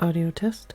Audio test.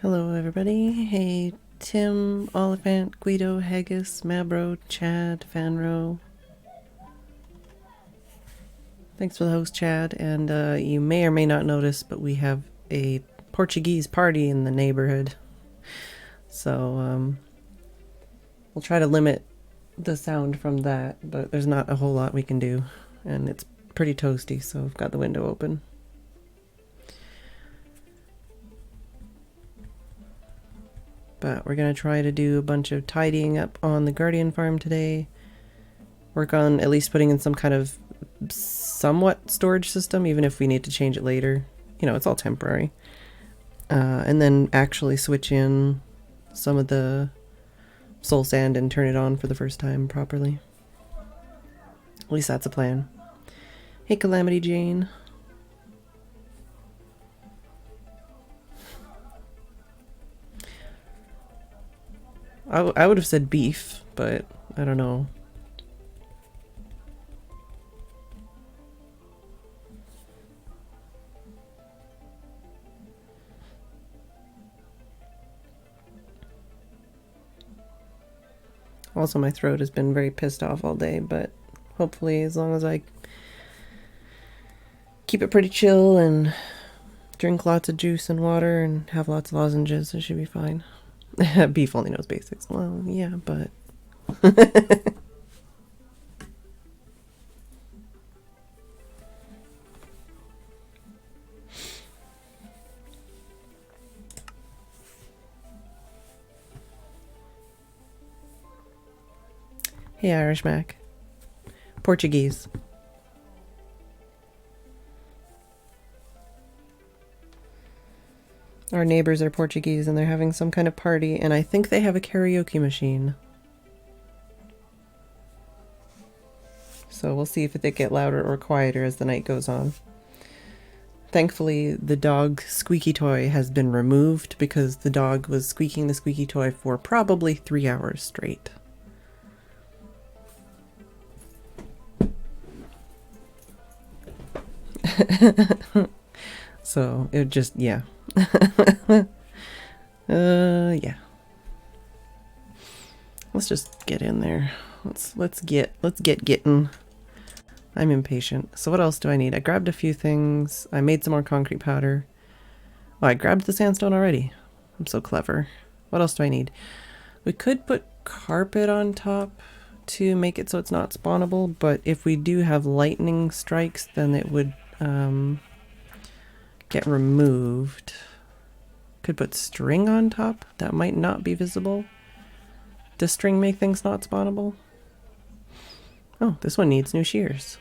Hello everybody. Hey Tim, Oliphant, Guido, Haggis, Mabro, Chad, Fanro. Thanks for the host, Chad. And you may or may not notice, but we have a Portuguese party in the neighborhood. So we'll try to limit the sound from that, but there's not a whole lot we can do. And it's pretty toasty, so I've got the window open. But we're going to try to do a bunch of tidying up on the Guardian farm today. Work on at least putting in some kind of somewhat storage system, even if we need to change it later. You know, it's all temporary. And then actually switch in some of the soul sand and turn it on for the first time properly. At least that's a plan. Hey, Calamity Jane. I would have said beef, but I don't know. Also, my throat has been very pissed off all day, but hopefully as long as I keep it pretty chill and drink lots of juice and water and have lots of lozenges, it should be fine. Beef only knows basics. Well, yeah, but... Hey, Irish Mac. Portuguese. Our neighbors are Portuguese and they're having some kind of party, and I think they have a karaoke machine. So we'll see if they get louder or quieter as the night goes on. Thankfully, the dog squeaky toy has been removed because the dog was squeaking the squeaky toy for probably 3 hours straight. So it just, yeah. Yeah. Let's just get in there. Let's get getting. I'm impatient. So what else do I need? I grabbed a few things. I made some more concrete powder. Oh, I grabbed the sandstone already. I'm so clever. What else do I need? We could put carpet on top to make it so it's not spawnable, but if we do have lightning strikes, then it would get removed. Could put string on top. That might not be visible. Does string make things not spawnable? Oh, this one needs new shears.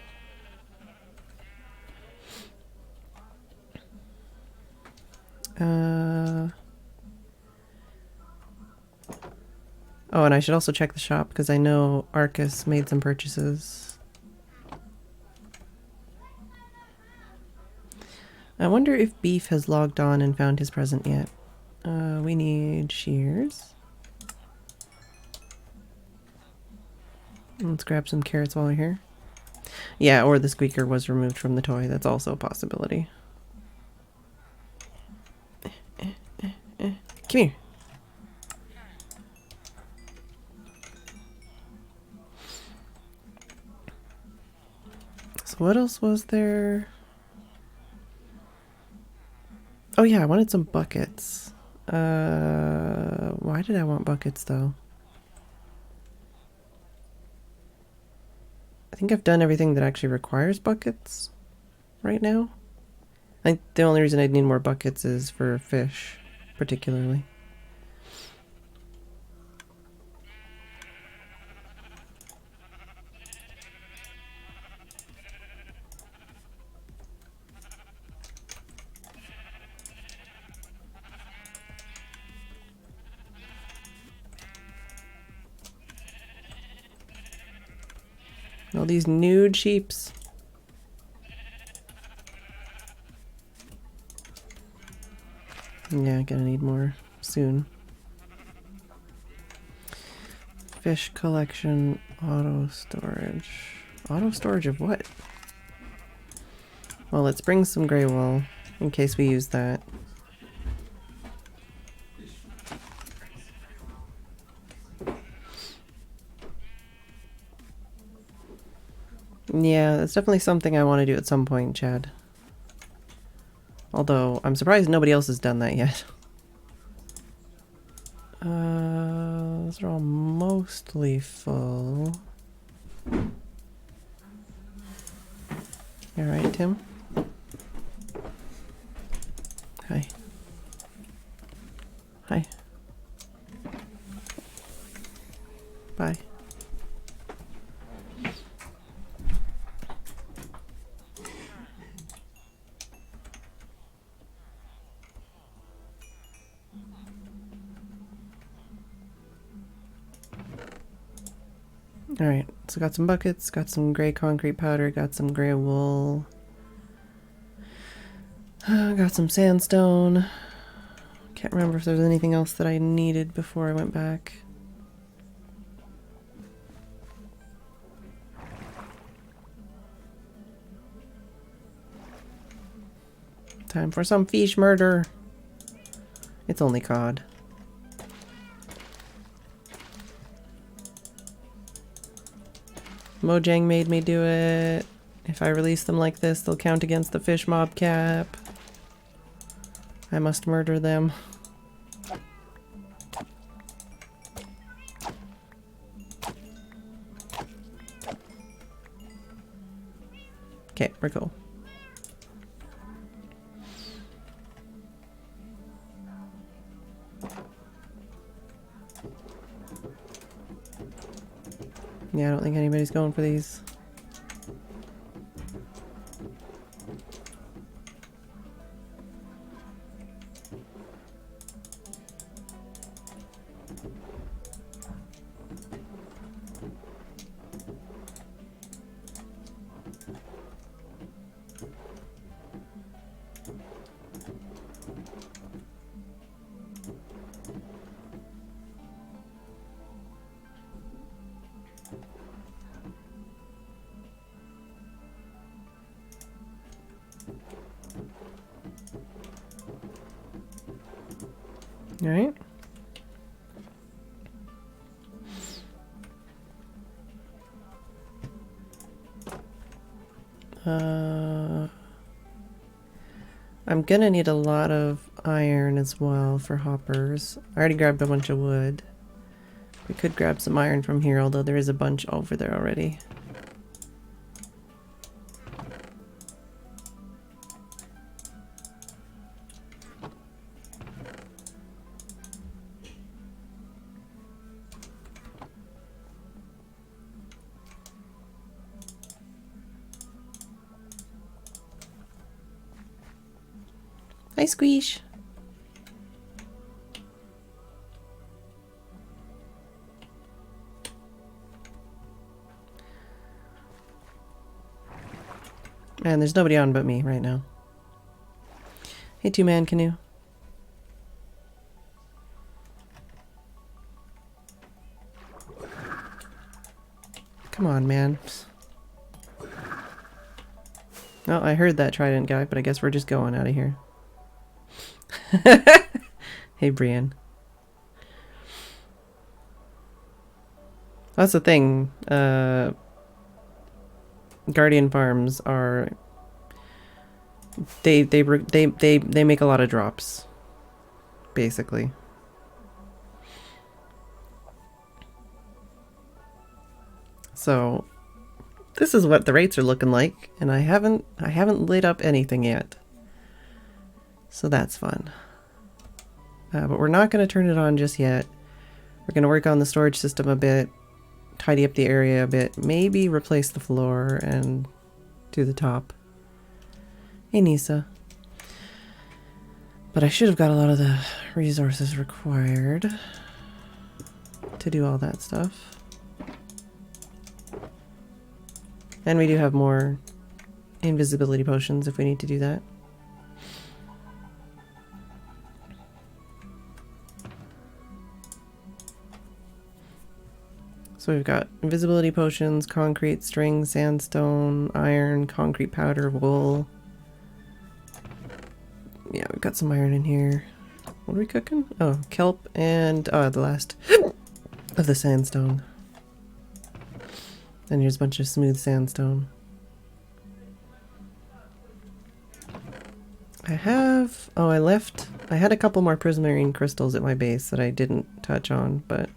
Oh, and I should also check the shop because I know Arcus made some purchases. I wonder if Beef has logged on and found his present yet. We need shears. Let's grab some carrots while we're here. Yeah, or the squeaker was removed from the toy. That's also a possibility. Come here. So what else was there? Oh yeah, I wanted some buckets. Why did I want buckets though? I think I've done everything that actually requires buckets right now. I think the only reason I'd need more buckets is for fish, particularly. All these nude sheeps. Yeah, gonna need more soon. Fish collection, auto storage. Auto storage of what? Well, let's bring some gray wool in case we use that. Yeah, that's definitely something I want to do at some point, Chad. Although, I'm surprised nobody else has done that yet. Those are all mostly full. You alright, Tim? Hi. Hi. Bye. Alright, so got some buckets, got some gray concrete powder, got some gray wool. Got some sandstone. Can't remember if there was anything else that I needed before I went back. Time for some fish murder. It's only cod. Mojang made me do it. If I release them like this, they'll count against the fish mob cap. I must murder them. Okay, we're cool. Yeah, I don't think anybody's going for these. All right. I'm gonna need a lot of iron as well for hoppers. I already grabbed a bunch of wood. We could grab some iron from here, although there is a bunch over there already. Hi, Squeesh. Man, there's nobody on but me right now. Hey, two-man canoe. Come on, man. Oh, I heard that trident guy, but I guess we're just going out of here. Hey, Brian. That's the thing. Guardian farms are they make a lot of drops, basically. So this is what the rates are looking like, and I haven't lit up anything yet. So that's fun. But we're not going to turn it on just yet. We're going to work on the storage system a bit, tidy up the area a bit, maybe replace the floor and do the top. Hey, Nisa. But I should have got a lot of the resources required to do all that stuff. And we do have more invisibility potions if we need to do that. So we've got invisibility potions, concrete, string, sandstone, iron, concrete powder, wool. Yeah, we've got some iron in here. What are we cooking? Oh, kelp and the last of the sandstone. And here's a bunch of smooth sandstone. I had a couple more prismarine crystals at my base that I didn't touch on, but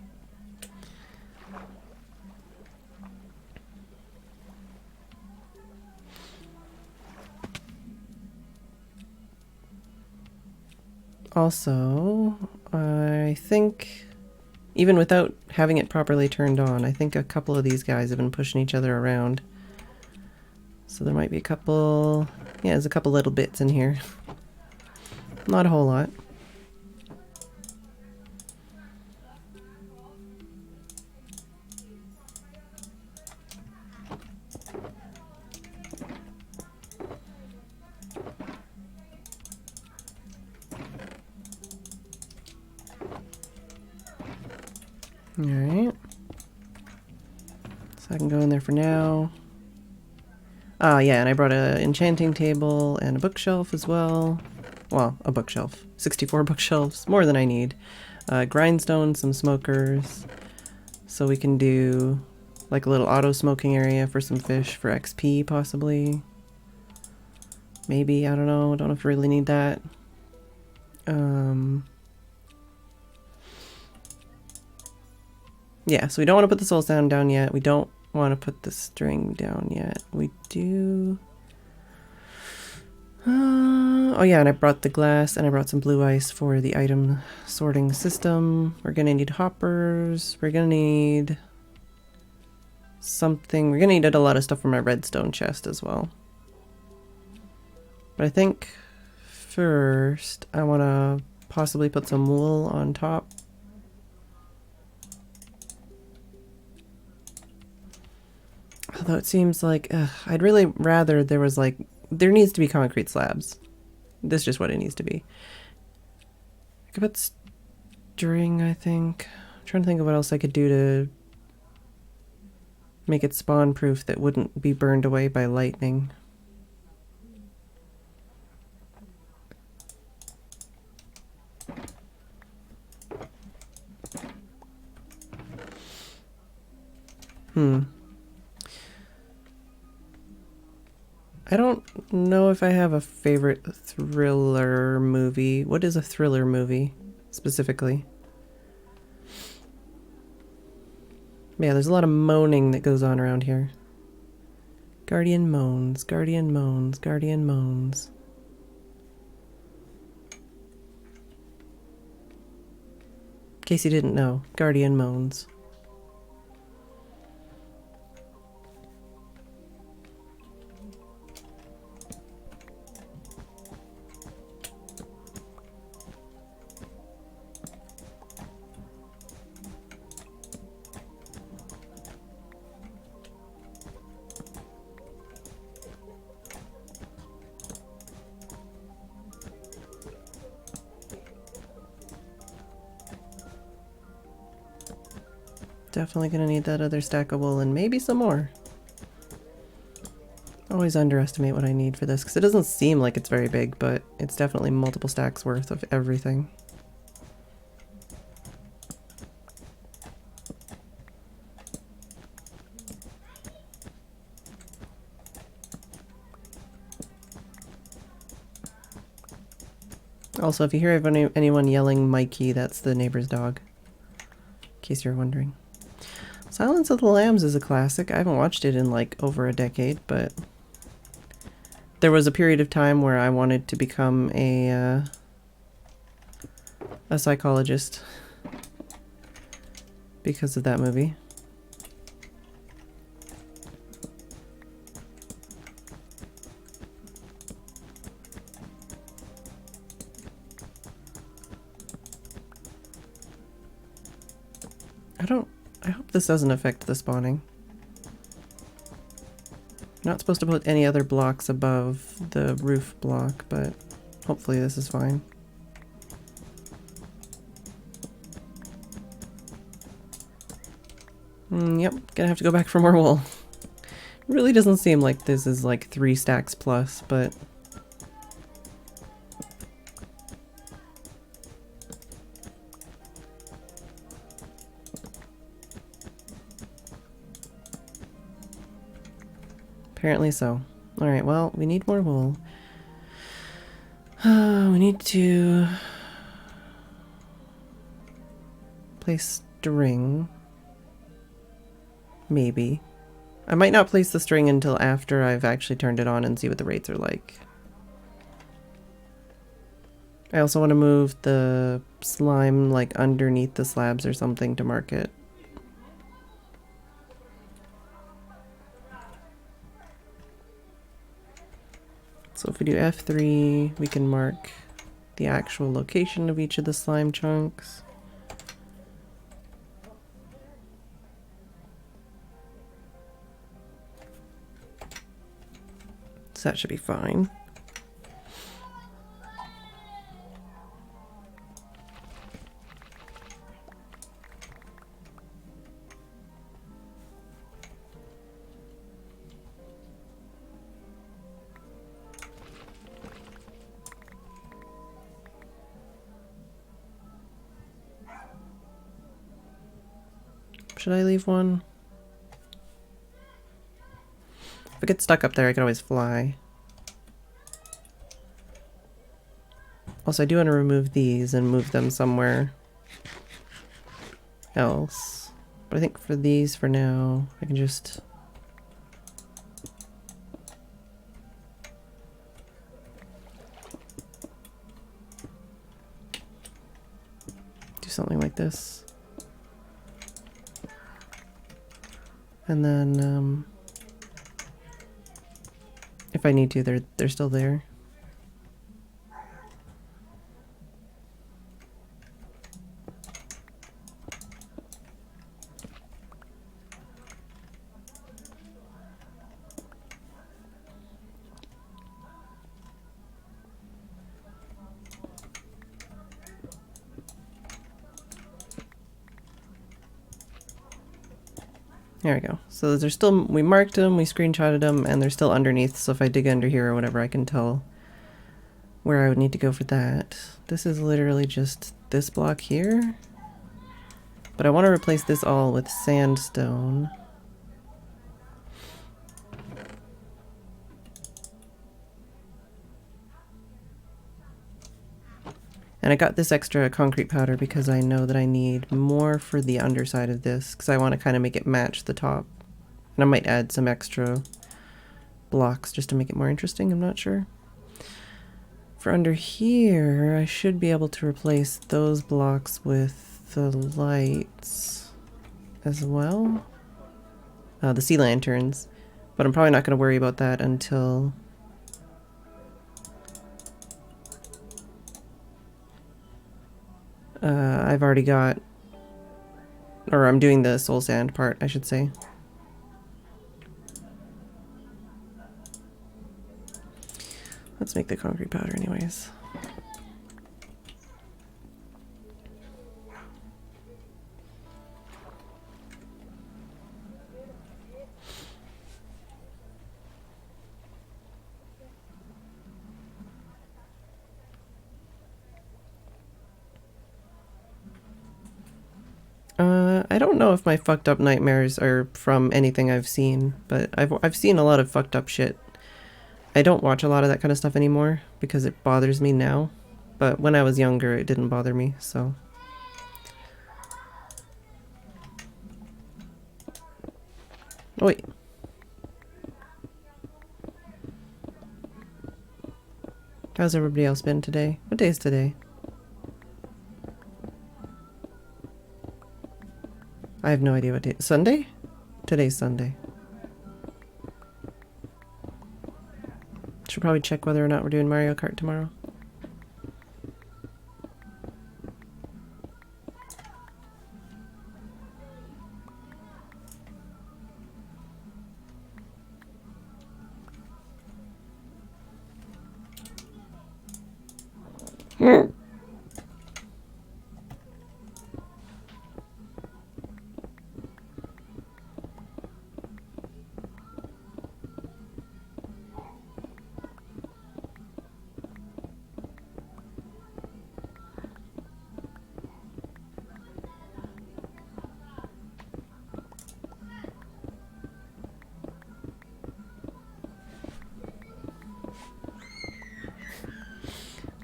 also, I think, even without having it properly turned on, I think a couple of these guys have been pushing each other around. So there might be a couple, yeah, there's a couple little bits in here. Not a whole lot. Alright. So I can go in there for now. Ah, yeah, and I brought an enchanting table and a bookshelf as well. Well, a bookshelf. 64 bookshelves, more than I need. Grindstone, some smokers. So we can do Like a little auto smoking area for some fish for XP possibly. Maybe, I don't know. Don't know if we really need that. Yeah, so we don't want to put the soul sound down yet. We don't want to put the string down yet. We do... oh yeah, and I brought the glass and I brought some blue ice for the item sorting system. We're gonna need hoppers. We're gonna need something. We're gonna need a lot of stuff from my redstone chest as well. But I think first I want to possibly put some wool on top. Although it seems like I'd really rather there was like, there needs to be concrete slabs. That's just what it needs to be. I could put string, I think. I'm trying to think of what else I could do to make it spawn proof that wouldn't be burned away by lightning. I don't know if I have a favorite thriller movie. What is a thriller movie, specifically? Yeah, there's a lot of moaning that goes on around here. Guardian moans, guardian moans, guardian moans. In case you didn't know, guardian moans. Definitely gonna need that other stack of wool and maybe some more. Always underestimate what I need for this because it doesn't seem like it's very big, but it's definitely multiple stacks worth of everything. Also, if you hear anyone yelling Mikey, that's the neighbor's dog, in case you're wondering. Silence of the Lambs is a classic. I haven't watched it in like over a decade, but there was a period of time where I wanted to become a psychologist because of that movie. I hope this doesn't affect the spawning. You're not supposed to put any other blocks above the roof block, but hopefully this is fine. Yep, gonna have to go back for more wool. Really doesn't seem like this is like 3 stacks plus, but... apparently so. Alright, well, we need more wool. We need to place string. Maybe. I might not place the string until after I've actually turned it on and see what the rates are like. I also want to move the slime like underneath the slabs or something to mark it. So if we do F3, we can mark the actual location of each of the slime chunks. So that should be fine. Should I leave one? I get stuck up there, I can always fly. Also, I do want to remove these and move them somewhere else. But I think for these, for now, I can just... do something like this. And then, if I need to, they're still there. There we go. So they're still, we marked them, we screenshotted them, and they're still underneath. So if I dig under here or whatever, I can tell where I would need to go for that. This is literally just this block here. But I want to replace this all with sandstone. And I got this extra concrete powder because I know that I need more for the underside of this, because I want to kind of make it match the top. And I might add some extra blocks just to make it more interesting, I'm not sure. For under here, I should be able to replace those blocks with the lights as well. The sea lanterns. But I'm probably not going to worry about that until... I've already got, or I'm doing the soul sand part, I should say. Let's make the concrete powder anyways. I don't know if my fucked up nightmares are from anything I've seen, but I've seen a lot of fucked up shit. I don't watch a lot of that kind of stuff anymore because it bothers me now, but when I was younger it didn't bother me, so. Oh wait. How's everybody else been today? What day is today? I have no idea what day. Sunday? Today's Sunday. Should probably check whether or not we're doing Mario Kart tomorrow.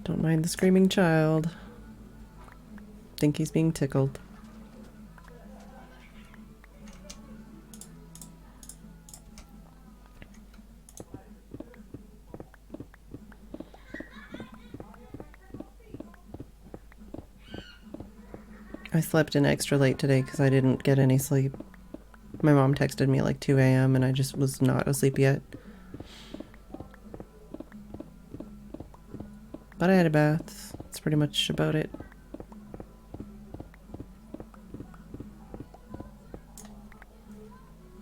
Don't mind the screaming child. Think he's being tickled. I slept in extra late today because I didn't get any sleep. My mom texted me at like 2 a.m. and I just was not asleep yet. But I had a bath. That's pretty much about it.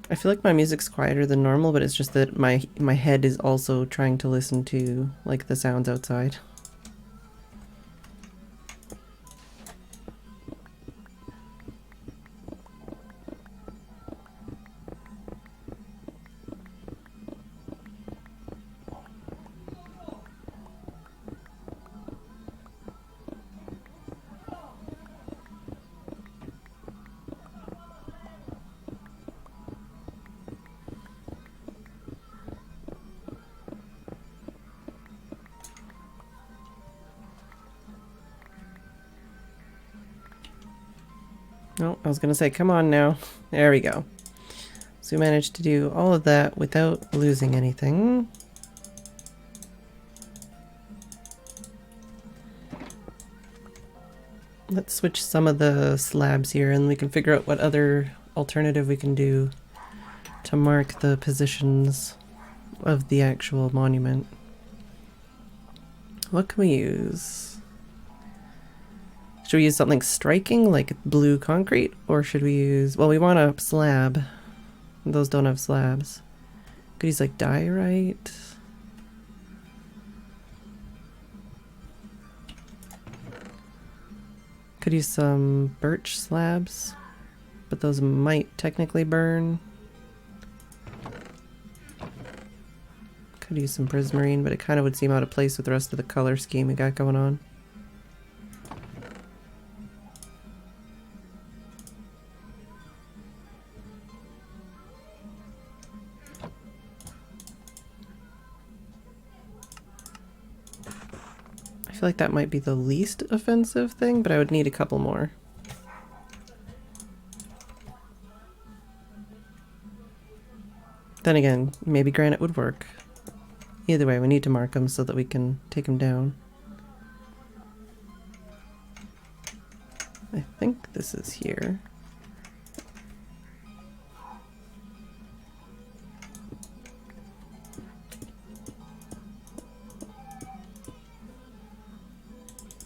I feel like my music's quieter than normal, but it's just that my head is also trying to listen to like the sounds outside. No, I was gonna say, come on now. There we go. So we managed to do all of that without losing anything. Let's switch some of the slabs here and we can figure out what other alternative we can do to mark the positions of the actual monument. What can we use? Should we use something striking like blue concrete, or should we use, well, we want a slab. Those don't have slabs. Could use like diorite. Could use some birch slabs, but those might technically burn. Could use some prismarine, but it kind of would seem out of place with the rest of the color scheme we got going on. I feel like that might be the least offensive thing, but I would need a couple more. Then again, maybe granite would work. Either way, we need to mark them so that we can take them down. I think this is here.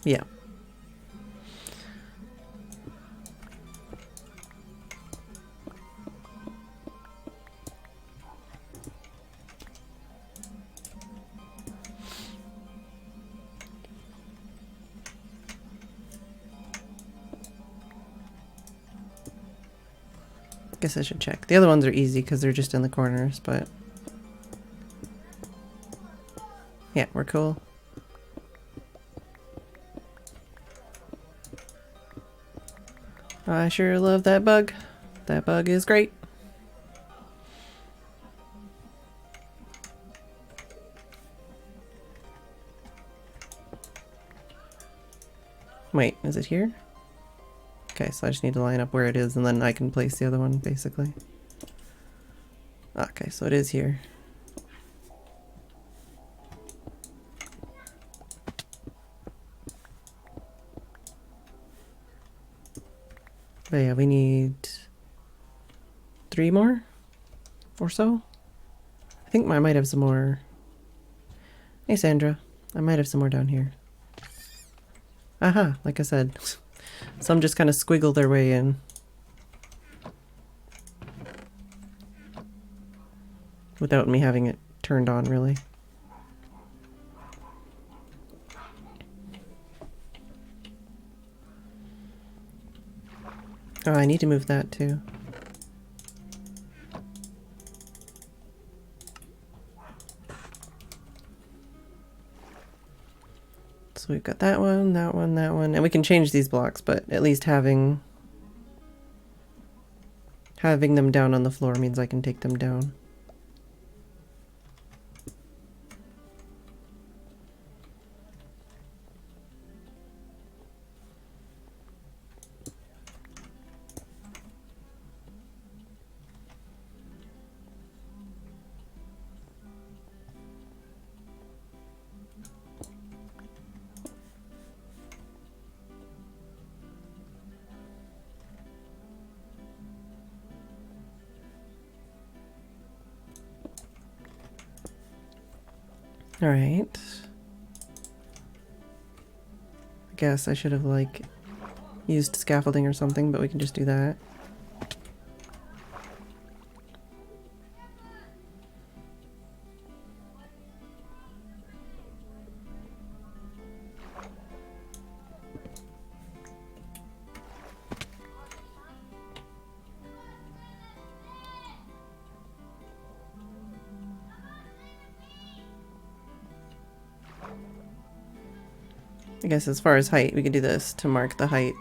Yeah. Guess I should check. The other ones are easy because they're just in the corners, but yeah, we're cool. I sure love that bug. That bug is great. Wait, is it here? Okay, so I just need to line up where it is and then I can place the other one, basically. Okay, so it is here. But yeah, we need 3 more or so. I think I might have some more. Hey Sandra, I might have some more down here. Aha, like I said. Some just kind of squiggle their way in. Without me having it turned on, really. Oh, I need to move that too. So we've got that one, that one, that one, and we can change these blocks, but at least having them down on the floor means I can take them down. All right. I guess I should have like used scaffolding or something, but we can just do that. I guess as far as height, we could do this to mark the height.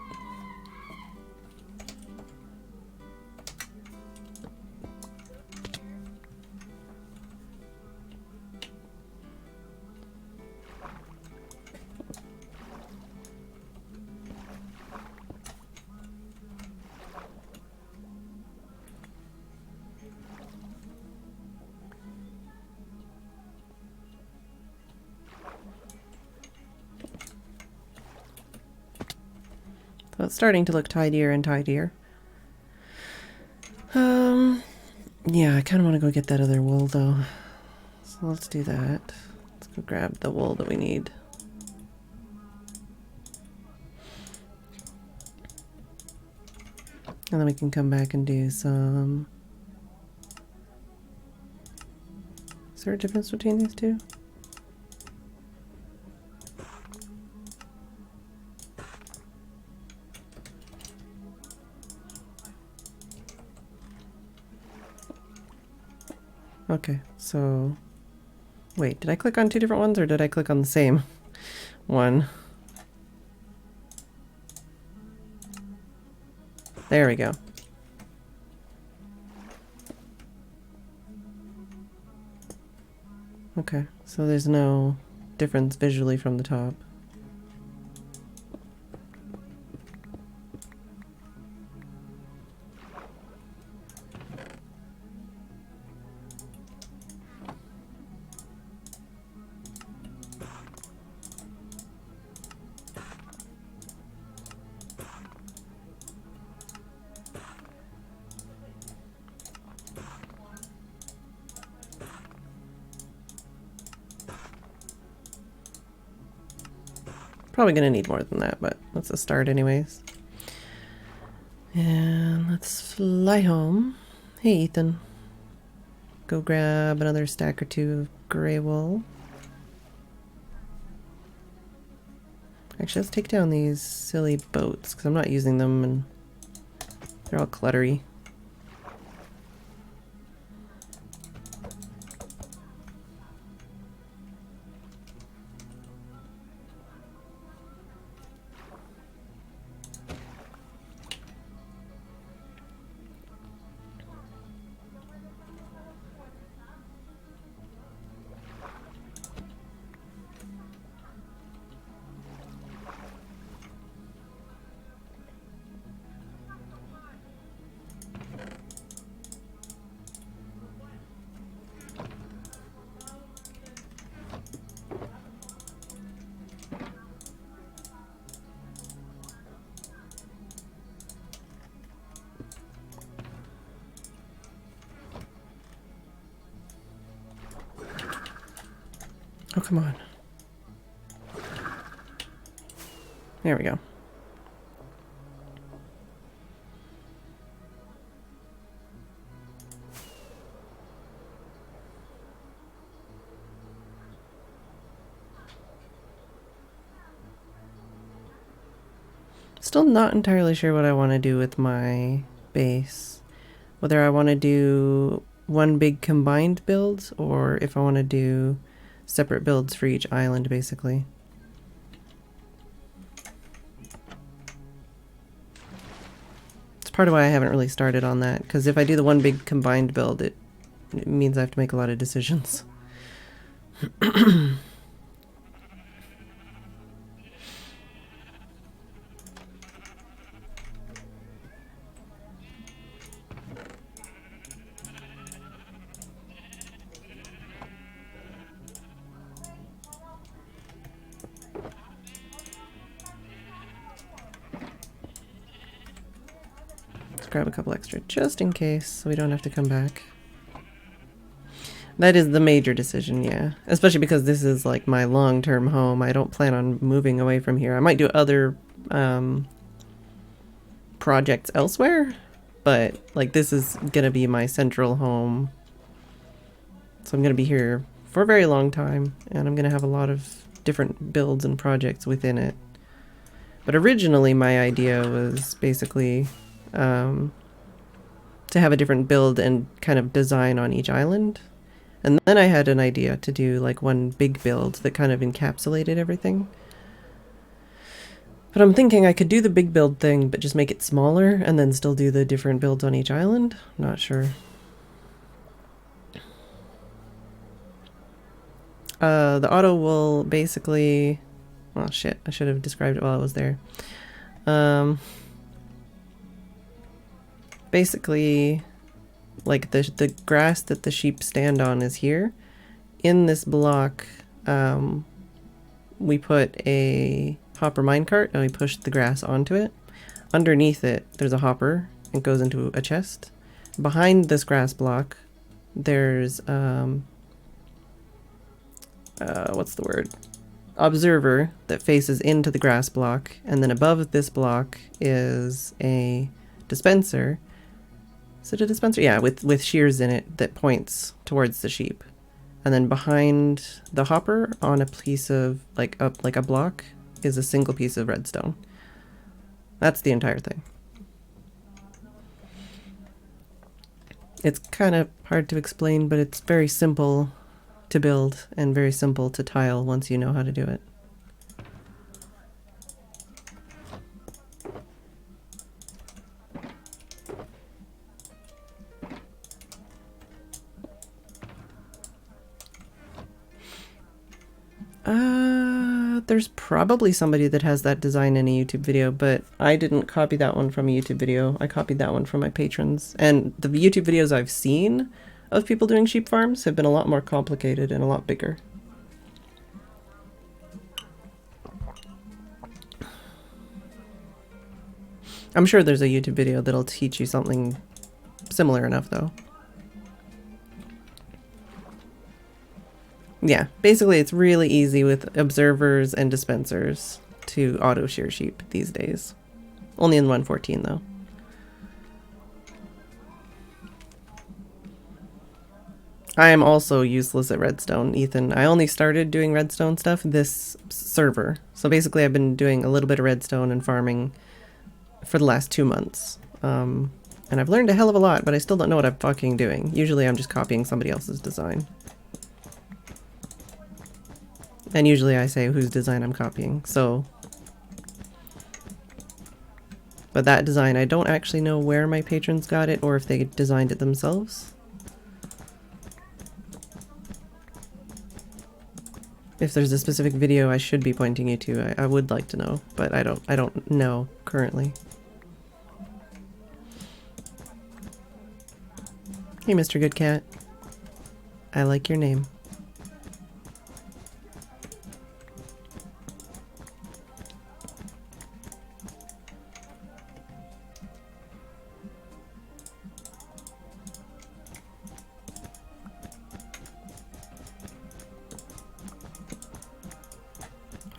it's starting to look tidier and tidier. Yeah, I kind of want to go get that other wool though. So let's do that. Let's go grab the wool that we need. And then we can come back and do some... Is there a difference between these two? Okay, so... Wait, did I click on two different ones or did I click on the same one? There we go. Okay, so there's no difference visually from the top. Probably gonna need more than that, but that's a start anyways. And let's fly home. Hey Ethan. Go grab another stack or two of gray wool. Actually, let's take down these silly boats because I'm not using them and they're all cluttery. Oh, come on. There we go. Still not entirely sure what I want to do with my base. Whether I want to do one big combined build or if I want to do separate builds for each island, basically. It's part of why I haven't really started on that, because if I do the one big combined build, it means I have to make a lot of decisions. Grab a couple extra just in case so we don't have to come back. That is the major decision, yeah. Especially because this is like my long-term home. I don't plan on moving away from here. I might do other projects elsewhere, but like this is gonna be my central home. So I'm gonna be here for a very long time and I'm gonna have a lot of different builds and projects within it. But originally my idea was basically to have a different build and kind of design on each island. And then I had an idea to do like one big build that kind of encapsulated everything. But I'm thinking I could do the big build thing, but just make it smaller and then still do the different builds on each island. Not sure. The auto will basically... Oh shit, I should have described it while I was there. Basically, like the grass that the sheep stand on is here. In this block, we put a hopper minecart and we pushed the grass onto it. underneath it, there's a hopper. It goes into a chest. Behind this grass block, there's, what's the word? Observer that faces into the grass block. And then above this block is a dispenser. Is it a dispenser? Yeah, with shears in it that points towards the sheep. And then behind the hopper on a piece of, like a block, is a single piece of redstone. That's the entire thing. It's kind of hard to explain, but it's very simple to build and very simple to tile once you know how to do it. There's probably somebody that has that design in a YouTube video, but I didn't copy that one from a YouTube video. I copied that one from my patrons. And the YouTube videos I've seen of people doing sheep farms have been a lot more complicated and a lot bigger. I'm sure there's a YouTube video that'll teach you something similar enough, though. Yeah, basically it's really easy with observers and dispensers to auto shear sheep these days. Only in 1.14 though. I am also useless at redstone, Ethan. I only started doing redstone stuff this server. So basically I've been doing a little bit of redstone and farming for the last 2 months. And I've learned a hell of a lot, but I still don't know what I'm fucking doing. Usually I'm just copying somebody else's design. And usually I say whose design I'm copying, so. But that design, I don't actually know where my patrons got it or if they designed it themselves. If there's a specific video I should be pointing you to, I would like to know, but I don't know currently. Hey, Mr. Good Cat. I like your name.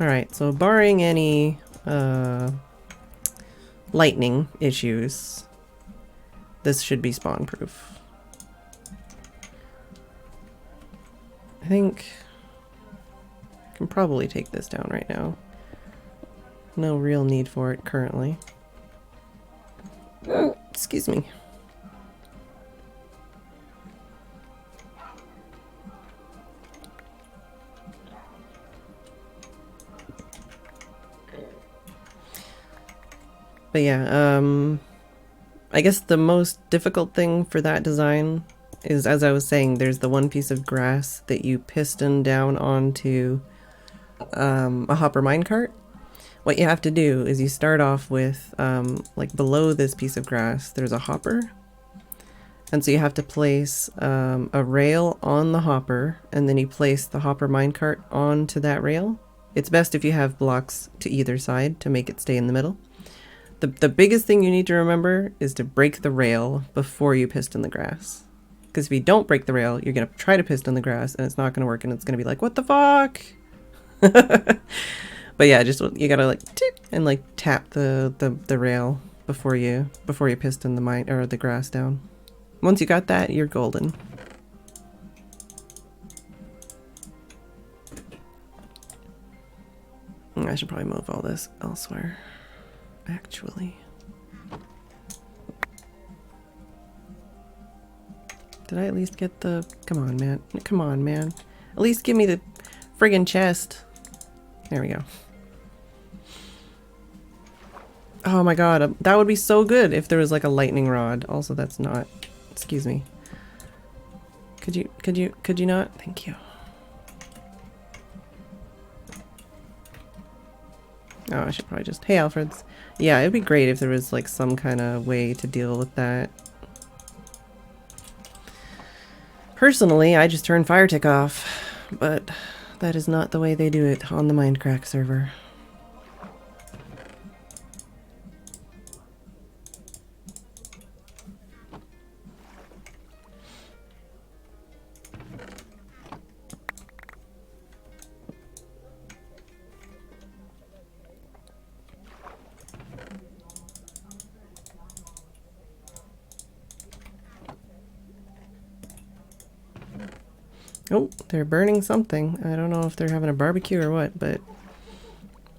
Alright, so barring any lightning issues, this should be spawn proof. I think I can probably take this down right now. No real need for it currently. Excuse me. But yeah, I guess the most difficult thing for that design is, as I was saying, there's the one piece of grass that you piston down onto a hopper minecart. What you have to do is you start off with, like below this piece of grass, there's a hopper. And so you have to place a rail on the hopper, and then you place the hopper minecart onto that rail. It's best if you have blocks to either side to make it stay in the middle. The biggest thing you need to remember is to break the rail before you piston the grass. Because if you don't break the rail, you're going to try to piston the grass and it's not going to work and it's going to be like, what the fuck? But yeah, just you got to like tick and like tap the rail before you piston the grass down. Once you got that, you're golden. I should probably move all this elsewhere. Actually, did I at least get the... Come on, man. Come on, man. At least give me the friggin' chest. There we go. Oh my god, that would be so good if there was like a lightning rod. Also, that's not... Excuse me. Could you not? Thank you. Oh, I should probably just... Hey, Alfreds. Yeah, it'd be great if there was like some kind of way to deal with that. Personally, I just turn Firetick off, but that is not the way they do it on the Minecraft server. Oh, they're burning something. I don't know if they're having a barbecue or what, but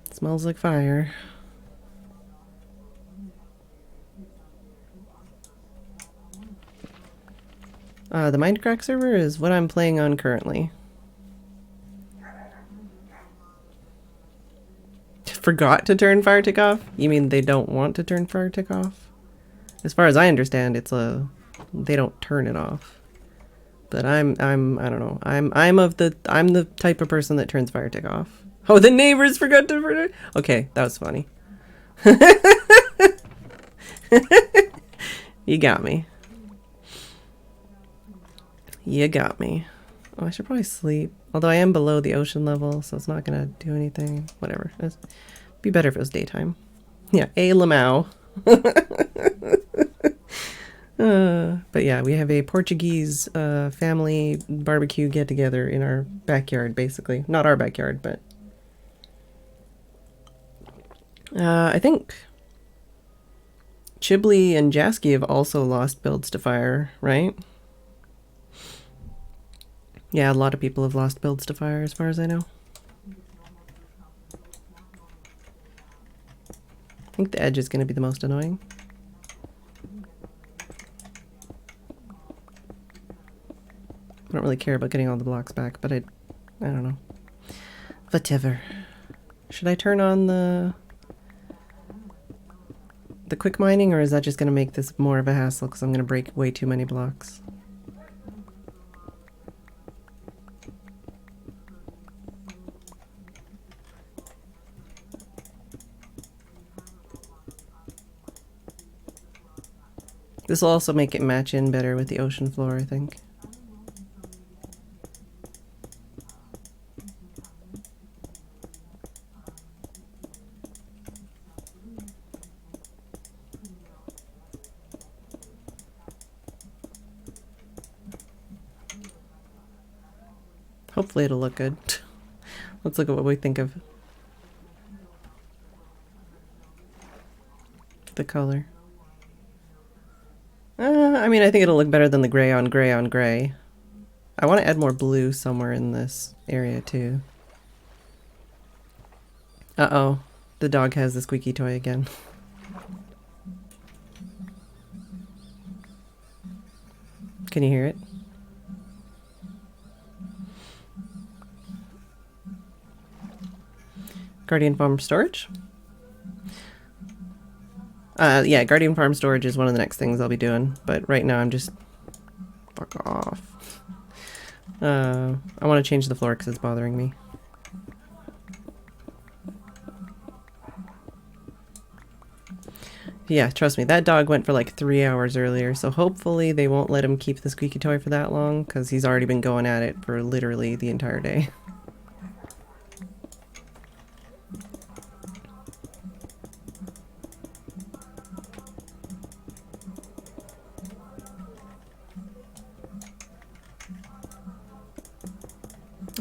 it smells like fire. The Mindcrack server is what I'm playing on currently. Forgot to turn fire tick off? You mean they don't want to turn fire tick off? As far as I understand, it's they don't turn it off. But I don't know. I'm the type of person that turns fire tick off. Oh, the neighbors forgot to turn it. Okay, that was funny. You got me. You got me. Oh, I should probably sleep. Although I am below the ocean level, so it's not gonna do anything. Whatever. It'd be better if it was daytime. Yeah, a lamau. But yeah, we have a Portuguese family barbecue get-together in our backyard, basically. Not our backyard, but... I think Chiblee and Jasky have also lost builds to fire, right? Yeah, a lot of people have lost builds to fire, as far as I know. I think the edge is going to be the most annoying. I don't really care about getting all the blocks back, but I don't know. Whatever. Should I turn on the quick mining, or is that just going to make this more of a hassle because I'm going to break way too many blocks? This will also make it match in better with the ocean floor, I think. Hopefully it'll look good. Let's look at what we think of the color. I mean, I think it'll look better than the gray on gray on gray. I want to add more blue somewhere in this area too. Uh-oh. The dog has the squeaky toy again. Can you hear it? Guardian Farm Storage? Yeah, Guardian Farm Storage is one of the next things I'll be doing, but right now I'm just... Fuck off. I want to change the floor because it's bothering me. Yeah, trust me, that dog went for like 3 hours earlier, so hopefully they won't let him keep the squeaky toy for that long, because he's already been going at it for literally the entire day.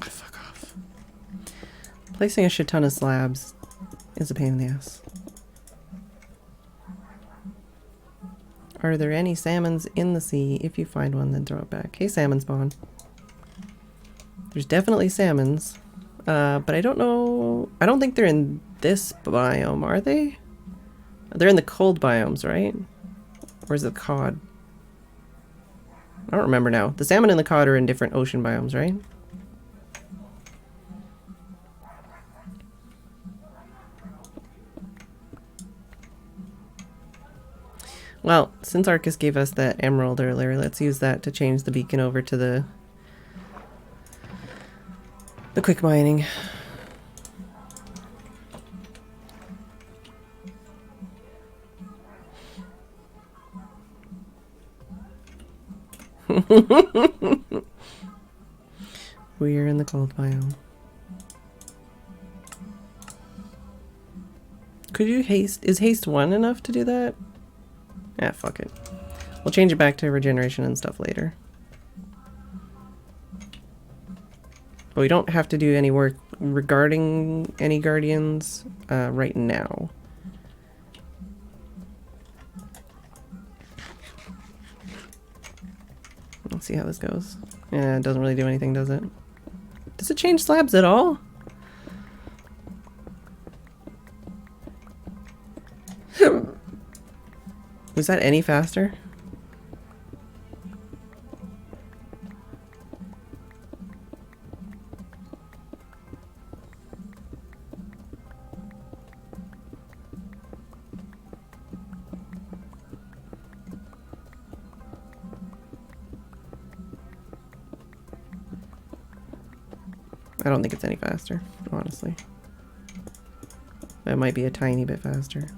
Fuck off. Placing a shit ton of slabs is a pain in the ass. Are there any salmons in the sea? If you find one, then throw it back. Hey, salmon spawn. There's definitely salmons. But I don't know... I don't think they're in this biome, are they? They're in the cold biomes, right? Or is it cod? I don't remember now. The salmon and the cod are in different ocean biomes, right? Well, since Arcus gave us that emerald earlier, let's use that to change the beacon over to the quick mining. We're in the cold biome. Could you haste? Is haste 1 enough to do that? Ah, fuck it. We'll change it back to regeneration and stuff later. But we don't have to do any work regarding any guardians right now. Let's see how this goes. Yeah, it doesn't really do anything, does it? Does it change slabs at all? Was that any faster? I don't think it's any faster, honestly. It might be a tiny bit faster.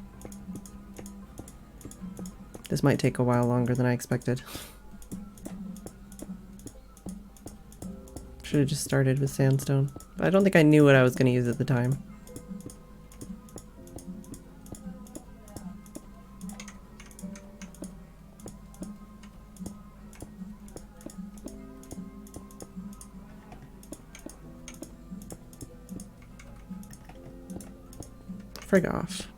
This might take a while longer than I expected. Should have just started with sandstone. But I don't think I knew what I was going to use at the time. Frig off.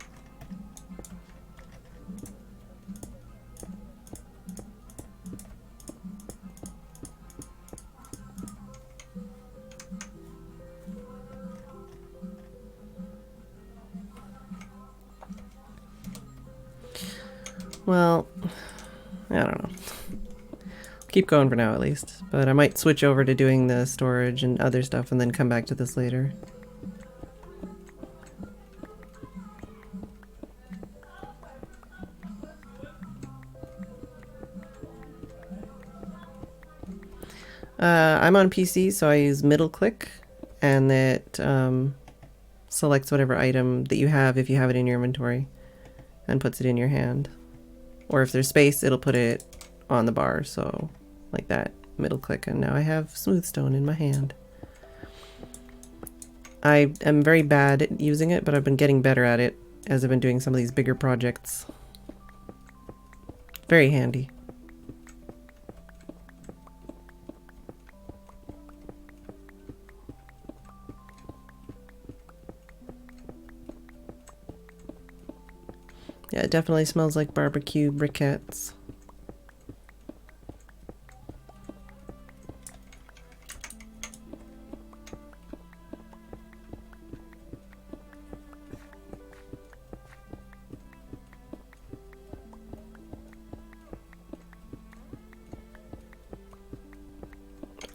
Well, I don't know. Keep going for now at least, but I might switch over to doing the storage and other stuff and then come back to this later. I'm on PC, so I use middle click, and it selects whatever item that you have if you have it in your inventory and puts it in your hand. Or if there's space, it'll put it on the bar, so like that, middle click, and now I have smooth stone in my hand. I am very bad at using it, but I've been getting better at it as I've been doing some of these bigger projects. Very handy. Yeah, it definitely smells like barbecue briquettes.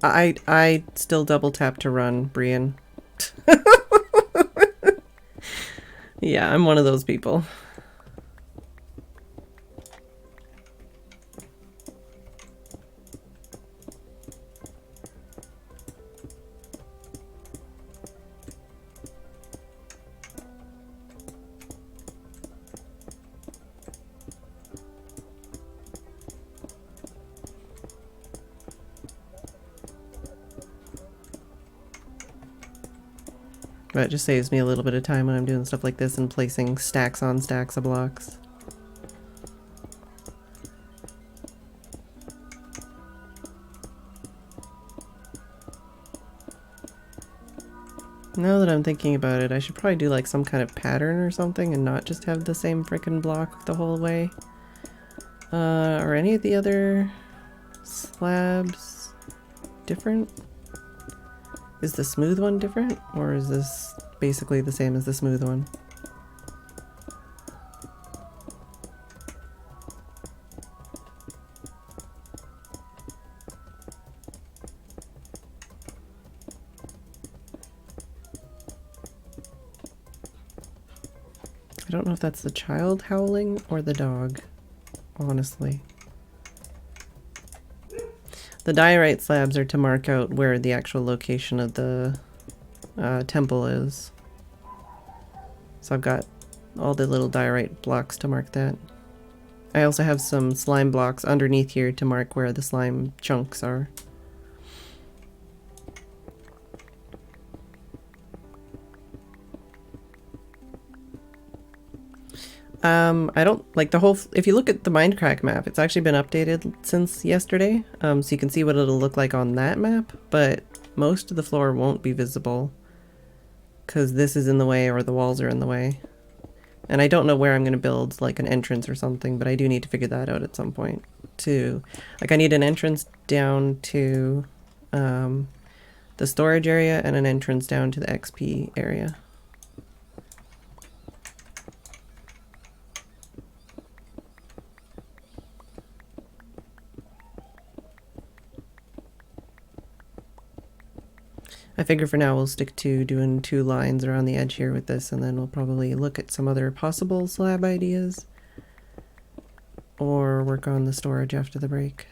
I still double tap to run, Brian. Yeah, I'm one of those people. But it just saves me a little bit of time when I'm doing stuff like this and placing stacks on stacks of blocks. Now that I'm thinking about it, I should probably do like some kind of pattern or something and not just have the same frickin' block the whole way. Are any of the other slabs different? Is the smooth one different, or is this basically the same as the smooth one? I don't know if that's the child howling or the dog, honestly. The diorite slabs are to mark out where the actual location of the temple is. So I've got all the little diorite blocks to mark that. I also have some slime blocks underneath here to mark where the slime chunks are. I don't like the whole, if you look at the Minecraft map, it's actually been updated since yesterday, so you can see what it'll look like on that map, but most of the floor won't be visible because this is in the way or the walls are in the way. And I don't know where I'm going to build like an entrance or something, but I do need to figure that out at some point too. Like I need an entrance down to the storage area and an entrance down to the XP area. I figure for now we'll stick to doing 2 lines around the edge here with this, and then we'll probably look at some other possible slab ideas or work on the storage after the break.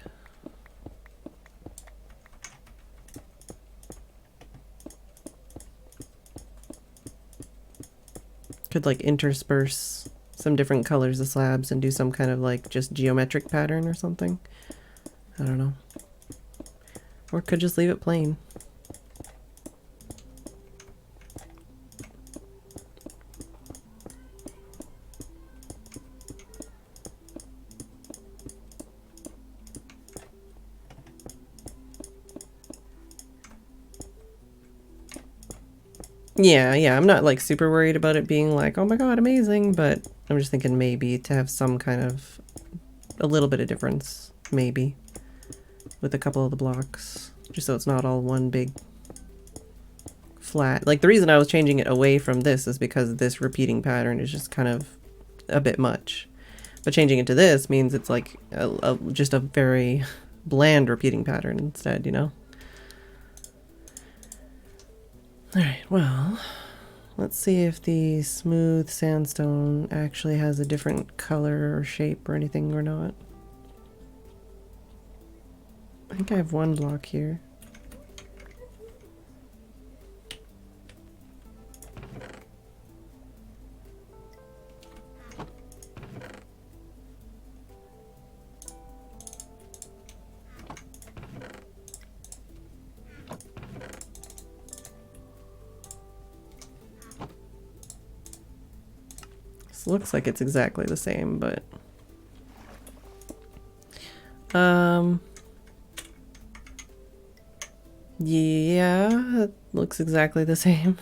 Could like intersperse some different colors of slabs and do some kind of like just geometric pattern or something. I don't know. Or could just leave it plain. Yeah, I'm not like super worried about it being like, oh my god, amazing, but I'm just thinking maybe to have some kind of, a little bit of difference, maybe, with a couple of the blocks, just so it's not all one big flat. Like the reason I was changing it away from this is because this repeating pattern is just kind of a bit much. But changing it to this means it's like just a very bland repeating pattern instead, you know? Alright, well, let's see if the smooth sandstone actually has a different color or shape or anything or not. I think I have 1 block here. This looks like it's exactly the same, but yeah, it looks exactly the same.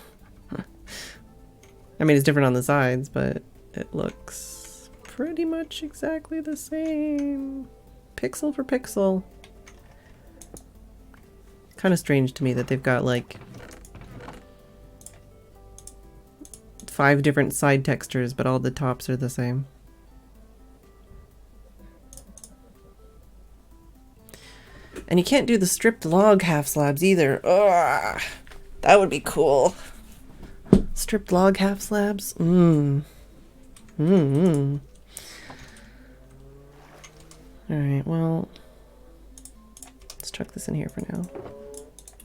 I mean, it's different on the sides, but it looks pretty much exactly the same. Pixel for pixel. Kind of strange to me that they've got like 5 different side textures, but all the tops are the same. And you can't do the stripped log half slabs either. Ugh, that would be cool. Stripped log half slabs? Alright, well, let's chuck this in here for now.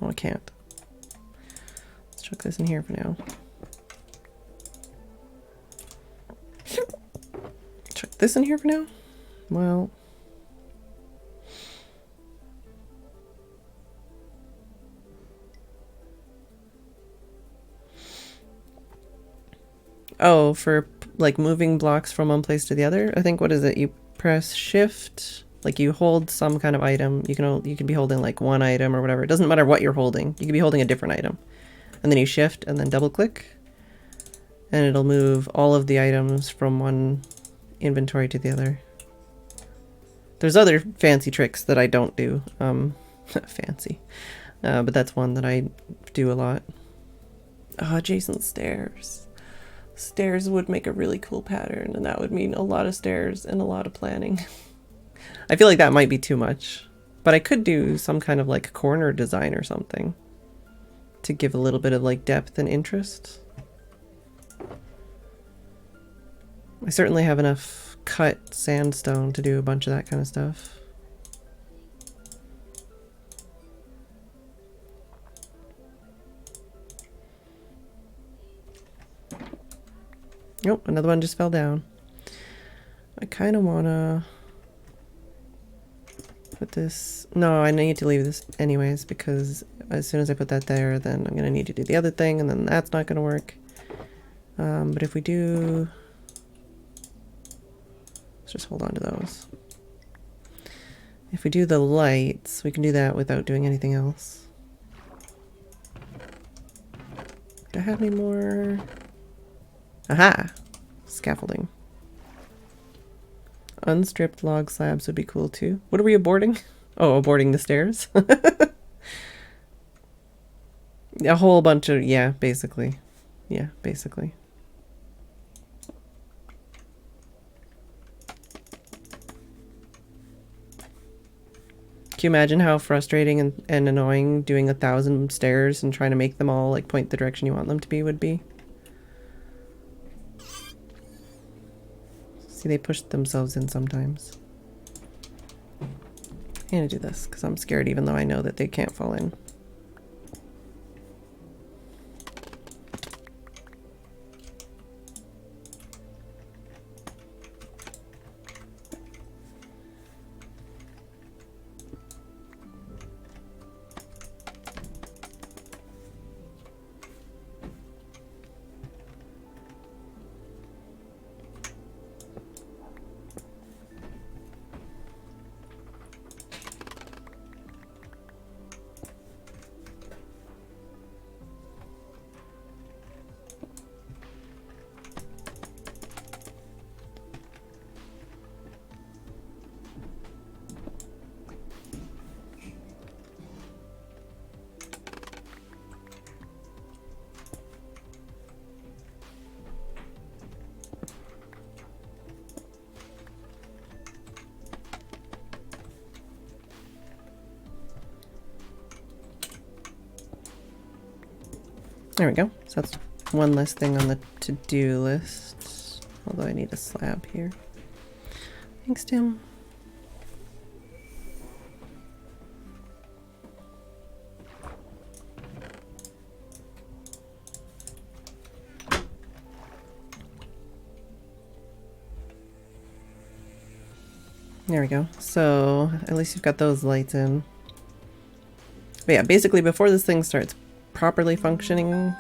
Oh, I can't. Let's chuck this in here for now. Chuck this in here for now? Well, oh, for like moving blocks from one place to the other, I think, what is it? You press shift, like you hold some kind of item. You can be holding like one item or whatever. It doesn't matter what you're holding. You can be holding a different item. And then you shift and then double click. And it'll move all of the items from one inventory to the other. There's other fancy tricks that I don't do. Fancy. But that's one that I do a lot. Oh, adjacent stairs. Stairs would make a really cool pattern, and that would mean a lot of stairs and a lot of planning. I feel like that might be too much, but I could do some kind of like corner design or something to give a little bit of like depth and interest. I certainly have enough cut sandstone to do a bunch of that kind of stuff. Nope, another one just fell down. I kind of want to put this... No, I need to leave this anyways, because as soon as I put that there, then I'm going to need to do the other thing, and then that's not going to work. But if we do... Let's just hold on to those. If we do the lights, we can do that without doing anything else. Do I have any more... Aha! Scaffolding. Unstripped log slabs would be cool too. What are we aborting? Oh, aborting the stairs? A whole bunch of, yeah, basically. Yeah, basically. Can you imagine how frustrating and annoying doing 1,000 stairs and trying to make them all like point the direction you want them to be would be? See, they push themselves in sometimes. I'm gonna do this because I'm scared even though I know that they can't fall in. There we go. So that's one less thing on the to-do list. Although I need a slab here. Thanks, Tim. There we go. So at least you've got those lights in. But yeah, basically before this thing starts properly functioning,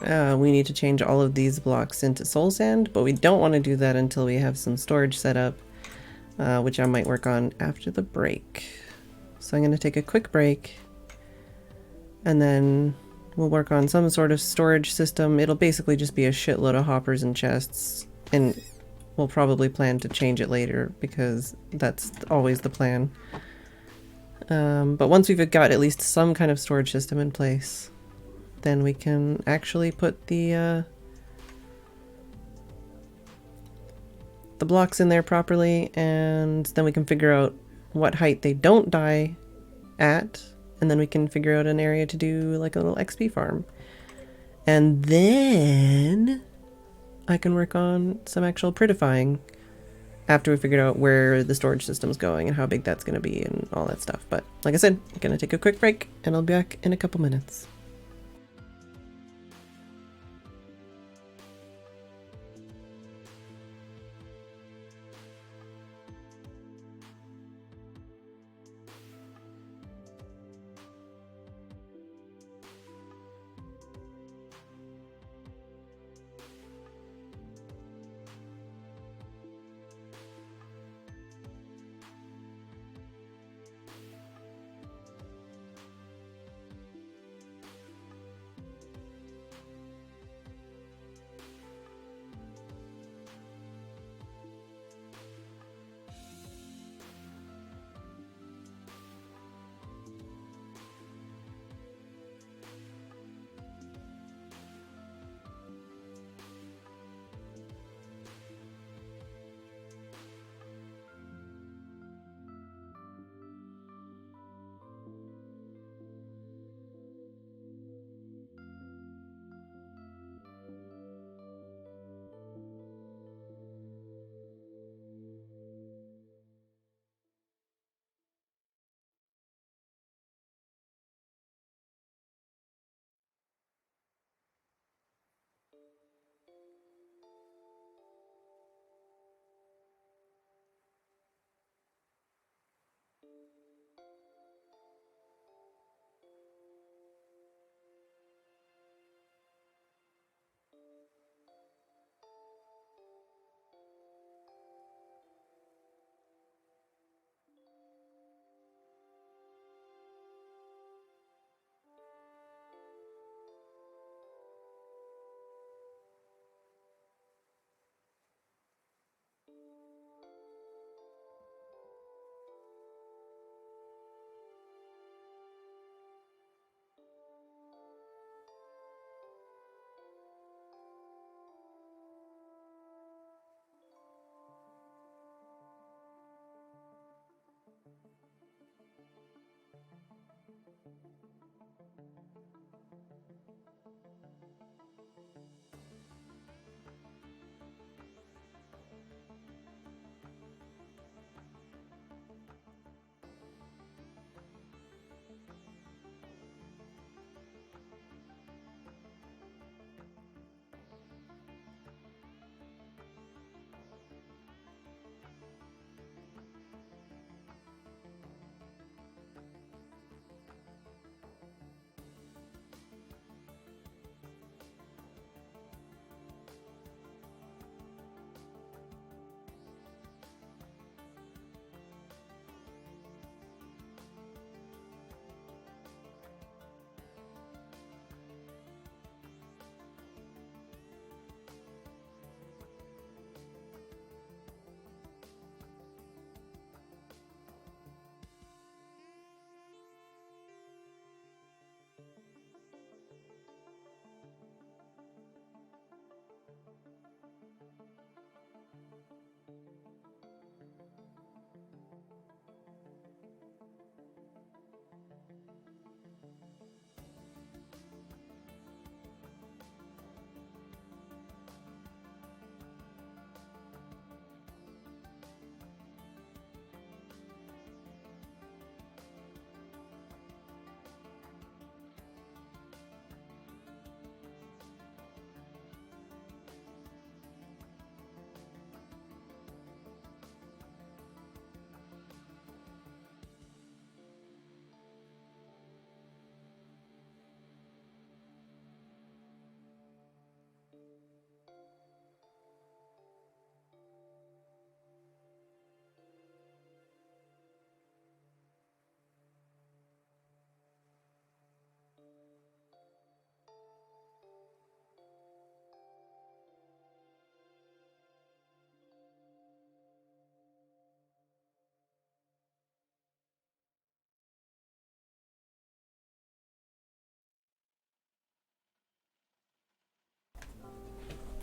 we need to change all of these blocks into soul sand, but we don't want to do that until we have some storage set up, which I might work on after the break. So I'm going to take a quick break, and then we'll work on some sort of storage system. It'll basically just be a shitload of hoppers and chests, and we'll probably plan to change it later because that's always the plan. But once we've got at least some kind of storage system in place, then we can actually put the blocks in there properly, and then we can figure out what height they don't die at, and then we can figure out an area to do like a little XP farm. And then I can work on some actual prettifying after we figured out where the storage system's going and how big that's going to be and all that stuff. But like I said, I'm going to take a quick break and I'll be back in a couple minutes.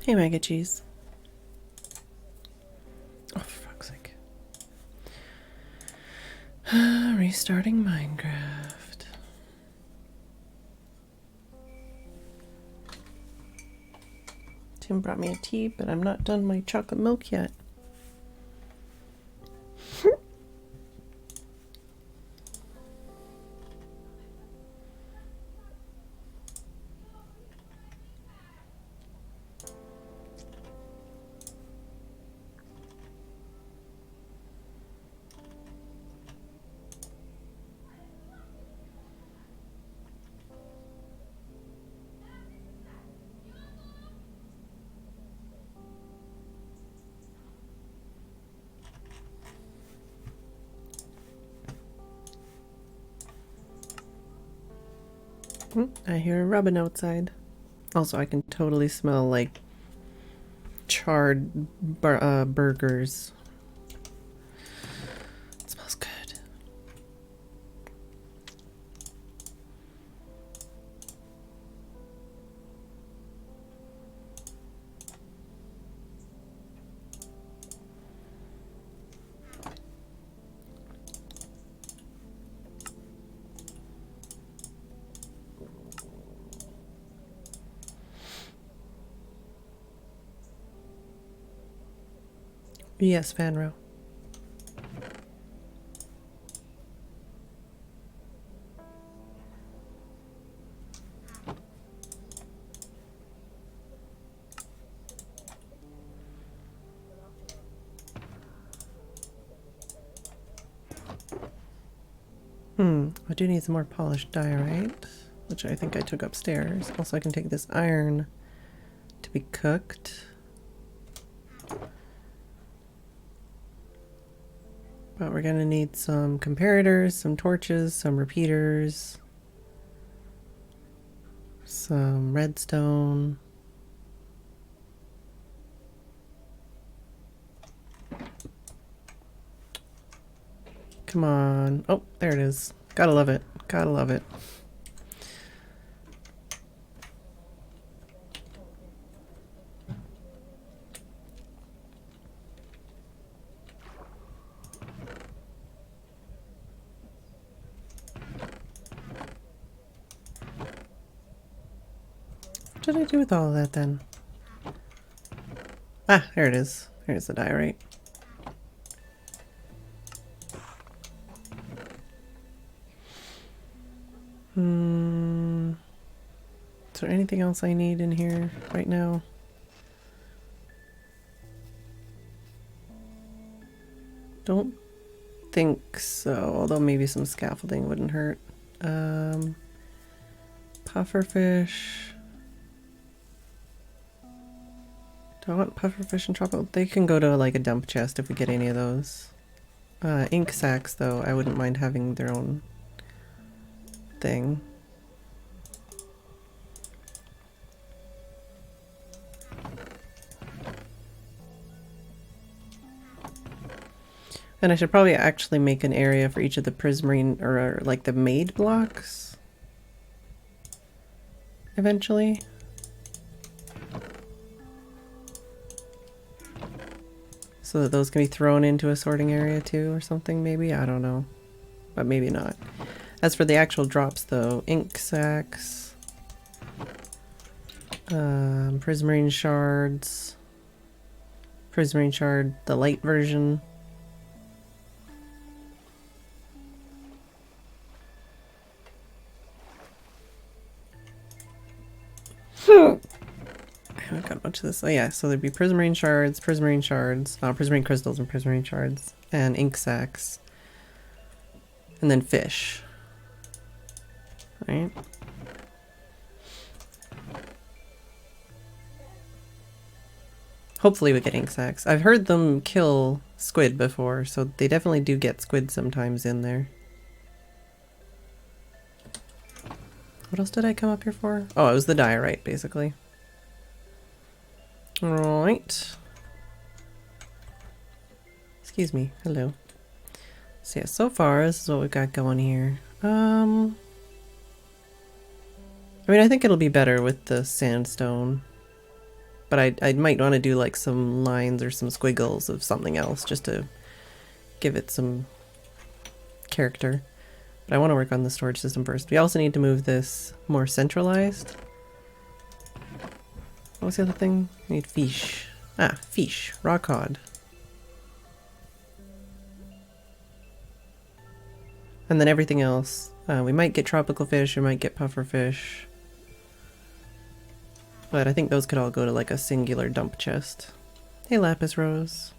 Hey, Mega Cheese. Oh, for fuck's sake. Restarting Minecraft. Tim brought me a tea, but I'm not done my chocolate milk yet. I hear a rubbing outside. Also, I can totally smell like charred burgers. It smells good. Yes, Fanro. I do need some more polished diorite, which I think I took upstairs. Also, I can take this iron to be cooked. But we're gonna need some comparators, some torches, some repeaters, some redstone. Come on. Oh, there it is. Gotta love it. Gotta love it. did I do with all of that then? Ah, there it is. There's the diorite. Is there anything else I need in here right now? Don't think so, although maybe some scaffolding wouldn't hurt. Pufferfish. Do I want pufferfish and tropical? They can go to like a dump chest if we get any of those. Ink sacks though, I wouldn't mind having their own thing. And I should probably actually make an area for each of the prismarine, or like the made blocks. Eventually. So that those can be thrown into a sorting area too or something maybe? I don't know. But maybe not. As for the actual drops though, ink sacks. Prismarine shards. Prismarine shard, the light version. I haven't got much of this. Oh yeah, so there'd be prismarine shards, prismarine crystals and prismarine shards, and ink sacks. And then fish. Right? Hopefully we get ink sacks. I've heard them kill squid before, so they definitely do get squid sometimes in there. What else did I come up here for? Oh, it was the diorite, basically. Alright. Excuse me. Hello. So yeah, so far, this is what we've got going here. I mean, I think it'll be better with the sandstone. But I might want to do like some lines or some squiggles of something else just to give it some character. But I want to work on the storage system first. We also need to move this more centralized. What was the other thing? We need fish. Ah, fish. Raw cod. And then everything else. We might get tropical fish, we might get puffer fish. But I think those could all go to like a singular dump chest. Hey, lapis rose.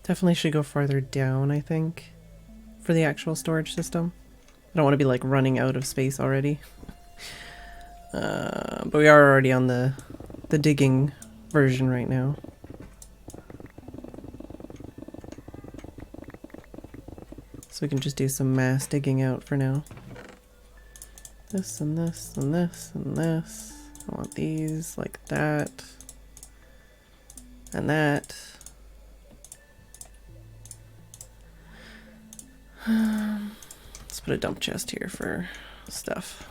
Definitely should go farther down, I think, for the actual storage system. I don't want to be like running out of space already. But we are already on the digging version right now. So we can just do some mass digging out for now. This and this and this and this. I want these like that. And that. Let's put a dump chest here for stuff.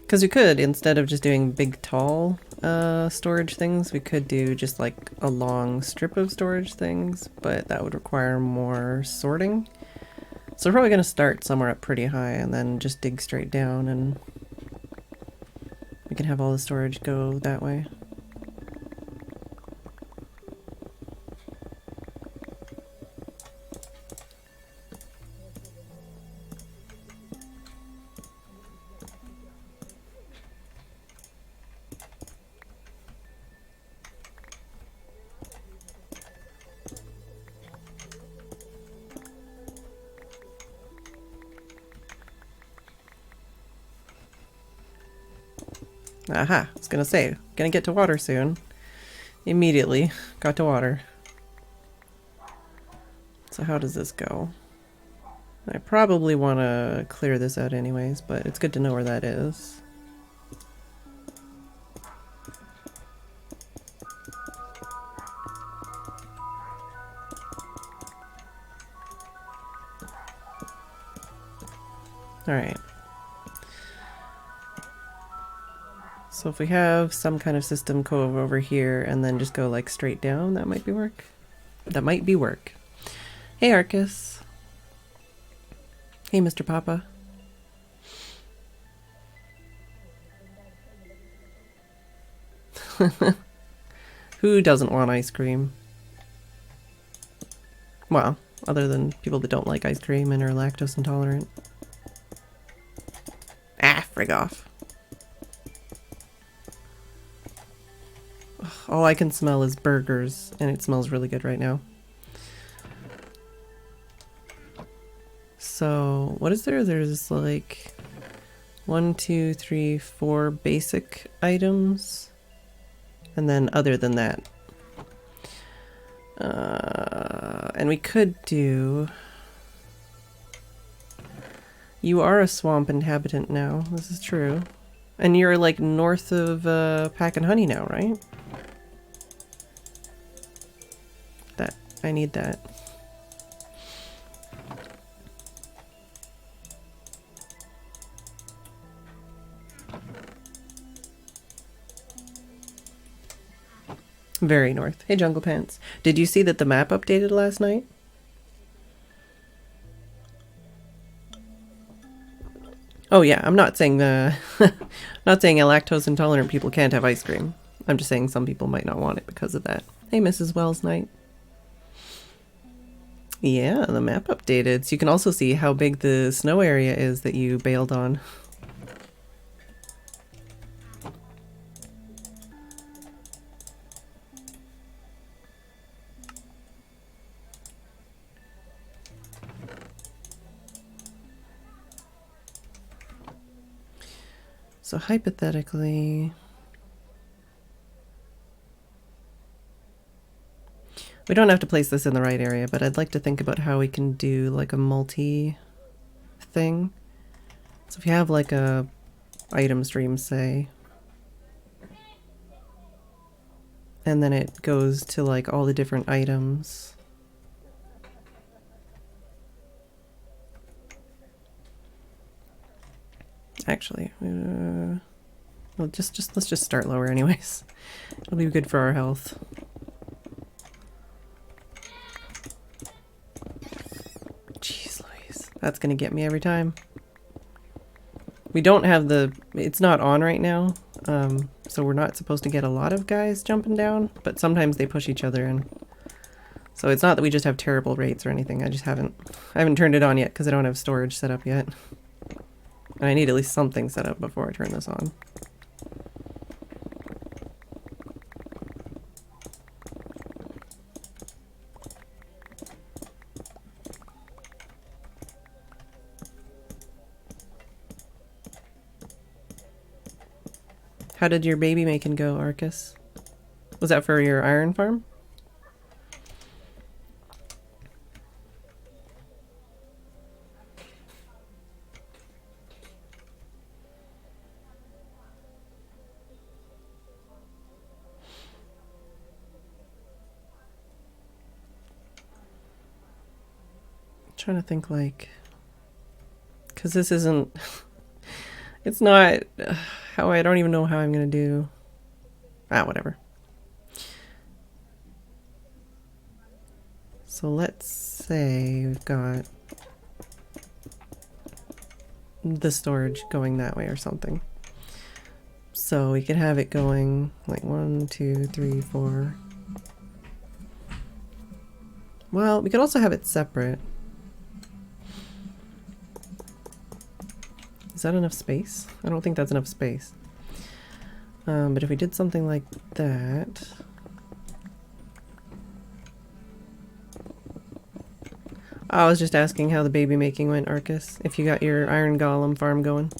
Because we could, instead of just doing big tall storage things, we could do just like a long strip of storage things, but that would require more sorting. So we're probably going to start somewhere up pretty high and then just dig straight down, and we can have all the storage go that way. Aha, I was gonna say, gonna get to water soon. Immediately got to water. So how does this go? I probably want to clear this out anyways, but it's good to know where that is. Alright. So if we have some kind of system go over here and then just go like straight down, that might be work. That might be work. Hey Arcus. Hey Mr. Papa. Who doesn't want ice cream? Well, other than people that don't like ice cream and are lactose intolerant. Ah, frig off. All I can smell is burgers, and it smells really good right now. So, what is there? There's like 1, 2, 3, 4 basic items. And then other than that. And we could do... You are a swamp inhabitant now. This is true. And you're like north of Pack and Honey now, right? That. I need that. Very north. Hey, Jungle Pants. Did you see that the map updated last night? Oh yeah, I'm not saying not saying lactose intolerant people can't have ice cream. I'm just saying some people might not want it because of that. Hey, Mrs. Wells Knight. Yeah, the map updated. So you can also see how big the snow area is that you bailed on. So hypothetically, we don't have to place this in the right area, but I'd like to think about how we can do like a multi thing. So if you have like a item stream, say, and then it goes to like all the different items. Actually, well, let's just start lower anyways. It'll be good for our health. Jeez Louise, that's gonna get me every time. We don't have the, it's not on right now, so we're not supposed to get a lot of guys jumping down, but sometimes they push each other in. So it's not that we just have terrible rates or anything. I haven't turned it on yet because I don't have storage set up yet. And I need at least something set up before I turn this on. How did your baby making go, Arcus? Was that for your iron farm? Trying to think like, because this isn't, it's not how, I don't even know how I'm gonna do, whatever. So let's say we've got the storage going that way or something. So we could have it going like 1, 2, 3, 4. Well, we could also have it separate. Is that enough space? I don't think that's enough space. But if we did something like that... I was just asking how the baby making went, Arcus. If you got your iron golem farm going.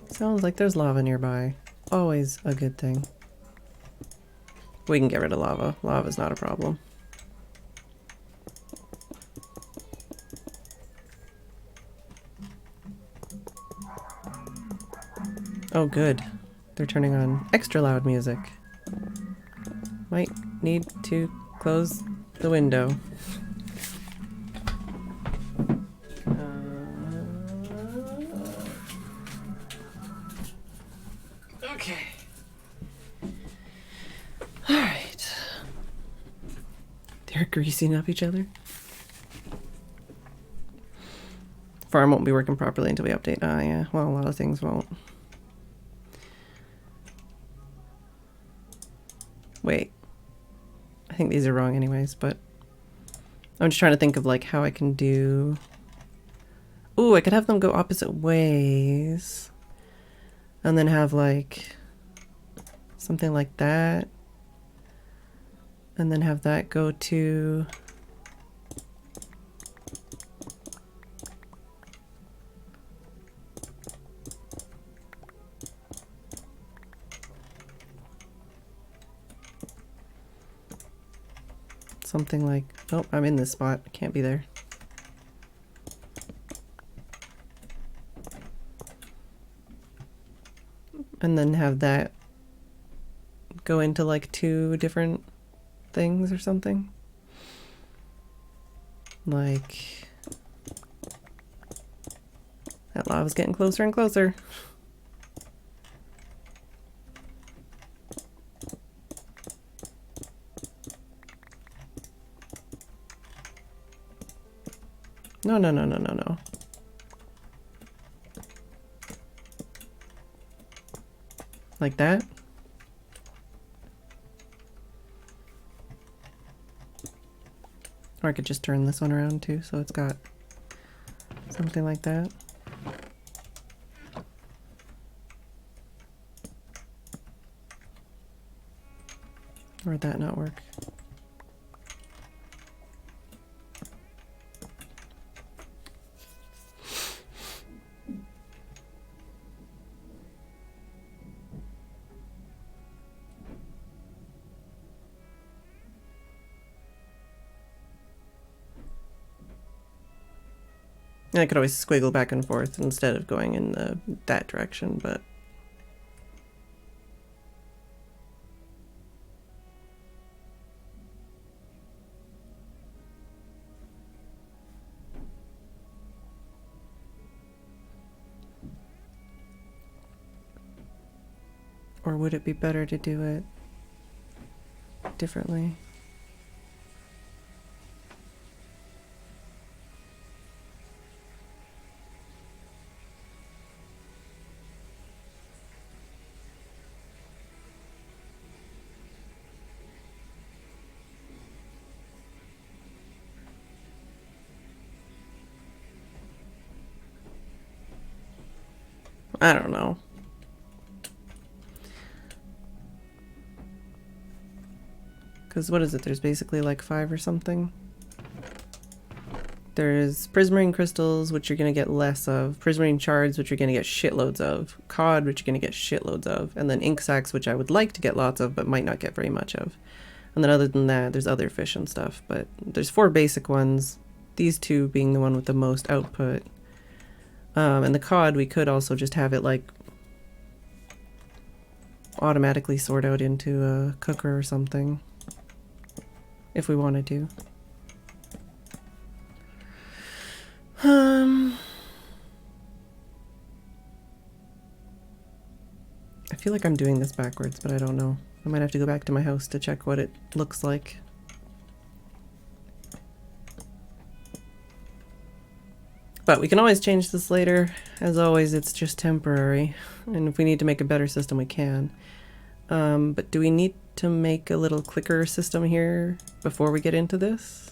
Sounds like there's lava nearby. Always a good thing. We can get rid of lava. Lava's not a problem. Oh, good. They're turning on extra loud music. Might need to close the window. Okay. Alright. They're greasing up each other. Farm won't be working properly until we update. Ah, yeah. Well, a lot of things won't. Wait. I think these are wrong anyways, but I'm just trying to think of like how I can do... Ooh, I could have them go opposite ways. And then have like something like that. And then have that go to... something like... Oh, I'm in this spot. I can't be there. And then have that go into like 2 different things or something. Like... That lava's getting closer and closer. No, no, no, no, no, no. Like that? Or I could just turn this one around too, so it's got something like that. Or would that not work? I could always squiggle back and forth instead of going in that direction, but... Or would it be better to do it differently? I don't know. Because what is it? There's basically like 5 or something. There's prismarine crystals, which you're going to get less of. Prismarine shards, which you're going to get shitloads of. Cod, which you're going to get shitloads of. And then ink sacs, which I would like to get lots of, but might not get very much of. And then other than that, there's other fish and stuff. But there's 4 basic ones. These 2 being the one with the most output. And the cod, we could also just have it like automatically sort out into a cooker or something. If we wanted to. I feel like I'm doing this backwards, but I don't know. I might have to go back to my house to check what it looks like. But we can always change this later. As always, it's just temporary. And if we need to make a better system, we can. But do we need to make a little clicker system here before we get into this?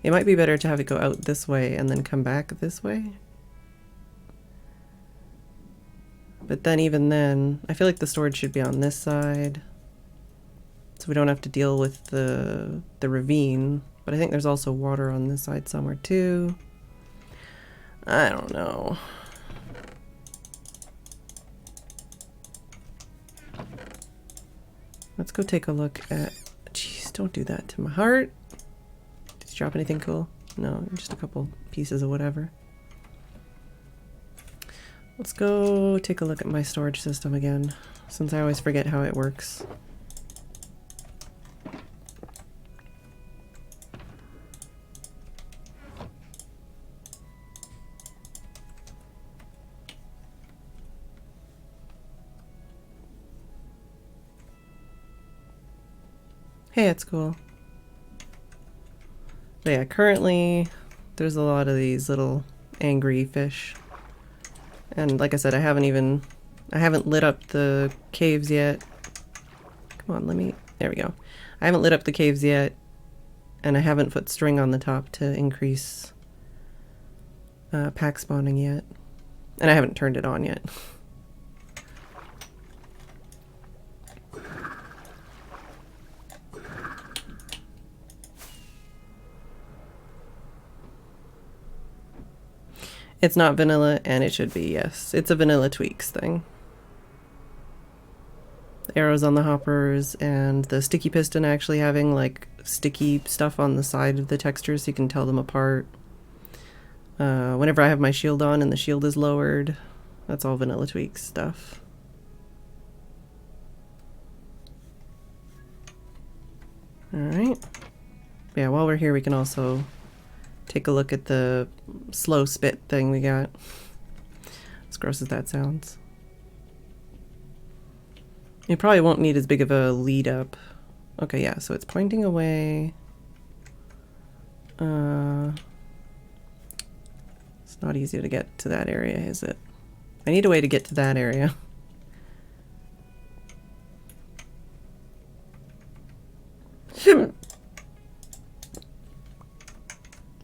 It might be better to have it go out this way and then come back this way. But then even then, I feel like the storage should be on this side. So we don't have to deal with the ravine. But I think there's also water on this side somewhere too. I don't know. Let's go take a look at... Jeez, don't do that to my heart. Did you drop anything cool? No, just a couple pieces of whatever. Let's go take a look at my storage system again, since I always forget how it works. Hey, it's cool. But yeah, currently there's a lot of these little angry fish. And like I said, I haven't lit up the caves yet. Come on, there we go. I haven't lit up the caves yet, and I haven't put string on the top to increase pack spawning yet. And I haven't turned it on yet. It's not vanilla, and it should be, yes. It's a vanilla tweaks thing. The arrows on the hoppers and the sticky piston actually having like sticky stuff on the side of the texture so you can tell them apart. Whenever I have my shield on and the shield is lowered, that's all vanilla tweaks stuff. Alright. Yeah, while we're here we can also take a look at the slow spit thing we got. As gross as that sounds. You probably won't need as big of a lead up. Okay, yeah, so it's pointing away. It's not easy to get to that area, is it? I need a way to get to that area.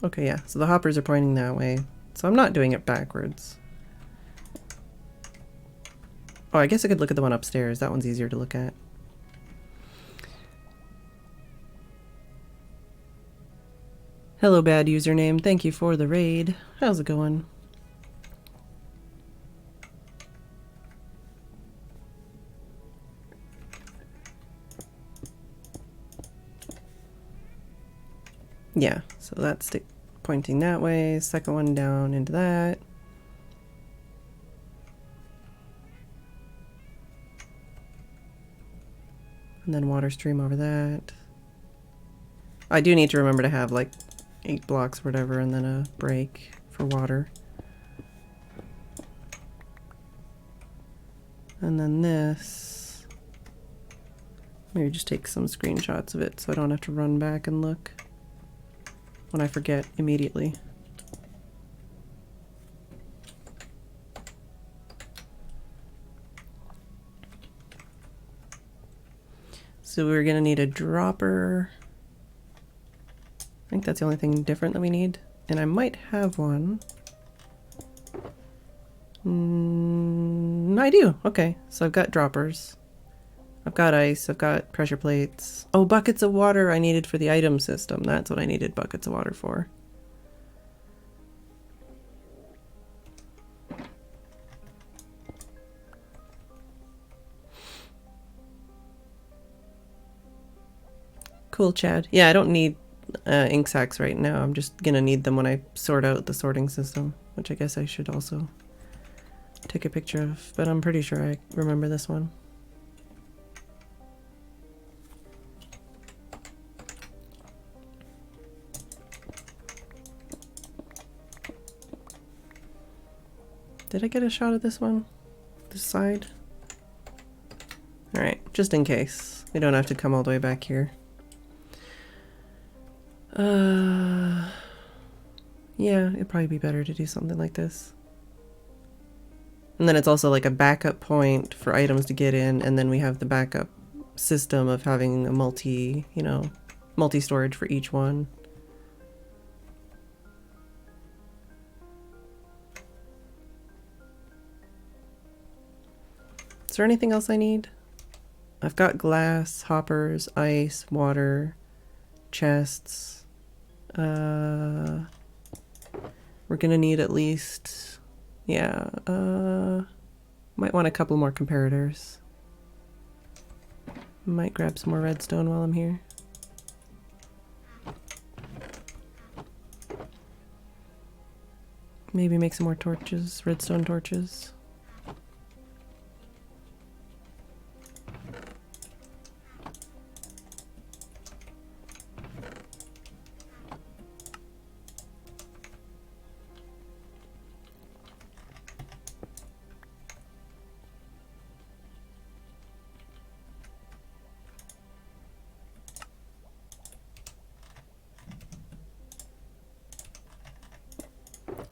Okay, yeah, so the hoppers are pointing that way. So I'm not doing it backwards. Oh, I guess I could look at the one upstairs. That one's easier to look at. Hello, bad username. Thank you for the raid. How's it going? Yeah, so that's pointing that way. Second one down into that. And then water stream over that. I do need to remember to have like 8 blocks or whatever and then a break for water. And then this. Maybe just take some screenshots of it so I don't have to run back and look when I forget immediately. So we're gonna need a dropper. I think that's the only thing different that we need. And I might have one. I do. Okay, so I've got droppers. I've got ice, I've got pressure plates. Oh, buckets of water I needed for the item system. That's what I needed buckets of water for. Cool, Chad. Yeah, I don't need ink sacks right now. I'm just gonna need them when I sort out the sorting system, which I guess I should also take a picture of, but I'm pretty sure I remember this one. Did I get a shot of this one? This side? Alright, just in case. We don't have to come all the way back here. Yeah, it'd probably be better to do something like this. And then it's also like a backup point for items to get in, and then we have the backup system of having a multi-storage for each one. Is there anything else I need? I've got glass, hoppers, ice, water, chests. We're gonna need at least, yeah, might want a couple more comparators. Might grab some more redstone while I'm here. Maybe make some more torches, redstone torches.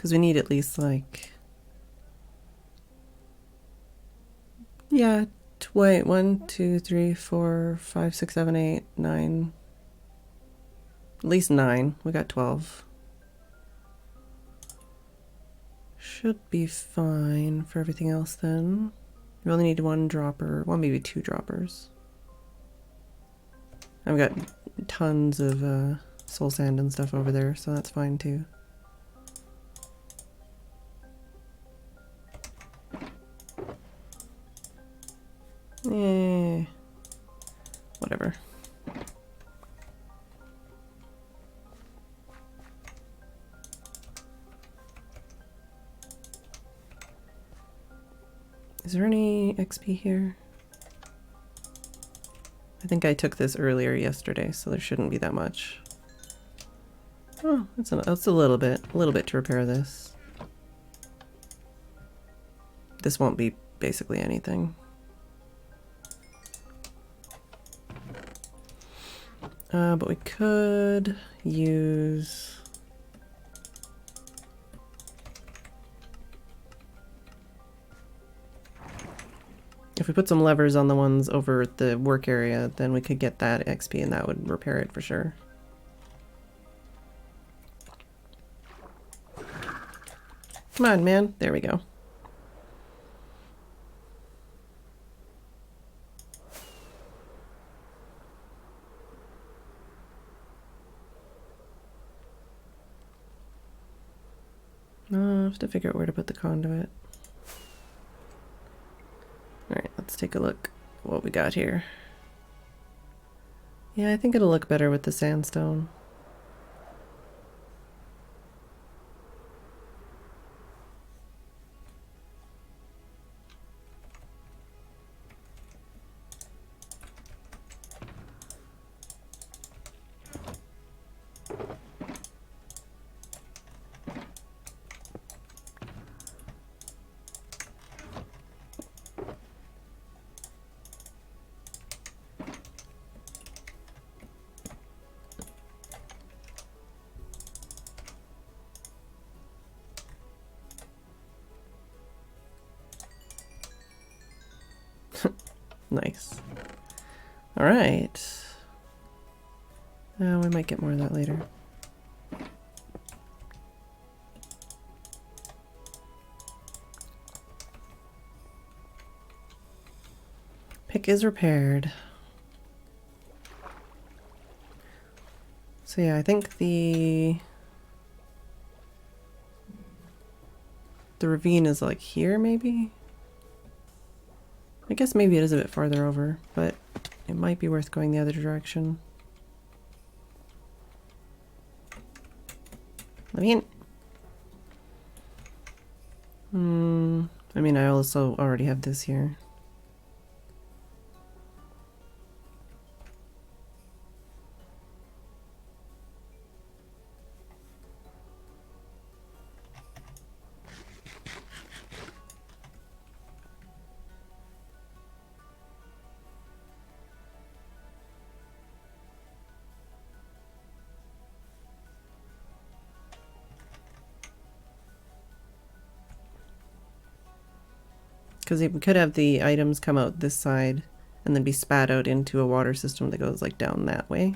Because we need at least like, yeah, wait, 1, 2, 3, 4, 5, 6, 7, 8, 9. At least 9. We got 12. Should be fine for everything else then. We only need 1 dropper, well, maybe 2 droppers. I've got tons of soul sand and stuff over there, so that's fine too. Eh, whatever. Is there any XP here? I think I took this earlier yesterday, so there shouldn't be that much. Oh, it's a little bit to repair this. This won't be basically anything. But we could use... If we put some levers on the ones over at the work area, then we could get that XP and that would repair it for sure. Come on, man. There we go. I have to figure out where to put the conduit. Alright, let's take a look at what we got here. Yeah, I think it'll look better with the sandstone. Nice. Alright. We might get more of that later. Pick is repaired. So yeah, I think the ravine is like here maybe? I guess maybe it is a bit farther over, but it might be worth going the other direction. I mean, I also already have this here. Because we could have the items come out this side and then be spat out into a water system that goes like down that way.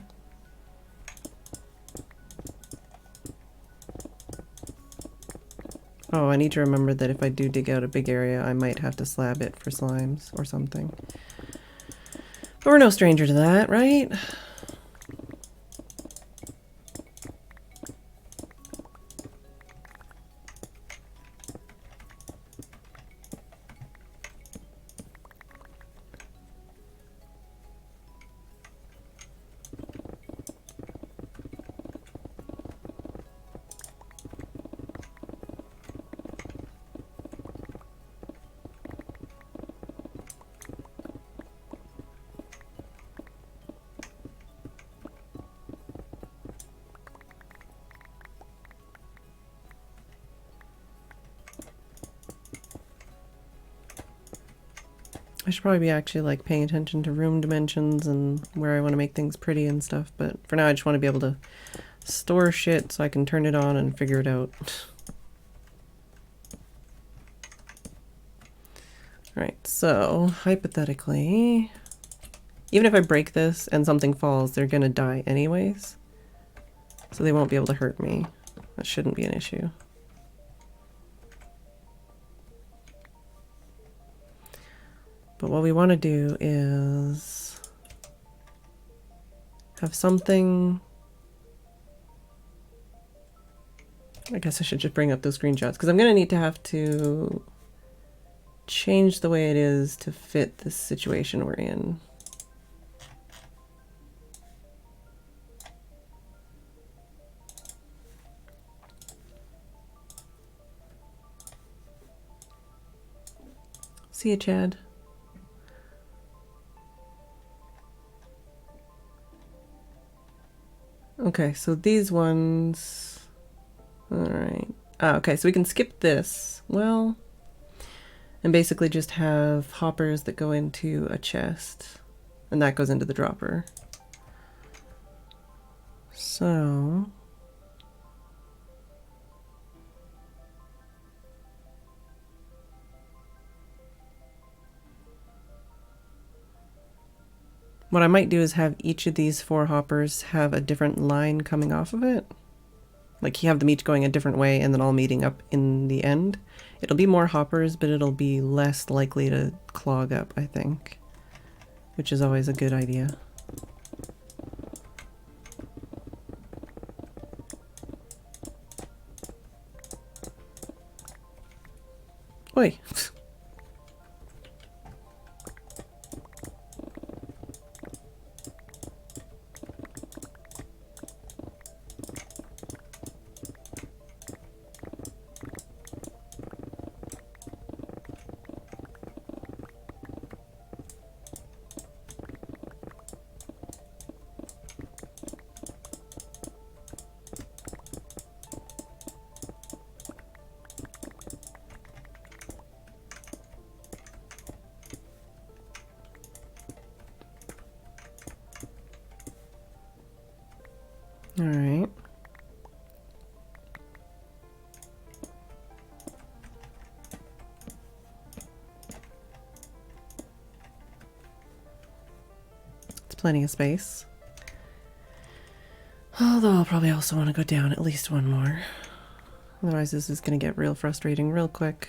Oh, I need to remember that if I do dig out a big area, I might have to slab it for slimes or something. But we're no stranger to that, right? I should probably be actually like paying attention to room dimensions and where I want to make things pretty and stuff, but for now I just want to be able to store shit so I can turn it on and figure it out. Right, so hypothetically, even if I break this and something falls, they're gonna die anyways. So they won't be able to hurt me. That shouldn't be an issue. But what we want to do is have something. I guess I should just bring up those screenshots because I'm going to need to have to change the way it is to fit this situation we're in. See you, Chad. Okay, so these ones. All right. Okay, so we can skip this. Well, and basically just have hoppers that go into a chest, and that goes into the dropper. So what I might do is have each of these 4 hoppers have a different line coming off of it. Like you have them each going a different way and then all meeting up in the end. It'll be more hoppers, but it'll be less likely to clog up, I think. Which is always a good idea. Oi! All right. It's plenty of space. Although I'll probably also want to go down at least one more. Otherwise this is going to get real frustrating real quick.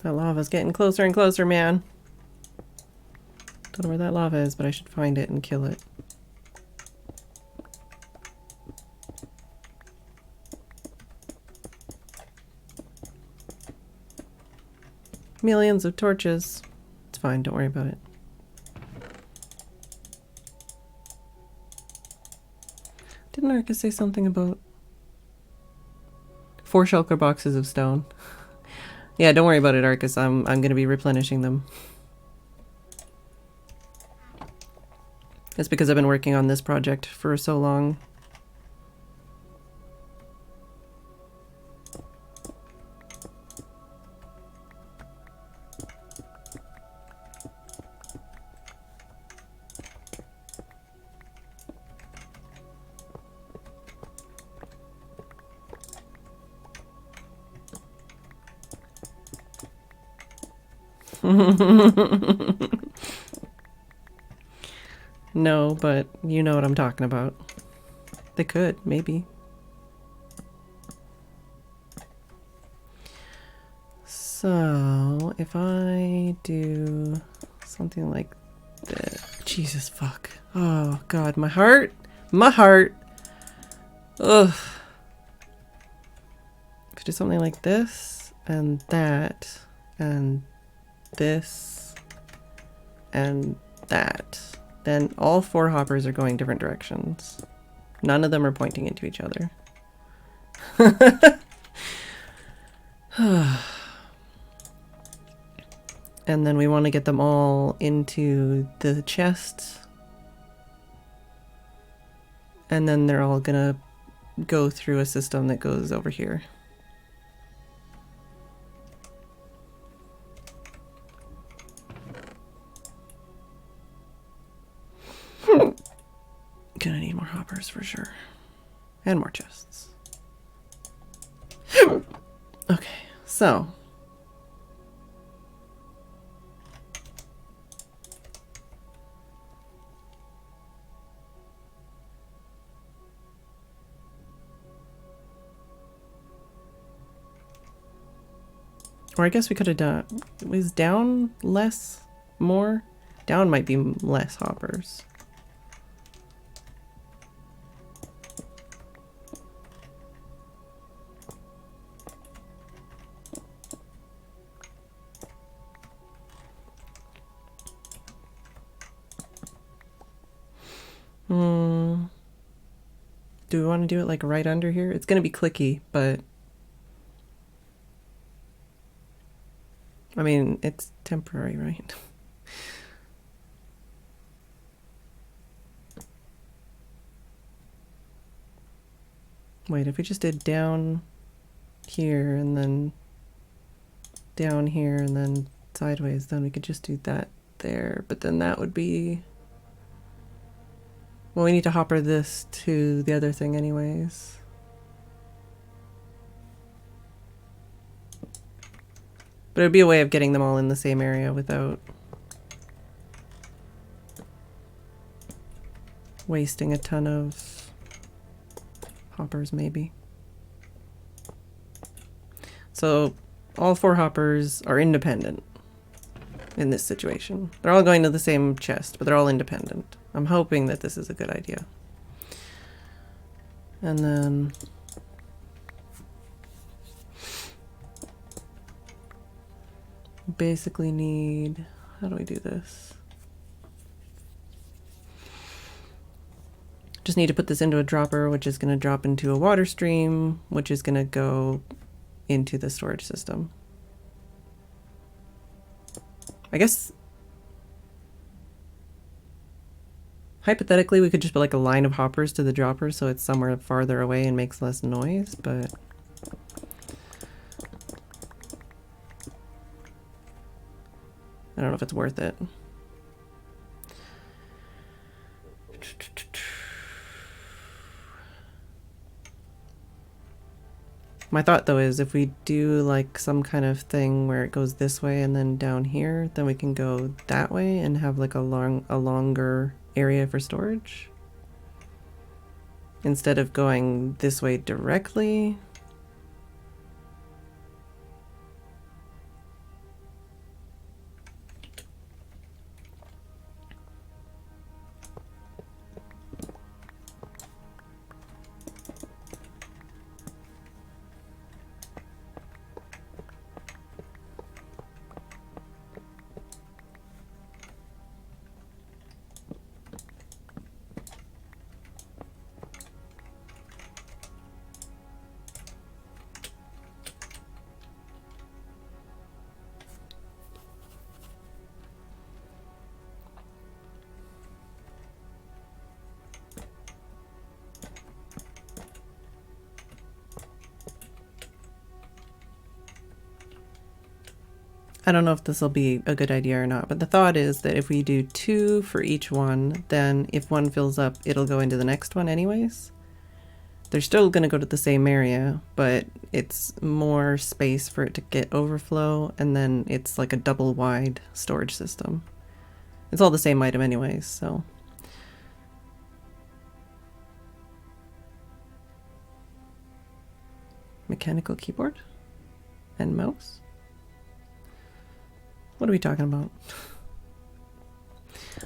That lava's getting closer and closer, man. Don't know where that lava is, but I should find it and kill it. Millions of torches. It's fine, don't worry about it. Didn't Arcus say something about 4 shulker boxes of stone? Yeah, don't worry about it, Arcus. I'm gonna be replenishing them. That's because I've been working on this project for so long. No, but you know what I'm talking about. They could, maybe. So, if I do something like that. Jesus fuck. Oh god, my heart! My heart. Ugh. If you do something like this, and that, and this, and that, then all 4 hoppers are going different directions. None of them are pointing into each other. And then we want to get them all into the chest. And then they're all gonna go through a system that goes over here. Gonna need more hoppers for sure. And more chests. Okay, so. Or I guess we could have done, was down less, more? Down might be less hoppers. Do we want to do it like right under here? It's going to be clicky, but I mean, it's temporary, right? Wait, if we just did down here and then down here and then sideways, then we could just do that there. But then that would be... Well, we need to hopper this to the other thing anyways. But it would be a way of getting them all in the same area without wasting a ton of hoppers, maybe. So all 4 hoppers are independent in this situation. They're all going to the same chest, but they're all independent. I'm hoping that this is a good idea. And then basically need, how do we do this? Just need to put this into a dropper, which is going to drop into a water stream, which is going to go into the storage system. I guess hypothetically we could just put like a line of hoppers to the dropper so it's somewhere farther away and makes less noise, but I don't know if it's worth it. My thought though is if we do like some kind of thing where it goes this way and then down here, then we can go that way and have like a longer area for storage. Instead of going this way directly. I don't know if this will be a good idea or not, but the thought is that if we do 2 for each one, then if one fills up, it'll go into the next one anyways. They're still going to go to the same area, but it's more space for it to get overflow, and then it's like a double wide storage system. It's all the same item anyways, so. Mechanical keyboard and mouse. What are we talking about?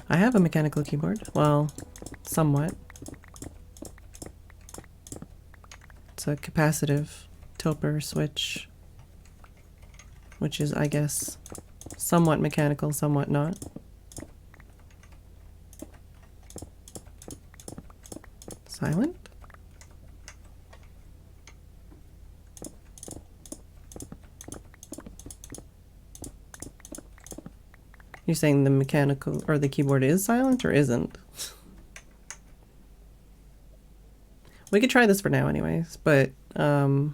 I have a mechanical keyboard. Well, somewhat. it's a capacitive tilper switch, which is, I guess, somewhat mechanical, somewhat not. Silent? You're saying the mechanical or the keyboard is silent or isn't? We could try this for now anyways, but I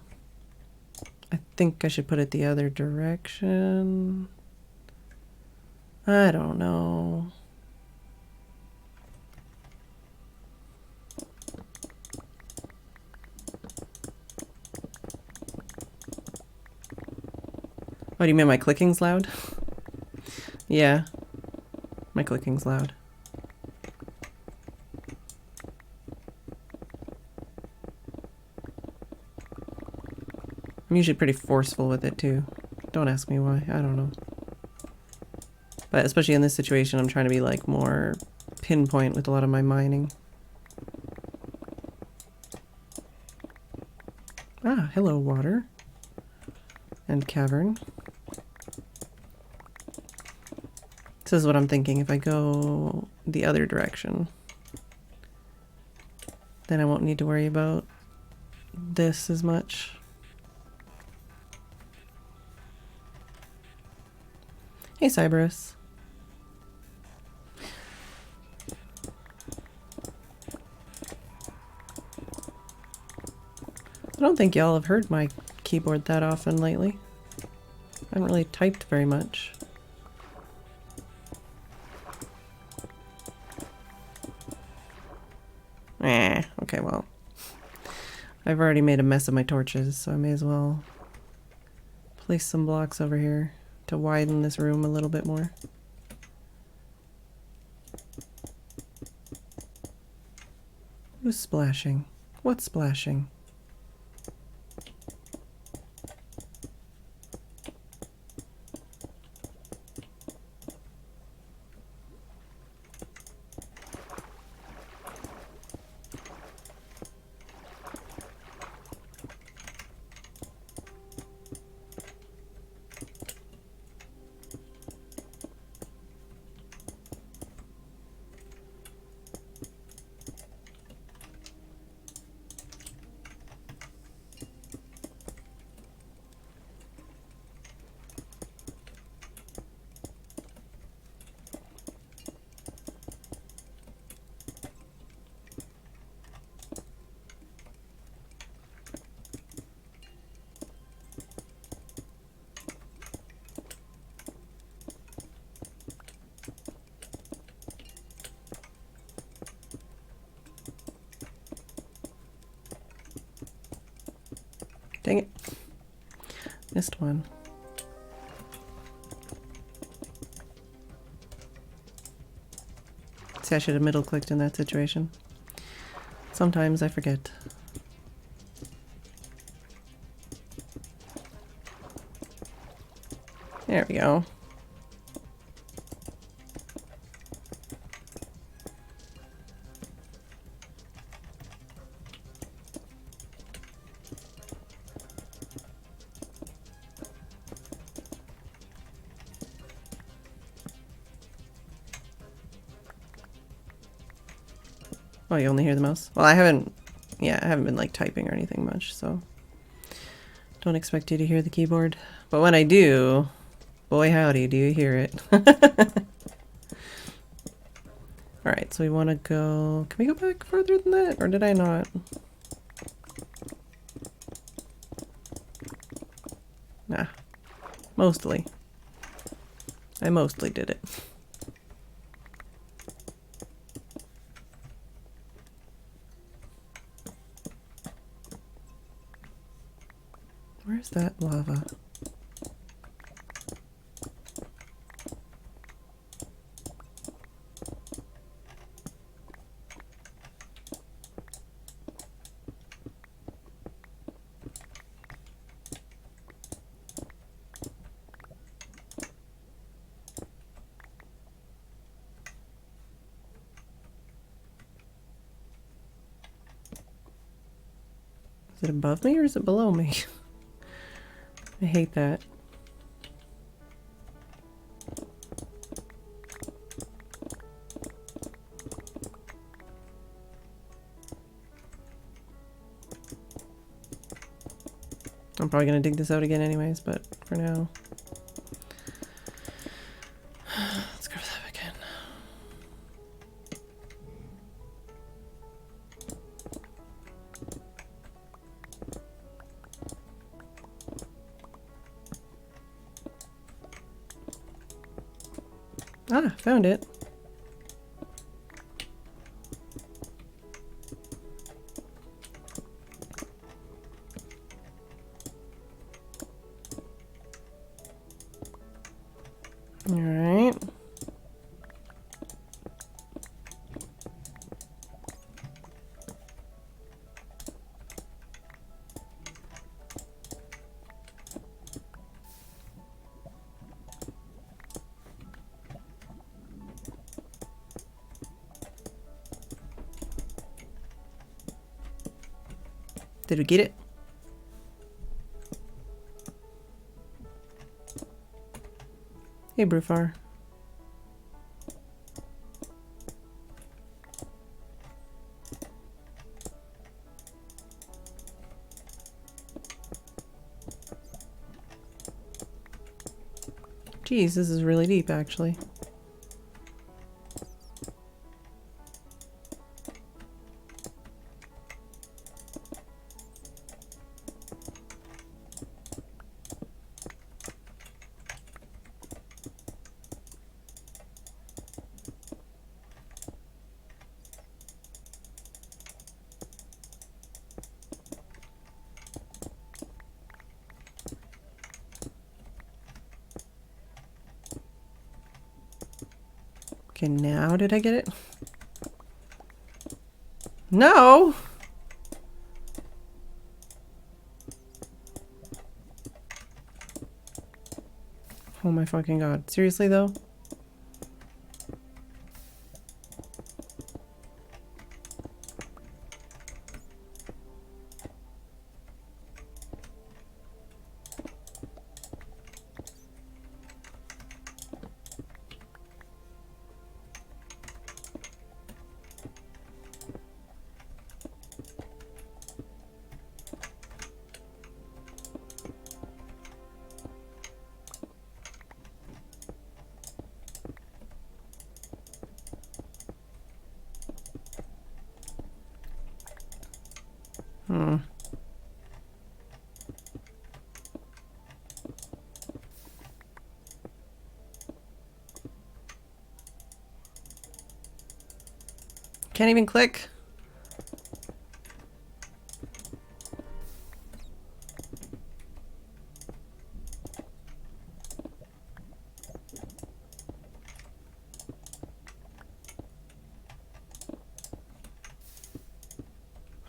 think I should put it the other direction. I don't know. Oh, do you mean my clicking's loud? Yeah, my clicking's loud. I'm usually pretty forceful with it too. Don't ask me why, I don't know. But especially in this situation, I'm trying to be like more pinpoint with a lot of my mining. Ah, hello water. And cavern. This is what I'm thinking. If I go the other direction, then I won't need to worry about this as much. Hey, Cyberus. I don't think y'all have heard my keyboard that often lately. I haven't really typed very much. Okay, well. I've already made a mess of my torches, so I may as well place some blocks over here to widen this room a little bit more. Who's splashing? What's splashing? Dang it. Missed one. See, I should have middle clicked in that situation. Sometimes I forget. There we go. Oh, you only hear the mouse? Well, I haven't been like typing or anything much, so don't expect you to hear the keyboard. But when I do, boy howdy, do you hear it. Alright, so we want to go... Can we go back further than that? Or did I not? Nah. Mostly. I mostly did it. Where's that lava? Is it above me or is it below me? I hate that. I'm probably gonna dig this out again anyways, but for now. Let's go to that again. Ah, found it. All right. Did we get it? Hey, Brufar. Geez, this is really deep, actually. Okay, now did I get it? No! Oh my fucking god. Seriously though? Hmm. Can't even click.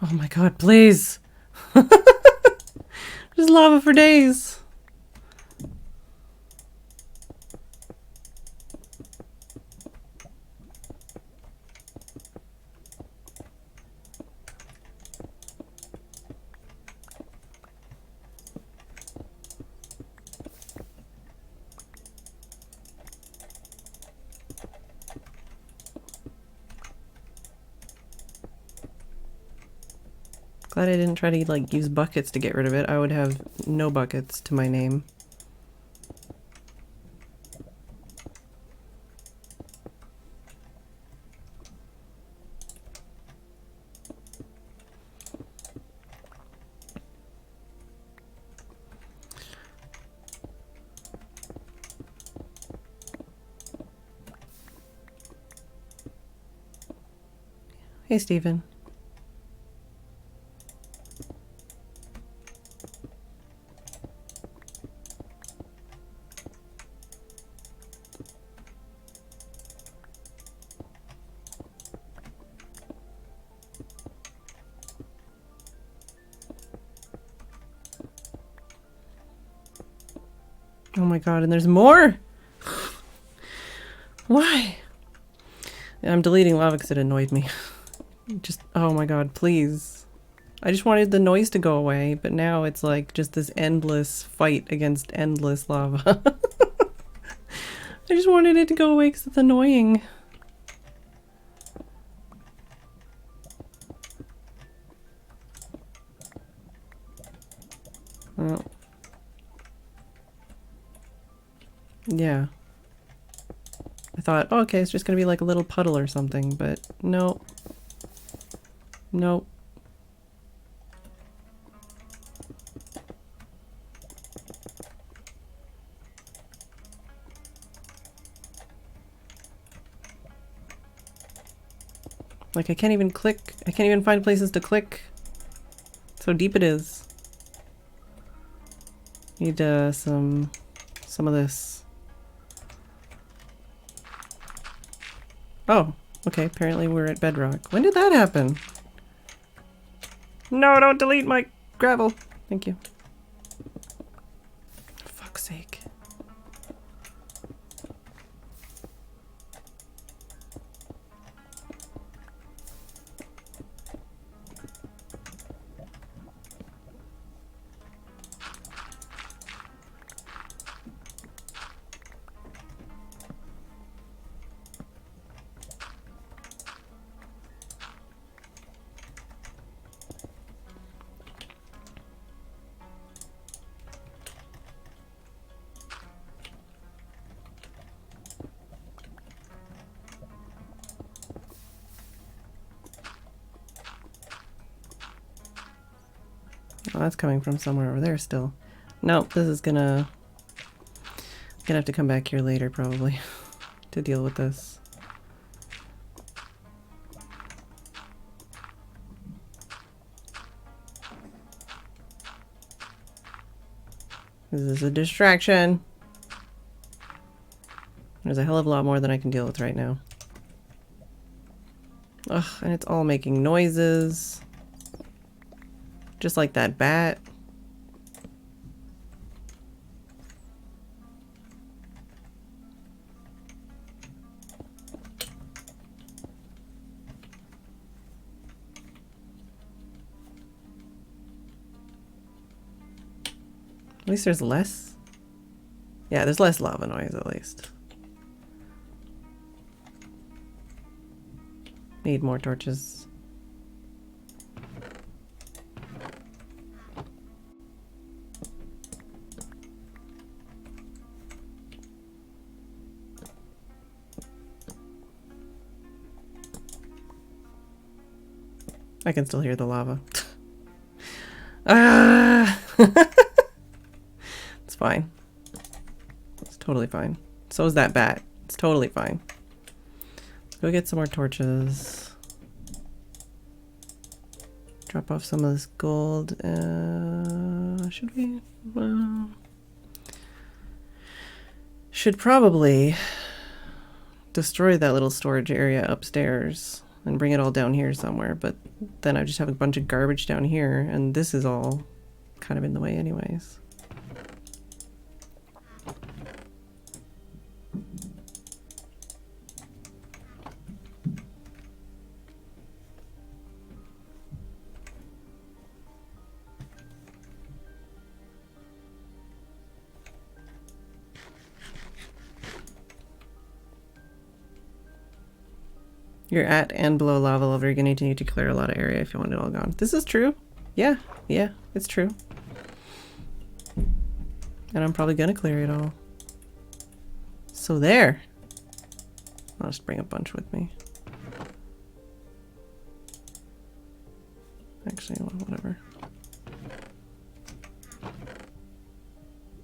Oh my god, please. There's lava for days. Glad I didn't try to like use buckets to get rid of it. I would have no buckets to my name. Hey, Stephen. Oh my god, and there's more? Why? I'm deleting lava because it annoyed me. Just, oh my god, please. I just wanted the noise to go away, but now it's like just this endless fight against endless lava. I just wanted it to go away because it's annoying. Oh. Yeah. I thought, oh, okay, it's just gonna be like a little puddle or something, but no. Nope. Like I can't even click. I can't even find places to click. So deep it is. Need some of this. Oh, okay. Apparently we're at bedrock. When did that happen? No, don't delete my gravel. Thank you. For fuck's sake. Oh, that's coming from somewhere over there still. Nope, this is gonna have to come back here later probably to deal with this. This is a distraction. There's a hell of a lot more than I can deal with right now. Ugh, and it's all making noises. Just like that bat. At least there's less. Yeah, there's less lava noise at least. Need more torches. I can still hear the lava. Ah! It's fine. It's totally fine. So is that bat. It's totally fine. Let's go get some more torches. Drop off some of this gold. Should we? Should probably destroy that little storage area upstairs and bring it all down here somewhere, but then I just have a bunch of garbage down here, and this is all kind of in the way anyways. You're at and below lava level. You're going to need to clear a lot of area if you want it all gone. This is true. Yeah, it's true. And I'm probably going to clear it all. So there. I'll just bring a bunch with me. Actually, well, whatever.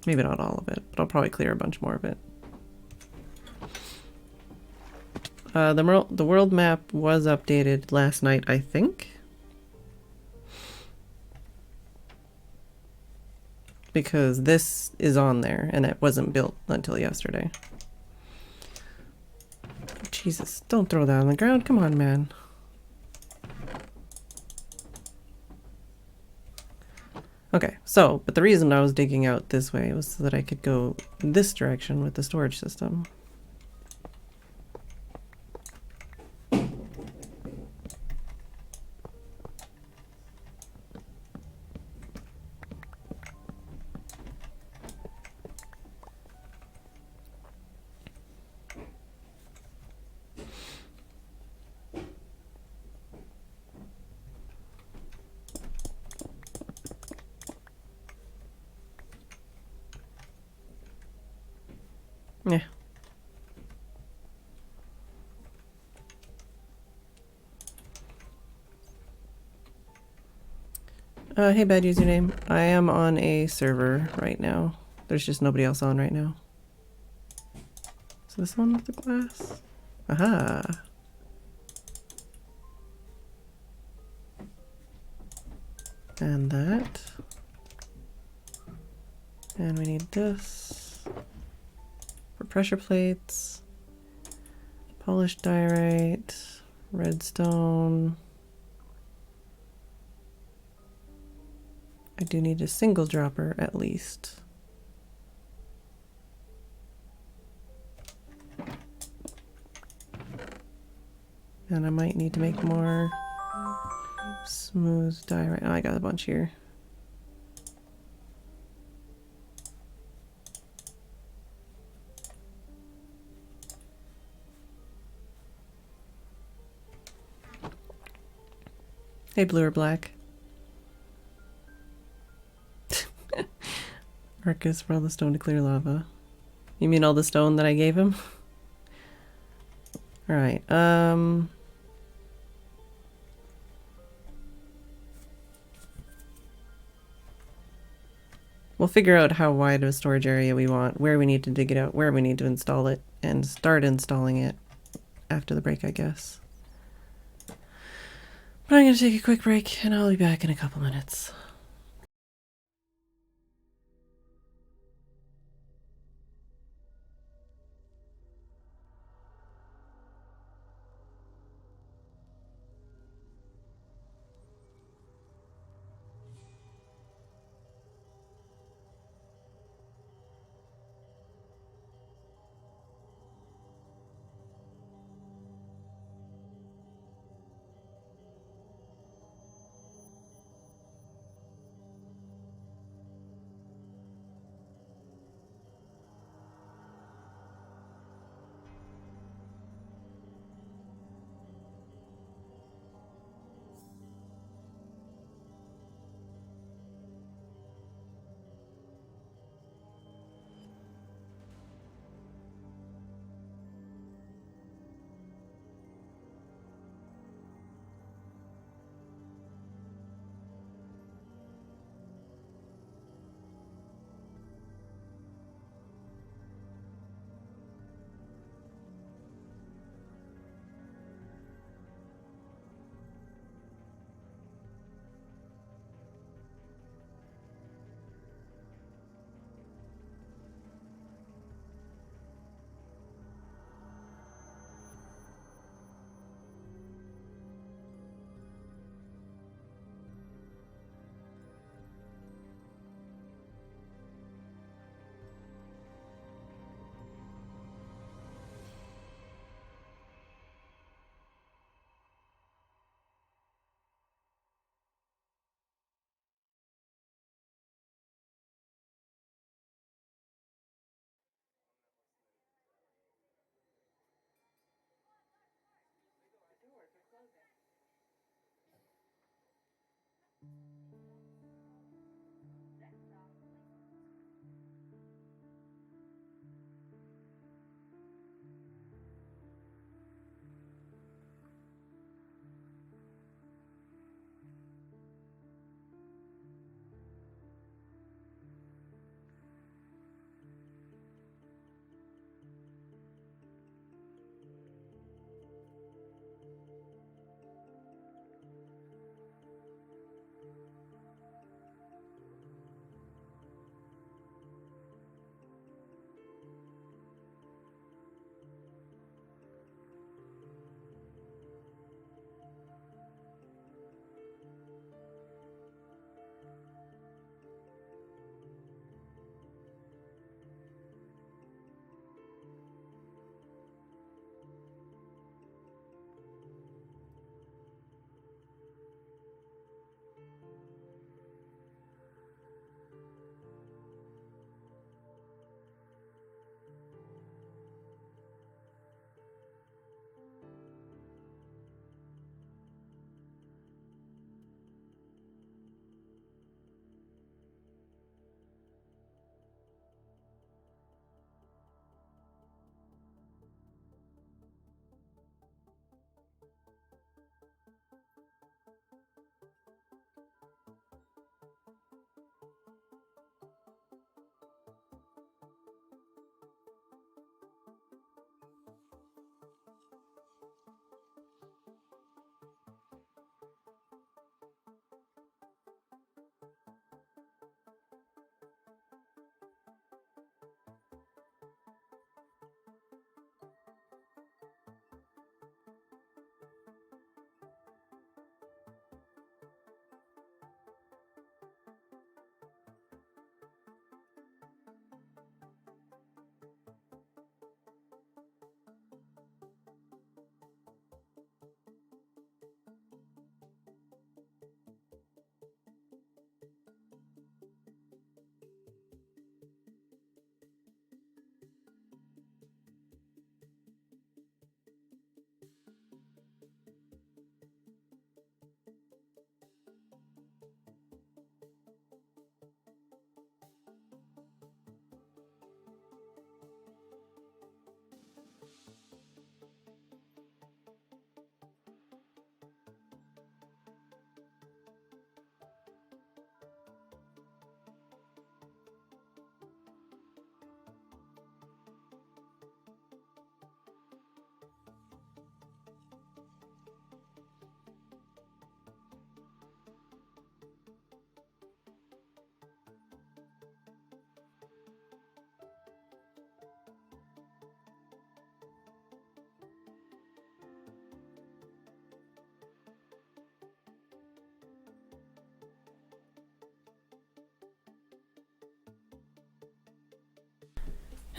Maybe not all of it, but I'll probably clear a bunch more of it. The world map was updated last night, I think. Because this is on there, and it wasn't built until yesterday. Jesus, don't throw that on the ground. Come on, man. Okay, so, but the reason I was digging out this way was so that I could go this direction with the storage system. Yeah. Hey, bad username. I am on a server right now. There's just nobody else on right now. Is this one with the glass? Aha. And that. And we need this for pressure plates. Polished diorite. Redstone. I do need a single dropper at least. And I might need to make more smooth diorite. Oh, I got a bunch here. Hey, blue or black? Arcus for all the stone to clear lava. You mean all the stone that I gave him? Alright, we'll figure out how wide of a storage area we want, where we need to dig it out, where we need to install it, and start installing it after the break, I guess. But I'm gonna take a quick break, and I'll be back in a couple minutes.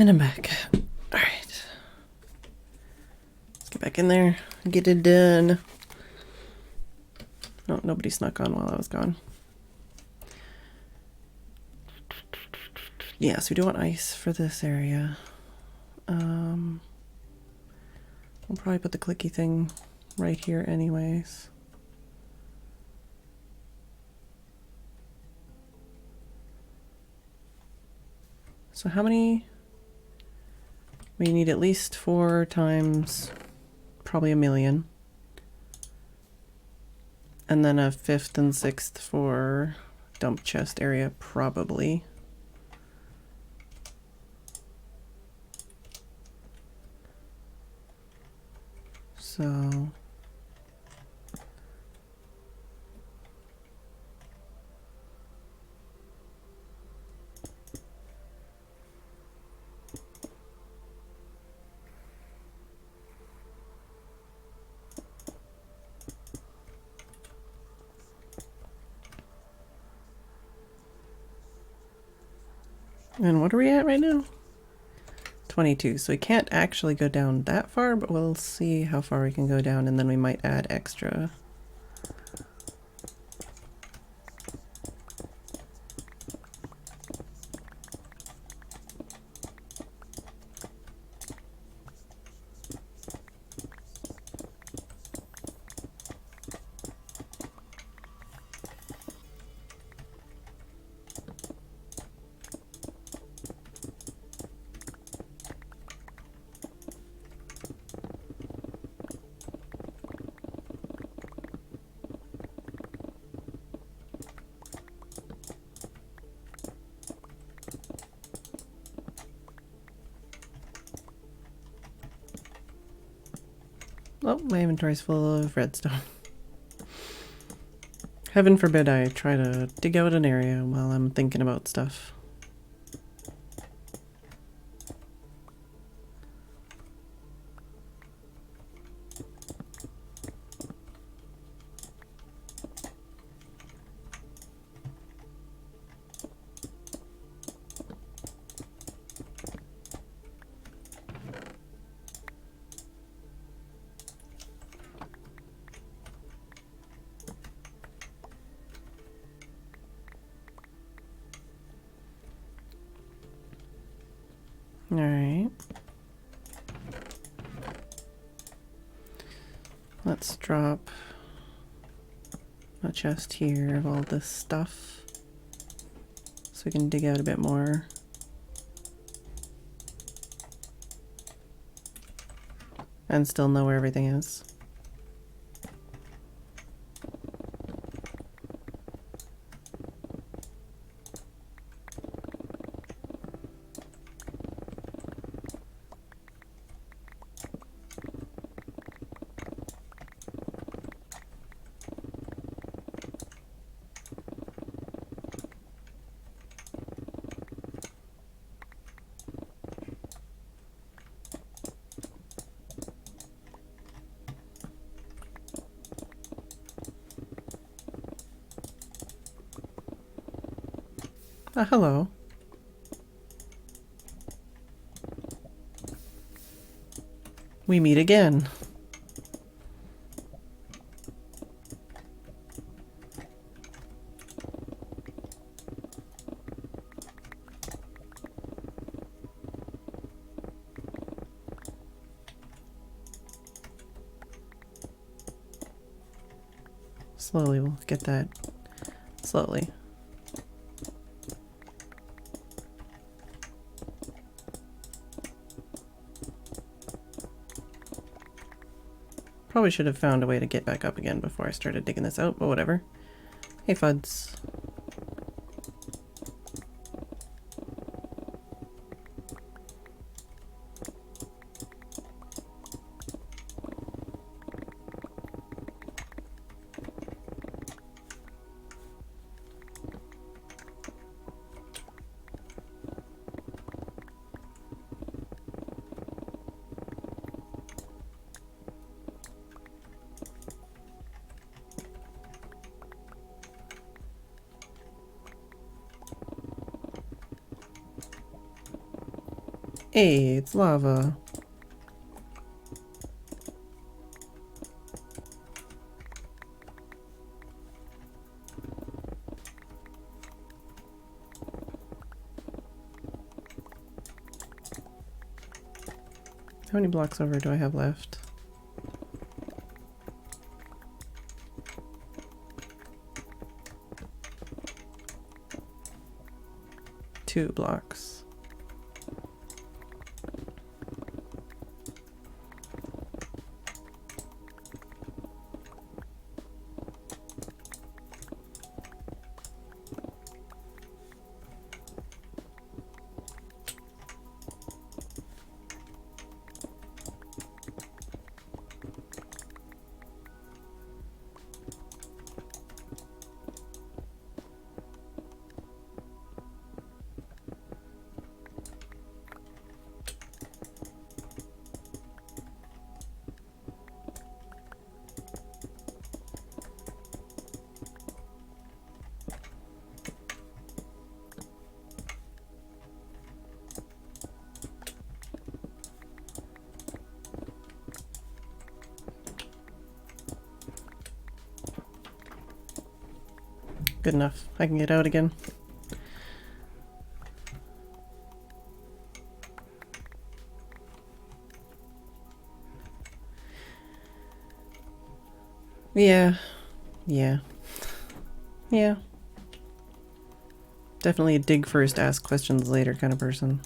And I'm back. Alright. Let's get back in there and get it done. No, nobody snuck on while I was gone. Yeah, so we do want ice for this area. We'll probably put the clicky thing right here anyways. So how many? We need at least 4 times probably 1,000,000. And then a 5th and 6th for dump chest area, probably. So and what are we at right now? 22. So we can't actually go down that far, but we'll see how far we can go down, and then we might add extra. Oh, my inventory's full of redstone. Heaven forbid I try to dig out an area while I'm thinking about stuff. Alright. Let's drop a chest here of all this stuff so we can dig out a bit more. And still know where everything is. Hello. We meet again. Slowly we'll get that. Slowly. Probably should have found a way to get back up again before I started digging this out, but whatever. Hey, Fuds. Hey, it's lava. How many blocks over do I have left? 2 blocks. Good enough. I can get out again. Yeah. Definitely a dig first, ask questions later kind of person.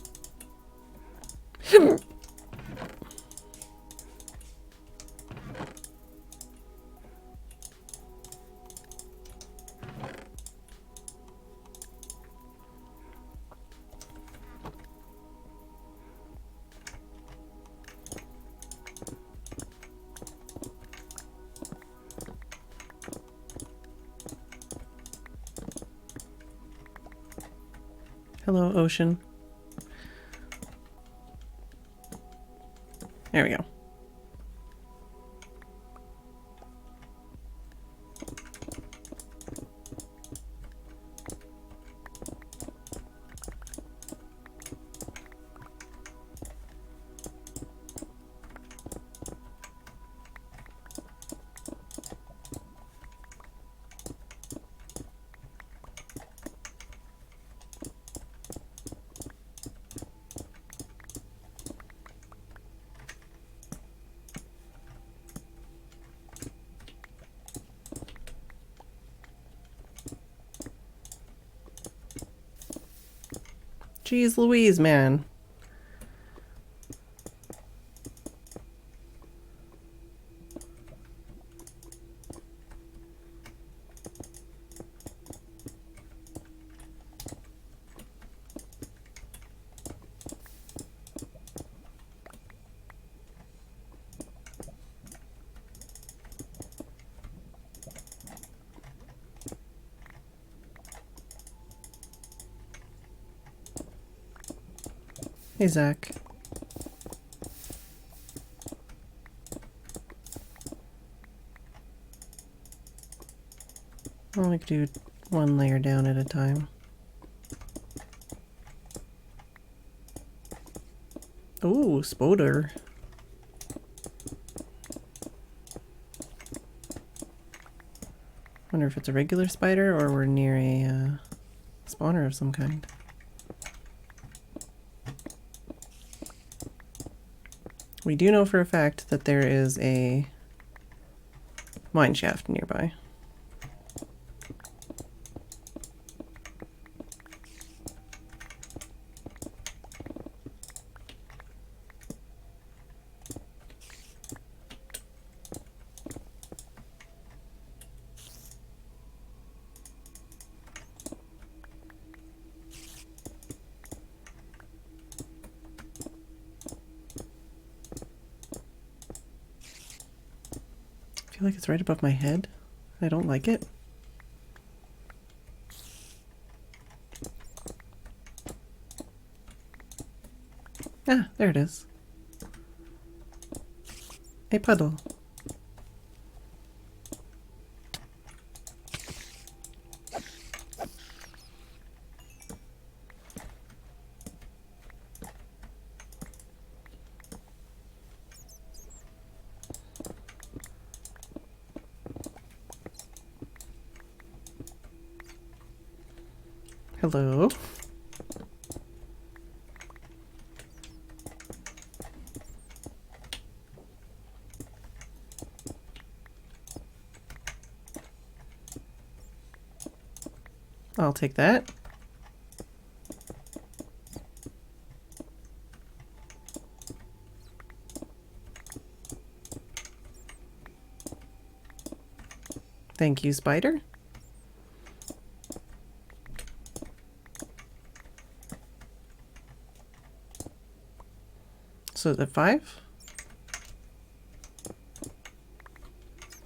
Hello, ocean. There we go. Jeez Louise, man. Hey, Zach. I only do 1 layer down at a time. Ooh, spoder. Wonder if it's a regular spider or we're near a spawner of some kind. We do know for a fact that there is a mine shaft nearby. I feel like it's right above my head. I don't like it. Ah, there it is. A puddle. Hello. I'll take that. Thank you, spider. So the 5?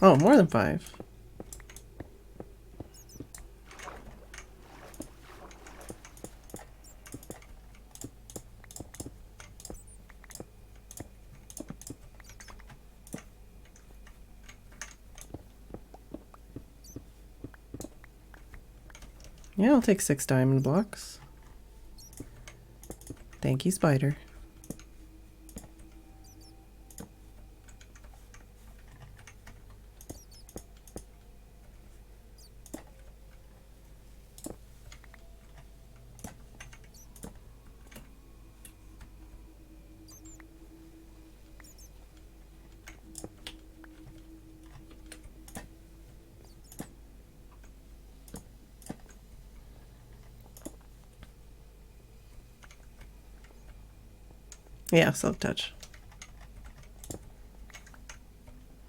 Oh, more than 5. Yeah, I'll take 6 diamond blocks. Thank you, spider. Yeah, silk touch.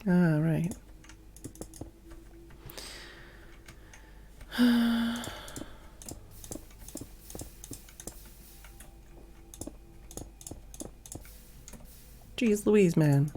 Ah, right. Jeez Louise, man.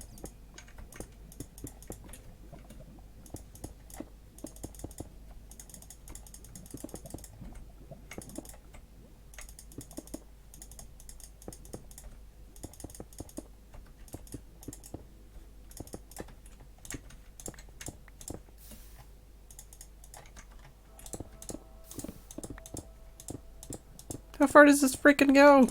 How far does this freaking go?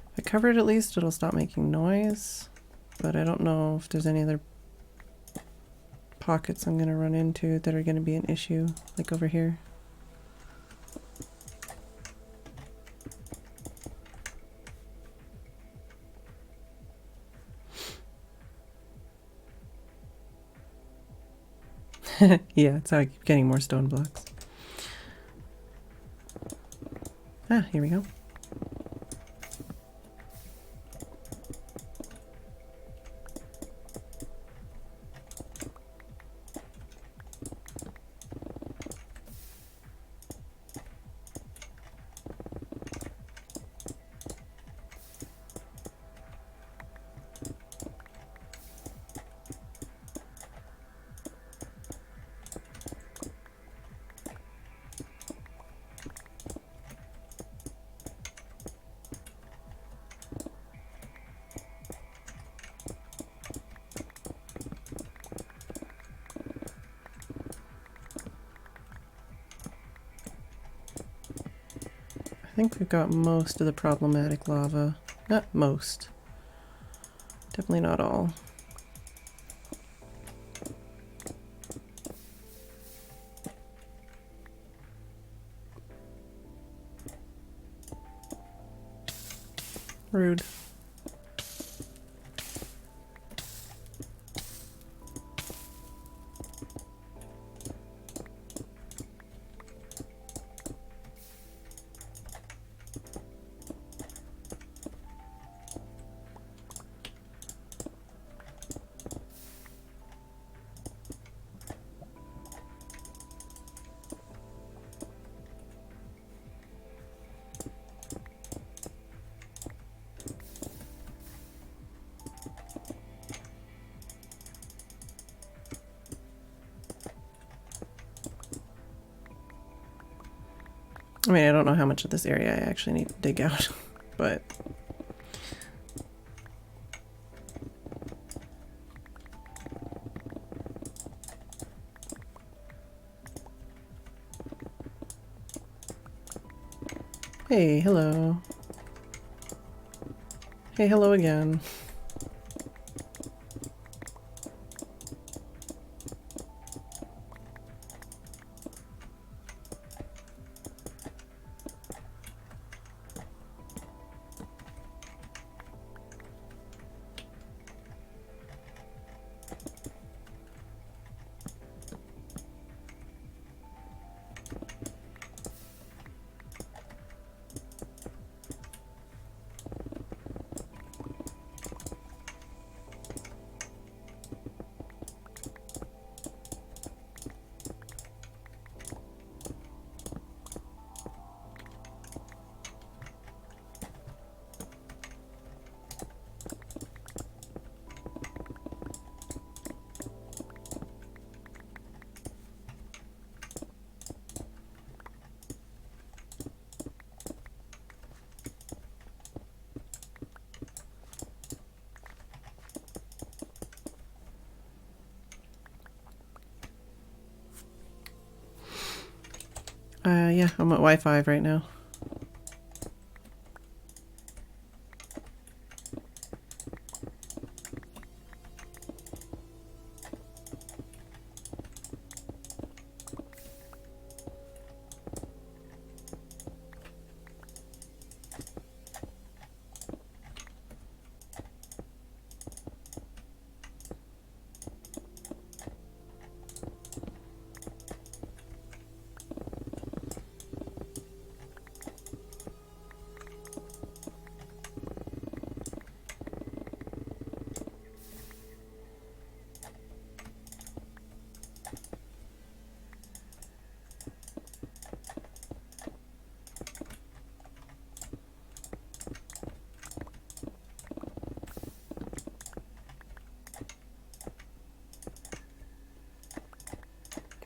If I cover it at least, it'll stop making noise. But I don't know if there's any other pockets I'm gonna run into that are gonna be an issue, like over here. Yeah, that's how I keep getting more stone blocks. Ah, here we go. I think we've got most of the problematic lava. Not most. Definitely not all. Rude. I mean, I don't know how much of this area I actually need to dig out, but... Hey, hello. Hey, hello again. Yeah, I'm at Wi-Fi right now.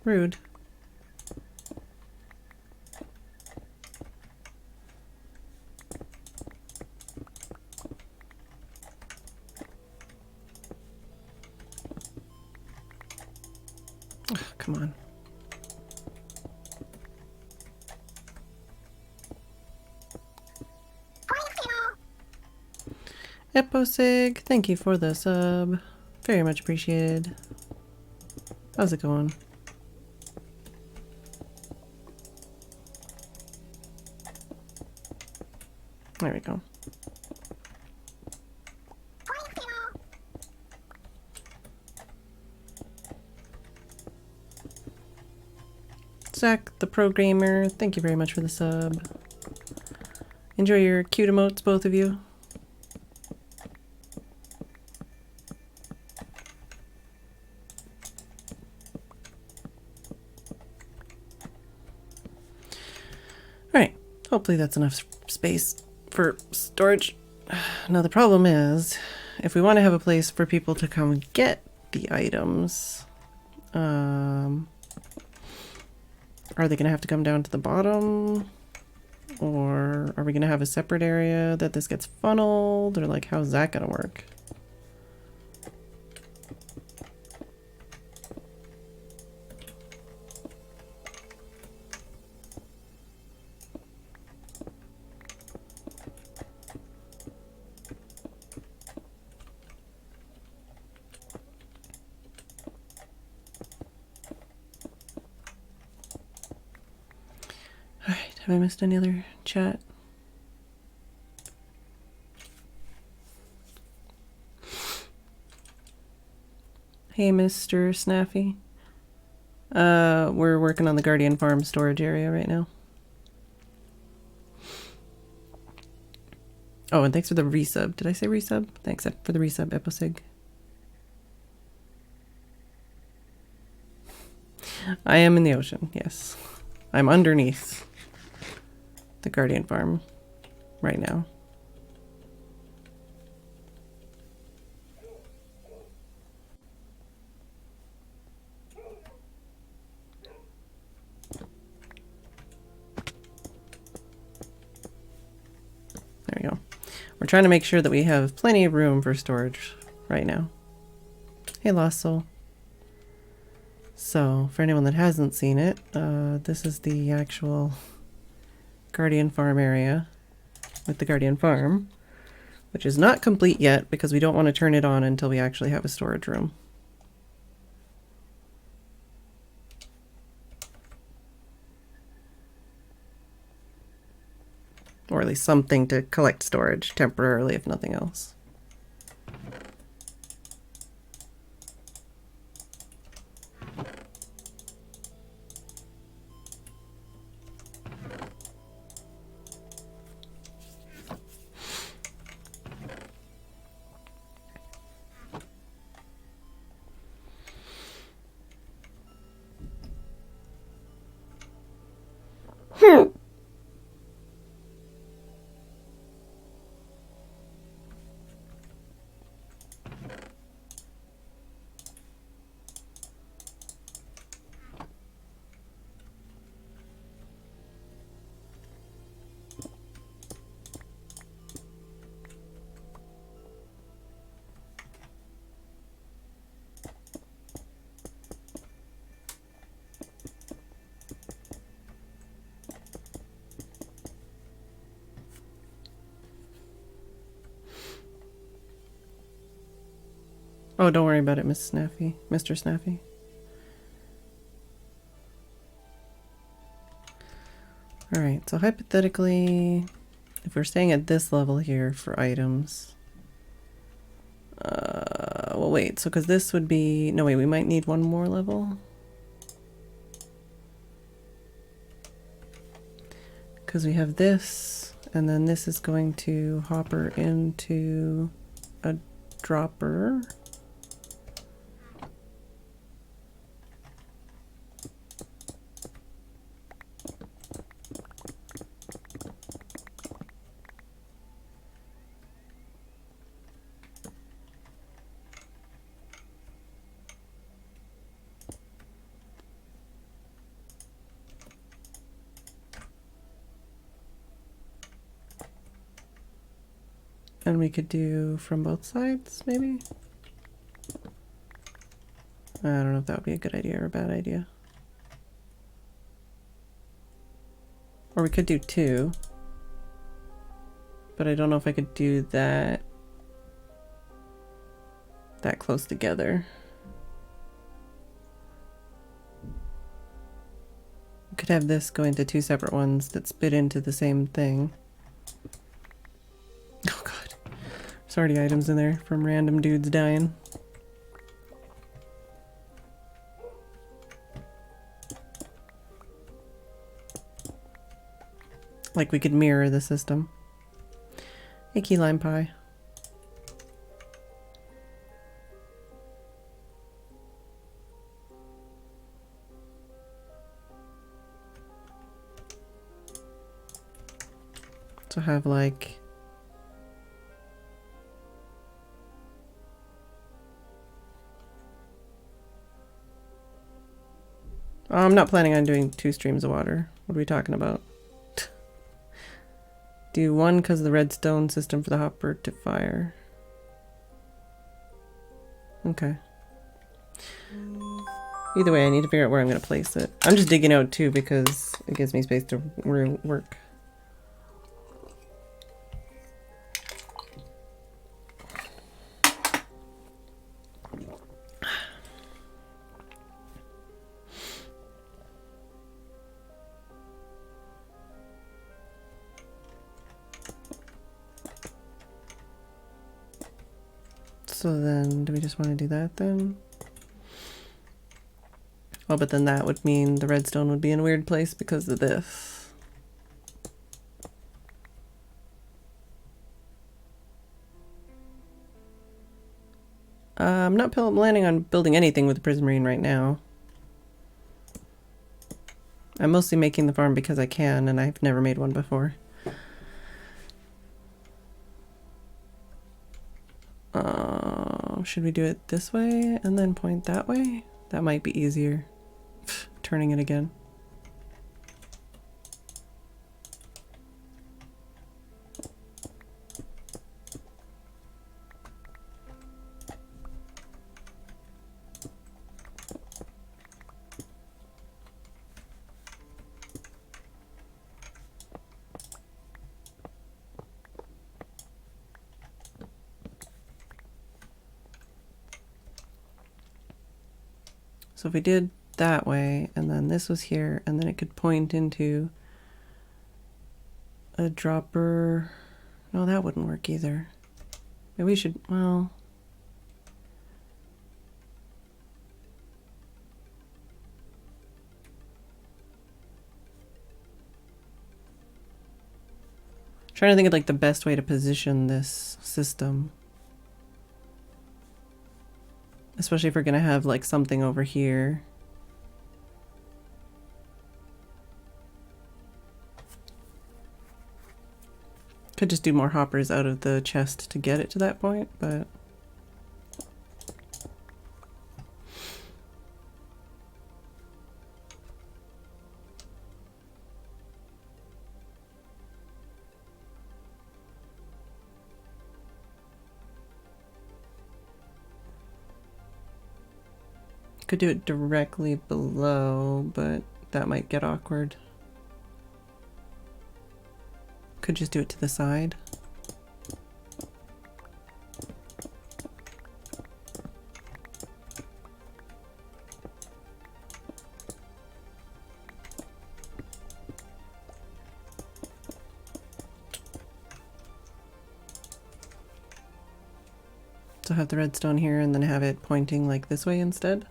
Rude. Ugh, come on. Eposig, thank you for the sub. Very much appreciated. How's it going? There we go. Zach, the programmer, thank you very much for the sub. Enjoy your cute emotes, both of you. Alright, hopefully that's enough space for storage. Now the problem is, if we want to have a place for people to come get the items, are they going to have to come down to the bottom? Or are we going to have a separate area that this gets funneled? Or like, how's that going to work? Alright, have I missed any other chat? Hey, Mr. Snaffy. We're working on the Guardian Farm storage area right now. Oh, and thanks for the resub. Did I say resub? Thanks for the resub, Eposig. I am in the ocean, yes. I'm underneath the Guardian Farm right now. There we go. We're trying to make sure that we have plenty of room for storage right now. Hey, Lost Soul. So, for anyone that hasn't seen it, this is the actual Guardian Farm area with the Guardian Farm, which is not complete yet because we don't want to turn it on until we actually have a storage room. Or at least something to collect storage temporarily, if nothing else. Oh, don't worry about it, Miss Snaffy. Mr. Snaffy. Alright, so hypothetically, if we're staying at this level here for items... well wait, so because this would be... No wait, we might need one more level? Because we have this, and then this is going to hopper into a dropper. And we could do from both sides, maybe? I don't know if that would be a good idea or a bad idea. Or we could do two. But I don't know if I could do that close together. We could have this go into two separate ones that spit into the same thing. Oh god. There's already items in there from random dudes dying. Like we could mirror the system. Hey, key lime pie. So have like... Oh, I'm not planning on doing 2 streams of water. What are we talking about? Do 1 because of the redstone system for the hopper to fire. Okay. Either way, I need to figure out where I'm going to place it. I'm just digging out 2 because it gives me space to work. So then, do we just want to do that then? Oh, but then that would mean the redstone would be in a weird place because of this. I'm not planning on building anything with the Prismarine right now. I'm mostly making the farm because I can, and I've never made one before. Should we do it this way and then point that way? That might be easier. Turning it again. So if we did that way, and then this was here, and then it could point into a dropper. No, that wouldn't work either. Maybe we should, well... trying to think of like the best way to position this system. Especially if we're gonna have like something over here. Could just do more hoppers out of the chest to get it to that point, but... could do it directly below, but that might get awkward. Could just do it to the side. So have the redstone here and then have it pointing like this way instead.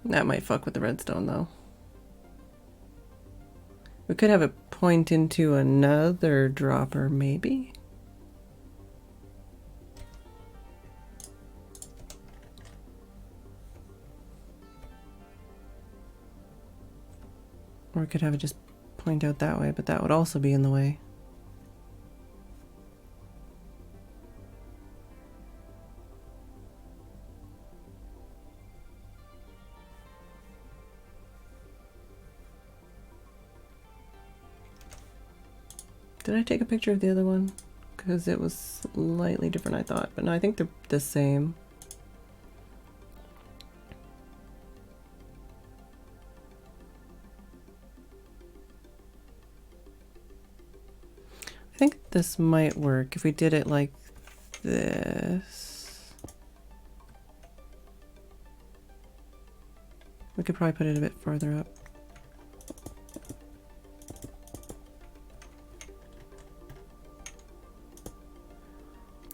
That might fuck with the redstone though. We could have it point into another dropper maybe. Or we could have it just point out that way, but that would also be in the way. Did I take a picture of the other one? Because it was slightly different, I thought. But no, I think they're the same. I think this might work if we did it like this. We could probably put it a bit farther up.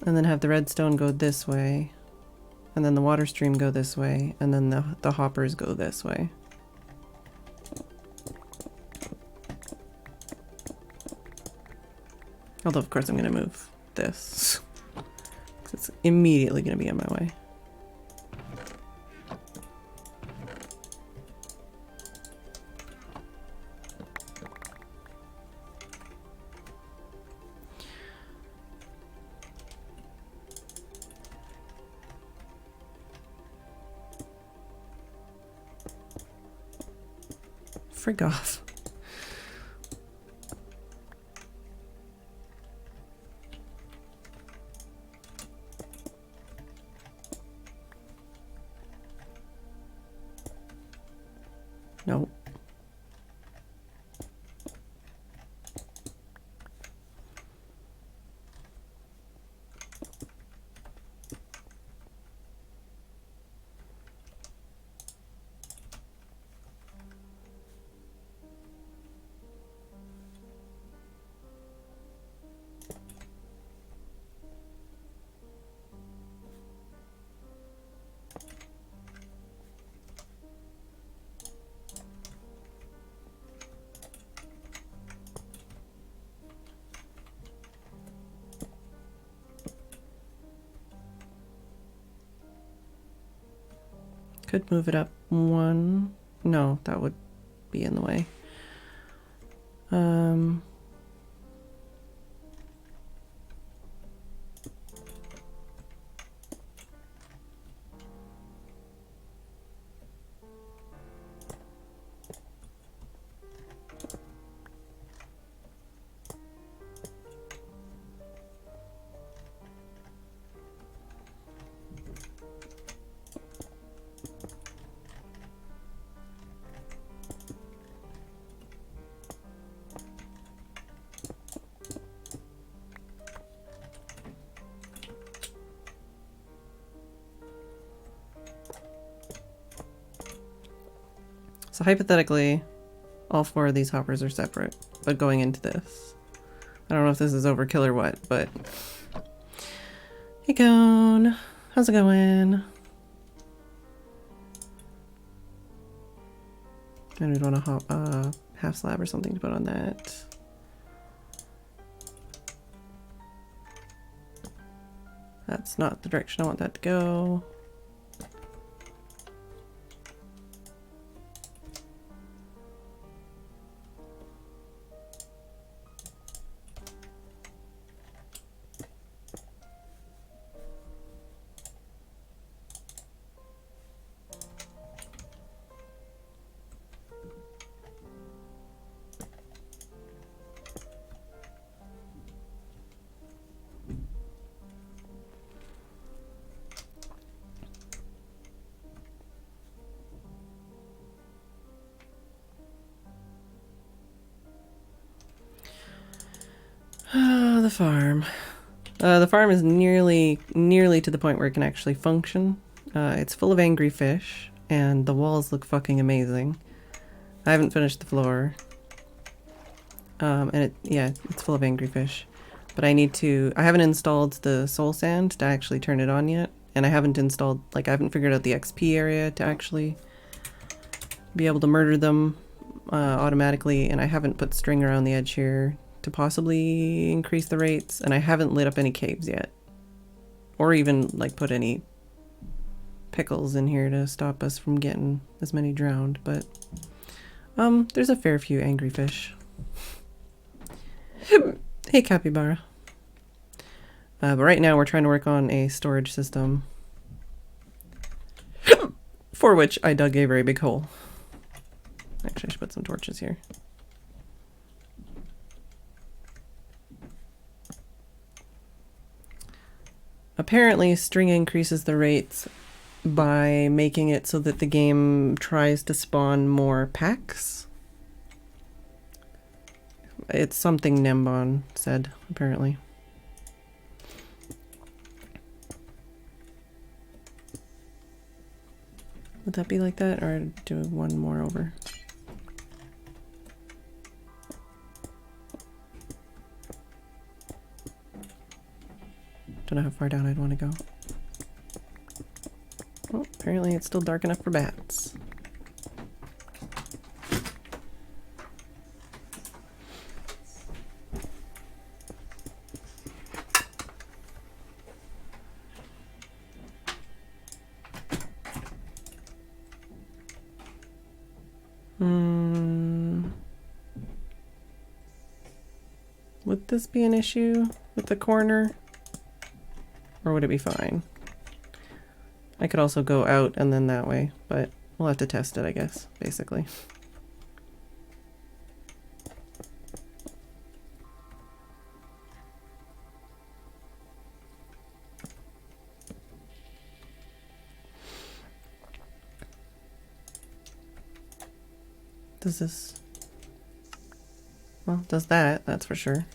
And then have the redstone go this way, and then the water stream go this way, and then the hoppers go this way. Although of course I'm going to move this, because it's immediately going to be in my way. Frig off. Nope. Could move it up one. No, that would be in the way. So hypothetically, all 4 of these hoppers are separate, but going into this. I don't know if this is overkill or what, but... Hey, Cone. How's it going? And we'd want to hop half slab or something to put on that. That's not the direction I want that to go. The farm. The farm is nearly to the point where it can actually function. It's full of angry fish, and the walls look fucking amazing. I haven't finished the floor. And it's full of angry fish. But I haven't installed the soul sand to actually turn it on yet. And I haven't installed, I haven't figured out the XP area to actually be able to murder them automatically. And I haven't put string around the edge here to possibly increase the rates, and I haven't lit up any caves yet. Or even, put any pickles in here to stop us from getting as many drowned, but there's a fair few angry fish. Hey, Capybara. But right now we're trying to work on a storage system for which I dug a very big hole. Actually, I should put some torches here. Apparently, string increases the rates by making it so that the game tries to spawn more packs. It's something Nembon said, apparently. Would that be like that, or do one more over? Don't know how far down I'd want to go. Oh, apparently it's still dark enough for bats. Would this be an issue with the corner? Or would it be fine? I could also go out and then that way, but we'll have to test it, I guess, basically. Does this... Well, does that, that's for sure.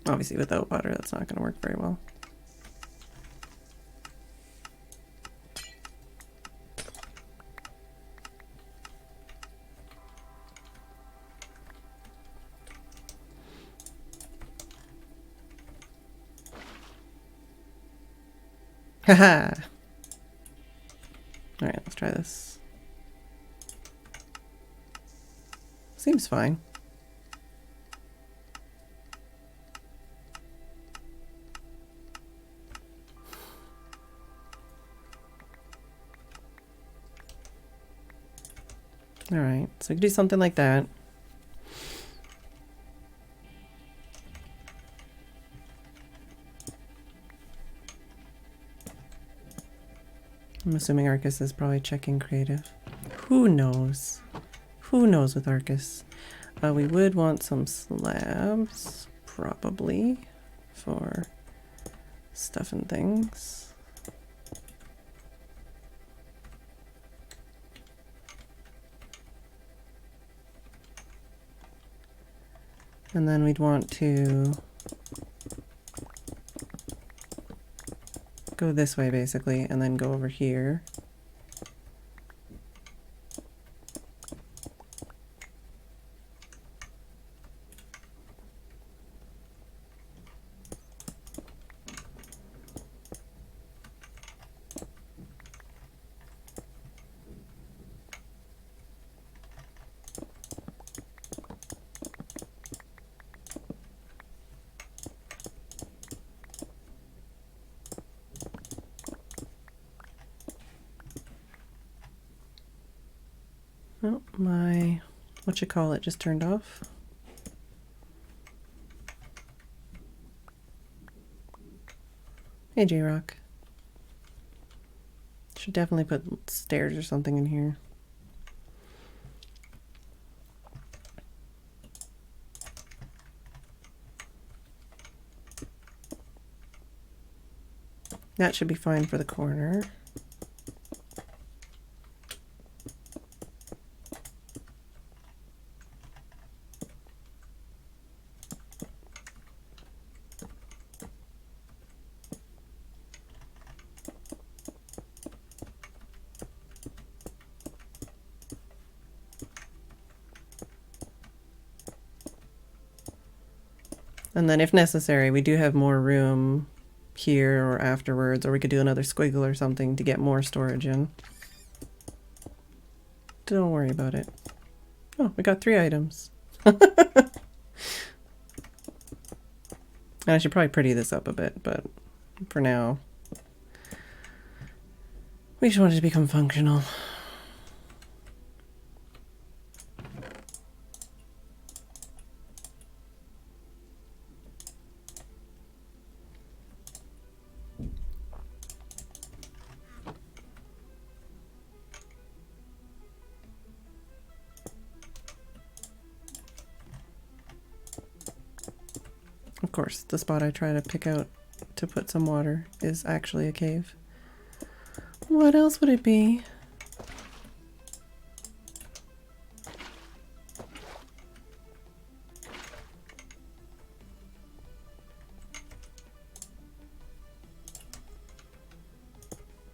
Obviously without water that's not going to work very well. Haha! Alright, let's try this. Seems fine. Alright, so we can do something like that. I'm assuming Arcus is probably checking creative. Who knows? Who knows with Arcus? We would want some slabs, probably. for stuff and things. And then we'd want to go this way basically, and then go over here. Oh, my whatchamacallit just turned off. Hey, J-Rock. Should definitely put stairs or something in here. That should be fine for the corner. And then if necessary, we do have more room here or afterwards, or we could do another squiggle or something to get more storage in. Don't worry about it. Oh, we got 3 items. And I should probably pretty this up a bit, but for now, we just want it to become functional. Of course, the spot I try to pick out to put some water is actually a cave. What else would it be?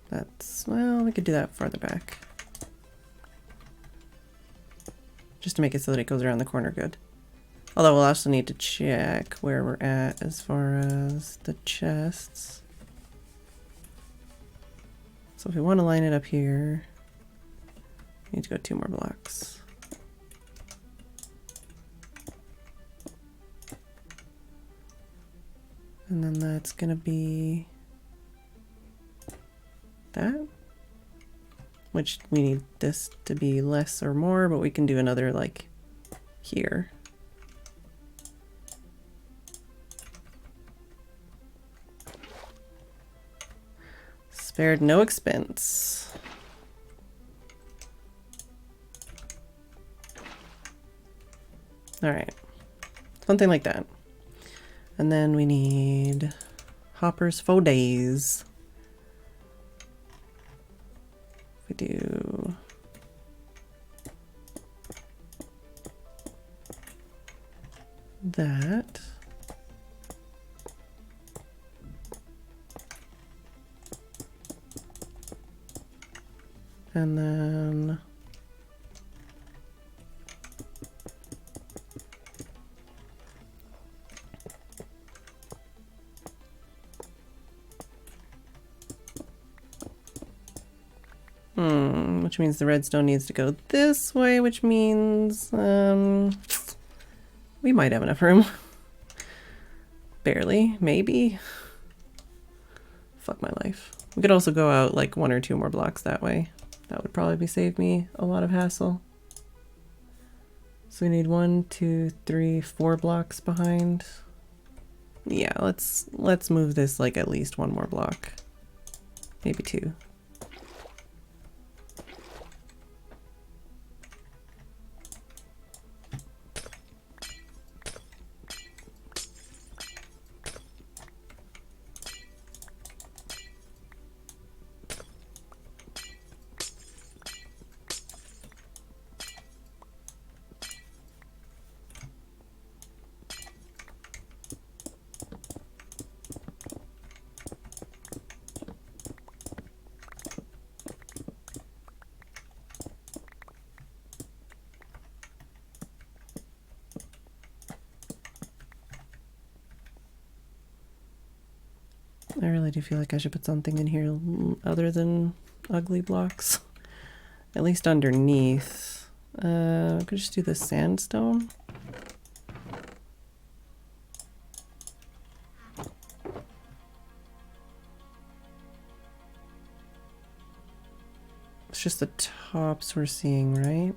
That's, well, we could do that farther back. Just to make it so that it goes around the corner good. Although we'll also need to check where we're at as far as the chests. So if we want to line it up here, we need to go 2 more blocks. And then that's gonna be that. Which we need this to be less or more, but we can do another like here. Spared no expense. All right, something like that. And then we need hoppers for days. We do that. And then which means the redstone needs to go this way, which means we might have enough room. Barely, maybe. Fuck my life. We could also go out like 1 or 2 more blocks that way. That would probably save me a lot of hassle. So we need 1, 2, 3, 4 blocks behind. Yeah, let's move this like at least 1 more block. Maybe 2. I really do feel like I should put something in here other than ugly blocks. At least underneath. I could just do the sandstone. It's just the tops we're seeing, right?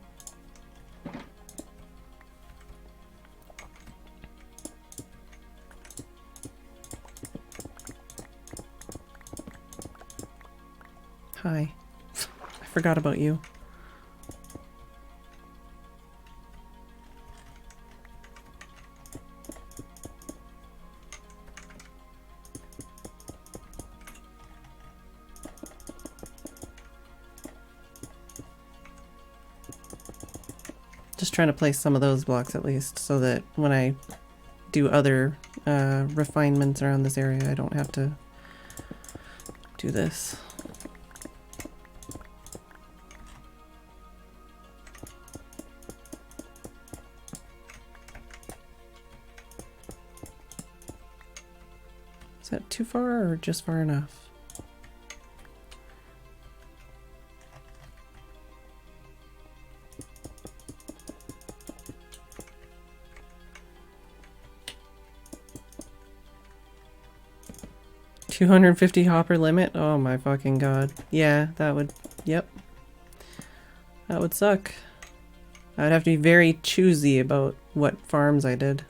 Hi. I forgot about you. Just trying to place some of those blocks at least so that when I do other refinements around this area, I don't have to do this. Is that too far or just far enough? $250 hopper limit? Oh my fucking god. Yeah, that would... Yep. That would suck. I'd have to be very choosy about what farms I did.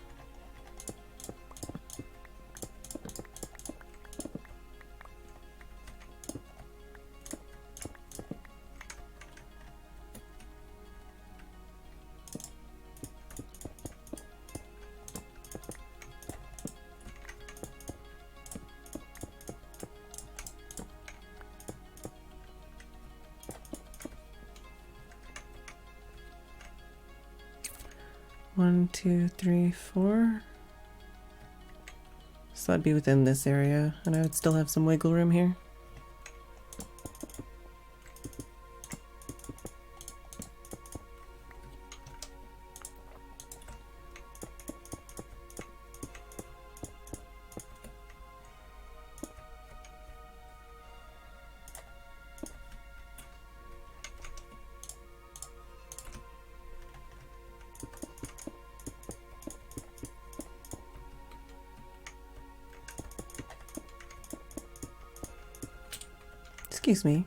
One, two, three, four. So that'd be within this area, and I would still have some wiggle room here. Excuse me.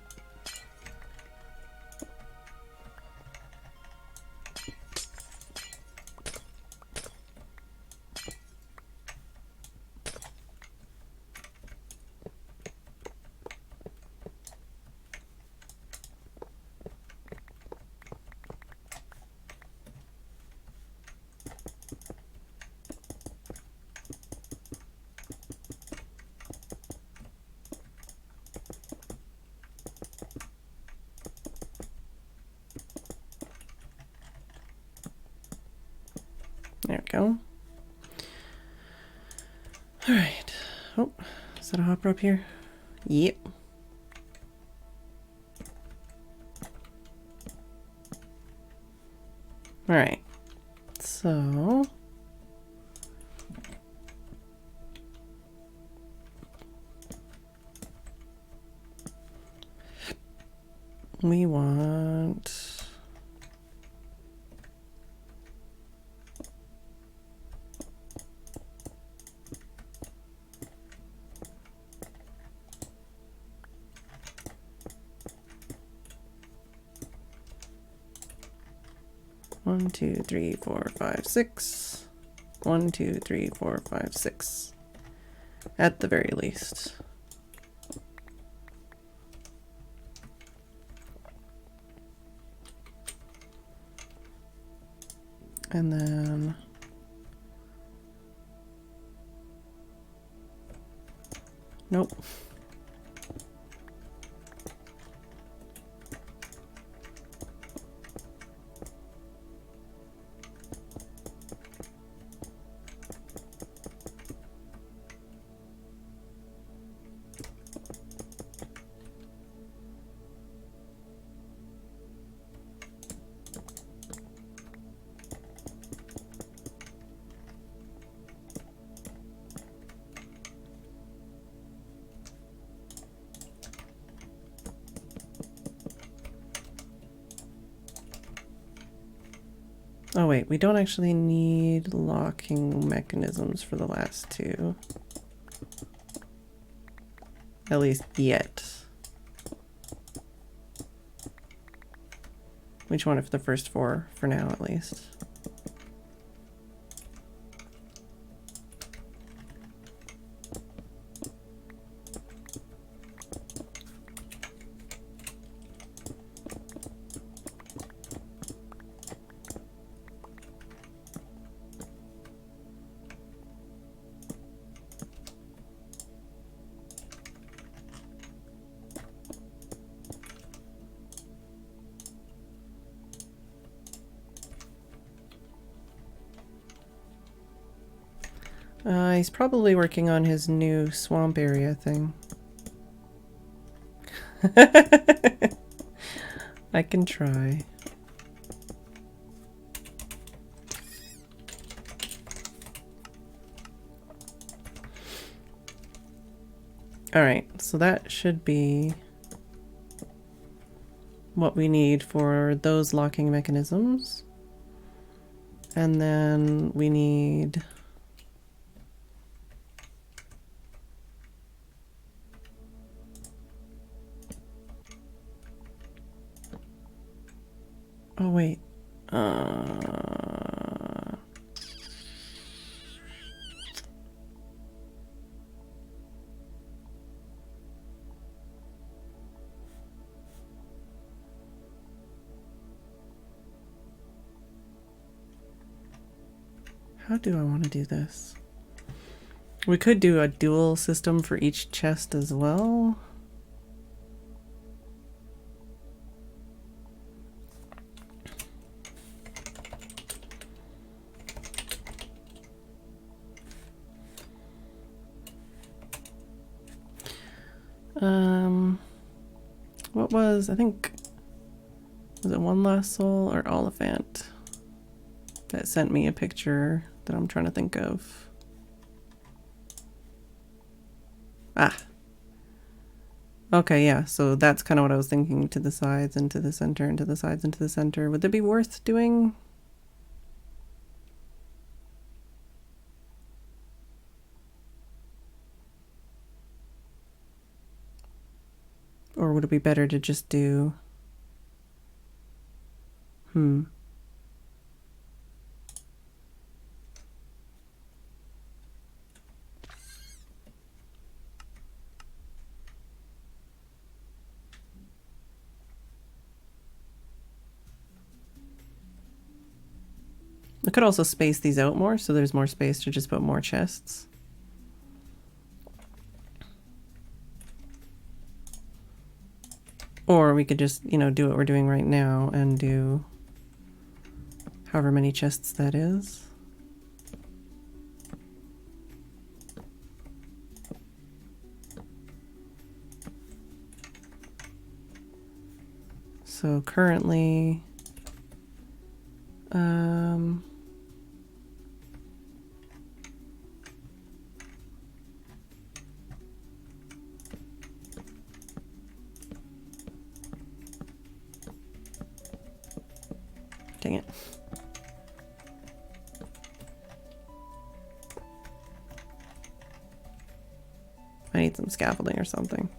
There we go. Alright. Oh, is that a hopper up here? Yep. Alright. So... we want... 1, 2, 3, 4, 5, 6. 1, 2, 3, 4, 5, 6. At the very least. And then... nope. Oh wait, we don't actually need locking mechanisms for the last two. At least yet. Which one of the first four, for now at least. He's probably working on his new swamp area thing. I can try. Alright, so that should be what we need for those locking mechanisms. And then we need... Oh, wait. How do I want to do this? We could do a dual system for each chest as well. What was, I think, was it One Last Soul or Oliphant that sent me a picture that I'm trying to think of? Ah. Okay, yeah, so that's kind of what I was thinking, to the sides and to the center and to the sides and to the center. Would that be worth doing? Or would it be better to just do... I could also space these out more, so there's more space to just put more chests. Or we could just, you know, do what we're doing right now and do however many chests that is. So currently, dang it. I need some scaffolding or something.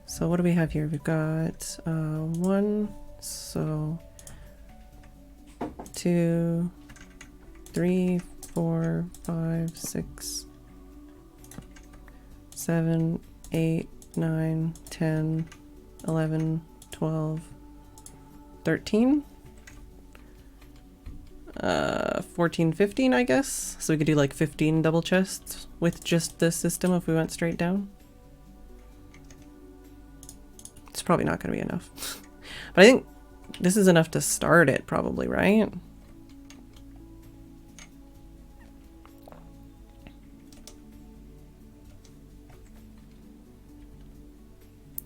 So what do we have here? We've got 1, so 2, 3, 4, 5, 6, 7, 8, 9, 10, 11, 12, 13, 14, 15, I guess. So we could do like 15 double chests with just this system if we went straight down. It's probably not going to be enough. But I think this is enough to start it probably, right?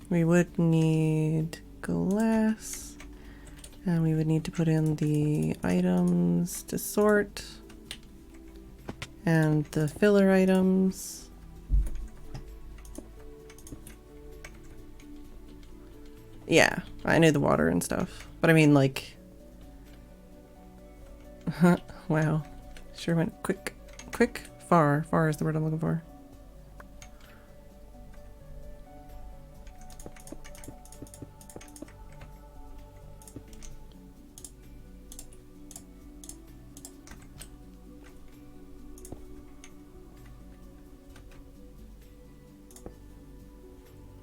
We would need glass, and we would need to put in the items to sort. And the filler items. Yeah, I knew the water and stuff. But I mean, like... wow. Sure went quick. Quick? Far. Far is the word I'm looking for.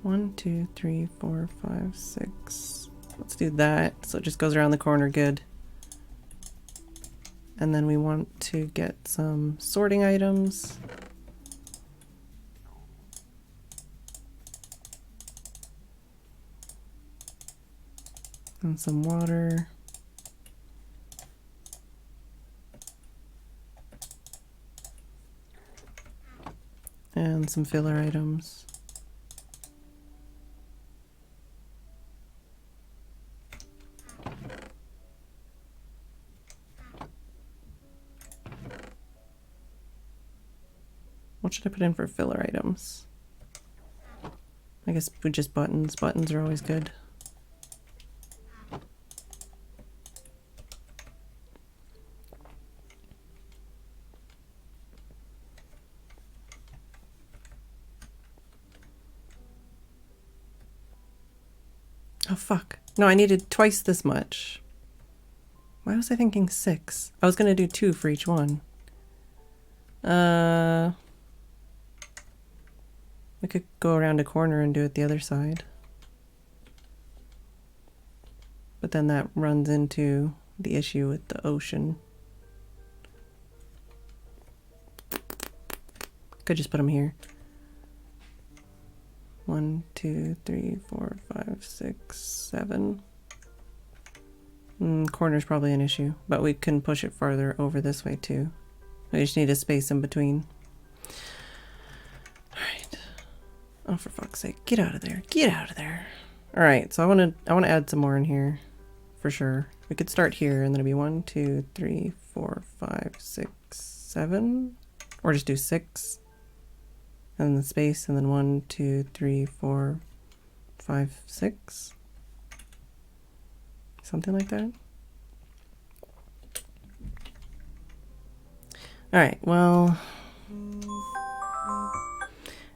One, two, three, four, five, six. Let's do that. So it just goes around the corner good. And then we want to get some sorting items. And some water. And some filler items. What should I put in for filler items? I guess we just buttons. Buttons are always good. Oh fuck. No, I needed twice this much. Why was I thinking 6? I was gonna do 2 for each one. We could go around a corner and do it the other side. But then that runs into the issue with the ocean. Could just put them here. 1, 2, 3, 4, 5, 6, 7. Corner's probably an issue, but we can push it farther over this way too. We just need a space in between. Alright. Oh, for fuck's sake. Get out of there. Get out of there. Alright, so I wanna add some more in here. For sure. We could start here and then it'd be 1, 2, 3, 4, 5, 6, 7. Or just do 6. And then the space, and then 1, 2, 3, 4, 5, 6. Something like that. Alright, well,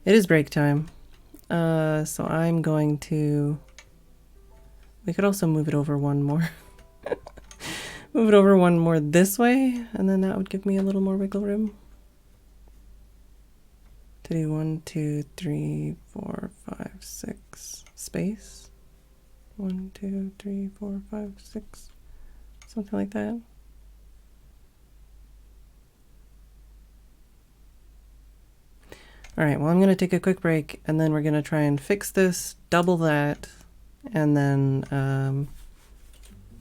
it is break time. So I'm going to, we could also move it over one more. Move it over one more this way, and then that would give me a little more wiggle room. To do 1, 2, 3, 4, 5, 6 space. 1, 2, 3, 4, 5, 6. Something like that. Alright, well I'm going to take a quick break and then we're going to try and fix this, double that, and then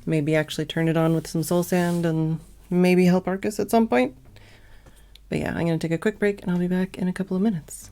maybe actually turn it on with some soul sand and maybe help Arcus at some point. But yeah, I'm going to take a quick break and I'll be back in a couple of minutes.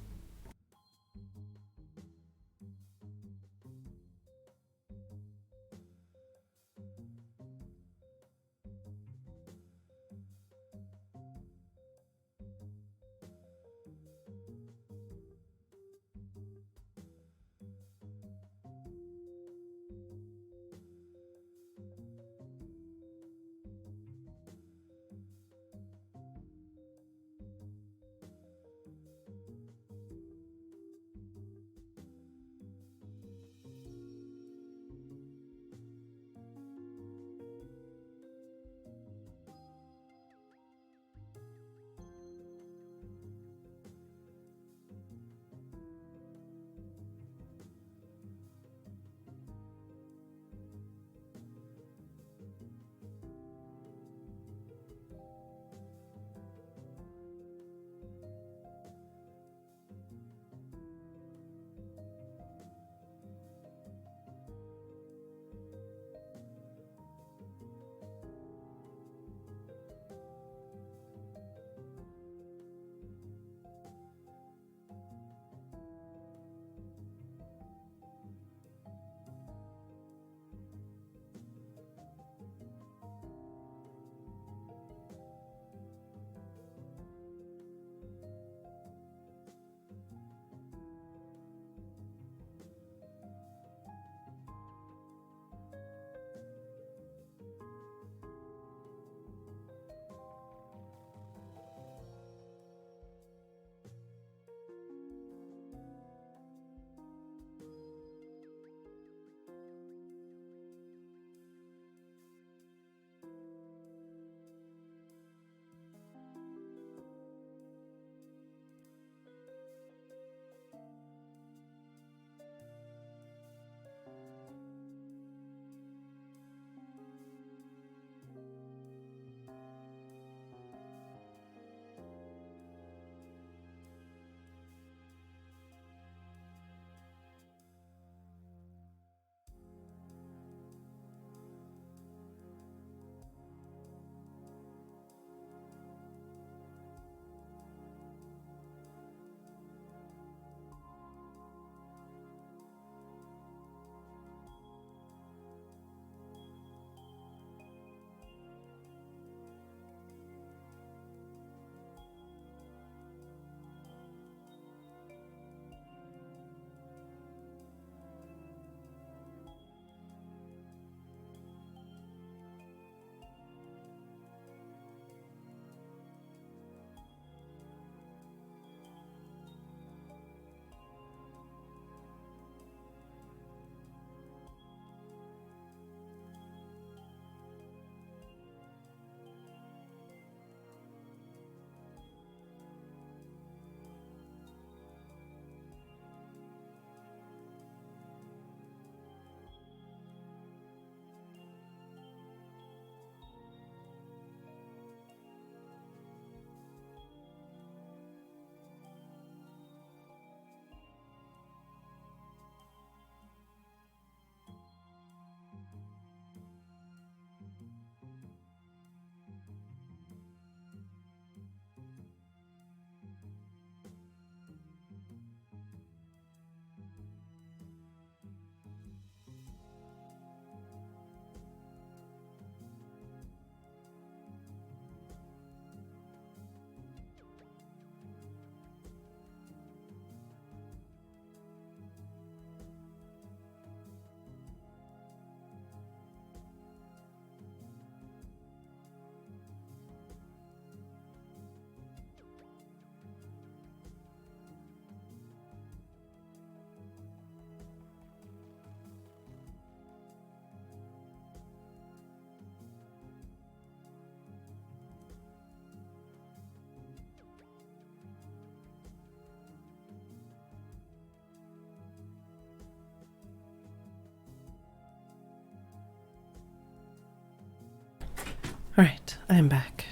Alright, I'm back.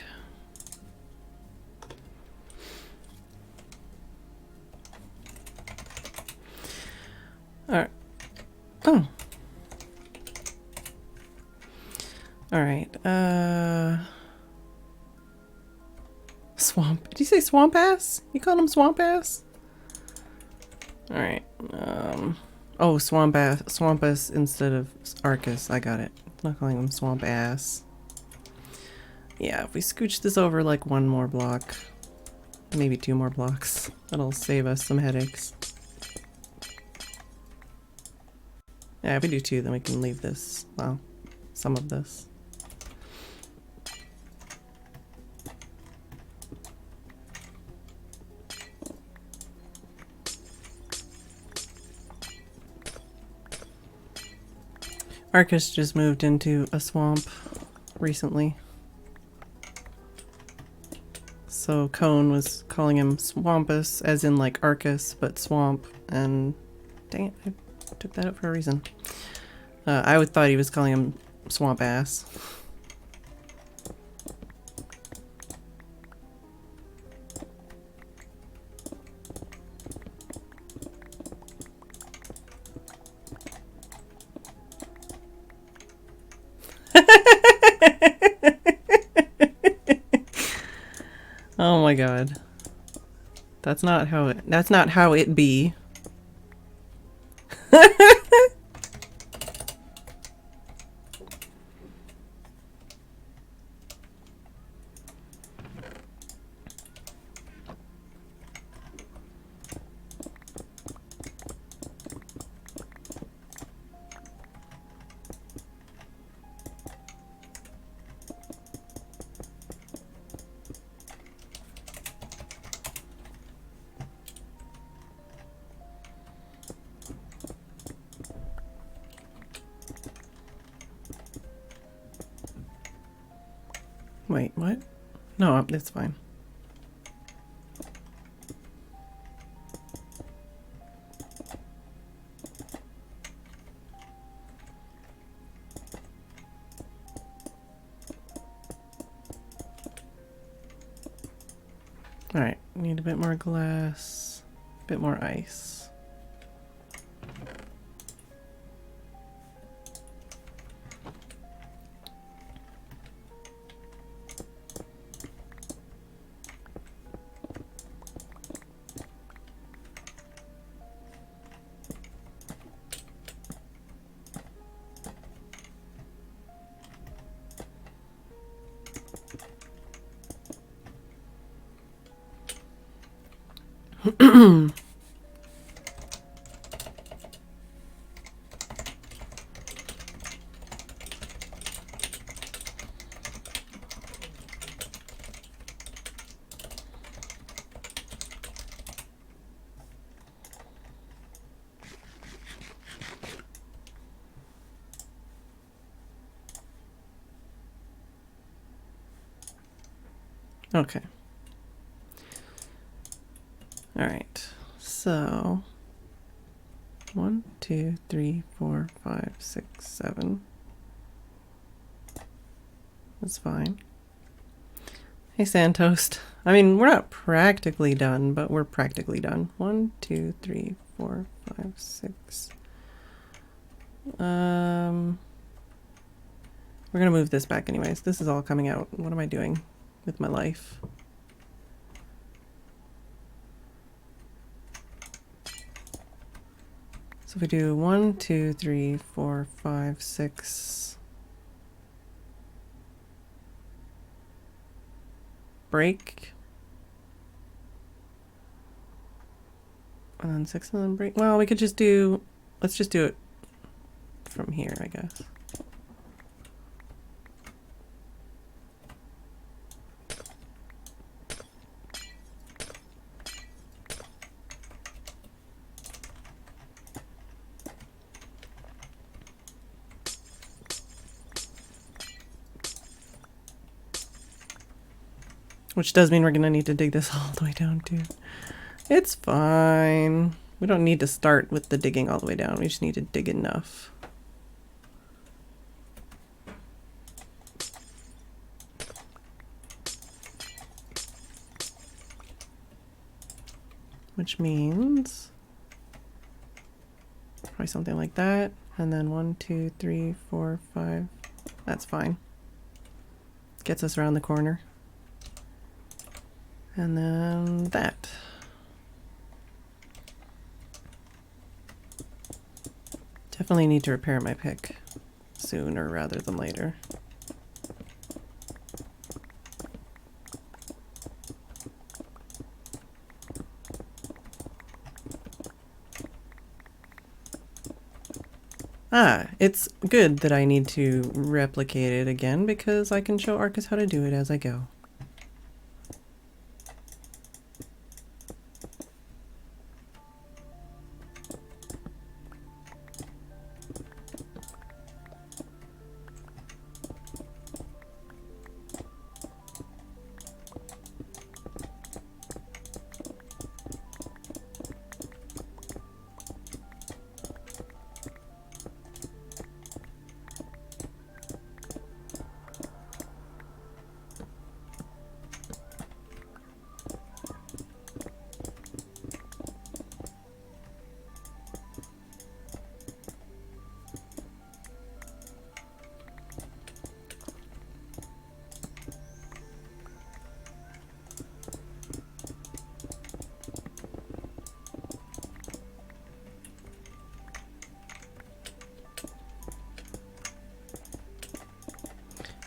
Alright. Oh. Alright, Swamp. Did you say swamp ass? You called him swamp ass? Alright, oh, swamp ass instead of Arcus. I got it. I'm not calling him swamp ass. Yeah, if we scooch this over like one more block, maybe 2 more blocks, that'll save us some headaches. Yeah, if we do 2, then we can leave this, well, some of this. Arcus just moved into a swamp recently. So Cone was calling him Swampus, as in like Arcus, but swamp, and dang it, I took that out for a reason. I would thought he was calling him swamp ass. Oh my god. That's not how it be. Wait, what? No, it's fine. Alright, need a bit more glass, a bit more ice. Okay. Alright, so 1, 2, 3, 4, 5, 6, 7. That's fine. Hey, Sandtoast. I mean, we're not practically done, but we're practically done. 1, 2, 3, 4, 5, 6. We're gonna move this back anyways. This is all coming out. What am I doing with my life? So if we do 1, 2, 3, 4, 5, 6. Break. And then 6 and then break. Well, we could just do, let's just do it from here, I guess. Which does mean we're gonna need to dig this all the way down too. It's fine. We don't need to start with the digging all the way down. We just need to dig enough. which means probably something like that. And then 1, 2, 3, 4, 5. That's fine. Gets us around the corner. And then that. Definitely need to repair my pick sooner rather than later. Ah, it's good that I need to replicate it again because I can show Arcus how to do it as I go.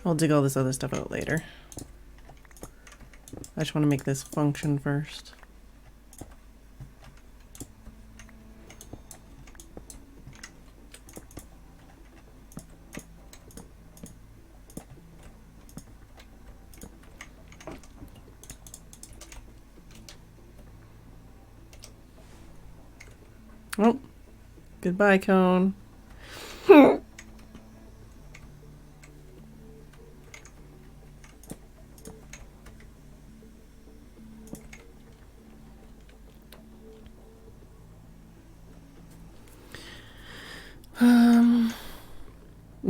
I'll dig all this other stuff out later. I just want to make this function first. Oh, goodbye, cone.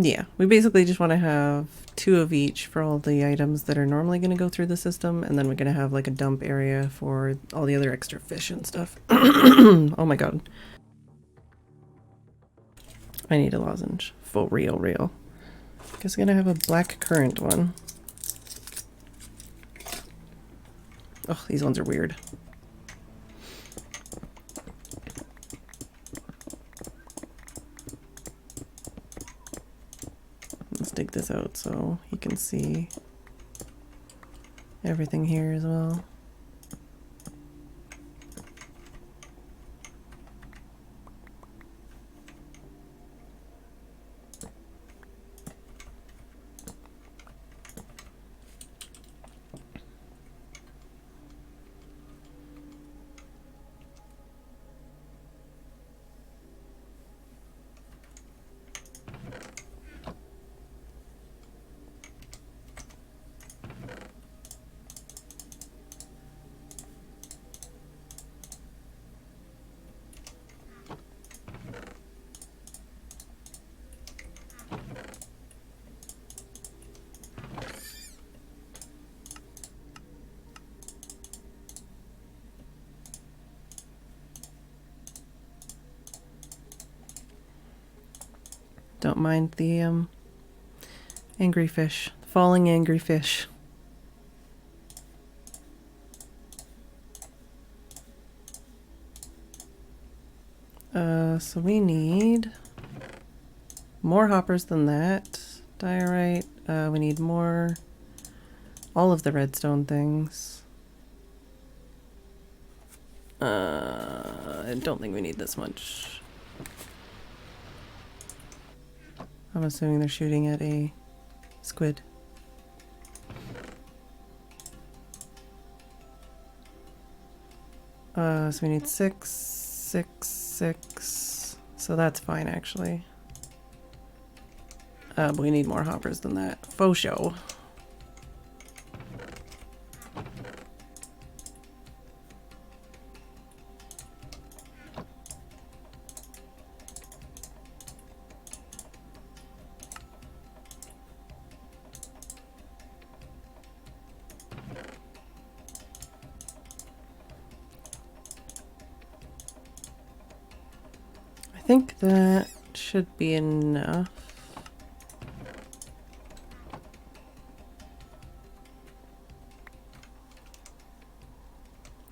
Yeah, we basically just want to have 2 of each for all the items that are normally going to go through the system, and then we're going to have like a dump area for all the other extra fish and stuff. Oh my god. I need a lozenge. For real. Guess I'm going to have a black currant one. Oh, these ones are weird. Let's dig this out so you can see everything here as well. Don't mind the angry fish, the falling angry fish. So we need more hoppers than that. Diorite. We need more. All of the redstone things. I don't think we need this much. I'm assuming they're shooting at a squid. So we need 6, 6, 6. So that's fine actually. But we need more hoppers than that. Faux show. think that should be enough.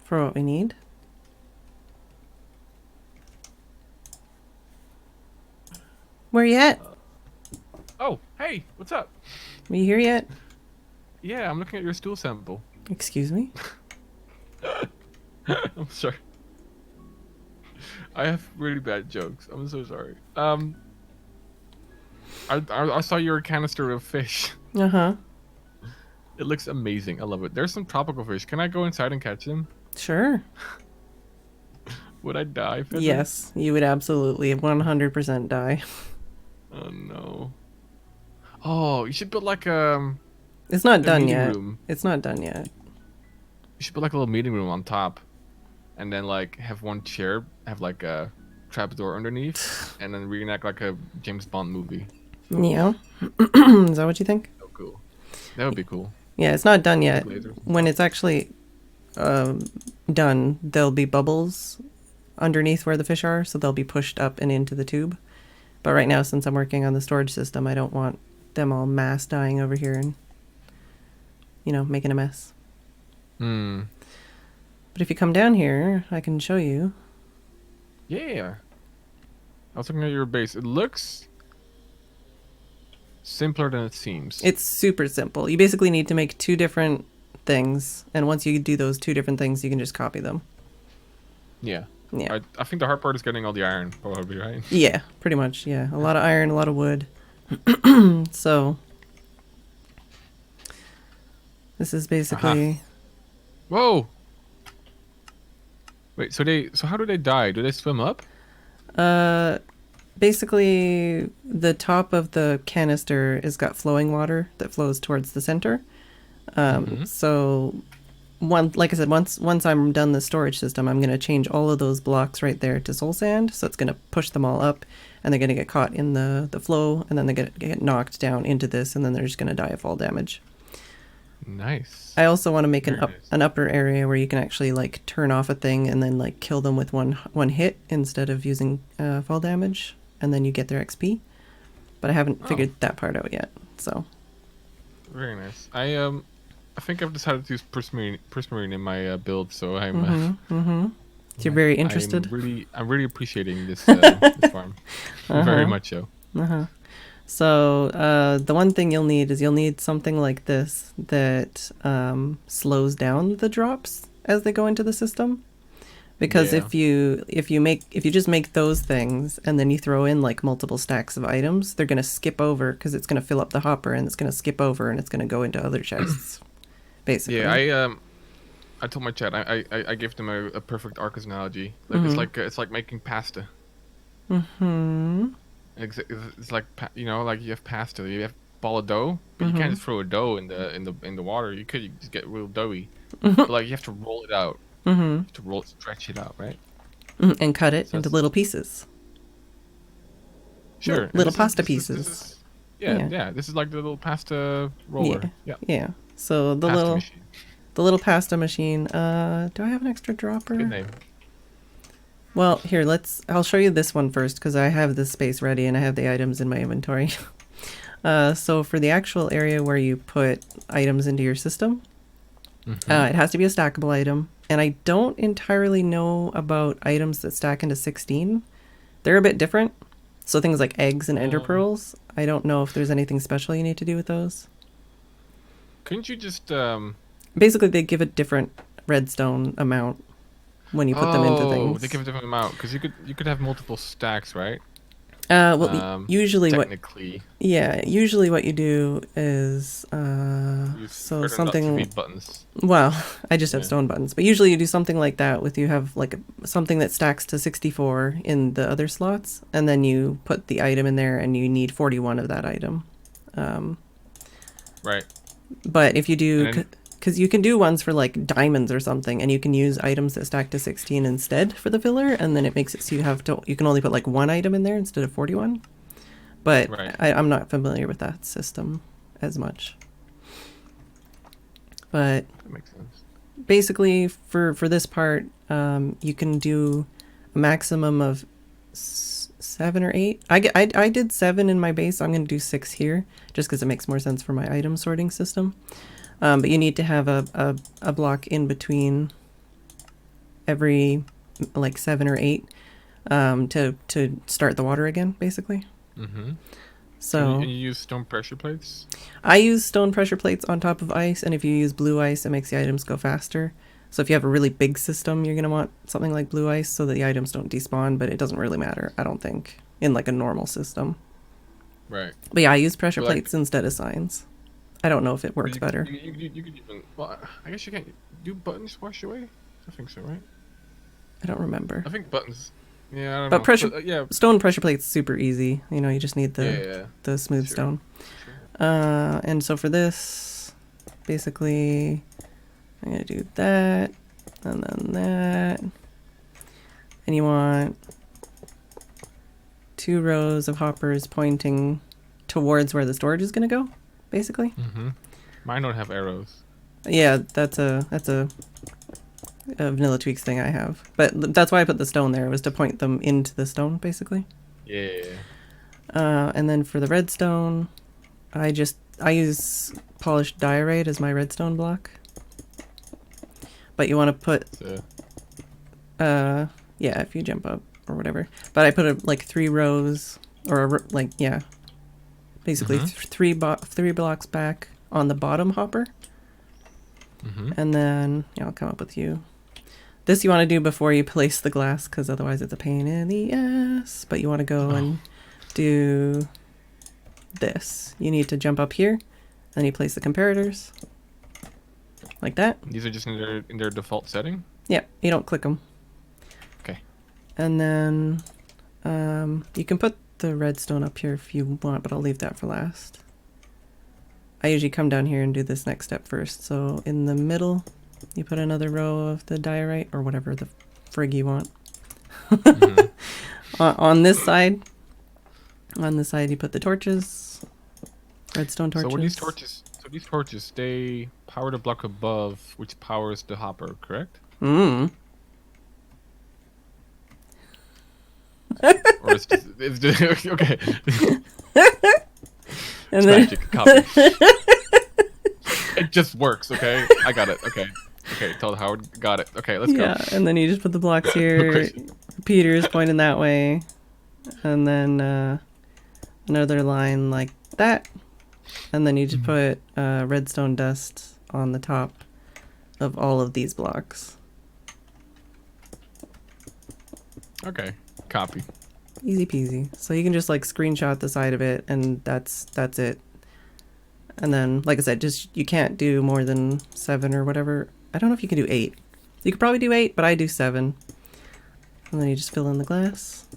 For what we need. Where you at? Oh, hey, what's up? Are you here yet? Yeah, I'm looking at your stool sample. Excuse me? I'm sorry. I have really bad jokes. I'm so sorry. I saw your canister of fish. Uh-huh. It looks amazing. I love it. There's some tropical fish. Can I go inside and catch them? Sure. Would I die, Phedran? Yes, you would absolutely 100% die. Oh no. Oh, you should put like It's not a done meeting yet. room. It's not done yet. You should put like a little meeting room on top, and then like have one chair, have like a trapdoor underneath, and then reenact like a James Bond movie. Yeah. Is that what you think? Oh, cool. That would be cool. Yeah, it's not done yet. Lasers. When it's actually done, there'll be bubbles underneath where the fish are, so they'll be pushed up and into the tube. But right now, since I'm working on the storage system, I don't want them all mass dying over here and, you know, making a mess. Hmm. But if you come down here, I can show you. Yeah. I was looking at your base. It looks simpler than it seems. It's super simple. You basically need to make two different things, and once you do those two different things, you can just copy them. Yeah. Yeah. I think the hard part is getting all the iron, probably, right? Yeah, pretty much. Yeah, a lot of iron, a lot of wood. So this is basically. Whoa. Wait. So how do they die? Do they swim up? Basically, the top of the canister has got flowing water that flows towards the center. So, like I said, once I'm done the storage system, I'm going to change all of those blocks right there to soul sand. So it's going to push them all up, and they're going to get caught in the flow, and then they're going to get knocked down into this, and then they're just going to die of fall damage. Nice. I also want to make Very nice. an upper area where you can actually like turn off a thing and then like kill them with one hit instead of using fall damage, and then you get their XP. But I haven't figured that part out yet. So Very nice. I think I've decided to use prismarine in my build, so I'm. so you're very interested. I'm really appreciating this this farm. Very much so. So the one thing you'll need something like this that slows down the drops as they go into the system. Because Yeah. if you just make those things and then you throw in like multiple stacks of items, they're gonna skip over because it's gonna fill up the hopper and it's gonna skip over and it's gonna go into other chests. Basically. Yeah, I told my chat I gave them a perfect Arcus analogy. Like it's like making pasta. It's like like you have pasta, you have ball of dough, but you can't just throw a dough in the water. You just get real doughy. But like you have to roll it out. You have to stretch it out, right? And cut it So into little pieces. Sure. Little pasta pieces. Yeah. This is like the little pasta roller. Yeah. So the Pasta machine. little pasta machine. Do I have an extra dropper? Good name. Well, here, I'll show you this one first because I have this space ready and I have the items in my inventory. So for the actual area where you put items into your system, it has to be a stackable item. And I don't entirely know about items that stack into 16. They're a bit different. So things like eggs and ender pearls, I don't know if there's anything special you need to do with those. Couldn't you just Basically, they give a different redstone amount when you put them into things. They give a different amount because you could have multiple stacks, right? Usually technically, usually what you do is so something. Buttons. Well, I just have stone buttons, but usually you do something like that with you have like something that stacks to 64 in the other slots, and then you put the item in there, and you need 41 of that item. Right. But if you do, because you can do ones for like diamonds or something, and you can use items that stack to 16 instead for the filler, and then it makes it so you can only put like one item in there instead of 41. But I'm not familiar with that system as much. But that makes sense. Basically, for this part, you can do a maximum of 7 or 8. I did 7 in my base, so I'm going to do 6 here, just because it makes more sense for my item sorting system. But you need to have a block in between every, like, 7 or 8 to start the water again, basically. Mm-hmm. So and you use stone pressure plates? I use stone pressure plates on top of ice, and if you use blue ice, it makes the items go faster. So if you have a really big system, you're going to want something like blue ice so that the items don't despawn, but it doesn't really matter, I don't think, in like a normal system. Right. But yeah, I use pressure But, like, plates instead of signs. I don't know if it works better. You could even... Well, I guess you can't... Do buttons wash away? I think so, right? I don't remember. I think buttons... Yeah, I don't But know. pressure, yeah. stone pressure plate's super easy. You know, you just need the smooth Sure. stone. Sure. And so for this, basically, I'm going to do that, and then that. And you want 2 rows of hoppers pointing towards where the storage is going to go, basically. Mm-hmm. Mine don't have arrows. Yeah, that's a Vanilla Tweaks thing I have. But that's why I put the stone there, was to point them into the stone, basically. Yeah. And then for the redstone, I use polished diorite as my redstone block. But you want to put, yeah, if you jump up or whatever. But I put like 3 rows, or like, yeah, basically three blocks back on the bottom hopper. And then, yeah, I'll come up with you. This you want to do before you place the glass, because otherwise it's a pain in the ass. But you want to go and do this. You need to jump up here, then you place the comparators like that. These are just in their default setting? Yeah, you don't click them. Okay. And then you can put the redstone up here if you want, but I'll leave that for last. I usually come down here and do this next step first. So in the middle, you put another row of the diorite, or whatever the frig you want. On this side, you put the torches, redstone torches. So these torches, they power the block above, which powers the hopper, correct? Mm. Or it's just okay. And Magic copy. It just works, okay? I got it. Okay. Told Howard. Got it. Okay, let's go. Yeah, and then you just put the blocks here. Peter's pointing that way. And then another line like that. And then you just put redstone dust on the top of all of these blocks. Okay. Copy. Easy peasy. So you can just like screenshot the side of it, and that's it. And then, like I said, just you can't do more than 7 or whatever. I don't know if you can do 8. You could probably do 8, but I do 7. And then you just fill in the glass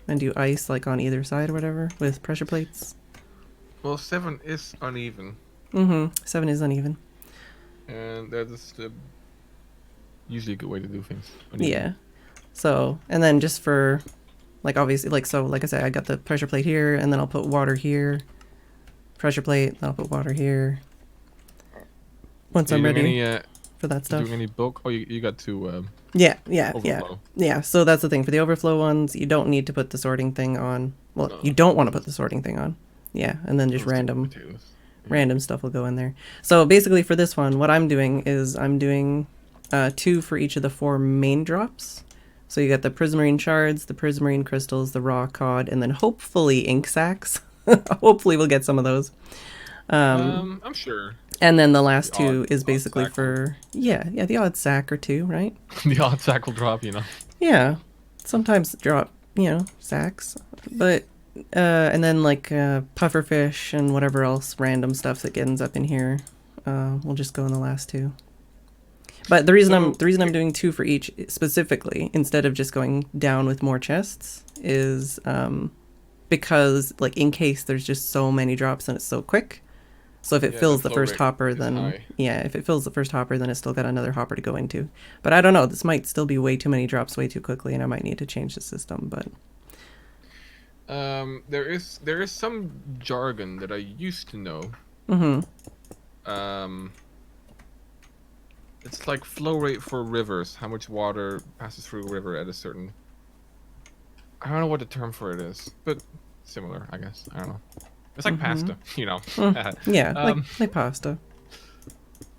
and do ice like on either side or whatever with pressure plates. Well, 7 is uneven. 7 is uneven. And that's usually a good way to do things. Uneven. Yeah. So, and then just for, like, obviously, like, so, like I said, I got the pressure plate here, and then I'll put water here. Pressure plate, I'll put water here. Once I'm ready for that stuff. Doing any bulk? Oh, you got to Yeah. So that's the thing. For the overflow ones, you don't need to put the sorting thing on. Well, No. you don't want to put the sorting thing on. Yeah, and then just random stuff will go in there. So basically for this one, what I'm doing is I'm doing 2 for each of the 4 main drops. So you got the prismarine shards, the prismarine crystals, the raw cod, and then hopefully ink sacs. Hopefully we'll get some of those. I'm sure. And then the last 2 is basically for the odd sack or 2, right? The odd sack will drop, you know. Yeah, sometimes drop, sacks, but and then like pufferfish and whatever else random stuff that ends up in here, will just go in the last 2. But the reason I'm doing 2 for each specifically instead of just going down with more chests is because, like, in case there's just so many drops and it's so quick. So if it fills the first hopper, then if it fills the first hopper, then it's still got another hopper to go into. But I don't know, this might still be way too many drops way too quickly, and I might need to change the system. But there is some jargon that I used to know. It's like flow rate for rivers, how much water passes through a river at a certain I don't know what the term for it is, but similar, I guess. I don't know. It's like Mm-hmm. pasta, you know. Yeah, um, like pasta.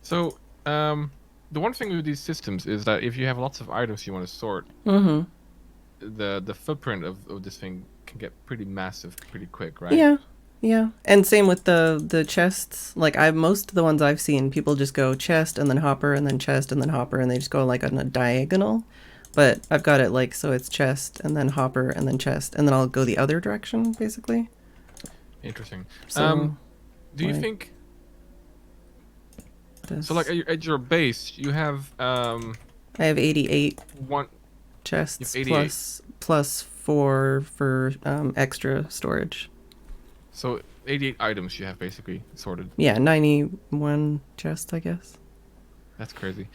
so the one thing with these systems is that if you have lots of items you want to sort, Mm-hmm. the footprint of this thing can get pretty massive pretty quick, right? Yeah. Yeah. And same with the chests. Like I most of the ones I've seen, people just go chest and then hopper and then chest and then hopper and they just go like on a diagonal. But I've got it like so it's chest and then hopper and then chest and then I'll go the other direction basically. Interesting. So Do you like think so? Like this. at your base, you have I have 88 one. You have chests 88. plus 4 for extra storage. So 88 items you have basically sorted. Yeah, 91 chests, I guess. That's crazy.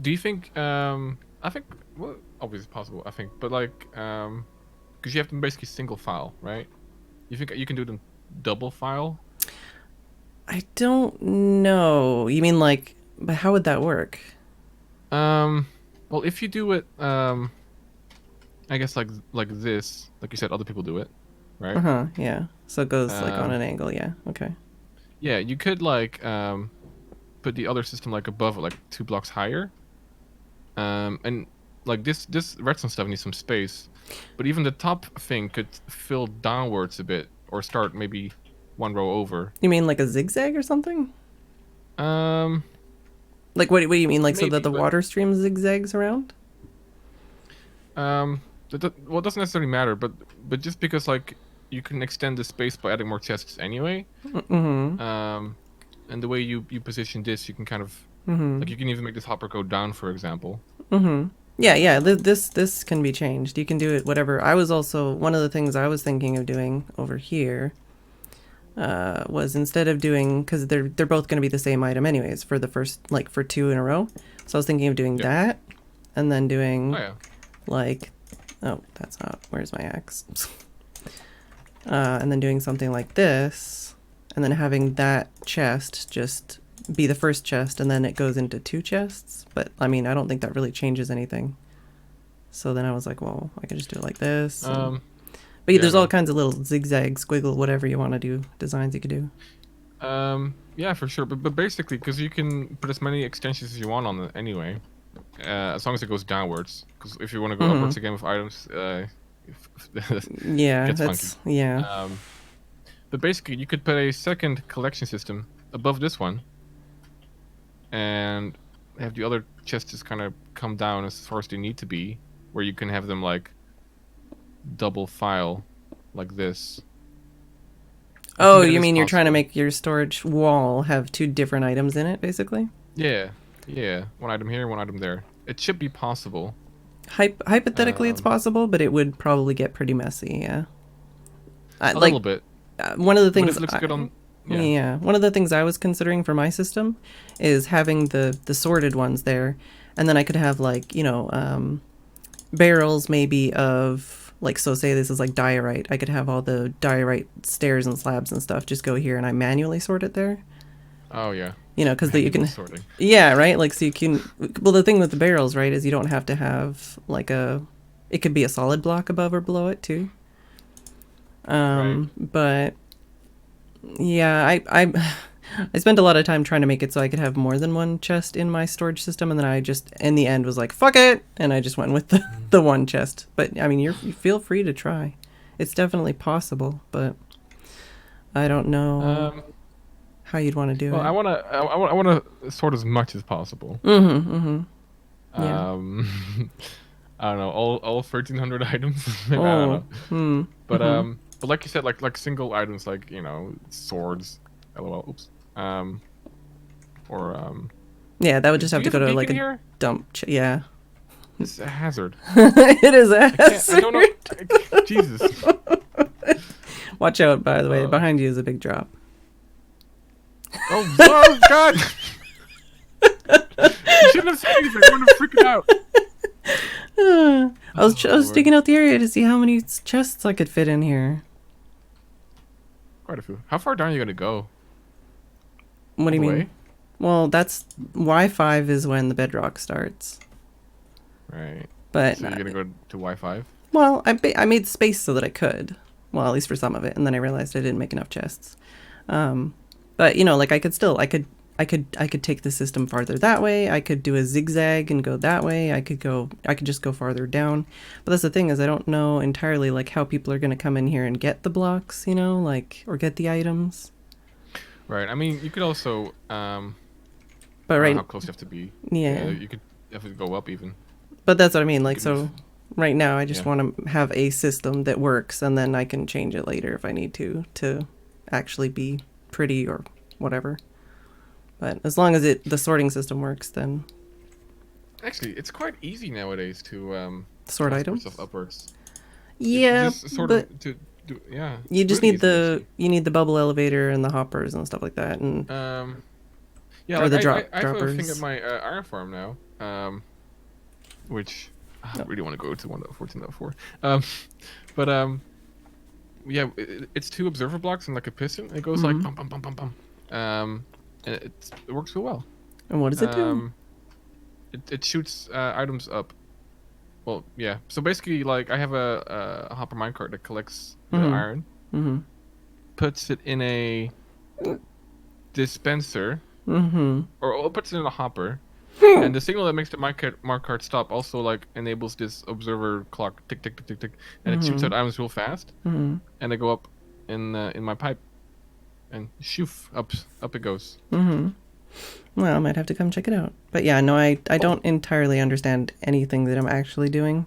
Do you think? I think. Well, obviously possible. I think, but like, because you have them basically single file, right? You think you can do them double file? I don't know. You mean like, but how would that work? Well, if you do it, I guess like this, like you said, other people do it, right? Uh-huh, yeah. So it goes like on Um, an angle, yeah. Okay. yeah, you could like put the other system like above it, like 2 blocks higher. And like this redstone stuff needs some space, but even the top thing could fill downwards a bit or start maybe one row over. You mean like a zigzag or something? Um, Like what do you mean? Like so that maybe, the but water stream zigzags around? well, it doesn't necessarily matter, but just because like you can extend the space by adding more chests anyway. Mm-hmm. And the way you position this, you can kind of Mm-hmm. like you can even make this hopper go down, for example. Mm-hmm. Yeah, yeah. Um, This can be changed. You can do it whatever. I was also one of the things I was thinking of doing over here was instead of doing because they're both going to be the same item anyways for the first like for 2 in a row. So I was thinking of doing yeah. that and then Oh doing yeah. like oh that's not where's my axe and then doing something like this and then having that chest just be the first chest and then it goes into 2 chests. But I mean I don't think that really changes anything. So then I was like, well, I could just do it like this. Um, But yeah, yeah. there's all No. kinds of little zigzag, squiggle, whatever you want to do, designs you could do. Yeah, for sure. But basically, because you can put as many extensions as you want on it anyway, as long as it goes downwards. Because if you want to go Mm-hmm. upwards again with items, it Yeah, gets funky. that's yeah. Um, but basically, you could put a second collection system above this one, and have the other chests just kind of come down as far as they need to be, where you can have them like double file, like this. You Oh, think that you is mean you're trying to possible? make your storage wall have 2 different items in it, basically? Yeah, yeah. One item here, one item there. It should be possible. Hypothetically, it's Um, possible, but it would probably get pretty messy. Yeah. a little Like bit, one of the but if things it looks good on, yeah. yeah, one of the things I was considering for my system is having the sorted ones there, and then I could have like barrels maybe of like so say this is like diorite. I could have all the diorite stairs and slabs and stuff just go here, and I manually sort it there. Oh yeah, You know, because you manual can, sorting. yeah, right. Like so you can. Well, the thing with the barrels, right, is you don't have to have like a. It could be a solid block above or below it too. Right. But yeah, I spent a lot of time trying to make it so I could have more than one chest in my storage system, and then I just in the end was like, fuck it, and I just went with the one chest. But I mean, you feel free to try. It's definitely possible, but I don't know Um. how you'd want to do Well, it. I wanna sort as much as possible. Mm-hmm. Mm-hmm. Yeah. Um. I don't know, all 1,300 items. Maybe I don't Oh. know. Hmm. But Mm-hmm. like you said, like single items, like swords. LOL. Oops. Or Yeah, that would just do have you to have go a to like beacon a here? dump. Yeah. This is a hazard. It is a I can't. I don't know. hazard. Jesus. Watch out, by the way. Uh, Behind you is a big drop. oh, oh God! You shouldn't have said anything. I would have freaked out. I was Oh, Lord. digging out the area to see how many chests I could fit in here. Quite a few. How far down are you gonna go? What All do you the mean? way? Well, that's Y5 is when the bedrock starts. Right. But So you're gonna go to Y5? Well, I made space so that I could. Well, at least for some of it, and then I realized I didn't make enough chests. But like I could take the system farther that way. I could do a zigzag and go that way. I could just go farther down. But that's the thing, is I don't know entirely like how people are going to come in here and get the blocks, or get the items. Right. I mean, you could also But I don't right, know how close you have to be. yeah. You could definitely go up even. But that's what I mean. You Like, could so move. right now, I just Yeah. want to have a system that works, and then I can change it later if I need to actually be pretty or whatever. But as long as the sorting system works, then Actually, it's quite easy nowadays to sort transport items. stuff upwards. Yeah, Just sort but of to do. Yeah. you It's just really need easy actually. you need the bubble elevator and the hoppers and stuff like that, and Yeah. or Like the I have a thing at droppers. my iron farm now. Which I No. really want to go to 1.14.4. But yeah, it's two observer blocks and like a piston. It goes like Mm-hmm. bum bum bum bum bum. And it works real well. And what does it do? It shoots items up. Well, yeah. So basically, like I have a hopper minecart that collects the Mm-hmm. iron, Mm-hmm. puts it in a dispenser, Mm-hmm. or puts it in a hopper. And the signal that makes the minecart stop also like enables this observer clock tick tick tick tick tick, and it shoots Mm-hmm. out items real fast, Mm-hmm. and they go up in my pipe, and shoof up it goes. Mm-hmm. Well, I might have to come check it out. But yeah, no, I Oh, don't entirely understand anything that I'm actually doing.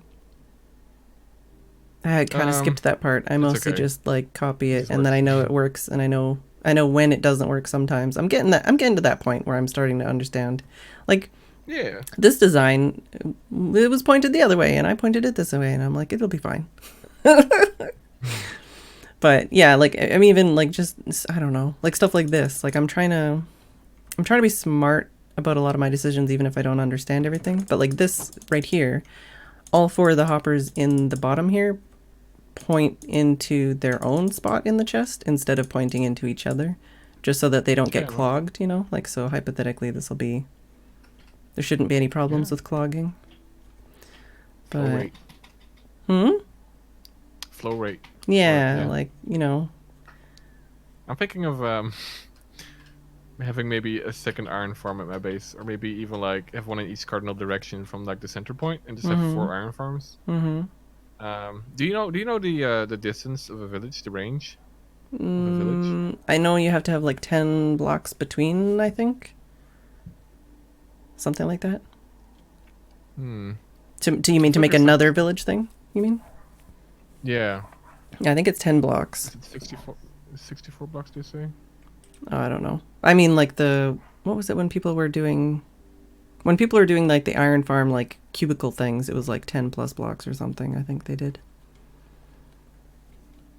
I had kind of skipped that part. I it's mostly okay. just like copy It it, just and then works. I know it works, and I know when it doesn't work sometimes. I'm getting to that point where I'm starting to understand. Like, Yeah. this design, it was pointed the other way, and I pointed it this way, and I'm like, it'll be fine. But yeah, like I'm even like just, I don't know, like stuff like this. Like I'm trying to be smart about a lot of my decisions, even if I don't understand everything. But like this right here, all four of the hoppers in the bottom here point into their own spot in the chest instead of pointing into each other, just so that they don't get Yeah. Right. clogged. Like, so hypothetically, there shouldn't be any problems Yeah. with clogging. Flow But rate. hmm, Flow rate. Or yeah, yeah. like I'm thinking of having maybe a second iron farm at my base, or maybe even like have one in each cardinal direction from like the center point, and just have mm-hmm, 4 iron farms. mm-hmm. Do you know the distance of a village, the range of a village? I know you have to have like 10 blocks between, I think. Something like that. Hmm. Do you I mean to thought make there's like another village thing? You mean? yeah. Yeah, I think it's 10 blocks. Is it 64? 64 blocks? Do you say? Oh, I don't know. I mean, like what was it when people were doing like the iron farm, like cubicle things, it was like 10 plus blocks or something, I think they did.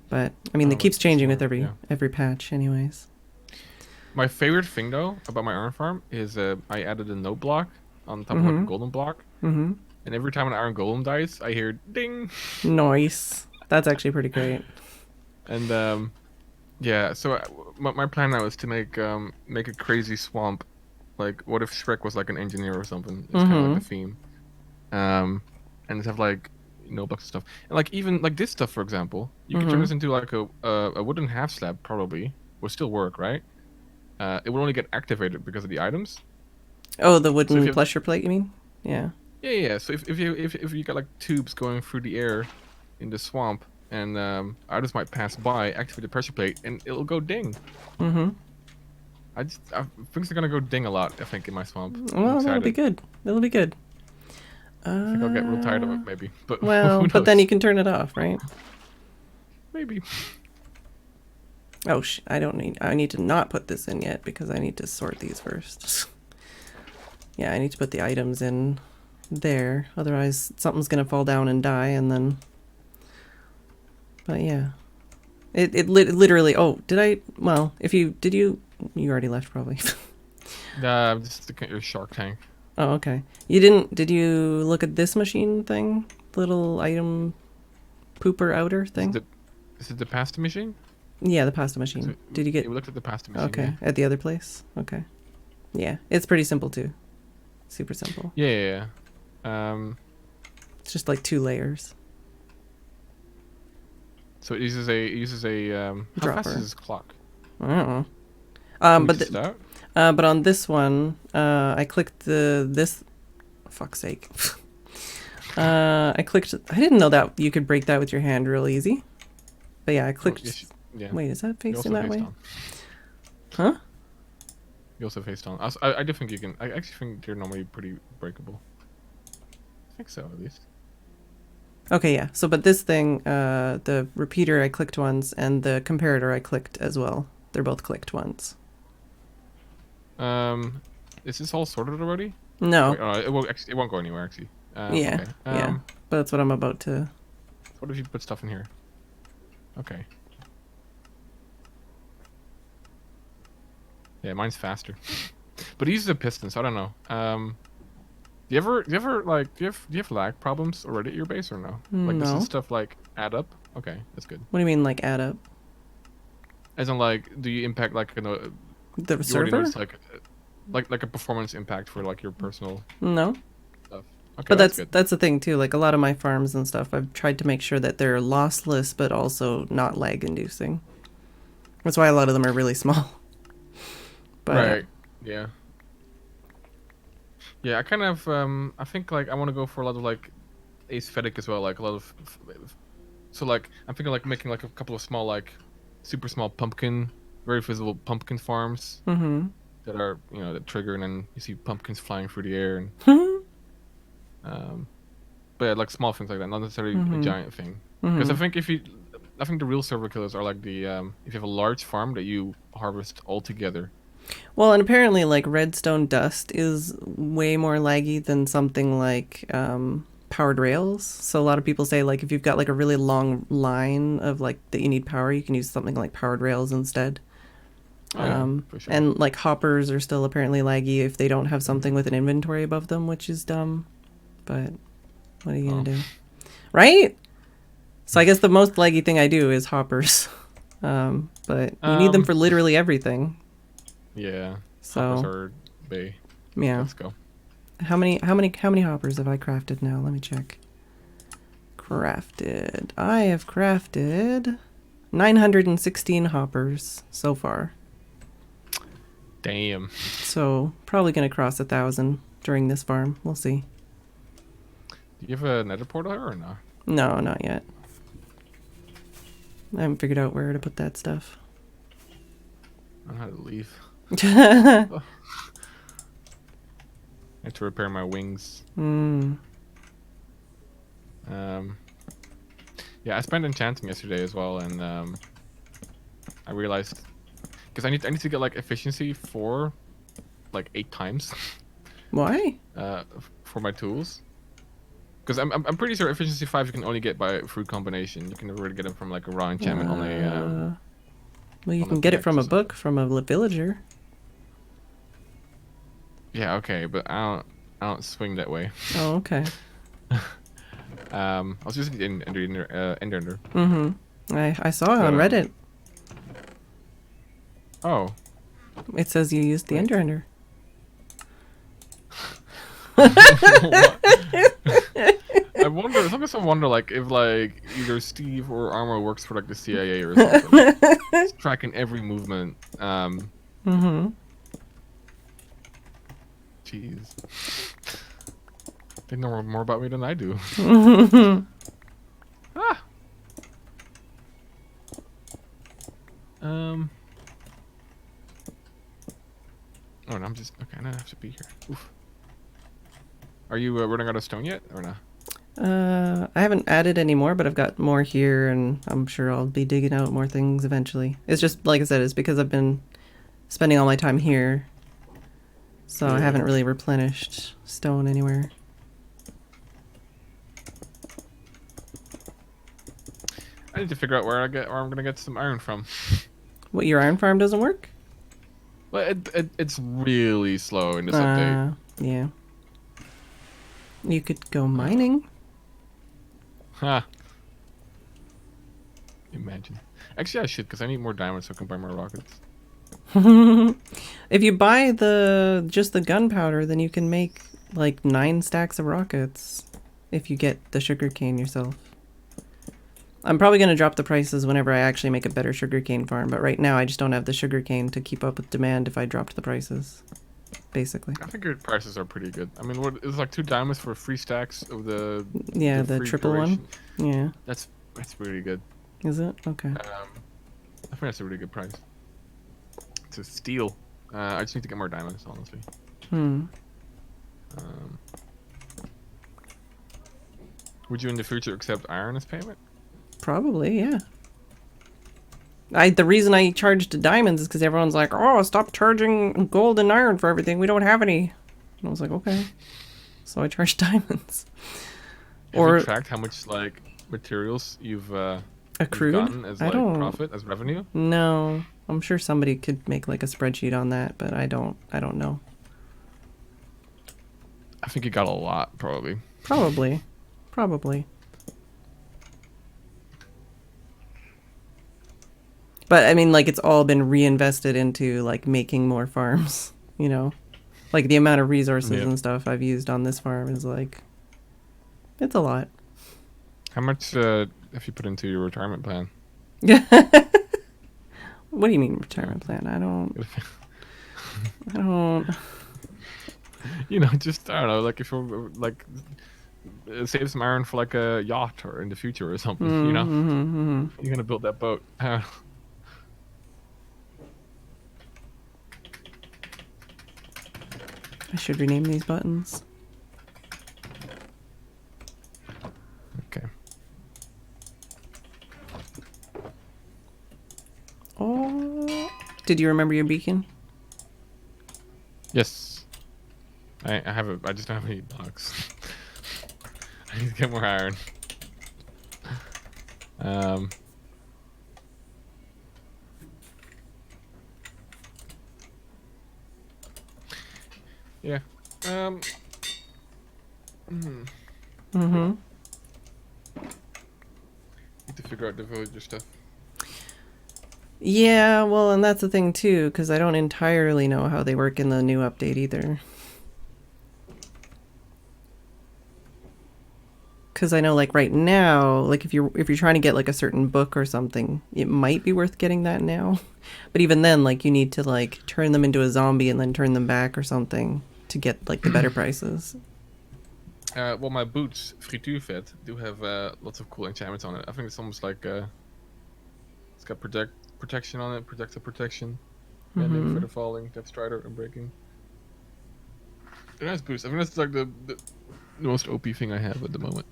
But I mean, Oh, it keeps that's changing with smart. Yeah. every patch anyways. My favorite thing though about my iron farm is I added a note block on top of like a Mm-hmm. golden block, Mm-hmm. and every time an iron golem dies, I hear ding. Nice. That's actually pretty great. And yeah. So my plan now is to make a crazy swamp. Like, what if Shrek was like an engineer or something? It's kind of like Mm-hmm. the theme. And just have like blocks and stuff, and like even like this stuff, for example, you could turn Mm-hmm. this into like a wooden half slab. Probably would still work, right? It would only get activated because of the items. Oh, the So if wooden you have, pressure plate, you mean? Yeah. yeah. So if you got like tubes going through the air in the swamp, and items might pass by, activate the pressure plate, and it'll go ding. Mm-hmm. I think are gonna go ding a lot. I think in my swamp. I'm Well, that'll be excited. good. That'll be good. I think I'll get real tired of it maybe, but Well, who but then you knows? can turn it off, right? Maybe. Oh, I need to not put this in yet because I need to sort these first. Yeah, I need to put the items in there. Otherwise, something's going to fall down and die, and then... But yeah. Literally... Oh, did I... Well, if you... Did you... You already left, probably. Just looking at your Shark Tank. Oh, okay. You didn't... Did you look at this machine thing? Little item pooper outer thing? Is it the pasta machine? Yeah, the pasta Is machine. it, Did you get... we looked at the pasta machine. Okay, at the other place? Okay. Yeah, it's pretty simple, too. Super simple. Yeah. It's just like 2 layers. So it uses a how fast is Dropper. this clock? I don't know. Can we But test it out? but on this one, I clicked this. Fuck's sake. I clicked. I didn't know that you could break that with your hand real easy. But yeah, I Oh, clicked. yes, yeah. Wait, is that You facing also that face way? down. Huh? You also face down. I do think you can. I actually think they're normally pretty breakable. I think so, at least. Okay, yeah. So, but this thing, the repeater I clicked once, and the comparator I clicked as well. They're both clicked once. Is this all sorted already? No. Wait, it won't. Actually, it won't go anywhere. Actually. Yeah. Okay. Yeah. But that's what I'm about to. What if you put stuff in here? Okay. Yeah, mine's faster. But it uses a piston, so I don't know. Do you ever like do you have lag problems already at your base or no? Like does this No. stuff like add up? Okay, that's good. What do you mean, like add up? As in like, do you impact like The you already server? noticed like a performance impact for like your personal No. stuff? Okay, But that's good. that's the thing too. Like a lot of my farms and stuff, I've tried to make sure that they're lossless, but also not lag inducing. That's why a lot of them are really small. But Right. Yeah. Yeah, I kind of I think like I want to go for a lot of like aesthetic as well, like a lot of so like I'm thinking like making like a couple of small like super small pumpkin, very visible pumpkin farms mm-hmm. that are that trigger and then you see pumpkins flying through the air and um but yeah, like small things like that, not necessarily a mm-hmm. giant thing. Because Mm-hmm. I think the real server killers are like the if you have a large farm that you harvest all together. Well, and apparently, like redstone dust is way more laggy than something like powered rails. So a lot of people say like if you've got like a really long line of like that you need power, you can use something like powered rails instead. Oh yeah, for sure. And like hoppers are still apparently laggy if they don't have something with an inventory above them, which is dumb. But what are you gonna Oh. do, right? So I guess the most laggy thing I do is hoppers. But you need them for literally everything. Yeah, hoppers So are bay. yeah. Let's go. How many hoppers have I crafted now? Let me check. Crafted. I have crafted 916 hoppers so far. Damn. So probably gonna cross 1,000 during this farm. We'll see. Do you have a nether portal here or no? No, not yet. I haven't figured out where to put that stuff. I don't know how to leave. mm. I have to repair my wings. Yeah, I spent enchanting yesterday as well, and I realized because I need to get like efficiency for like 8 times Why? for my tools. Because I'm pretty sure efficiency 5 you can only get by through combination. You can never really get them from like a raw enchantment on a Well, you on can a get it pickaxe from or a something. book from a villager. Yeah, okay, but I don't swing that way. Oh, okay. I was using Ender. I saw it But on Reddit. oh, It says you used the wait. Ender. I wonder. Sometimes I wonder, like, if like either Steve or Armor works for like the CIA or something. It's tracking every movement. Jeez, they know more about me than I do. Ah. Oh, no, I'm just okay. Now I have to be here. Oof. Are you running out of stone yet, or not? I haven't added any more, but I've got more here, and I'm sure I'll be digging out more things eventually. It's just, like I said, it's because I've been spending all my time here, so I haven't really replenished stone anywhere. I need to figure out where I'm gonna get some iron from. What, your iron farm doesn't work? Well, it's really slow in this update. Yeah. You could go mining. Ha. Imagine. Actually, I should, because I need more diamonds so I can buy more rockets. If you buy just the gunpowder, then you can make like 9 stacks of rockets if you get the sugarcane yourself. I'm probably going to drop the prices whenever I actually make a better sugarcane farm, but right now I just don't have the sugarcane to keep up with demand if I dropped the prices, basically. I think your prices are pretty good. I mean, what it's like 2 diamonds for 3 stacks of Yeah, the the free triple one. duration. Yeah. That's really good. Is it? Okay. I think that's a really good price. To steal. I just need to get more diamonds, honestly. Hmm. Would you in the future accept iron as payment? Probably, yeah. The reason I charged diamonds is because everyone's like, "Oh, stop charging gold and iron for everything. We don't have any." And I was like, "Okay." So I charged diamonds. Have you Or tracked how much like materials you've accrued? gotten as I like don't profit, as revenue? know. I'm sure somebody could make like a spreadsheet on that, but I don't know. I think you got a lot, probably. Probably. Probably. But I mean, like, it's all been reinvested into like making more farms, you know? Like the amount of resources Yeah. and stuff I've used on this farm is like, it's a lot. How much have you put into your retirement plan? Yeah. What do you mean retirement plan? I don't. You know, just I don't know, like if you're like save some iron for like a yacht or in the future or something. You know, you're gonna build that boat. I should rename these buttons. Okay. Oh, did you remember your beacon? Yes. I have it. I just don't have any blocks. I need to get more iron. Yeah. Need to figure out the villager stuff. Yeah, well, and that's the thing too, because I don't entirely know how they work in the new update either. Because I know, like right now, like if you're trying to get like a certain book or something, it might be worth getting that now. But even then, like you need to like turn them into a zombie and then turn them back or something to get like the better prices. Well, my boots, frituurvet, do have lots of cool enchantments on it. I think it's almost like it's got protection on it, projectile protection, bending, feather falling, death strider, and breaking. They're nice boots. I think that's like the most OP thing I have at the moment.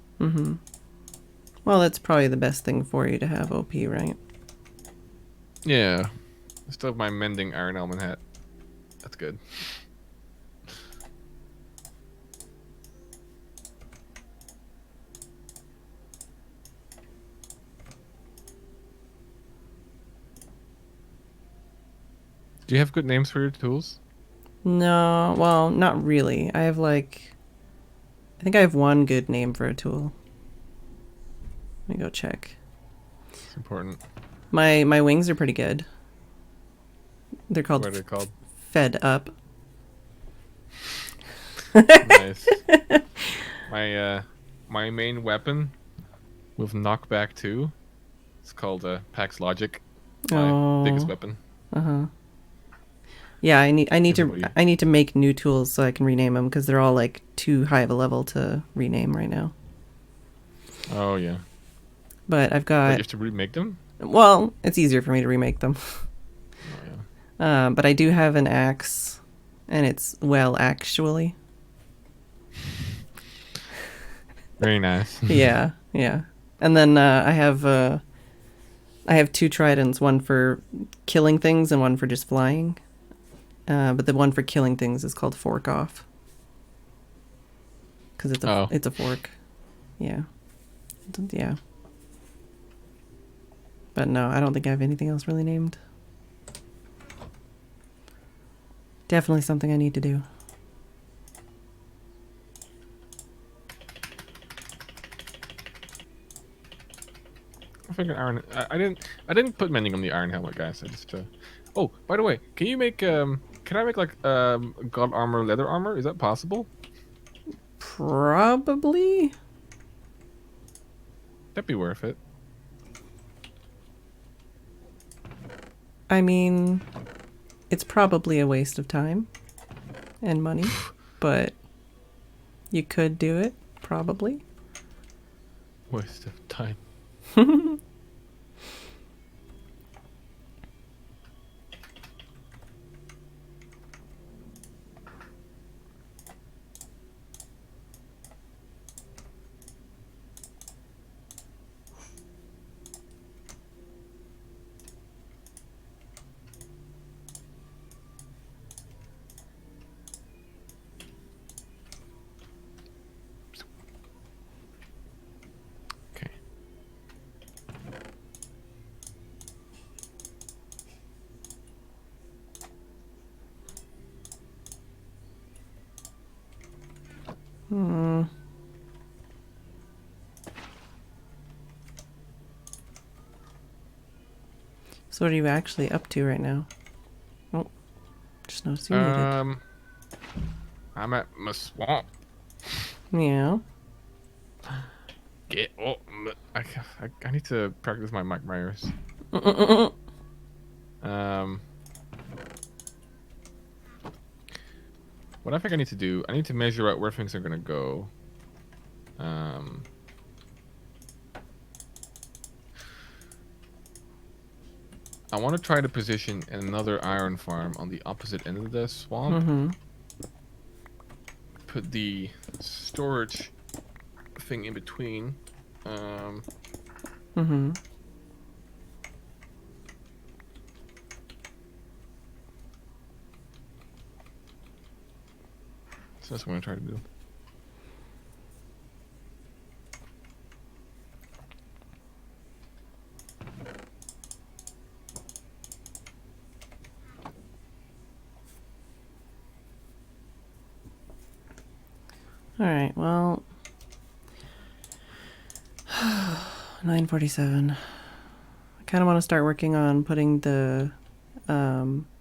Well, that's probably the best thing for you to have OP, right? Yeah. I still have my mending iron helmet hat. That's good. Do you have good names for your tools? No, well, not really. I have like, I think I have one good name for a tool. Let me go check. It's important. My wings are pretty good. They're called What are they called? Fed Up. Nice. My main weapon with knockback 2. It's called Pax Logic. My biggest weapon. Yeah, I need Everybody. to make new tools so I can rename them because they're all like too high of a level to rename right now. Oh yeah. But I've Wait, got, you have to remake them? well, it's easier for me to remake them. Oh yeah. But I do have an axe, and it's, well, actually. Very nice. Yeah. And then I have 2 tridents, one for killing things and one for just flying. But the one for killing things is called Fork Off. Because it's a fork. Yeah. Yeah. But no, I don't think I have anything else really named. Definitely something I need to do. I figured iron. I didn't put mending on the iron helmet, guys. I just. Oh, by the way, can you make Can I make like god armor, leather armor? Is that possible? Probably. That'd be worth it. I mean, it's probably a waste of time and money, but you could do it, probably. Waste of time. Okay. Hmm. So what are you actually up to right now? Oh, just noticed you muted. I'm at my swamp. Yeah. Get oh, I need to practice my Mike Myers. Um, what I think I need to do, I need to measure out where things are gonna go. I want to try to position another iron farm on the opposite end of the swamp. Mm-hmm. Put the storage thing in between. Mm-hmm. So that's what I'm gonna try to do. Alright, well... 9:47. I kind of want to start working on putting the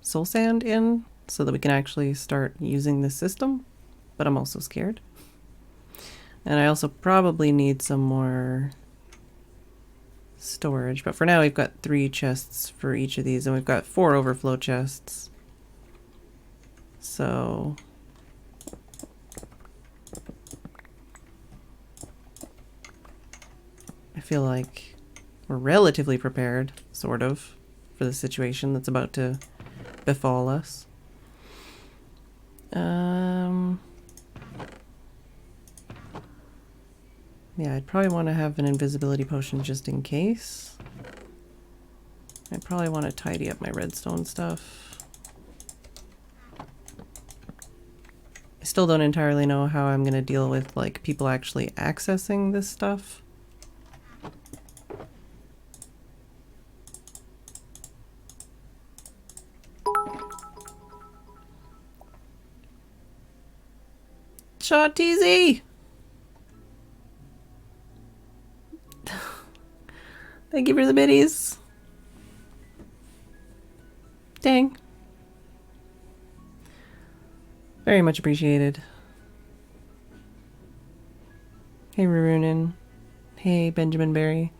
soul sand in so that we can actually start using this system, but I'm also scared. And I also probably need some more storage, but for now we've got 3 chests for each of these, and we've got 4 overflow chests. So... I feel like we're relatively prepared, sort of, for the situation that's about to befall us. Yeah, I'd probably want to have an invisibility potion just in case. I probably want to tidy up my redstone stuff. I still don't entirely know how I'm going to deal with, like, people actually accessing this stuff. Shot TZ! Thank you for the biddies. Dang. Very much appreciated. Hey, Rurunin. Hey, Benjamin Berry.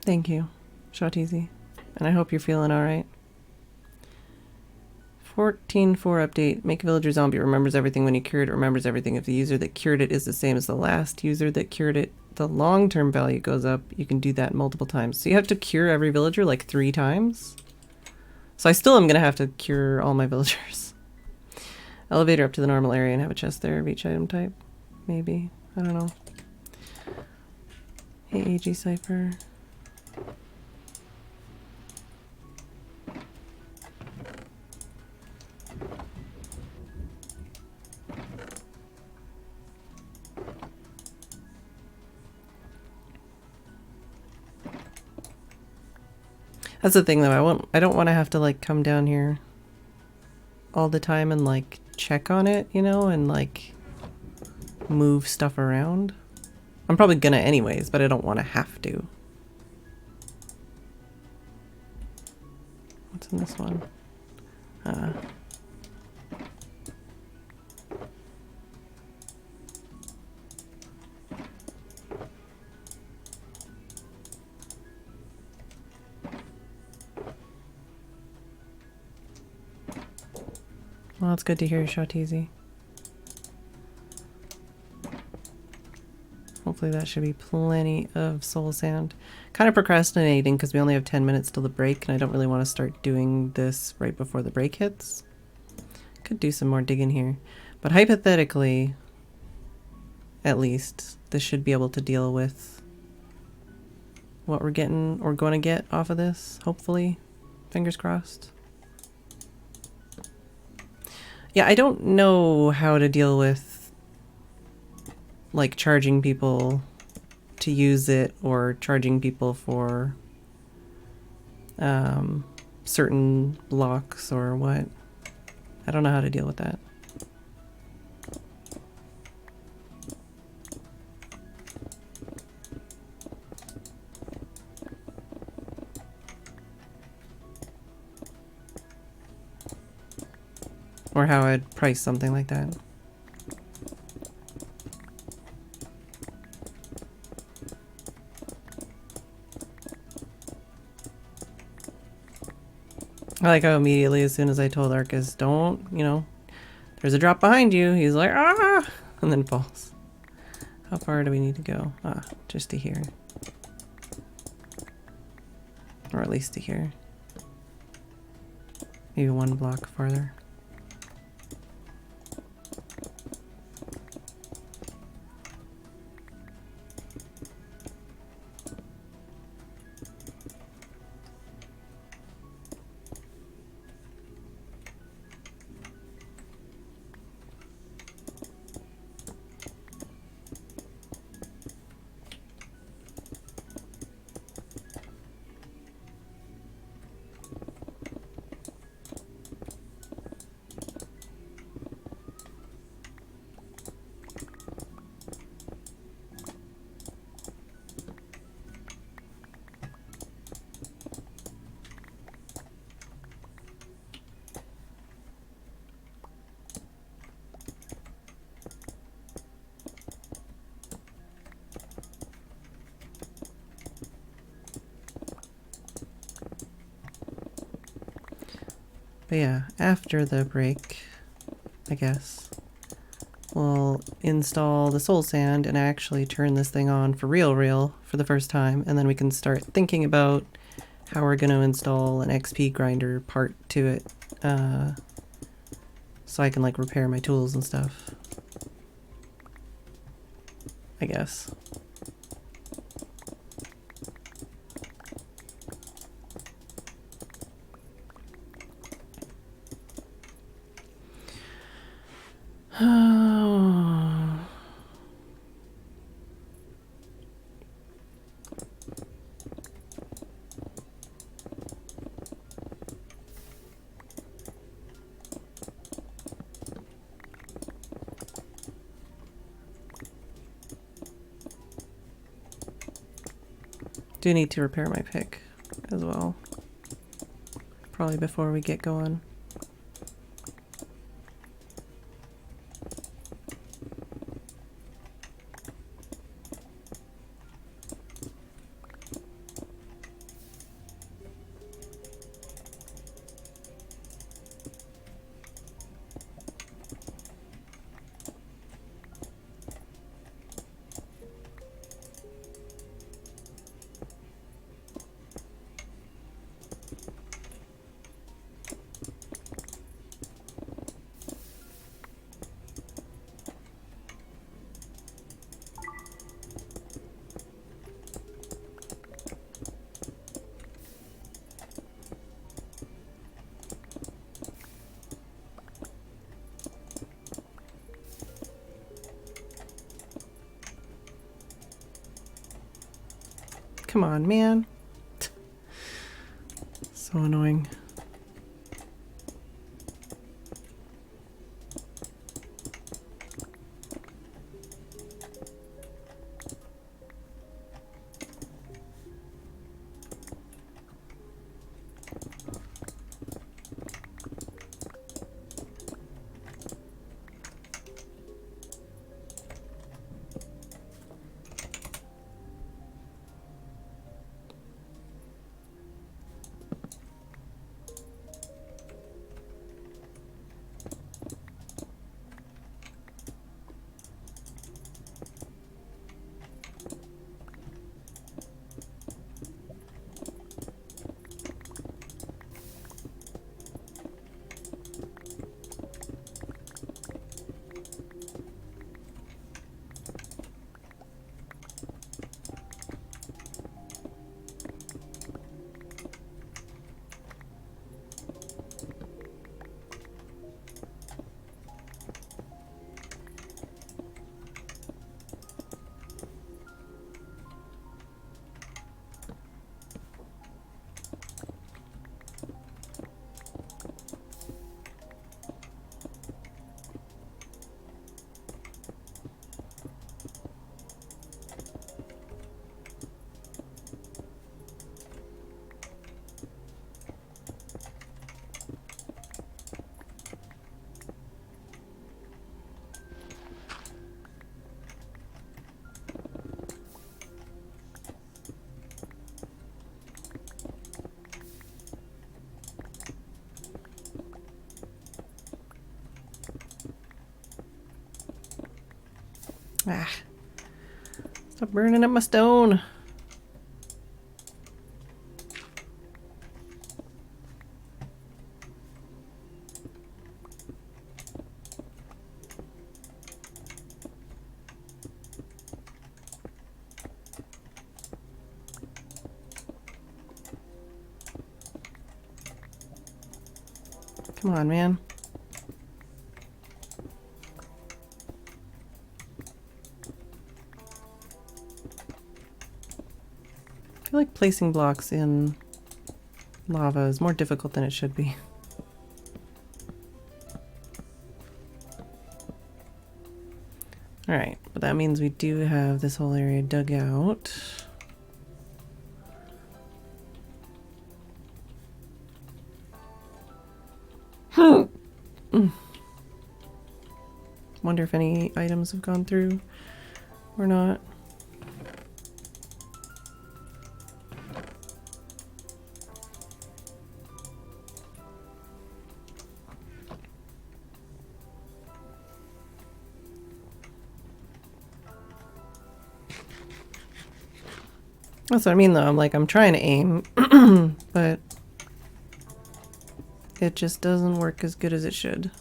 Thank you, Shawteasy. And I hope you're feeling alright. 14.4 update. Make a villager zombie. Remembers everything when you cure it. Remembers everything if the user that cured it is the same as the last user that cured it. The long-term value goes up. You can do that multiple times. So you have to cure every villager like 3 times? So I still am going to have to cure all my villagers. Elevator up to the normal area and have a chest there of each item type. Maybe. I don't know. Hey, AG Cypher. That's the thing though, I don't want to have to like come down here all the time and like check on it, you know, and like move stuff around. I'm probably gonna anyways, but I don't want to have to. What's in this one? Well, it's good to hear, Shawteezy. Hopefully that should be plenty of soul sand. Kind of procrastinating because we only have 10 minutes till the break, and I don't really want to start doing this right before the break hits. Could do some more digging here. But hypothetically, at least, this should be able to deal with what we're getting or going to get off of this, hopefully. Fingers crossed. Yeah, I don't know how to deal with, like, charging people to use it or charging people for certain blocks or what. I don't know how to deal with that. Or how I'd price something like that. I like how immediately, as soon as I told Arcus, don't, you know, there's a drop behind you, he's like, ah, and then falls. How far do we need to go? Ah, just to here. Or at least to here. Maybe one block farther. But yeah, after the break, I guess, we'll install the soul sand and actually turn this thing on for real for the first time, and then we can start thinking about how we're going to install an XP grinder part to it, so I can like repair my tools and stuff, I guess. Do need to repair my pick as well, probably before we get going. Come on, man. So annoying. Ah. Stop burning up my stone. Come on, man. I feel like placing blocks in lava is more difficult than it should be. Alright, but that means we do have this whole area dug out. Wonder if any items have gone through or not. That's what I mean though, I'm trying to aim, but it just doesn't work as good as it should.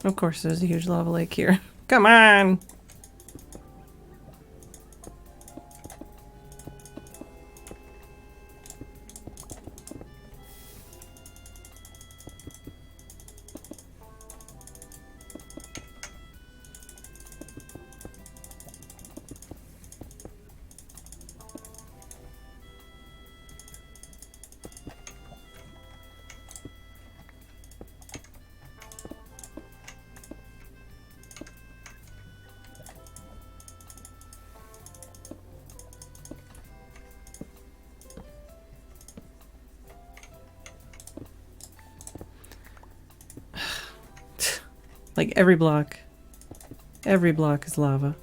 Of course there's a huge lava lake here. Come on! Like every block is lava.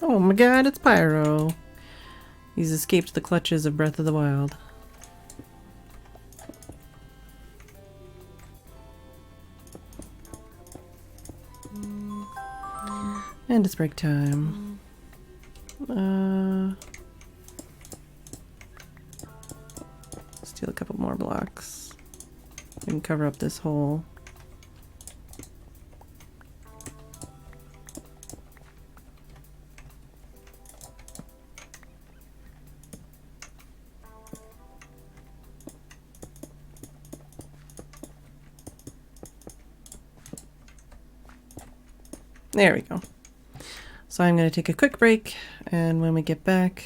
Oh my god, it's Pyro. He's escaped the clutches of Breath of the Wild. And it's break time. Steal a couple more blocks. We can cover up this hole. There we go. So I'm going to take a quick break, and when we get back,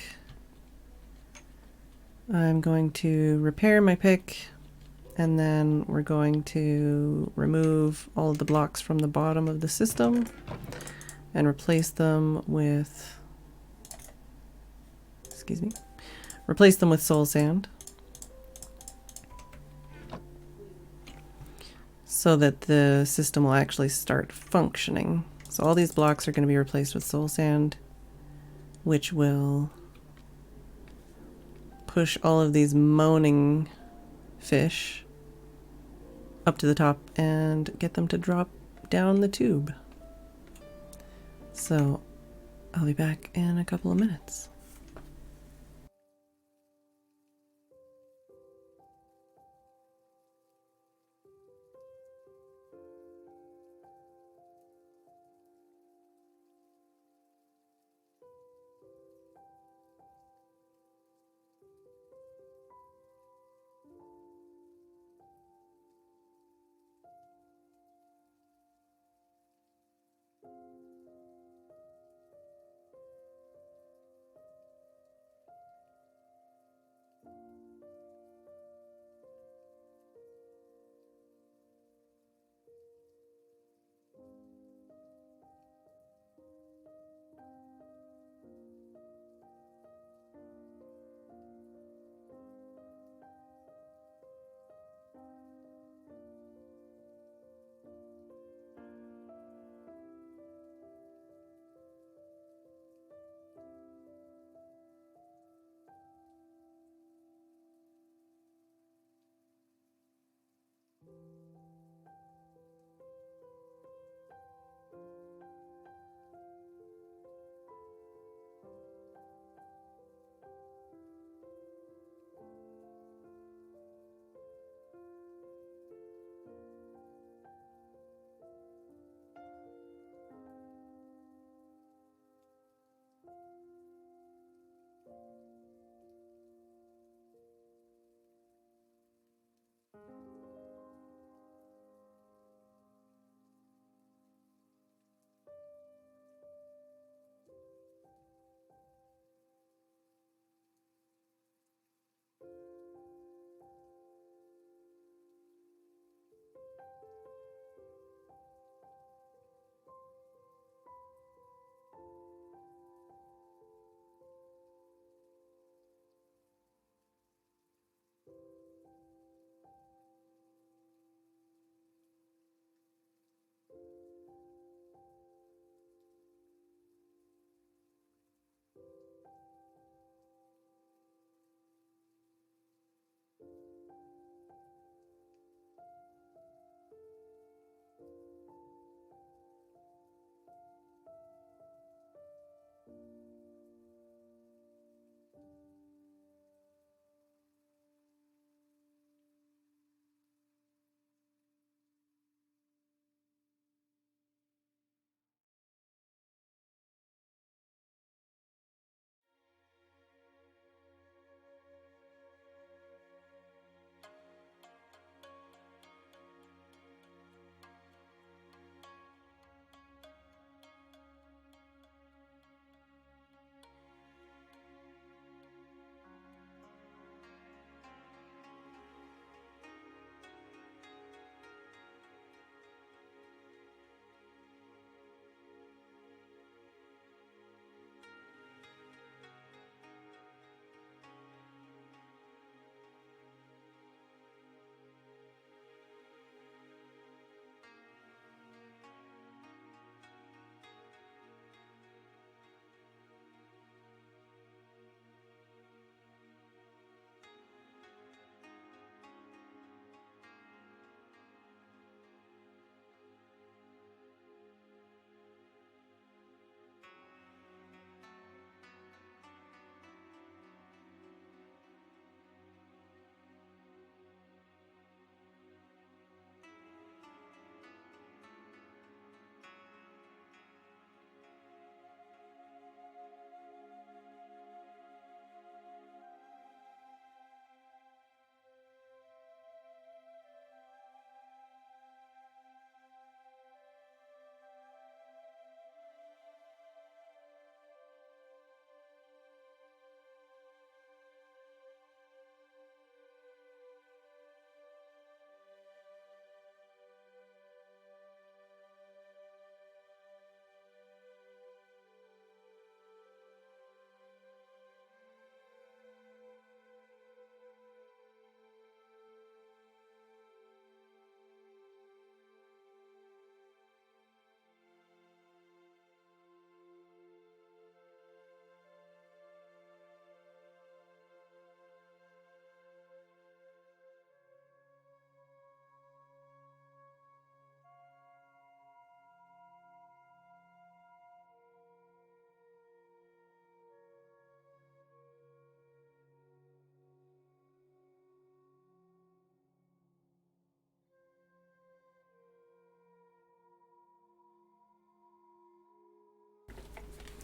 I'm going to repair my pick, and then we're going to remove all of the blocks from the bottom of the system and replace them with, replace them with soul sand so that the system will actually start functioning. So all these blocks are going to be replaced with soul sand, which will push all of these moaning fish up to the top and get them to drop down the tube. So I'll be back in a couple of minutes.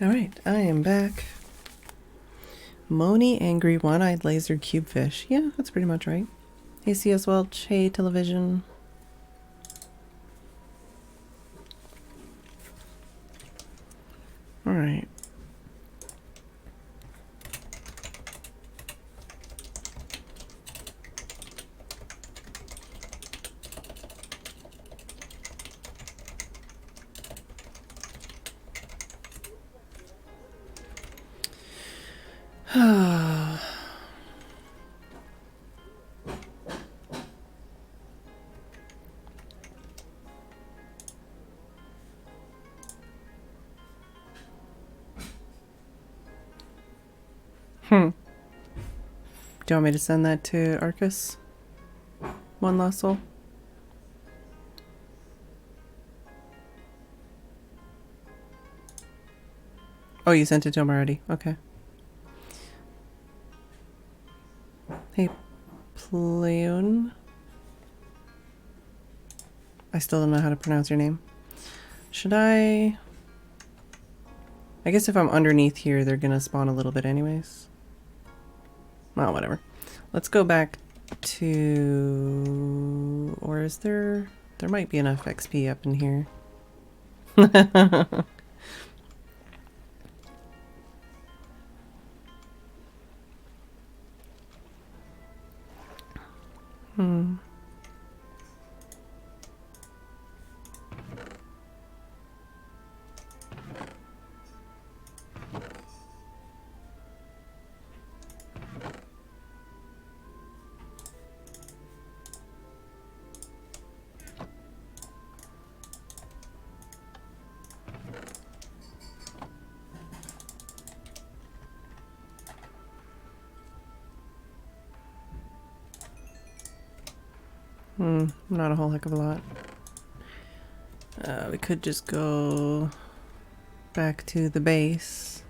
Alright, I am back. Moni, angry, one-eyed laser cubefish. Yeah, that's pretty much right. Hey, CS Welch. Hey, television. Alright. Do you want me to send that to Arcus? One last soul? Oh, you sent it to him already. Okay. Hey, Pleon. I still don't know how to pronounce your name. Should I guess if I'm underneath here, they're gonna spawn a little bit anyways. Well, whatever. Let's go back to... Or is there... There might be enough XP up in here. Hmm. Not a whole heck of a lot. We could just go back to the base.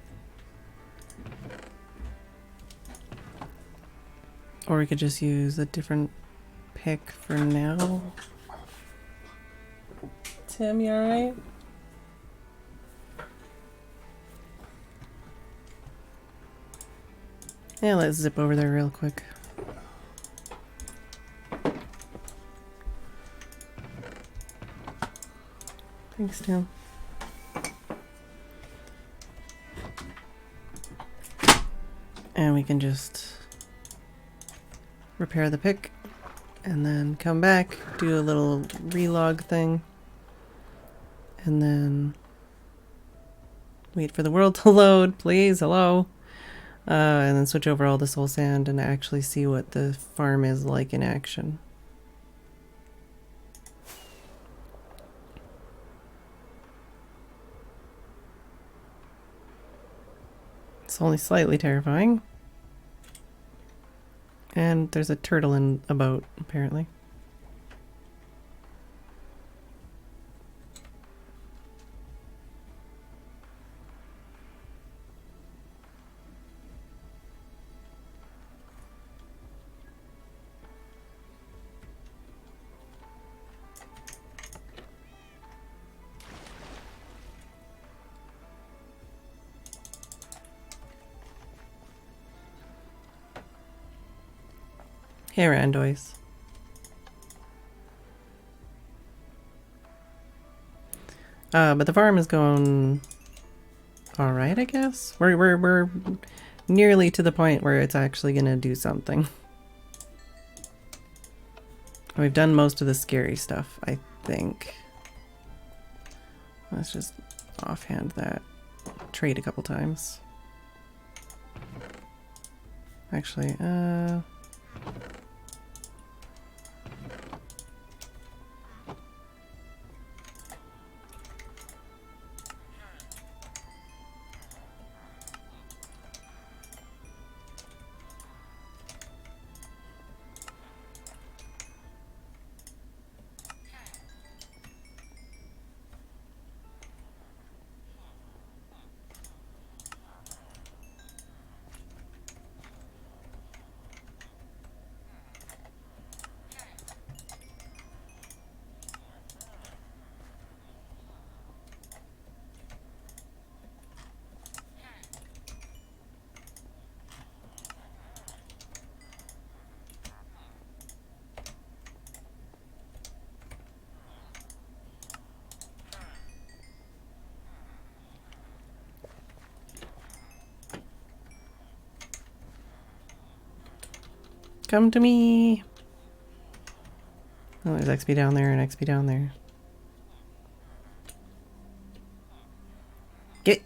Or we could just use a different pick for now. Tim, you alright? Yeah, let's zip over there real quick. Thanks, Tim. And we can just repair the pick and then come back, do a little relog thing, and then wait for the world to load, please, hello. And then switch over all the soul sand and actually see what the farm is like in action. It's only slightly terrifying. And there's a turtle in a boat, apparently. Hey, Randois. But the farm is going all right, I guess. We're nearly to the point where it's actually gonna do something. We've done most of the scary stuff, I think. Let's just offhand that. Trade a couple times. Actually, Come to me. Oh, there's XP down there and XP down there. Get.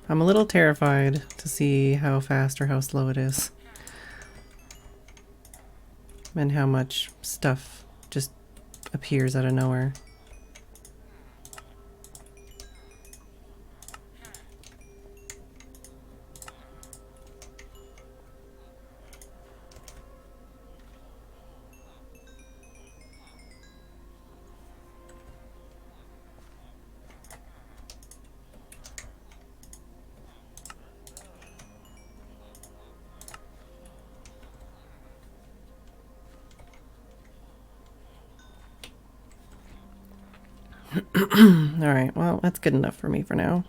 I'm a little terrified to see how fast or how slow it is. And how much stuff just appears out of nowhere. Alright, well, that's good enough for me for now.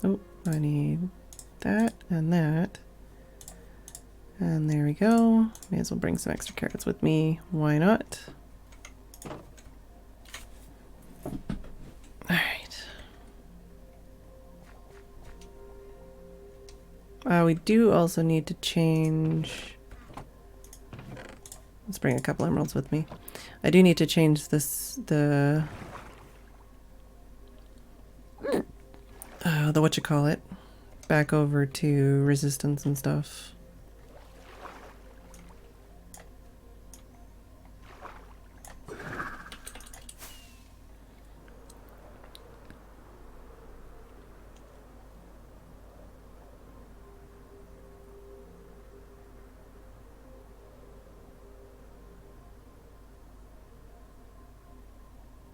Oh, I need that and that. And there we go. May as well bring some extra carrots with me. Why not? Alright. We do also need to change... Let's bring a couple emeralds with me. I do need to change this, the whatchamacallit, back over to resistance and stuff.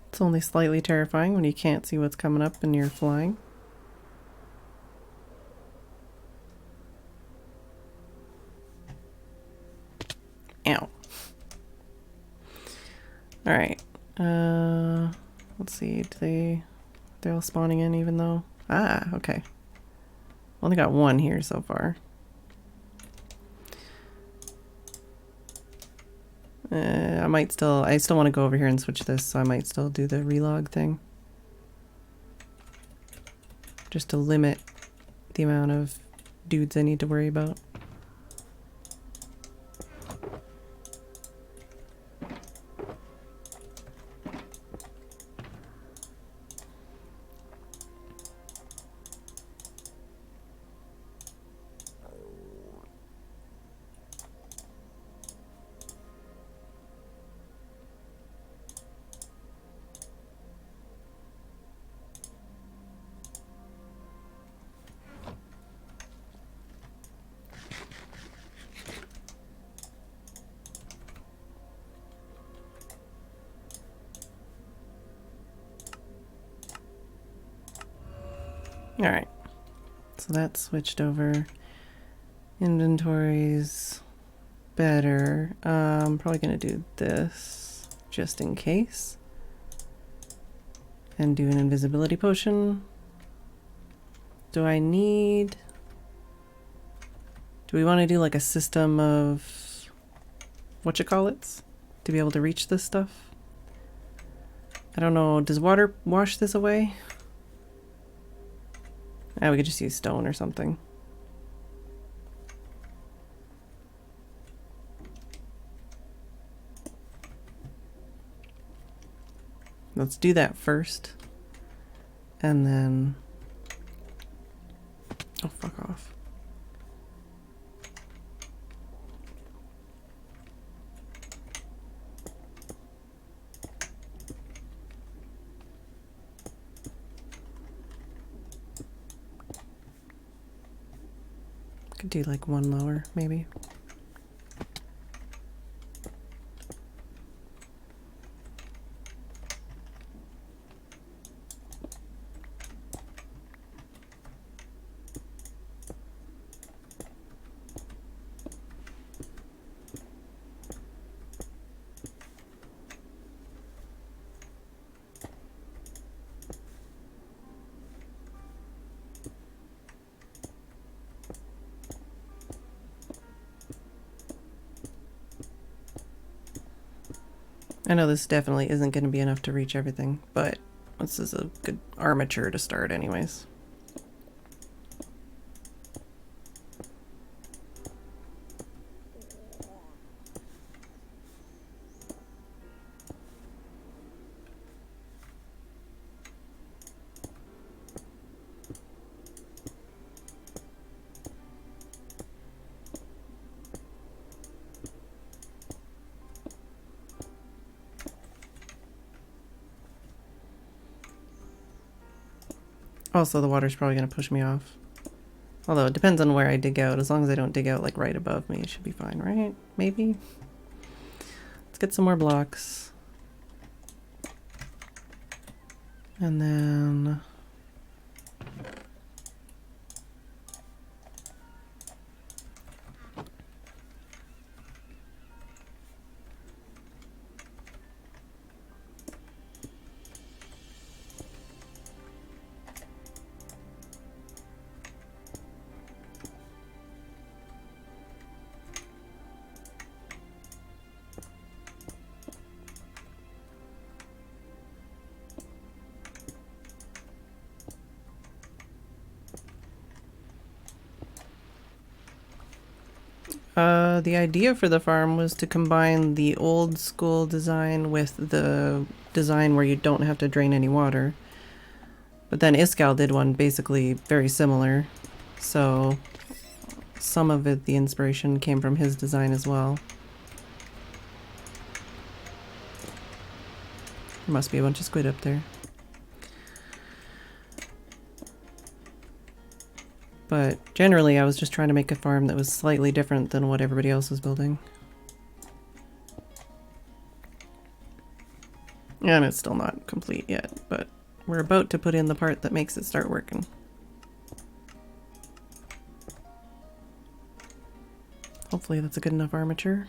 It's only slightly terrifying when you can't see what's coming up and you're flying. Ow. Alright. Let's see. They're all spawning in even though... Ah, okay. Only got one here so far. I still want to go over here and switch this, so I might still do the relog thing. Just to limit the amount of dudes I need to worry about. Alright, so that's switched over. Inventory's better. I'm probably gonna do this just in case. And do an invisibility potion. Do we want to do like a system of whatchamacallits to be able to reach this stuff? I don't know, does water wash this away? Ah, we could just use stone or something. Let's do that first. And then... Oh, fuck off. Could do like one lower, maybe. I know this definitely isn't going to be enough to reach everything, but this is a good armature to start anyways. Also, the water's probably going to push me off. Although, it depends on where I dig out. As long as I don't dig out, like, right above me, it should be fine, right? Maybe? Let's get some more blocks. And then... the idea for the farm was to combine the old school design with the design where you don't have to drain any water. But then Iskal did one basically very similar, so some of it, the inspiration came from his design as well. There must be a bunch of squid up there. But generally, I was just trying to make a farm that was slightly different than what everybody else was building. And it's still not complete yet, but we're about to put in the part that makes it start working. Hopefully that's a good enough armature.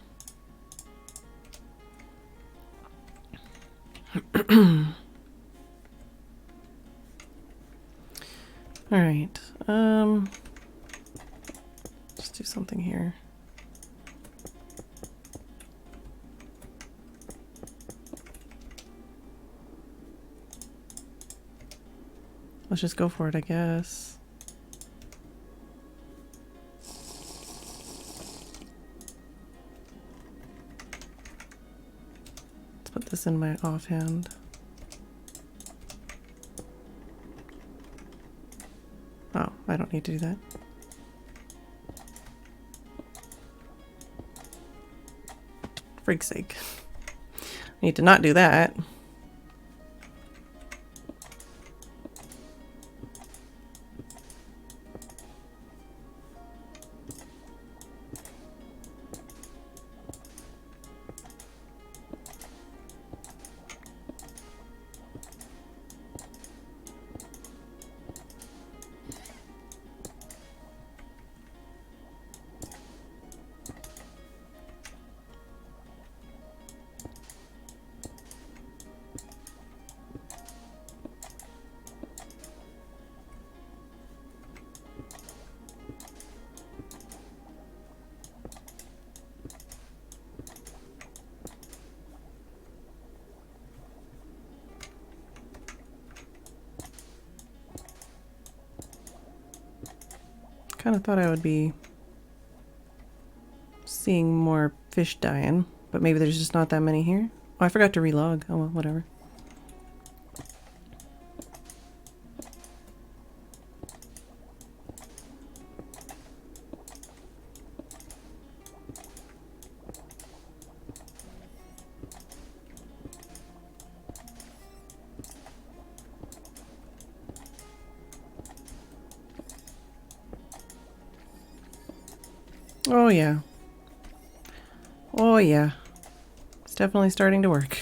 Alright, let's do something here. Let's just go for it, I guess. Let's put this in my offhand. Oh, I don't need to do that. Frig's sake. I need to not do that. Kind of thought I would be seeing more fish dying, but maybe there's just not that many here. Oh, I forgot to relog. Oh well, whatever. Oh yeah. Oh yeah. It's definitely starting to work.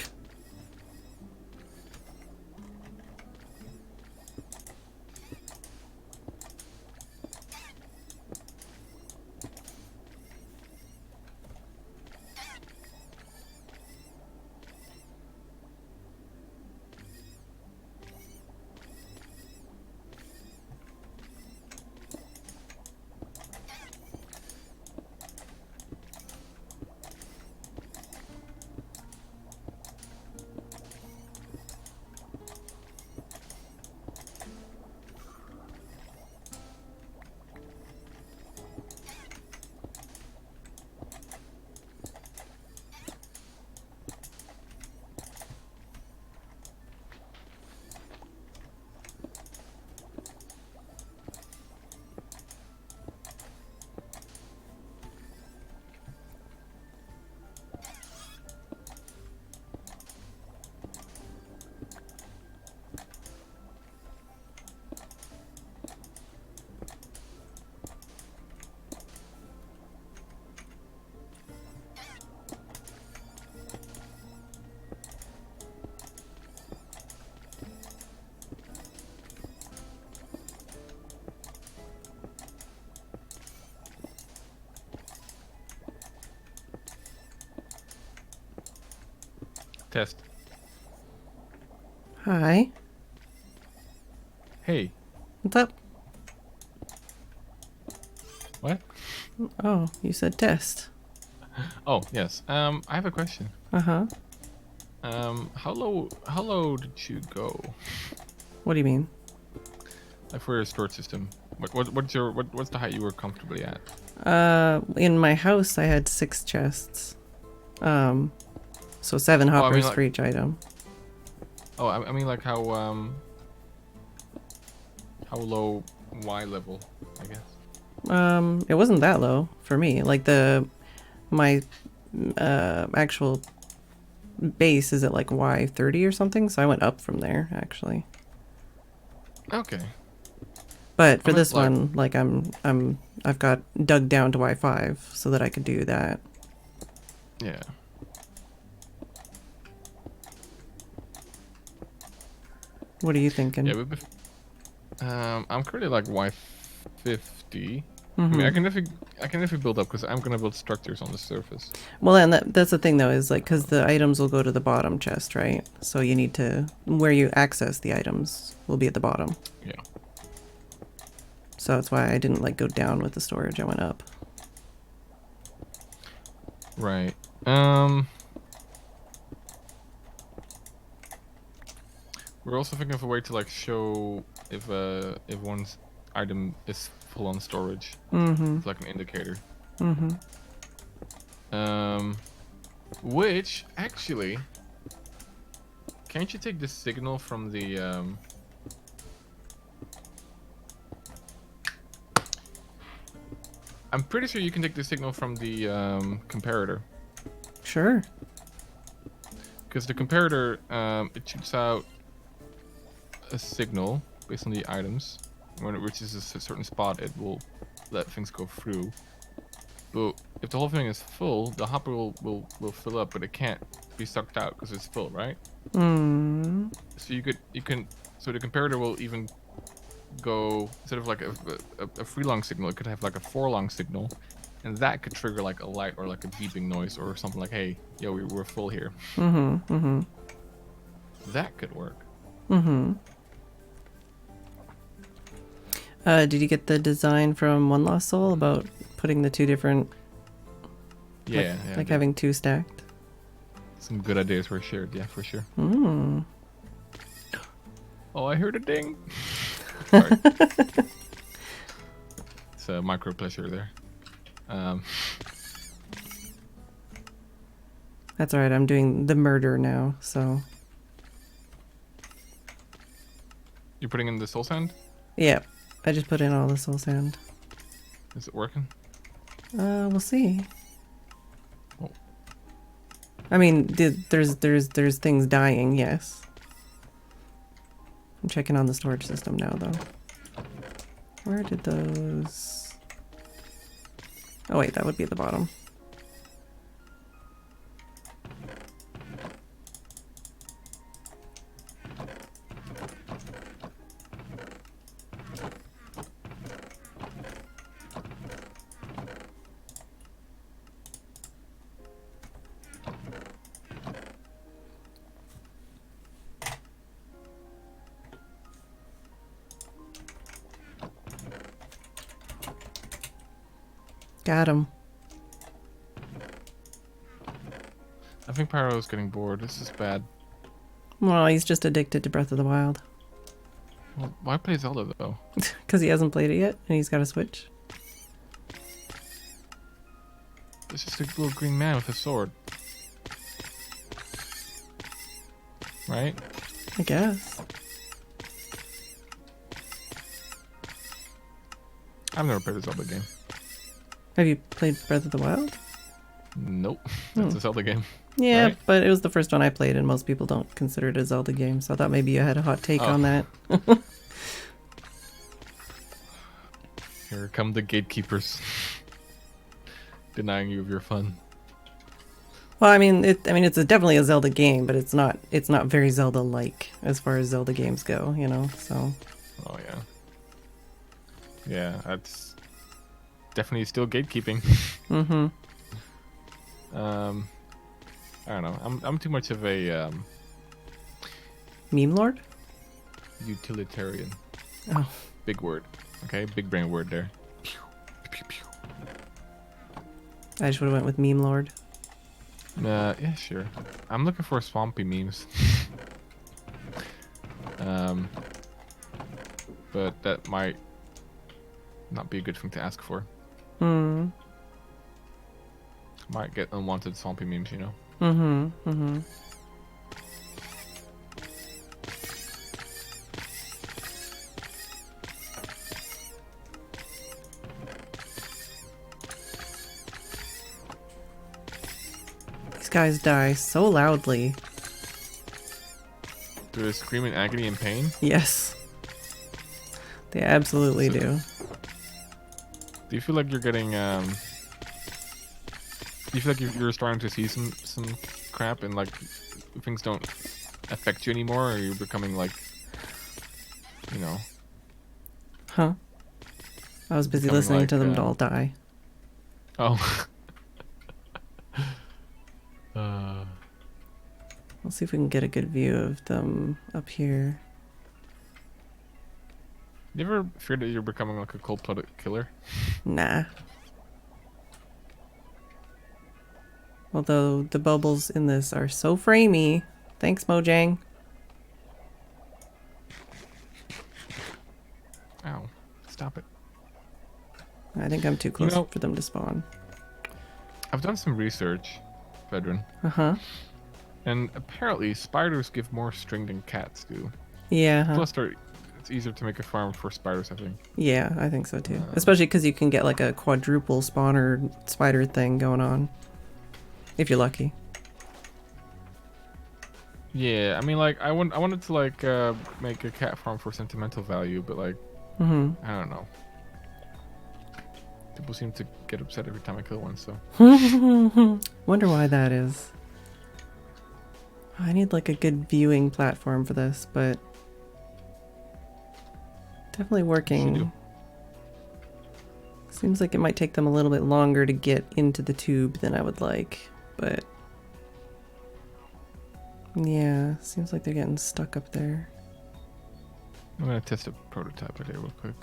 Test. Hi. Hey. What's up? What? Oh, you said test. Oh, yes. I have a question. Uh-huh. How low did you go? What do you mean? Like for your storage system. What's the height you were comfortably at? In my house I had 6 chests. So 7 Oh, I mean hoppers like for each item. I mean like how low Y level, I guess. It wasn't that low for me. Like my actual base is at like Y30 or something, so I went up from there actually. Okay. But I for meant this like one, like I've got dug down to Y5 so that I could do that. yeah. What are you Yeah, thinking? I'm currently like Y50. I mean, Mm-hmm. I can definitely build up because I'm gonna build structures on the surface. Well, and that's the thing though, is like because the items will go to the bottom chest, right? So you need to where you access the items will be at the bottom. Yeah. So that's why I didn't like go down with the storage. I went up. Right. We're also thinking of a way to like show if one's item is full on storage. Mm-hmm. It's like an indicator. Mm-hmm. Which actually, can't you take the signal from the I'm pretty sure you can take the signal from the comparator. Sure. Because the comparator, it shoots out a signal based on the items. When it reaches a certain spot, it will let things go through. But if the whole thing is full, the hopper will fill up, but it can't be sucked out because it's full, right? Mm. So so the comparator will even go, instead of like a 3 long signal, it could have like a 4 long signal. And that could trigger like a light or like a beeping noise or something like, hey, yo, we're full here. Mm-hmm. Mm-hmm. That could work. Mm-hmm. Did you get the design from One Lost Soul about putting the 2 different, Yeah, yeah. like having 2 stacked? Some good ideas were shared, yeah, for sure. Mm. Oh, I heard a ding. Sorry. It's a micro pleasure there. That's alright, I'm doing the murder now, so... You're putting in the soul sand? Yeah, I just put in all the soul sand. Is it working? We'll see. Oh. I mean, there's things dying, yes. I'm checking on the storage system now, though. Where did those... Oh wait, that would be at the bottom. Got him. I think Pyro's getting bored. This is bad. Well, he's just addicted to Breath of the Wild. Well, why play Zelda though? Because he hasn't played it yet, and he's got a Switch. It's just a little green man with a sword. Right? I guess. I've never played a Zelda game. Have you played Breath of the Wild? Nope. That's a Zelda game. Yeah, Right? but it was the first one I played, and most people don't consider it a Zelda game, so I thought maybe you had a hot take Oh. on that. Here come the gatekeepers. Denying you of your fun. Well, I mean, it's definitely a Zelda game, but it's not very Zelda-like as far as Zelda games go, you know. So. Oh yeah. Yeah, that's definitely still gatekeeping. Mm-hmm. I don't know. I'm too much of a Meme lord? utilitarian. Oh. Big word. Okay, big brain word there. Pew, pew, pew. I just would have went with meme lord. Yeah, sure. I'm looking for swampy memes. But that might not be a good thing to ask for. Hmm. Might get unwanted swampy memes, you know. Mm-hmm. Mm-hmm. These guys die so loudly. Do they scream in agony and pain? Yes. They absolutely So, do. Do you feel like you're getting do you feel like you're starting to see some crap and like things don't affect you anymore, or you're becoming like, you know, Huh? I was busy becoming listening to like them all die. oh. uh, Let's see if we can get a good view of them up here. you ever fear that you're becoming like a cold-blooded killer? Nah. Although the bubbles in this are so framey. Thanks, Mojang. Ow! Stop it. I think I'm too close know- for them to spawn. I've done some research, Phedran, Uh-huh. and apparently spiders give more string than cats do. Yeah, huh? Plus, it's easier to make a farm for spiders, I think. Yeah, I think so too. Especially because you can get like a quadruple spawner spider thing going on. If you're lucky. Yeah, I mean, like, I wanted to like make a cat farm for sentimental value, but like, Mm-hmm. I don't know. People seem to get upset every time I kill one, so. Wonder why that is. I need like a good viewing platform for this, but definitely working. Seems like it might take them a little bit longer to get into the tube than I would like, but yeah, seems like they're getting stuck up there. I'm gonna test a prototype right here real quick.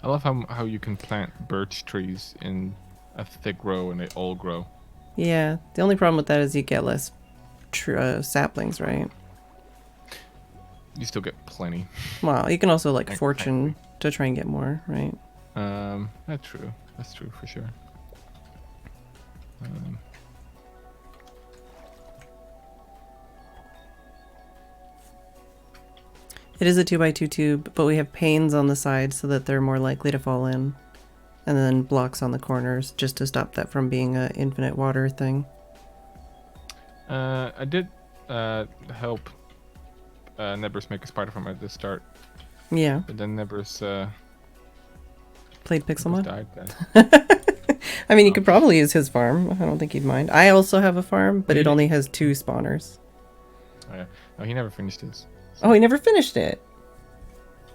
I love how you can plant birch trees in a thick row and they all grow. Yeah, the only problem with that is you get less saplings, right? You still get plenty. Well, you can also like Thank- fortune to try and get more, right? That's true. That's true for sure. It is a 2x2 tube, but we have panes on the side so that they're more likely to fall in. And then blocks on the corners just to stop that from being an infinite water thing. I did help Nebris make a spider farm at the start, Yeah, but then Nebris played Pixel Mod. died then. I mean, you could probably use his farm. I don't think he'd mind. I also have a farm, but it Yeah. only has 2 spawners. Oh, yeah. No, he never finished his. Oh, he never finished it?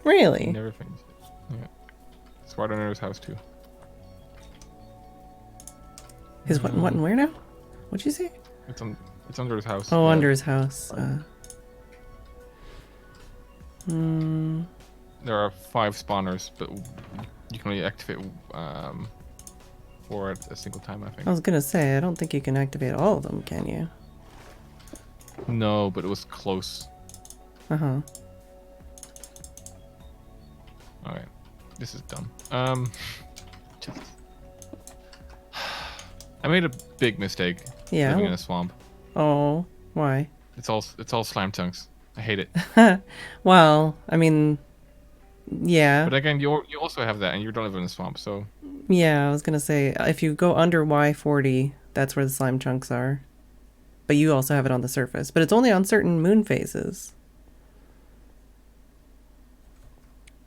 He Really? never finished it. Yeah. It's right under his house too. His what and where now? What'd you say? It's under his house. Oh, under his house. There are 5 spawners, but you can only activate 4 at a single time, I think. I was gonna say, I don't think you can activate all of them, can you? No, but it was close. Uh-huh. Alright. This is dumb. Just... I made a big mistake living in Yeah. a swamp. Oh, why? It's all slime chunks. I hate it. Well, I mean, yeah. But again, you also have that, and you don't live in a swamp, so Yeah, I was gonna say, if you go under Y40, that's where the slime chunks are. But you also have it on the surface. But it's only on certain moon phases.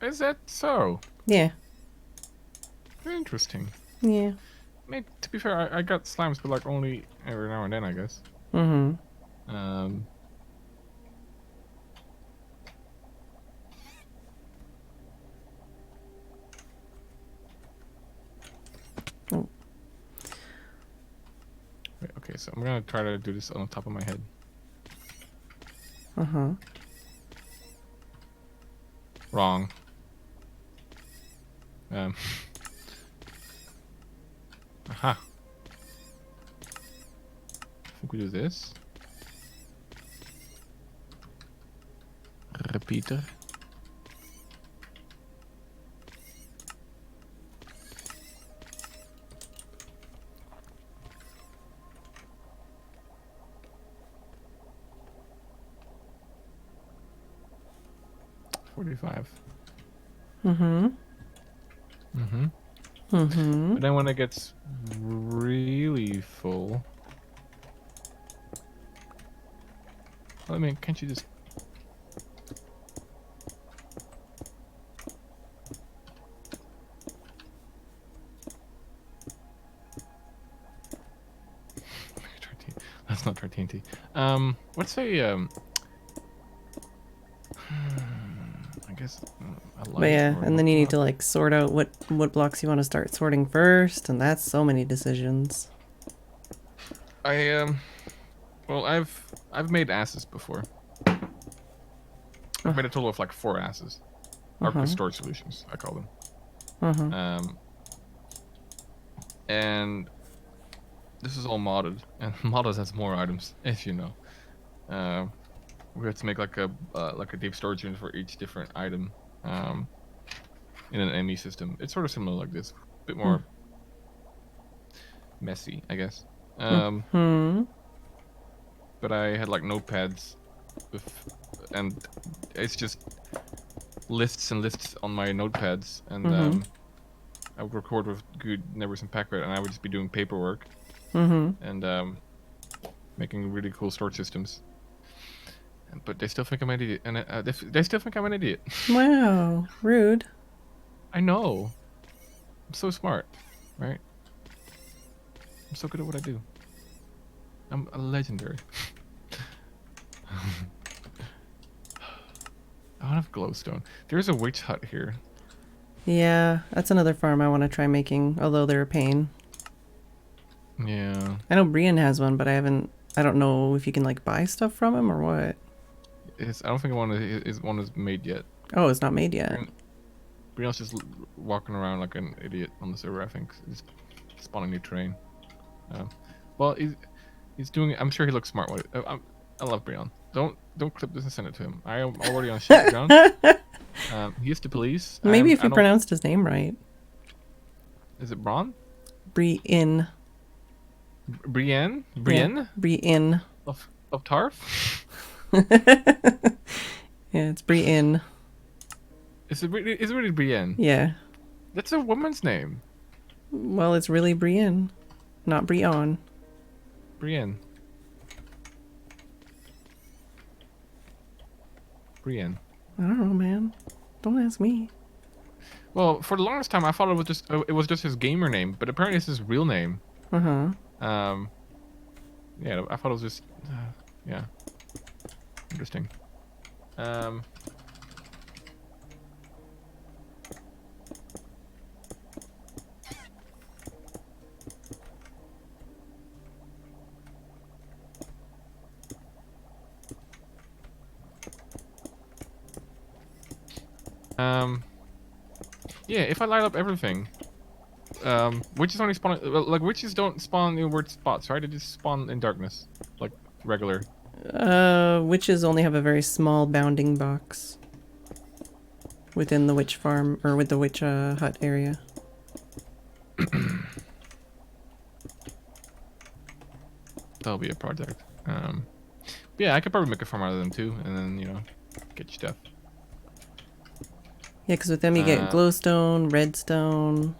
Is that so? Yeah. Very interesting. Yeah. I mean, to be fair, I got slimes, but like only every now and then, I guess. Mm-hmm. Um. Oh. Wait, okay, so I'm gonna try to do this on the top of my head. Uh-huh. Wrong. Um. Aha. I think we do this. Repeater. $45. Mm-hmm. Mm-hmm. Mm-hmm. But then when it gets really full, I mean, can't you just? Let's not try TNT. Let's say I guess a But light yeah, or and no then you need block. to like sort out what blocks you want to start sorting first, and that's so many decisions. Well, I've made asses before. I've made a total of like 4 asses. Or storage solutions, I call them. Uh-huh. And this is all modded, and modded has more items, as you know. We have to make like a deep storage unit for each different item. In an ME system, it's sort of similar like this, a bit more messy, I guess. Hmm. But I had like notepads, and it's just lists and lists on my notepads, and Mm-hmm. I would record with good neighbors and Packrat, and I would just be doing paperwork Mm-hmm. and making really cool storage systems. But they still think I'm an idiot, and they still think I'm an idiot. Wow. Rude. I know. I'm so smart, right? I'm so good at what I do. I'm a legendary. I don't have glowstone. There's a witch hut here. Yeah, that's another farm I want to try making, although they're a pain. Yeah. I know Brian has one, but I don't know if you can like buy stuff from him or what. I don't think one is made yet. Oh, it's not made yet. Brian's just walking around like an idiot on the server, I think. He's spawning new terrain. Well, he's doing it. I'm sure he looks smart with it. I love Brian. Don't clip this and send it to him. I am already on shit ground. He is the police. Maybe if you pronounced his name right. Is it Braun? Brian. Brienne? Yeah, Brian. Of Tarf? Yeah, it's Brian. Is it really Brienne? Yeah. That's a woman's name. Well, it's really Brian, not Brian. Brienne. Brienne. I don't know, man. Don't ask me. Well, for the longest time, I thought it was just his gamer name, but apparently it's his real name. Uh-huh. Yeah, I thought it was just, yeah, interesting. Yeah, if I light up everything, witches only spawn, like witches don't spawn in weird spots, right? They just spawn in darkness, like regular. Witches only have a very small bounding box within the witch farm, or with the witch hut area. That'll be a project. Yeah, I could probably make a farm out of them too, and then get your stuff. Yeah, because with them you get glowstone, redstone,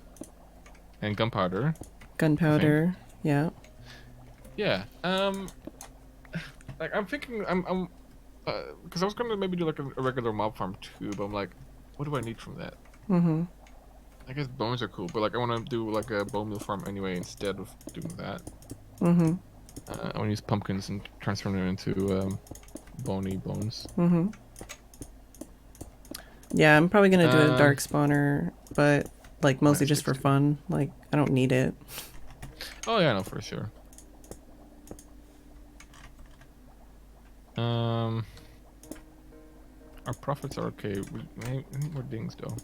and gunpowder. Gunpowder. Yeah. Yeah. Like I'm thinking, I'm because I was gonna maybe do like a regular mob farm too, but I'm like, what do I need from that? Mm-hmm. I guess bones are cool, but like I want to do like a bone meal farm anyway instead of doing that. Mm-hmm. I want to use pumpkins and transform them into bony bones. Mm-hmm. Yeah, I'm probably gonna do a Um, dark spawner, but like mostly plant just sticks for too. fun. Like I don't need it. Oh yeah, no, for sure. Um, our profits are okay. We need more dings though.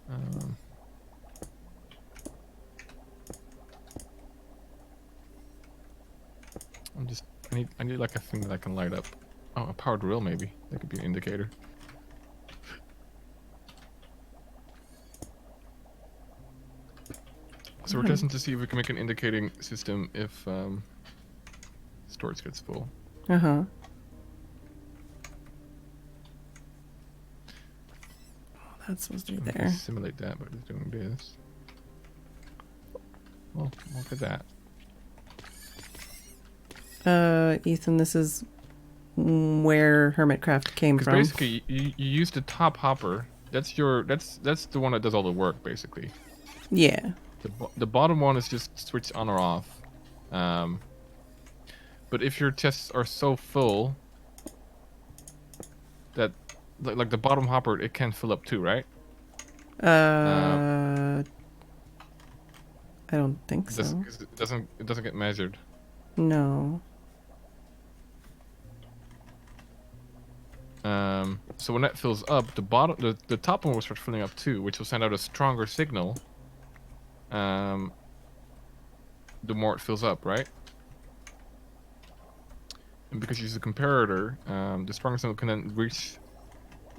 Um, I need like a thing that I can light up. Oh, a powered drill maybe. That could be an indicator. So we're testing to see if we can make an indicating system if storage gets full. Uh-huh. That's supposed to be We can there. simulate that by just doing this. Well, look at that. Ethan, this is where Hermitcraft came Because from. basically, you use the top hopper. That's the one that does all the work basically. Yeah. The bottom one is just switched on or off. But if your chests are so full that like the bottom hopper, it can fill up too, right? I don't think so. Cause it doesn't get measured. No. So when that fills up, the top one will start filling up too, which will send out a stronger signal. The more it fills up, right? And because you use a comparator, the stronger signal can then reach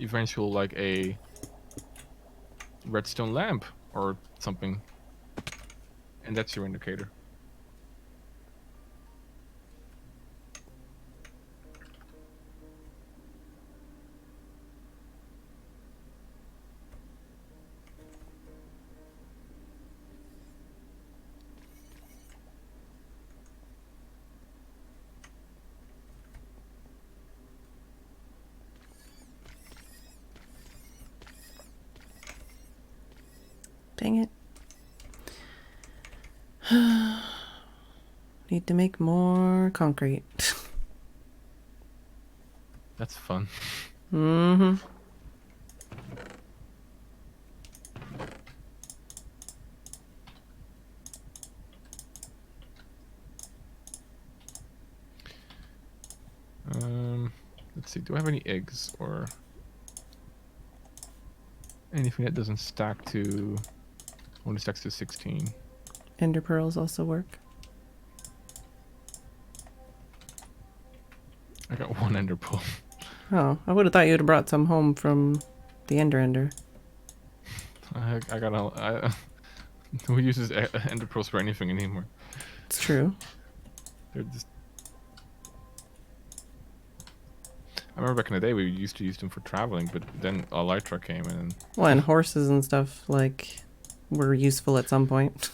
eventual like a redstone lamp or something, and that's your indicator. Dang it. Need to make more concrete. That's fun. Mm-hmm. Let's see. Do I have any eggs or anything that doesn't stack to? Only stacks to 16. Ender pearls also work. I got one ender pearl. Oh, I would have thought you would have brought some home from the Ender. I got a. Who uses ender pearls for anything anymore? It's true. They're just. I remember back in the day we used to use them for traveling, but then Elytra came in. And Well, and horses and stuff, like, were useful at some point.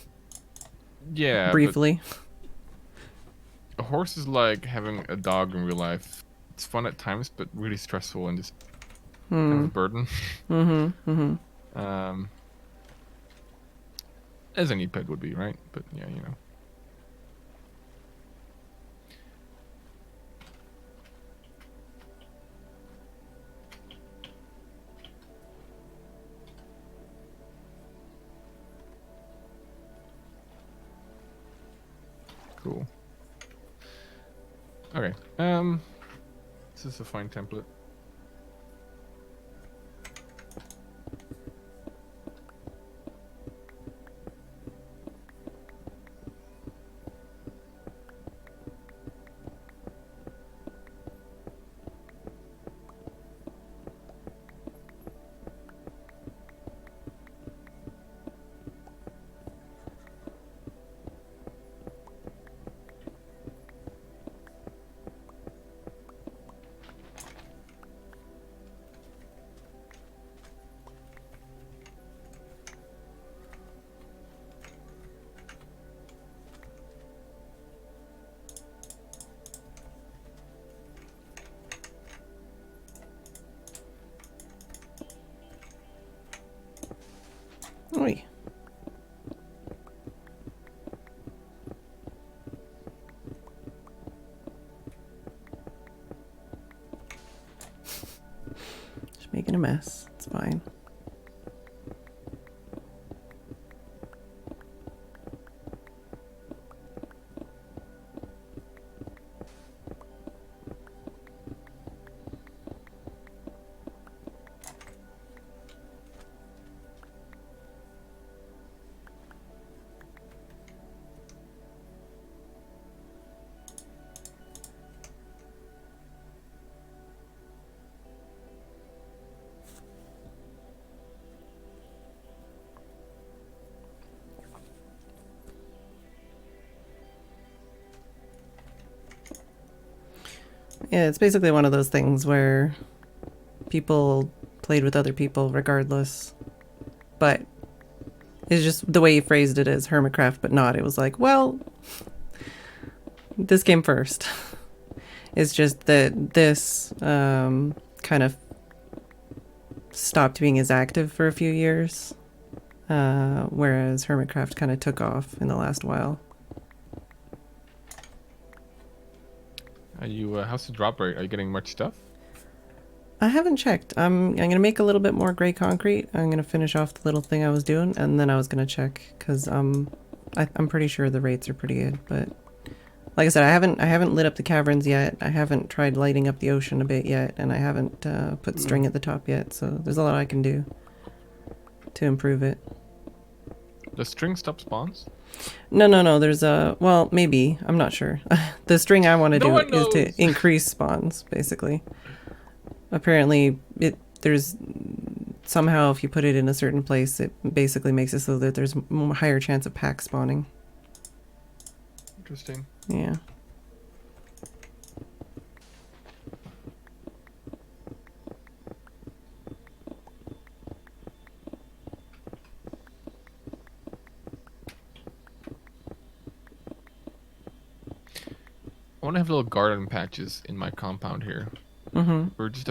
yeah, Briefly. but a horse is like having a dog in real life. It's fun at times, but really stressful and just kind of a burden. Mm-hmm. Mm-hmm. As any pet would be, right? But yeah, you know. Cool. Okay. This is a fine template. Making a mess. It's fine. Yeah, it's basically one of those things where people played with other people regardless. But it's just the way he phrased it as Hermitcraft, but not. It was like, well, this came first. It's just that this kind of stopped being as active for a few years, whereas Hermitcraft kind of took off in the last while. Are you? How's the drop rate? Are you getting much stuff? I haven't checked. I'm gonna make a little bit more gray concrete. I'm gonna finish off the little thing I was doing, and then I was gonna check because I'm pretty sure the rates are pretty good. But like I said, I haven't lit up the caverns yet. I haven't tried lighting up the ocean a bit yet, and I haven't put string at the top yet. So there's a lot I can do to improve it. Does string stop spawns? No. There's well, maybe. I'm not sure. The string I want to No do one is to knows. increase spawns, basically. Apparently, there's somehow if you put it in a certain place, it basically makes it so that there's a higher chance of pack spawning. Interesting. Yeah. I want to have little garden patches in my compound here. Mm-hmm. We just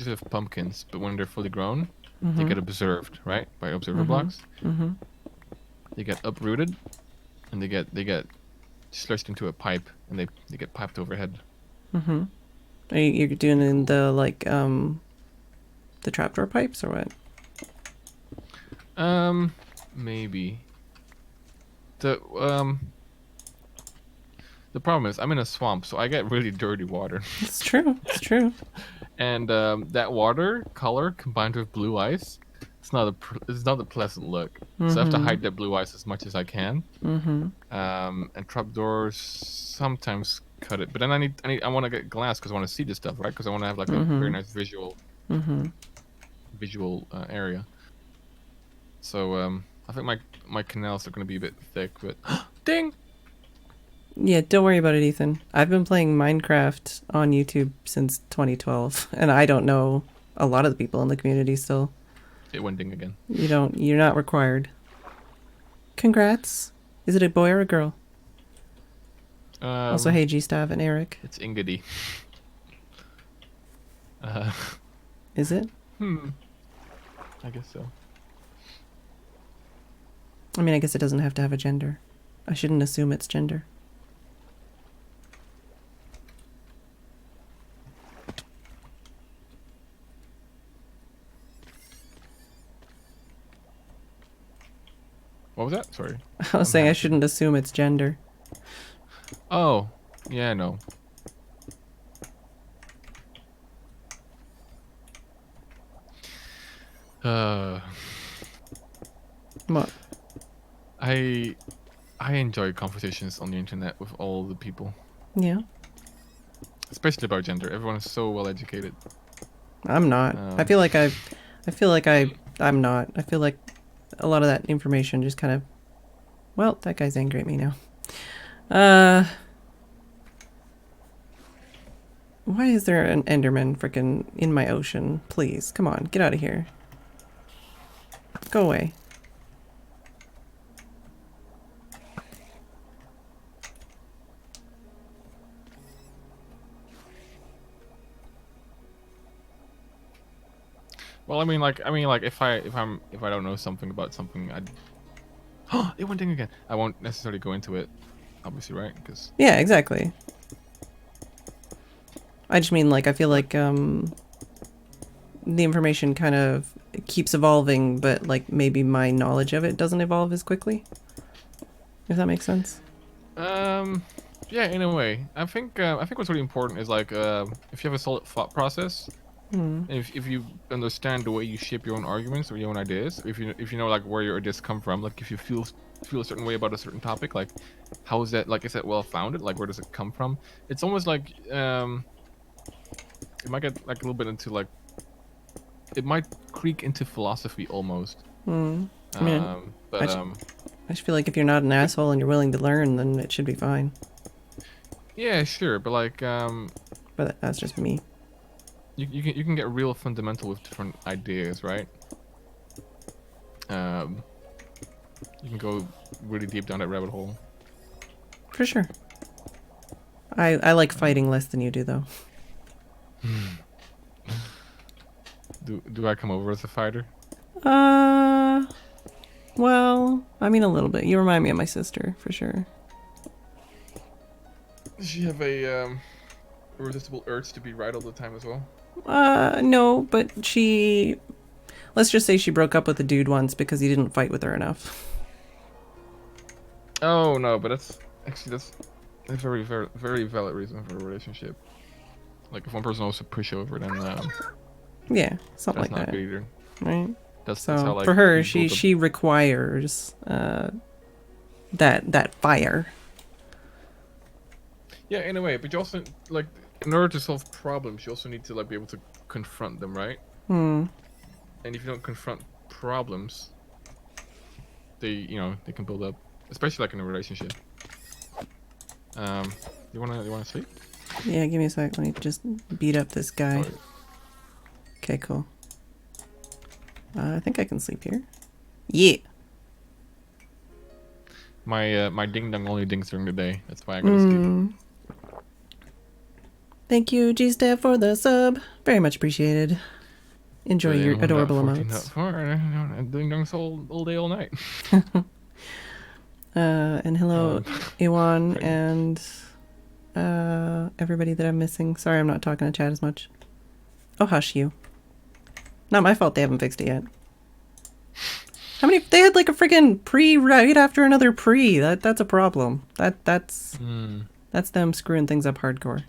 have pumpkins, but when they're fully grown, Mm-hmm. they get observed, right, by observer Mm-hmm. blocks. Mm-hmm. They get uprooted, and they get slushed into a pipe, and they get piped overhead. Mm-hmm. Are you're doing in the like the trapdoor pipes or what? Maybe. The problem is I'm in a swamp, so I get really dirty water. It's true. It's true. And that water color combined with blue ice, it's not a pleasant look. So I have to hide that blue ice as much as I can. Mm-hmm. And trapdoors sometimes cut it, but then I want to get glass because I want to see this stuff, right? Because I want to have like a very nice visual area. So I think my canals are going to be a bit thick, but ding. Yeah, don't worry about it, Ethan. I've been playing Minecraft on YouTube since 2012, and I don't know a lot of the people in the community still. It went ding again. You're not required. Congrats. Is it a boy or a girl? Also, hey, G-Stav and Eric. It's Ingedy. Is it? I guess so. I mean, I guess it doesn't have to have a gender. I shouldn't assume it's gender. What was that? Sorry. I was saying I shouldn't assume it's gender. Oh, yeah, no. What? I enjoy conversations on the internet with all the people, Yeah. especially about gender. Everyone is so well educated. I'm not. I feel like I'm not. I feel like a lot of that information just kind of, well, that guy's angry at me now. Why is there an Enderman freaking in my ocean? Please, come on, get out of here. Go away. Well, I mean, like, if I don't know something about something, I'd. Oh, it went ding again. I won't necessarily go into it, obviously, right? Because Yeah, exactly. I just mean, like, I feel like the information kind of keeps evolving, but like maybe my knowledge of it doesn't evolve as quickly. If that makes sense. Yeah, in a way. I think what's really important is like if you have a solid thought process, Hmm. if you understand the way you shape your own arguments or your own ideas, if you know like where your ideas come from, like if you feel a certain way about a certain topic, like how is that, like is that well founded, like where does it come from? It's almost like it might get like a little bit into like it might creak into philosophy almost. Hmm. I mean, I, But j- I just feel like if you're not an asshole and you're willing to learn, then it should be fine. yeah, sure, but like But that's just me. you can get real fundamental with different ideas, right? Um, you can go really deep down that rabbit hole. For sure. I like fighting less than you do, though. Do I come over as a fighter? Uh, well, I mean a little bit. You remind me of my sister, for sure. Does she have a irresistible urge to be right all the time as well? No, but let's just say she broke up with a dude once because he didn't fight with her enough. Oh no, but that's a very valid reason for a relationship. Like if one person wants to push over, then Yeah, something that's like not that, good either. right? That's So how like for her, you build up. she requires that fire. Yeah, in a way, but you also like in order to solve problems, you also need to like be able to confront them, right? Hmm. And if you don't confront problems, they can build up, especially like in a relationship. Um, you wanna sleep? Yeah, give me a sec. Let me just beat up this guy. Oh, Okay, cool. I think I can sleep here. Yeah. my ding dong only dings during the day. That's why I gotta sleep. Thank you, G-Step, for the sub. Very much appreciated. Enjoy your Brilliant, adorable 14.4, emotes. and ding dongs all day all night. And hello, Iwan, Pregnant. and everybody that I'm missing. Sorry I'm not talking to chat as much. Oh, hush you. Not my fault they haven't fixed it yet. How many? They had like a freaking pre right after another pre. That's a problem. That's them screwing things up hardcore.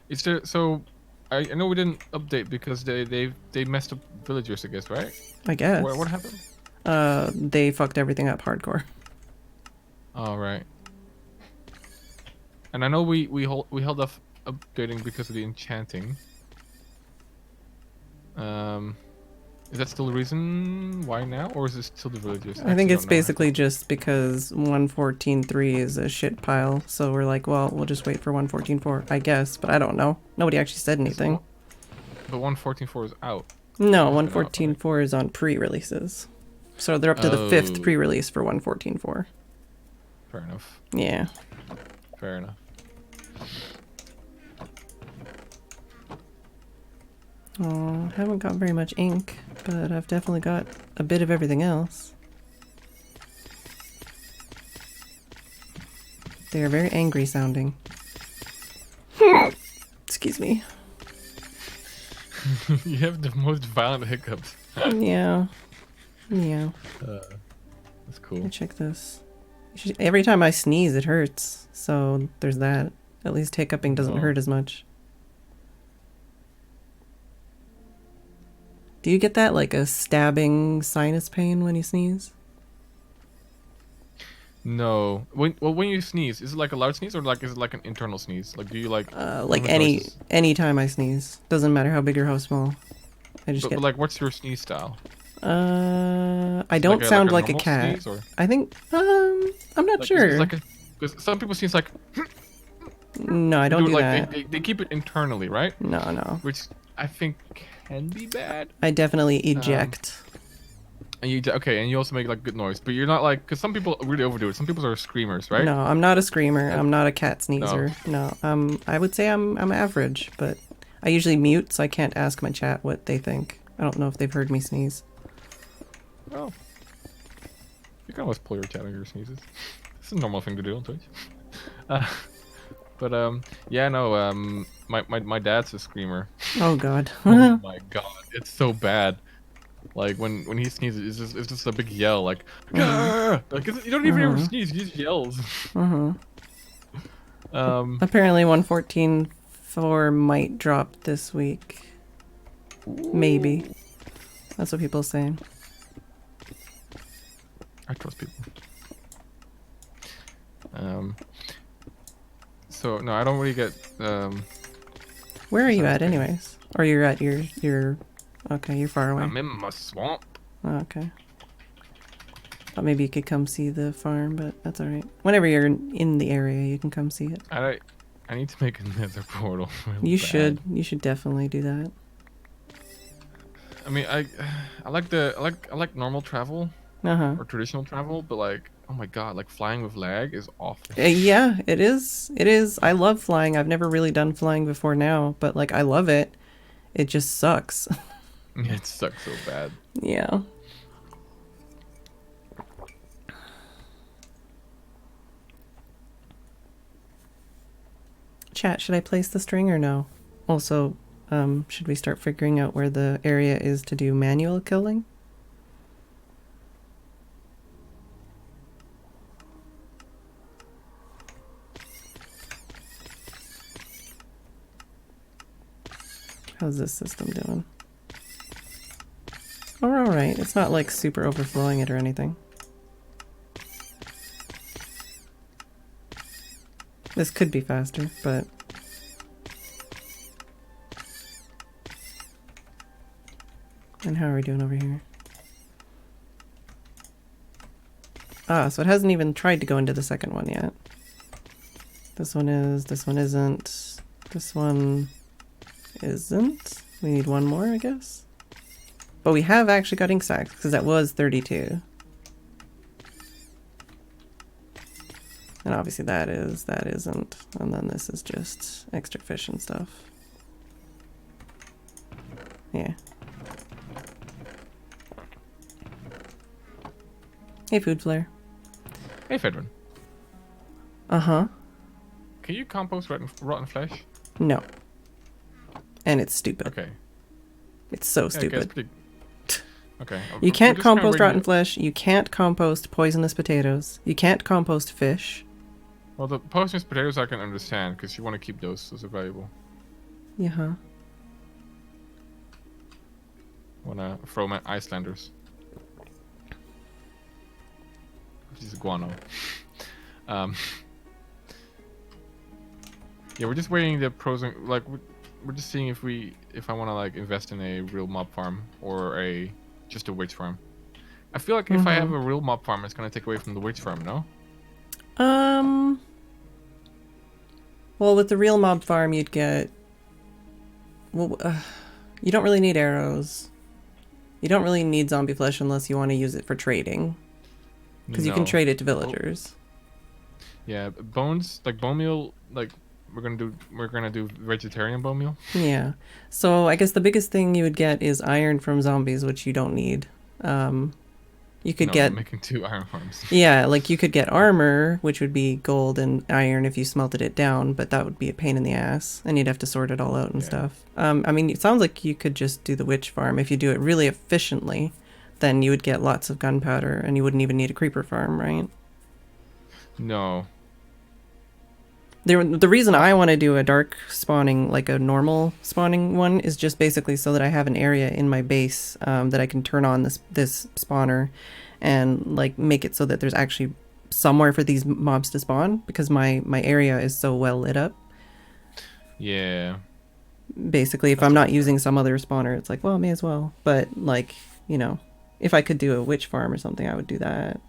Is there so? I know we didn't update because they messed up villagers, I guess, right? I guess. What happened? They fucked everything up hardcore. All right. And I know we held off updating because of the enchanting. Is that still the reason why now, or is it still the villagers? I think actually it's don't know. basically just because 114.3 is a shit pile, so we're like, well, we'll just wait for 114.4, I guess, but I don't know. Nobody actually said anything. But 114.4 is out. No, It's been out, 114.4 is on pre-releases. So they're up to the 5th pre-release for 114.4. Fair enough. Yeah. Fair enough. Oh, haven't got very much ink, but I've definitely got a bit of everything else. They are very angry sounding. Excuse me. You have the most violent hiccups. Yeah. Yeah. That's cool. Let me check this. Every time I sneeze, it hurts. So there's that. At least hiccuping doesn't hurt as much. Do you get that, like a stabbing sinus pain when you sneeze? No. When you sneeze, is it like a loud sneeze or like is it like an internal sneeze? Like do you like Like any time I sneeze, doesn't matter how big or how small. I just get. But like what's your sneeze style? I don't sound like a cat. Sneeze, or? I think I'm not Like, sure. because some people sneeze like No, I don't do like that. they keep it internally, right? No. Which I think can be bad. I definitely eject. And you also make like good noise, but you're not like because some people really overdo it. Some people are screamers, right? No, I'm not a screamer. I'm not a cat sneezer. No, I would say I'm average, but I usually mute, so I can't ask my chat what they think. I don't know if they've heard me sneeze. Oh, you can always pull your chat on your sneezes. It's a normal thing to do on Twitch. But yeah, no. My dad's a screamer. Oh god. Oh my god, it's so bad. Like when he sneezes, it's just a big yell, like, Mhm. "Grr!" Like you don't even ever Mhm. sneeze, he just yells. Mhm. Um, Apparently 114.4 might drop this week. Maybe. That's what people are saying. I trust people. Um, so no, I don't really get Where are you sounds at crazy. anyways? Or you're at your okay, you're far away. I'm in my swamp. Oh, okay. Thought maybe you could come see the farm, but that's alright. Whenever you're in the area, you can come see it. I need to make a nether portal real You bad. should. You should definitely do that. I mean, I like normal travel Uh-huh. or traditional travel, but like, oh my god, like flying with lag is awful. Yeah, it is. It is. I love flying. I've never really done flying before now, but like I love it. It just sucks. It sucks so bad. Yeah. Chat, should I place the string or no? Also, should we start figuring out where the area is to do manual killing? How's this system doing? Oh, we're alright. It's not like super overflowing it or anything. This could be faster, but... And how are we doing over here? Ah, so it hasn't even tried to go into the second one yet. This one is, this one isn't, this one isn't. We need one more, I guess. But we have actually got ink sacks, because that was 32. And obviously that is, that isn't. And then this is just extra fish and stuff. Yeah. Hey, Food Flare. Hey, Phedran, Uh-huh. can you compost rotten flesh? No. And it's stupid. Okay. It's so Yeah, okay, it's stupid. pretty. Okay. You I'm can't just kinda compost waiting rotten flesh. You can't compost poisonous potatoes. You can't compost fish. Well, the poisonous potatoes I can understand because you want to keep those valuable. Yeah. Wanna throw my Icelanders. Which is guano. Um. Yeah, we're just waiting the pros and like we're just seeing if I want to like invest in a real mob farm or just a witch farm. I feel like if I have a real mob farm, it's gonna take away from the witch farm, no? Um. Well, with the real mob farm, you'd get. Well, you don't really need arrows. You don't really need zombie flesh unless you want to use it for trading, because you can trade it to villagers. Yeah, bones like bone meal. Like we're gonna do vegetarian bone meal. Yeah. So I guess the biggest thing you would get is iron from zombies, which you don't need. You could get... I'm making 2 iron farms. Yeah, like you could get armor, which would be gold and iron if you smelted it down, but that would be a pain in the ass, and you'd have to sort it all out and stuff. I mean, it sounds like you could just do the witch farm. If you do it really efficiently, then you would get lots of gunpowder, and you wouldn't even need a creeper farm, right? No. The reason I want to do a dark spawning, like a normal spawning one, is just basically so that I have an area in my base that I can turn on this spawner and like make it so that there's actually somewhere for these mobs to spawn, because my area is so well lit up. Yeah. Basically, if I'm not using some other spawner, it's like, well, may as well. But like, you know, if I could do a witch farm or something, I would do that.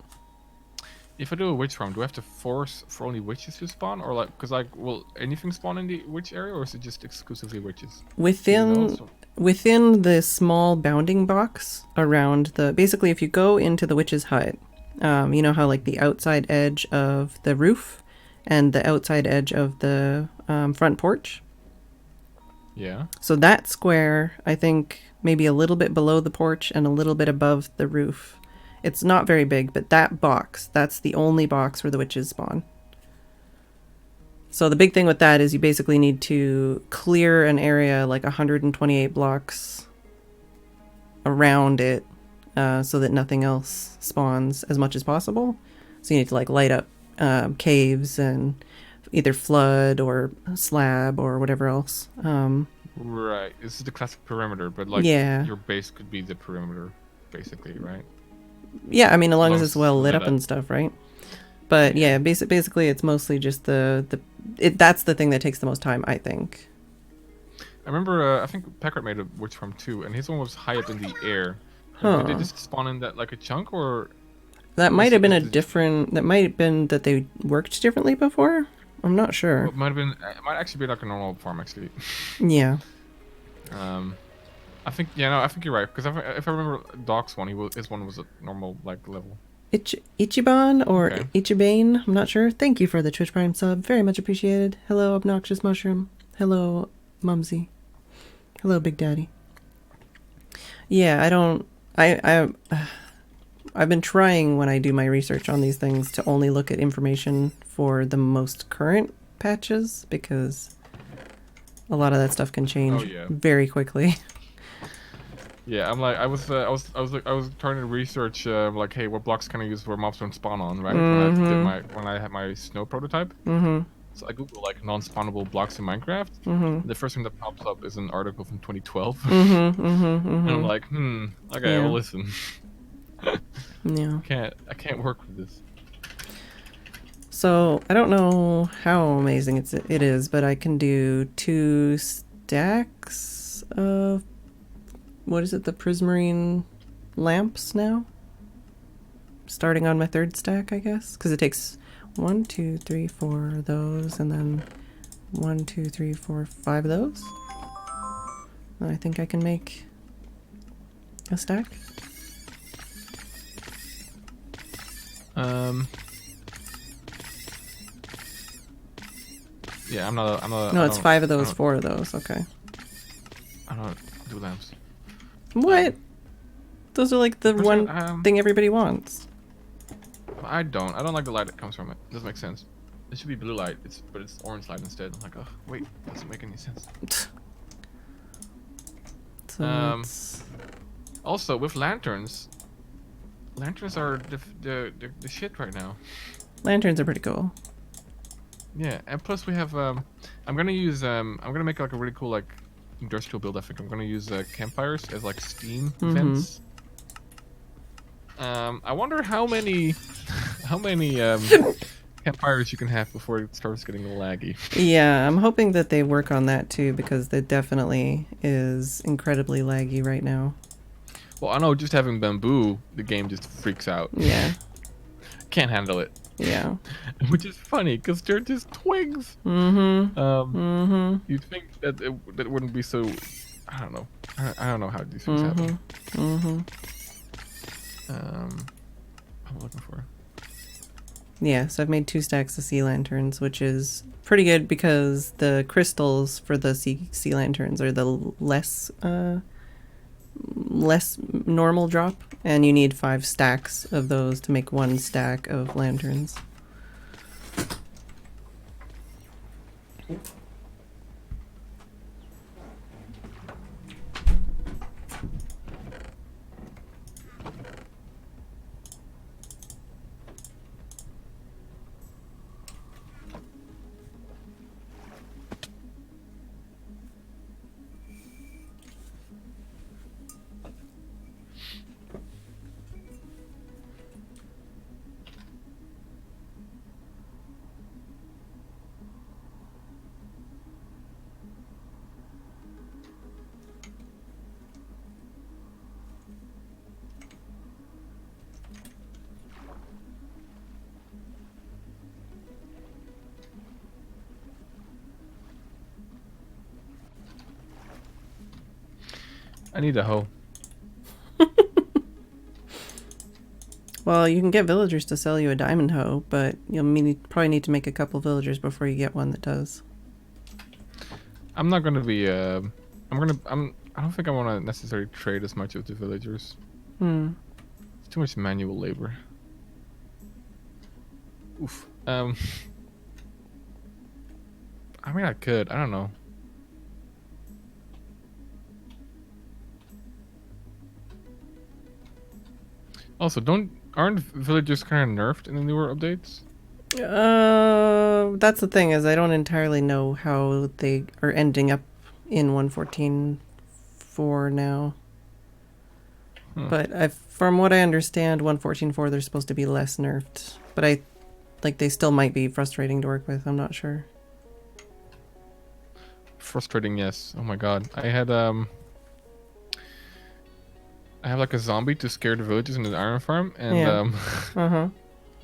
If I do a witch farm, do I have to force for only witches to spawn, or like, because like, will anything spawn in the witch area, or is it just exclusively witches? Within the small bounding box around the, basically, if you go into the witch's hut, you know how like the outside edge of the roof and the outside edge of the front porch. Yeah. So that square, I think, maybe a little bit below the porch and a little bit above the roof. It's not very big, but that box, that's the only box where the witches spawn. So the big thing with that is you basically need to clear an area like 128 blocks around it so that nothing else spawns as much as possible. So you need to like light up caves and either flood or slab or whatever else. Right. This is the classic perimeter, but like Yeah. your base could be the perimeter, basically, right? Yeah, I mean, as long as it's It's well lit lit up up. and stuff, right? But yeah, basically it's mostly just that's the thing that takes the most time, I think. I remember, I think Packard made a witch farm too, and his one was high up in the air. Did they Huh. just spawn in that like a chunk, or That might have been is a this, different. That might have been that they worked differently before. I'm not sure. it might have been, it might actually be like a normal farm actually. Yeah. um, I think no, I think you're right because if I remember Doc's one, his one was a normal like level. Ichiban or Okay. Ichibane, I'm not sure. Thank you for the Twitch Prime sub. Very much appreciated. Hello, Obnoxious Mushroom. Hello, Mumsy. Hello, Big Daddy. Yeah, I don't. I've been trying when I do my research on these things to only look at information for the most current patches because a lot of that stuff can change very quickly. Yeah, I'm like I was trying to research like, hey, what blocks can I use for mobs don't spawn on, right? When I had my snow prototype. So I Google like non-spawnable blocks in Minecraft. The first thing that pops up is an article from 2012. And I'm like, okay, Yeah. well listen. Yeah. I can't work with this. So I don't know how amazing it is, but I can do 2 stacks of what is it, the prismarine lamps now? Starting on my 3rd stack, I guess, because it takes 1, 2, 3, 4 of those, and then 1, 2, 3, 4, 5 of those. And I think I can make a stack. Yeah, I'm not. No, it's 5 of those, 4 of those. Okay. I don't do lamps. What? Those are like the one thing everybody wants. I don't like the light that comes from it. Doesn't make sense. It should be blue light. But it's orange light instead. I'm like, oh wait, doesn't make any sense. So also with lanterns are the shit right now. Lanterns are pretty cool. Yeah, and plus we have I'm gonna make like a really cool like industrial build. I think I'm gonna use campfires as like steam vents. I wonder how many campfires you can have before it starts getting laggy. Yeah, I'm hoping that they work on that too, because it definitely is incredibly laggy right now. Well, I know just having bamboo, the game just freaks out. Yeah. Can't handle it. Yeah. Which is funny, because they're just twigs. You'd think that that wouldn't be so... I don't know. I don't know how these things happen. I'm looking for... Yeah, so I've made 2 stacks of sea lanterns, which is pretty good because the crystals for the sea lanterns are the less normal drop, and you need 5 stacks of those to make 1 stack of lanterns. I need a hoe. Well, you can get villagers to sell you a diamond hoe, but you'll probably need to make a couple villagers before you get one that does. I'm not gonna be. I don't think I want to necessarily trade as much with the villagers. It's too much manual labor. Oof. mean, I could. I don't know. Also, aren't villagers kind of nerfed in the newer updates? That's the thing is I don't entirely know how they are ending up in 114.4 now. Huh. But from what I understand, 114.4 they're supposed to be less nerfed. But they still might be frustrating to work with. I'm not sure. Frustrating, yes. Oh my god. I have like a zombie to scare the villagers in the iron farm, and Yeah.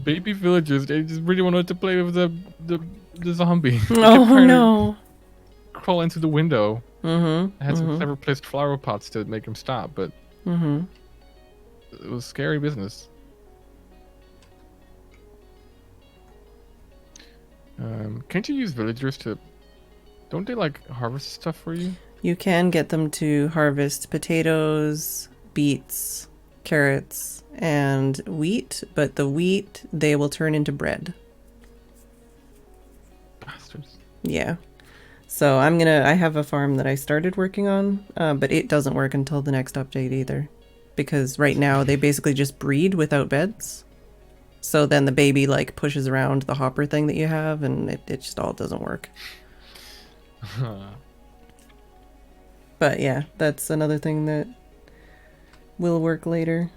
baby villagers, they just really wanted to play with the zombie. They kept Oh trying to no. crawl into the window. I had some Mm-hmm. clever placed flower pots to make them stop, but Mm-hmm. it was scary business. Can't you use villagers to? Don't they like harvest stuff for you? You can get them to harvest potatoes, beets, carrots, and wheat, but the wheat they will turn into bread. Bastards. Yeah. So I have a farm that I started working on, but it doesn't work until the next update either. Because right now they basically just breed without beds. So then the baby like pushes around the hopper thing that you have and it just all doesn't work. But yeah, that's another thing that will work later.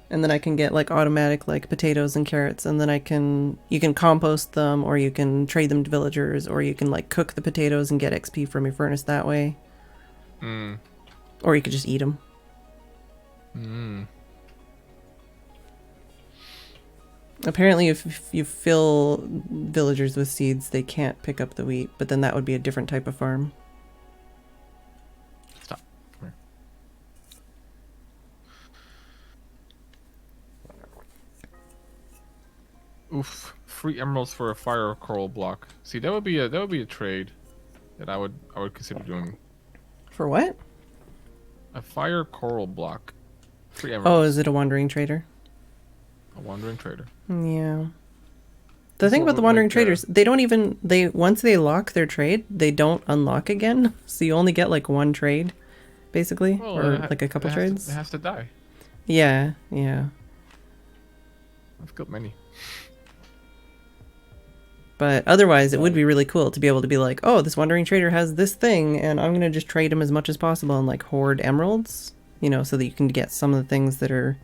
And then I can get like automatic like potatoes and carrots, and then you can compost them, or you can trade them to villagers, or you can like cook the potatoes and get XP from your furnace that way. Or you could just eat them. Apparently if you fill villagers with seeds, they can't pick up the wheat, but then that would be a different type of farm. Stop. Come here. Oof. 3 emeralds for a fire coral block. See, that would be a trade that I would consider doing. For what? A fire coral block. 3 emeralds. Oh, is it a wandering trader? A wandering trader. Yeah. The thing about the wandering traders, once they lock their trade, they don't unlock again. So you only get like one trade, basically, or like a couple trades. It has to die. Yeah. I've got many. But otherwise, it would be really cool to be able to be like, oh, this wandering trader has this thing, and I'm gonna just trade him as much as possible and like hoard emeralds, so that you can get some of the things that are,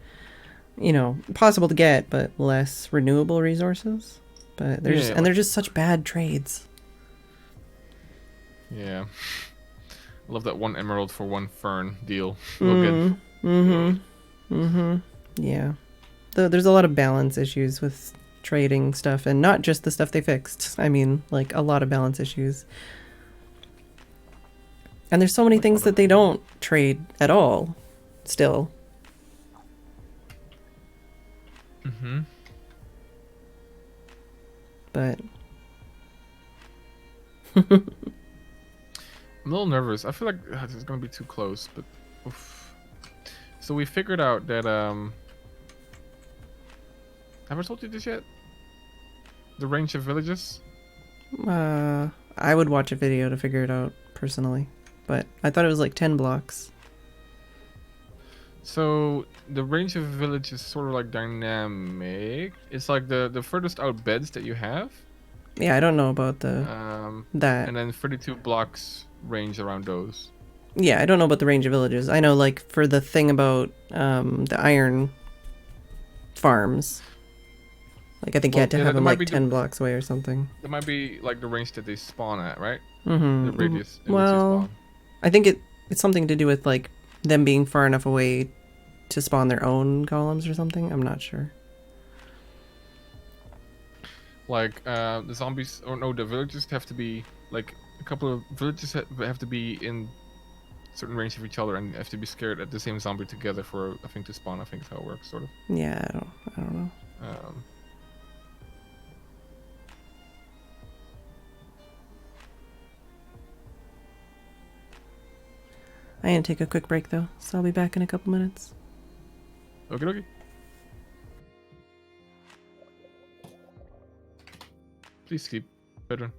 possible to get, but less renewable resources. But they're just such bad trades. Yeah. I love that 1 emerald for 1 fern deal. Real good. Yeah. There's a lot of balance issues with trading stuff, and not just the stuff they fixed. I mean, like a lot of balance issues. And there's so many things that they don't trade at all still. But I'm a little nervous. I feel like it's gonna be too close, but oof. So we figured out that have I told you this yet? The range of villages? I would watch a video to figure it out personally, but I thought it was like 10 blocks. So the range of village is sort of like dynamic. It's like the furthest out beds that you have. Yeah, I don't know about that. And then 32 blocks range around those. Yeah, I don't know about the range of villages. I know like for the thing about the iron farms. Like I think you had to have them like 10 blocks away or something. That might be like the range that they spawn at, right? Mm-hmm. The radius. Well, I think it's something to do with like them being far enough away to spawn their own golems or something. I'm not sure. Like the zombies, or no, the villagers have to be like a couple of villages have to be in certain range of each other and have to be scared at the same zombie together for a thing to spawn. I think is how it works, sort of. Yeah, I don't know. I need to take a quick break though, so I'll be back in a couple minutes. Okay. Please sleep, Phedran.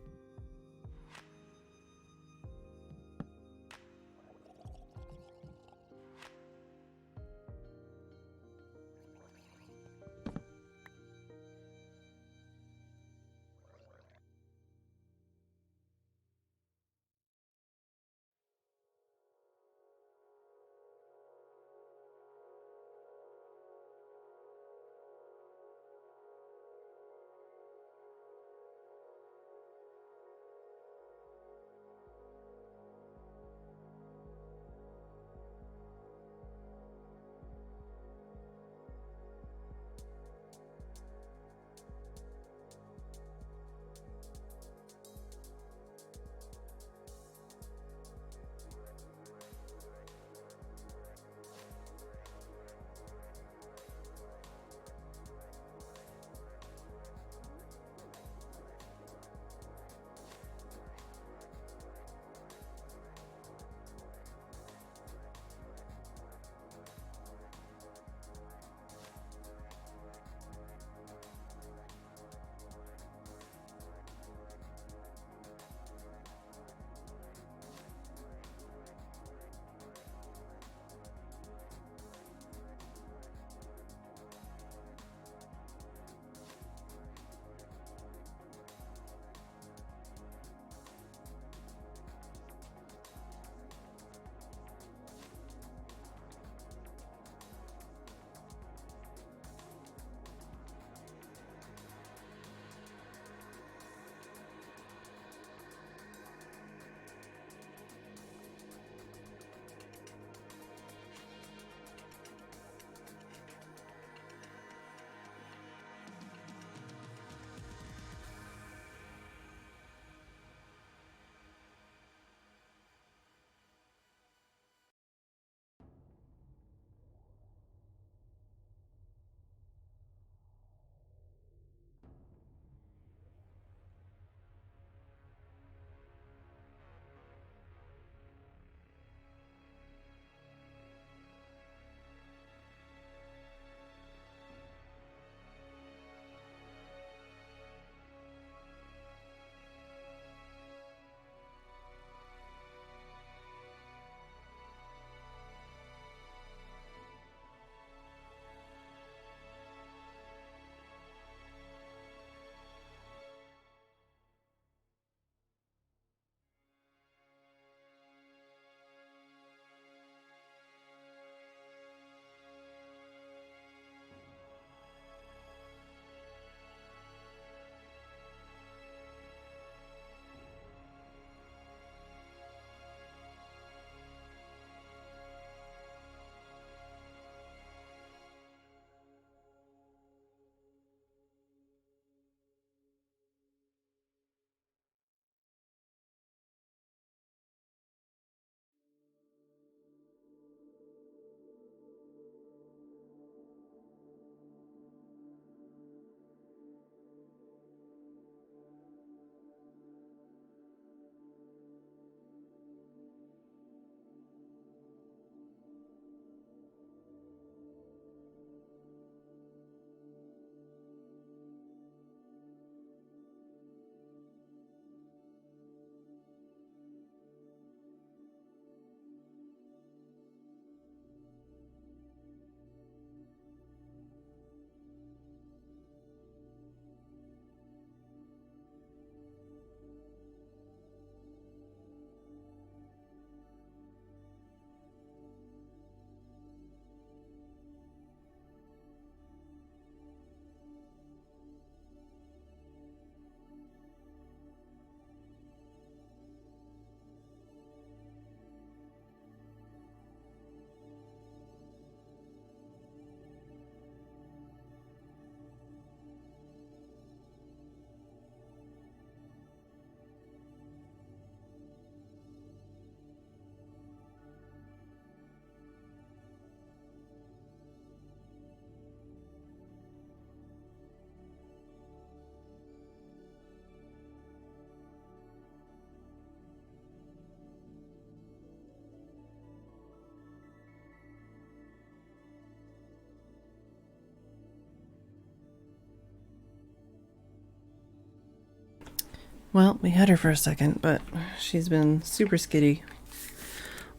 Well, we had her for a second, but she's been super skitty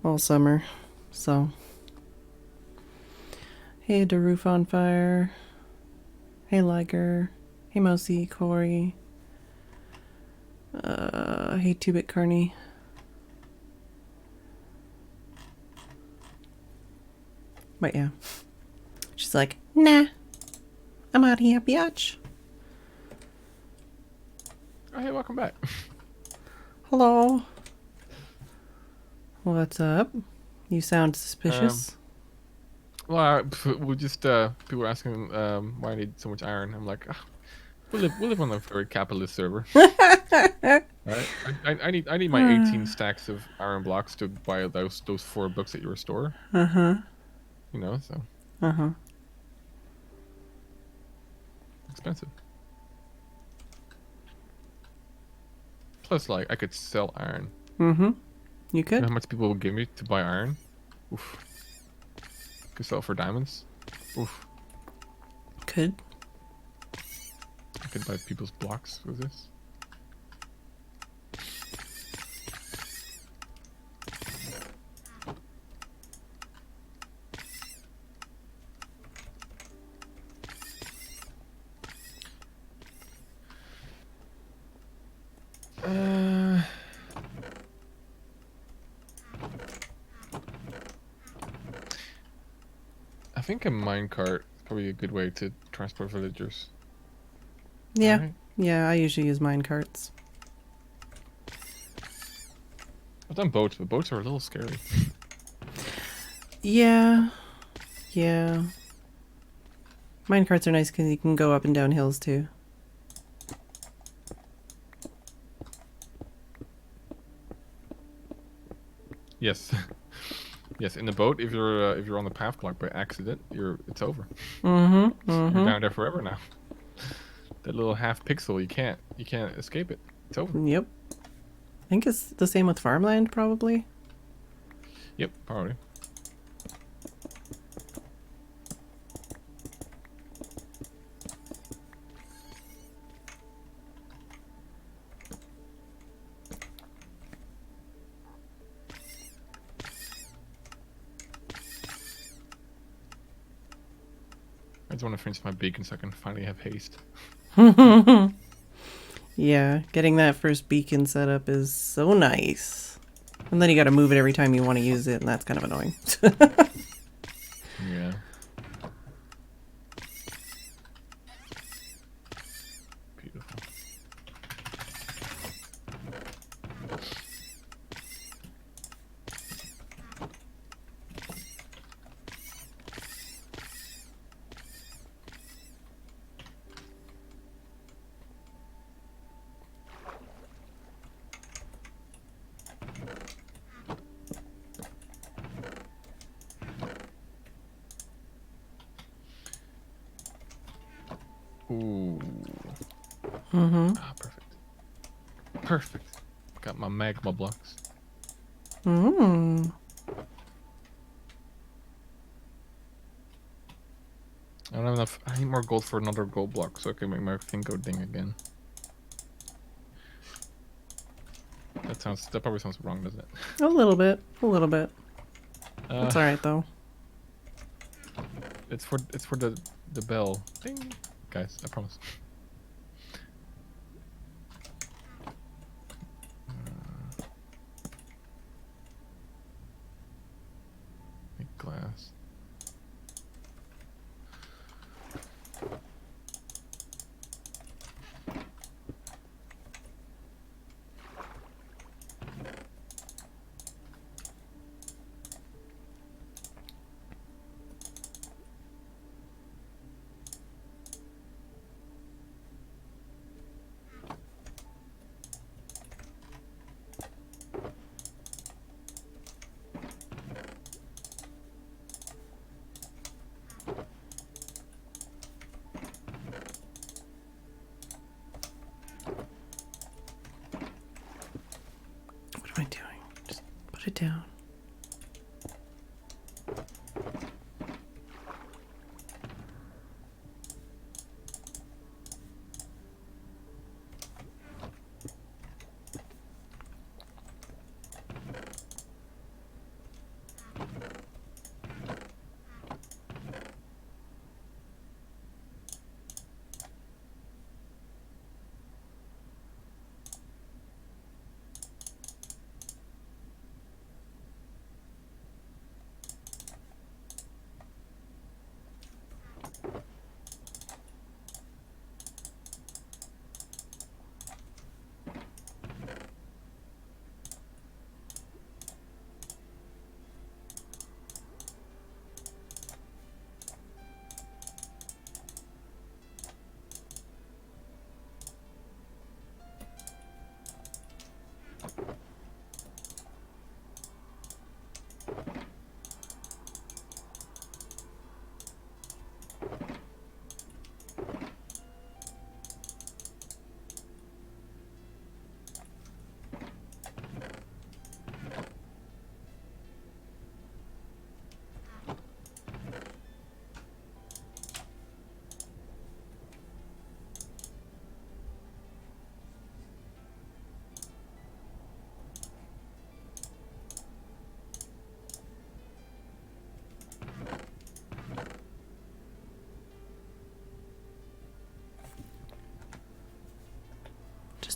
all summer, so. Hey, the roof on fire. Hey, Liger. Hey, Mousy, Corey. Hey, 2-Bit Carney. But yeah. She's like, nah. I'm out here, biatch. Oh, hey, welcome back. Hello. What's up? You sound suspicious. Well, we just people were asking why I need so much iron. I'm like, we live on a very capitalist server. Right? I need my 18 stacks of iron blocks to buy those 4 books at your store. You know, so expensive. Plus, like, I could sell iron. You could? You know how much people will give me to buy iron? Oof. Could sell for diamonds. Oof. Could. I could buy people's blocks with this. I think a minecart is probably a good way to transport villagers. Yeah. Right. Yeah, I usually use mine carts. I've done boats, but boats are a little scary. Yeah. Yeah. Mine carts are nice because you can go up and down hills too. Yes. Yes, in the boat, if you're on the path block by accident, it's over. You're down there forever now. That little half pixel, you can't escape it. It's over. Yep. I think it's the same with farmland, probably. Yep, probably. I just want to finish my beacon so I can finally have haste. Yeah, getting that first beacon set up is so nice. And then you gotta move it every time you want to use it, and that's kind of annoying. Yeah. Beautiful. Ooh. Ah, perfect. Perfect. Got my magma blocks. I don't have enough. I need more gold for another gold block so I can make my thing go ding again. That probably sounds wrong, doesn't it? A little bit. A little bit. That's Uh, alright though. It's for the bell. Ding. Guys, I promise. Make glass. What am I doing? Just put it down.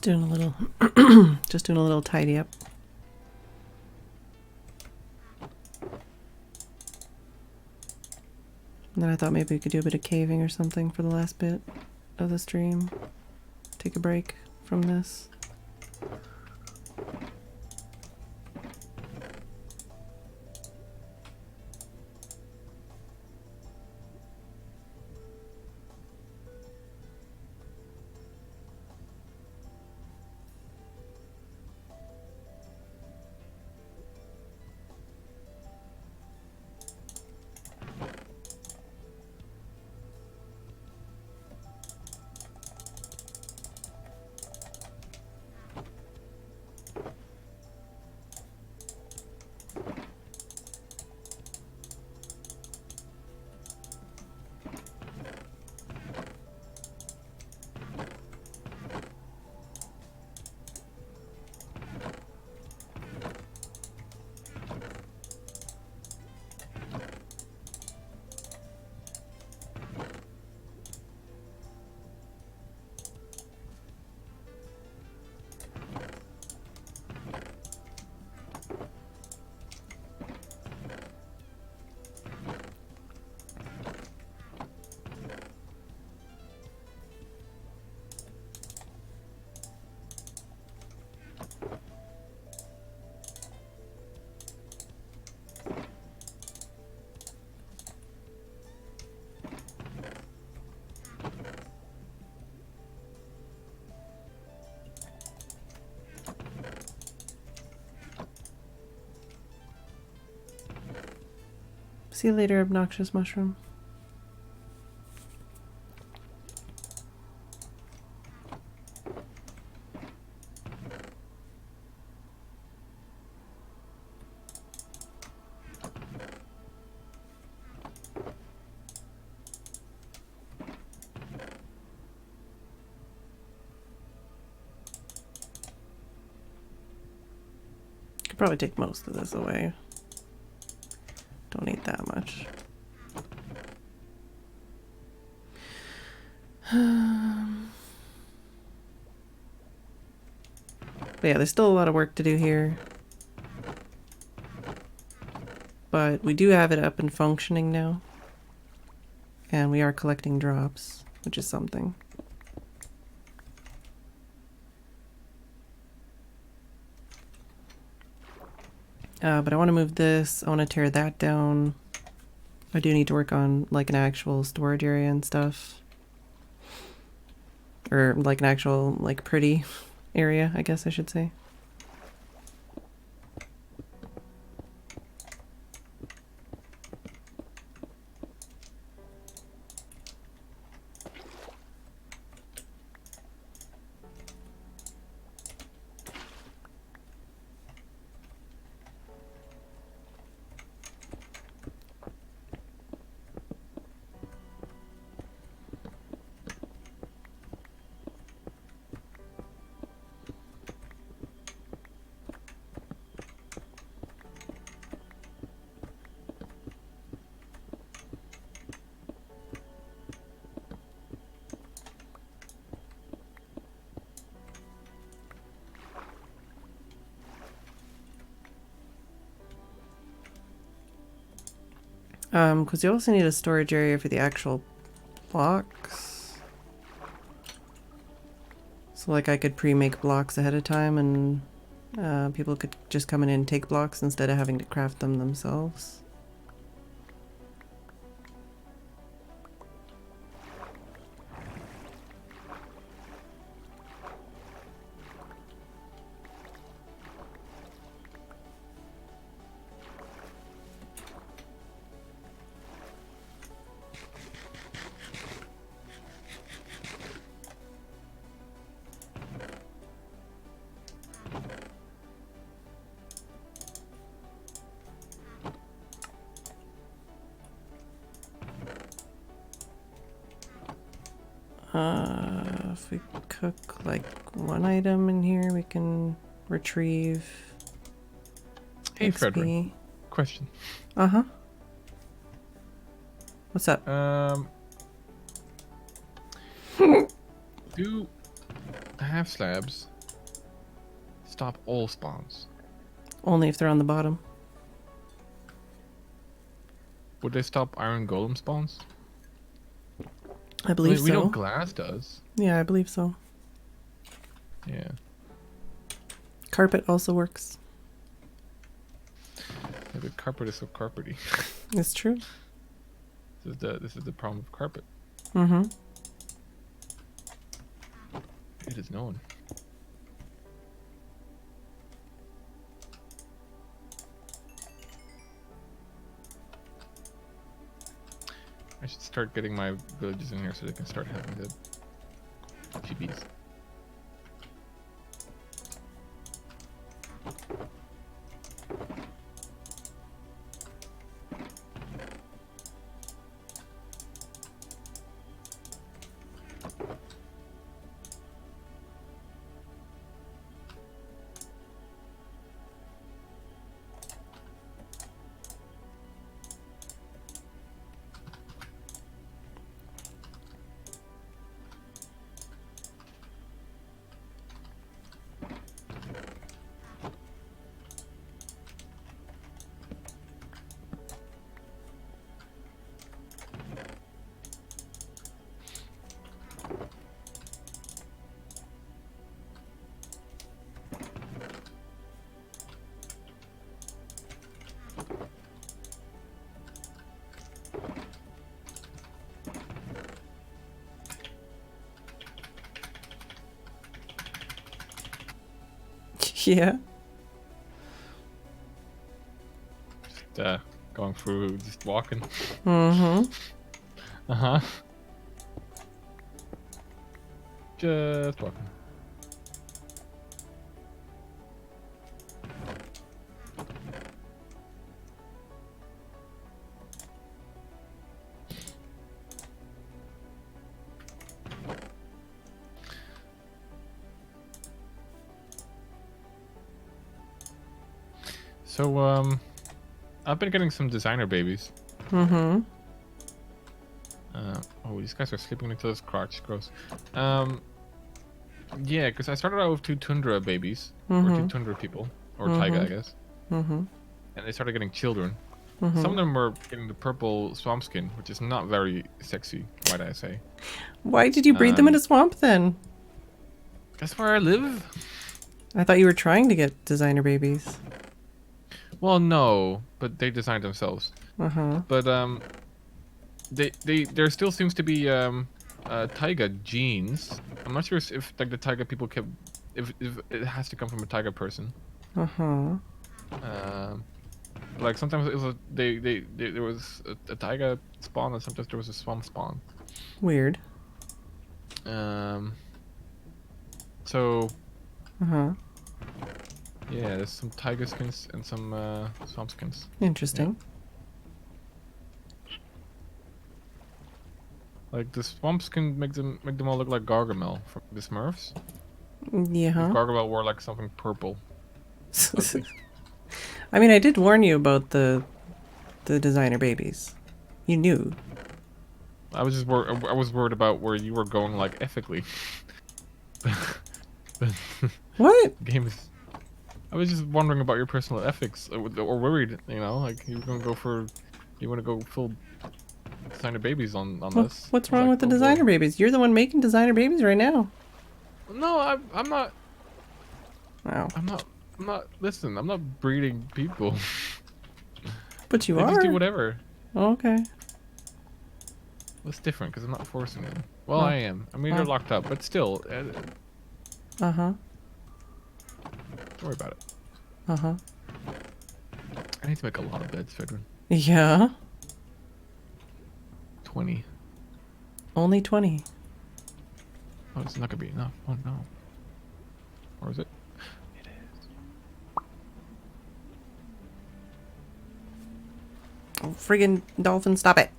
Just doing a little, just doing a little tidy up. And then I thought maybe we could do a bit of caving or something for the last bit of the stream. Take a break from this. See you later, obnoxious mushroom. Could probably take most of this away. Don't need that much. But yeah, there's still a lot of work to do here. But we do have it up and functioning now. And we are collecting drops, which is something. But I want to move this. I want to tear that down. I do need to work on like an actual storage area and stuff. Or like an actual like pretty area, I guess I should say. Because you also need a storage area for the actual blocks. So like I could pre-make blocks ahead of time and people could just come in and take blocks instead of having to craft them themselves. If we cook like one item in here, we can retrieve Hey, XP. Phedran. Question. Uh-huh. What's up? Do half slabs Stop all spawns. Only if they're on the bottom. Would they stop iron golem spawns? I believe we know so. glass does. Yeah, I believe so. Yeah. Carpet also works. Yeah, the carpet is so carpety. It's true. This is the problem of carpet. Mm-hmm. It is known. I should start getting my villages in here so they can start having the GBs. Yeah. Just going through, just walking. Mm-hmm. Uh-huh. Just walking. So, I've been getting some designer babies. Mm-hmm. Oh, these guys are sleeping into this crotch. Gross. Yeah, because I started out with 2 tundra babies, or 2 tundra people, or taiga, I guess. Mm-hmm. And they started getting children. Mm-hmm. Some of them were getting the purple swamp skin, which is not very sexy, might I say. Why did you breed them in a swamp then? That's where I live. I thought you were trying to get designer babies. Well, no, but they designed themselves. Uh-huh. But there still seems to be taiga genes. I'm not sure if like the taiga people kept if it has to come from a taiga person. Uh-huh. Like sometimes it was there was a taiga spawn, and sometimes there was a swamp spawn. Weird. So Uh-huh. yeah, there's some taiga skins and some swamp skins. Interesting. Like the swamp skin make them all look like Gargamel from the Smurfs. Yeah. If Gargamel wore like something purple. Ugly. I mean, I did warn you about the designer babies. You knew. I was worried about where you were going, like ethically. What? Game is. I was just wondering about your personal ethics, or worried. You know, like you want to go full designer babies on this. What's wrong with the designer babies? You're the one making designer babies right now. No, I'm not. Wow. I'm not. Listen, I'm not breeding people. But you They are. just do whatever. Oh, okay. That's different because I'm not forcing them. Well, Oh. I am. I mean, they're locked up, but still. Uh-huh. Don't worry about it. Uh-huh. I need to make a lot of beds, Phedran. Yeah. 20. Only 20. Oh, it's not gonna be enough. Oh no. Or is it? It is. Oh, friggin' dolphin, stop it.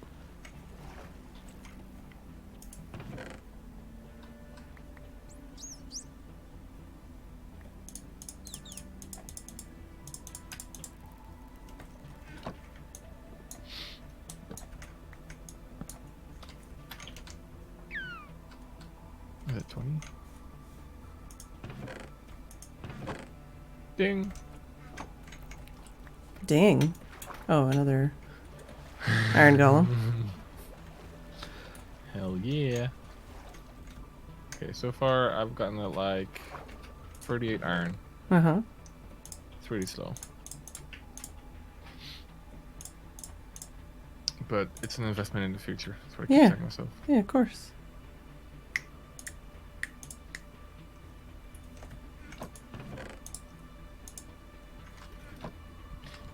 Is it 20? Ding. Dang. Oh, another iron golem. Hell yeah. Okay, so far I've gotten like 38 iron. Uh-huh. It's really slow. But it's an investment in the future. That's what I keep Yeah. telling myself. Yeah, of course.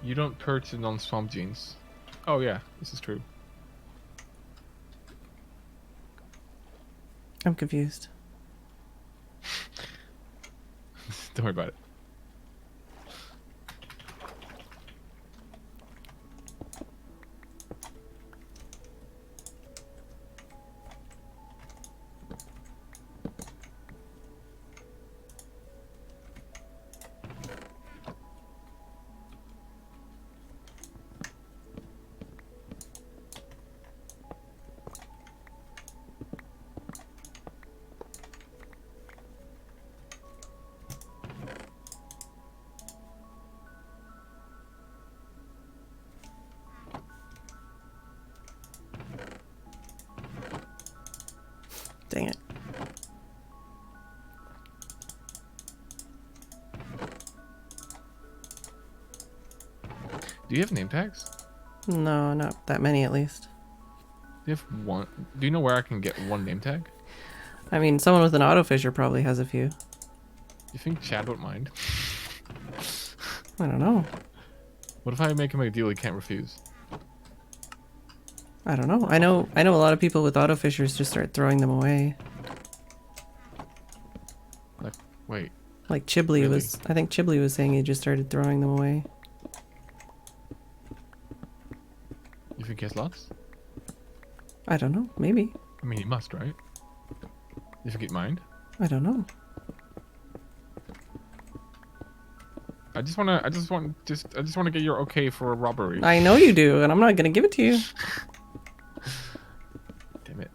You don't purchase non-swamp genes. Oh yeah, this is true. I'm confused. Don't worry about it. Dang it. Do you have name tags? No, not that many at least. Do you have one? Do you know where I can get one name tag? I mean, someone with an auto fissure probably has a few. Do you think Chad won't mind? I don't know. What if I make him a deal he can't refuse? I don't know. I know a lot of people with auto fissures just start throwing them away. Like, wait. Like Chiblee Really? was, I think Chiblee was saying he just started throwing them away. You think he has lots? I don't know. Maybe. I mean, he must, right? You think he'd mind? I don't know. I just want to get your okay for a robbery. I know you do, and I'm not gonna give it to you. Damn it.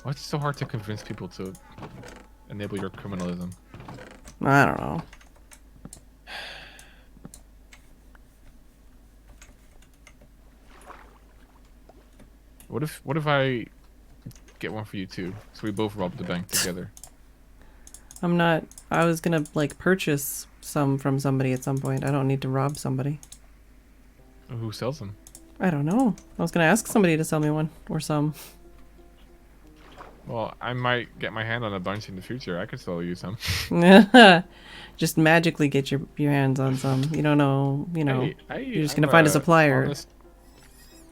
Why is it so hard to convince people to enable your criminalism? I don't know. What if I get one for you too, so we both rob the bank together? I'm not. I was gonna like purchase some from somebody at some point. I don't need to rob somebody. Who sells them? I don't know. I was gonna ask somebody to sell me one or some. Well, I might get my hand on a bunch in the future. I could sell you some. Just magically get your hands on some. You don't know. You know. You're just I'm gonna find a supplier.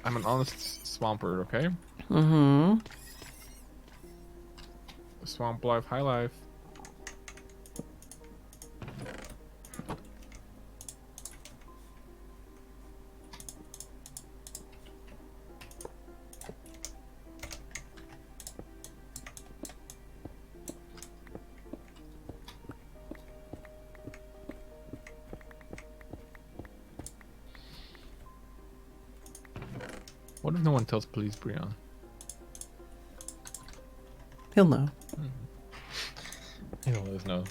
I'm an honest swamper, okay? Mm-hmm. Swamp life, high life. What if no one tells police, Brian? He'll know. He'll let us know.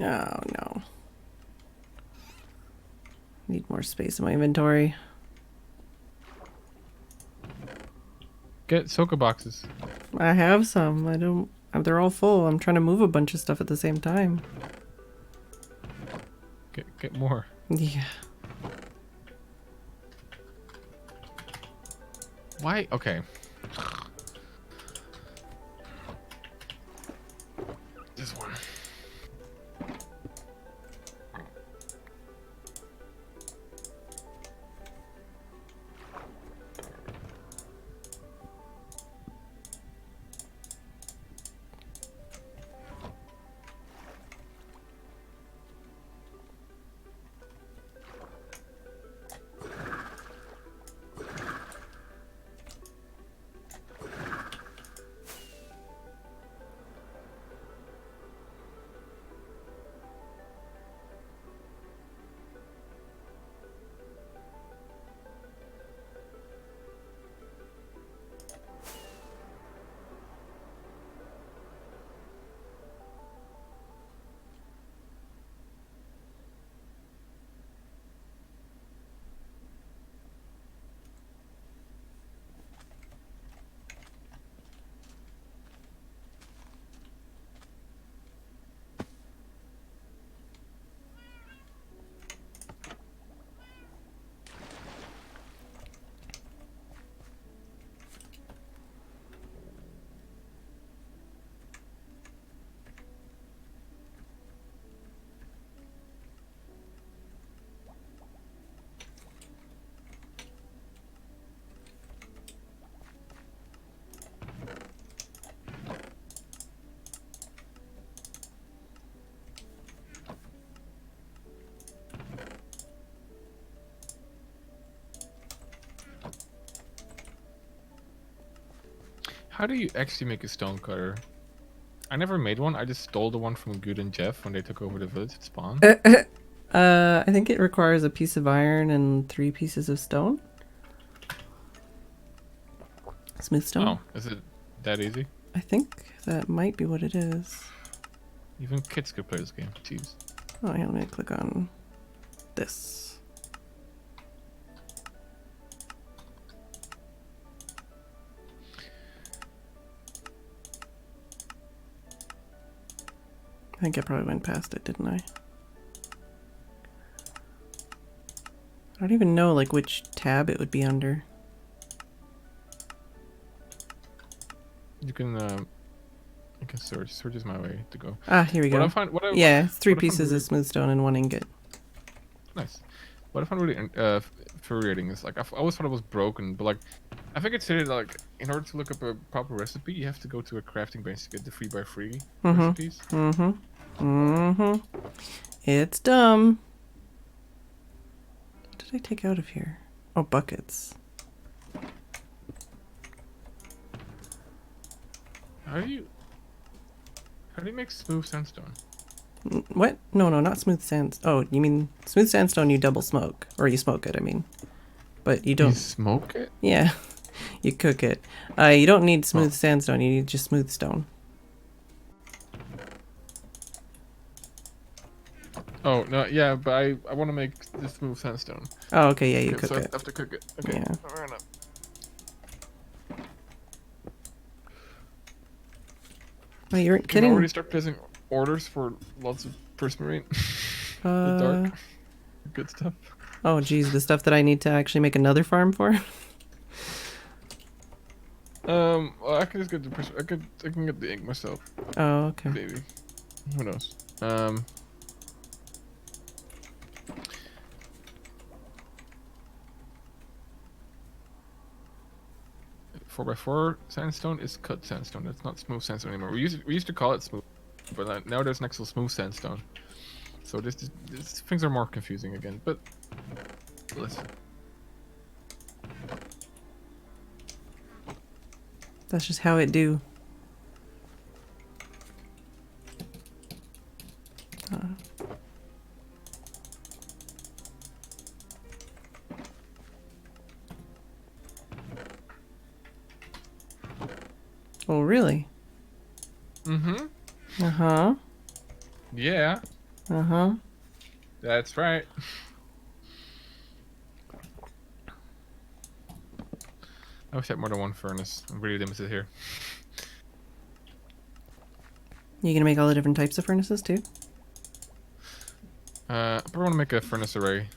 Oh no. Need more space in my inventory. Get soka boxes. I have some. I don't. They're all full. I'm trying to move a bunch of stuff at the same time. Get more. Yeah. Why? Okay. This one. How do you actually make a stone cutter? I never made one. I just stole the one from Good and Jeff when they took over the village at spawn. I think it requires a piece of iron and 3 pieces of stone. Smooth stone. Oh, is it that easy? I think that might be what it is. Even kids could play this game. Jeez. Oh yeah, let me click on this. I think I probably went past it, didn't I? I don't even know like which tab it would be under. You can search. Search is my way to go. Ah, here we go. Yeah, it's 3 pieces of smooth stone and 1 ingot. Nice. What I found really infuriating is like I always thought it was broken, but like I think it's like in order to look up a proper recipe, you have to go to a crafting bench to get the 3x3 recipes. It's dumb. What did I take out of here? Oh, buckets. How do you make smooth sandstone? What? No, not smooth sand. Oh, you mean smooth sandstone you double smoke. Or you smoke it, I mean. But you don't... You smoke it? Yeah. You cook it. You don't need smooth sandstone, you need just smooth stone. Oh, no, yeah, but I want to make the smooth sandstone. Oh, okay, yeah, you cook it. I have to cook it. Okay, yeah. Fair enough. Oh, you weren't Can kidding? I already start placing orders for lots of prismarine? The dark. Good stuff. Oh, geez, the stuff that I need to actually make another farm for? Well, I can just get the I can get the ink myself. Oh, okay. Maybe. Who knows? 4x4 sandstone is cut sandstone. That's not smooth sandstone anymore. We used to call it smooth, but now there's an actual smooth sandstone. So this things are more confusing again. But listen, That's just how it do. Oh, really? Mm-hmm. Uh-huh. Yeah. Uh-huh. That's right. I wish I had more than one furnace. I'm really limited here. You gonna make all the different types of furnaces too? I probably want to make a furnace array.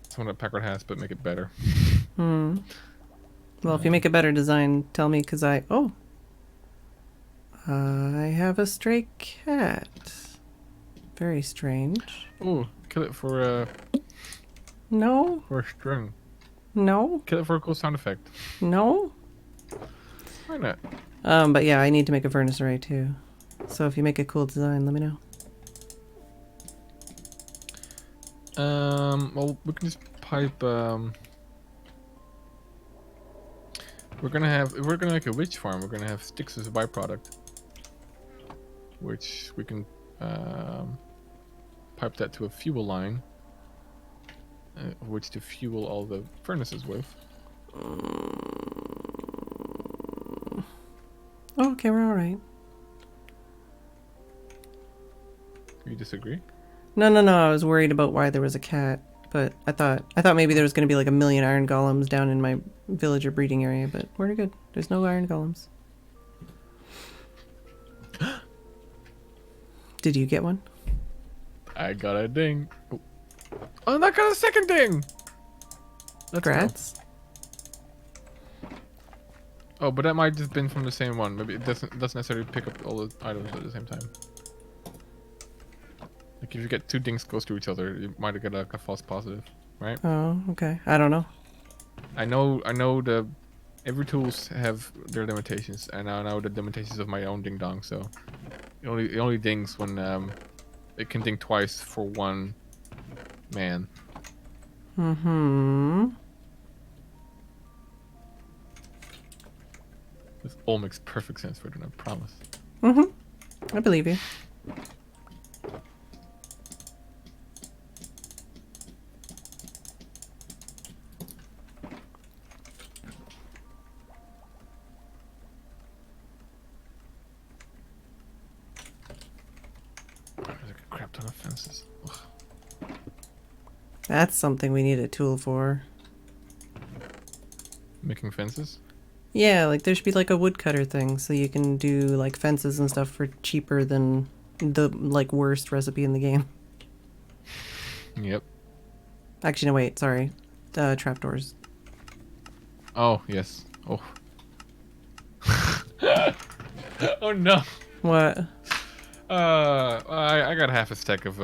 It's one that Packard has, but make it better. Hmm. Well, if you make a better design, tell me, because I have a stray cat. Very strange. Oh, kill it No. for a string. No. Kill it for a cool sound effect. No. Why not? But yeah, I need to make a furnace array too. So if you make a cool design, let me know. Well, we can just pipe. We're gonna have. If we're gonna make a witch farm, we're gonna have sticks as a byproduct, which we can pipe that to a fuel line, which to fuel all the furnaces with. Oh, okay, we're all right. You disagree? No, no, no. I was worried about why there was a cat, but I thought maybe there was going to be like a million iron golems down in my villager breeding area, but we're good. There's no iron golems. Did you get one? I got a ding. Oh, and I got a second ding. Let's go. Grats. Oh, but that might just been from the same one. Maybe it doesn't necessarily pick up all the items at the same time. Like if you get two dings close to each other, you might get like a false positive, right? Oh, okay. I don't know. I know the every tools have their limitations, and I know the limitations of my own ding dong. So it only dings when it can ding twice for one man. Mm-hmm. This all makes perfect sense, Phedran, I promise. Mm-hmm. I believe you. There's like a crap ton of fences. Ugh. That's something we need a tool for. Making fences? Yeah, like there should be like a woodcutter thing so you can do like fences and stuff for cheaper than the like worst recipe in the game. Yep. Actually, no, wait, sorry. Trapdoors. Oh, yes. Oh. Oh no. What? I got half a stack of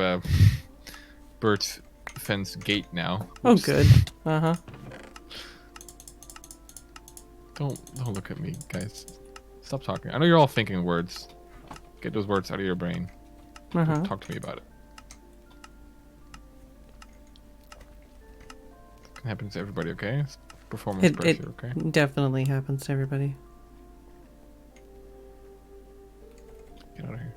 birch fence gate now. Oh, Oops. good. Uh-huh. Don't look at me, guys. Stop talking. I know you're all thinking words. Get those words out of your brain. Uh-huh. Don't talk to me about it. It can happen to everybody, okay? It's performance pressure, okay? It definitely happens to everybody. Get out of here.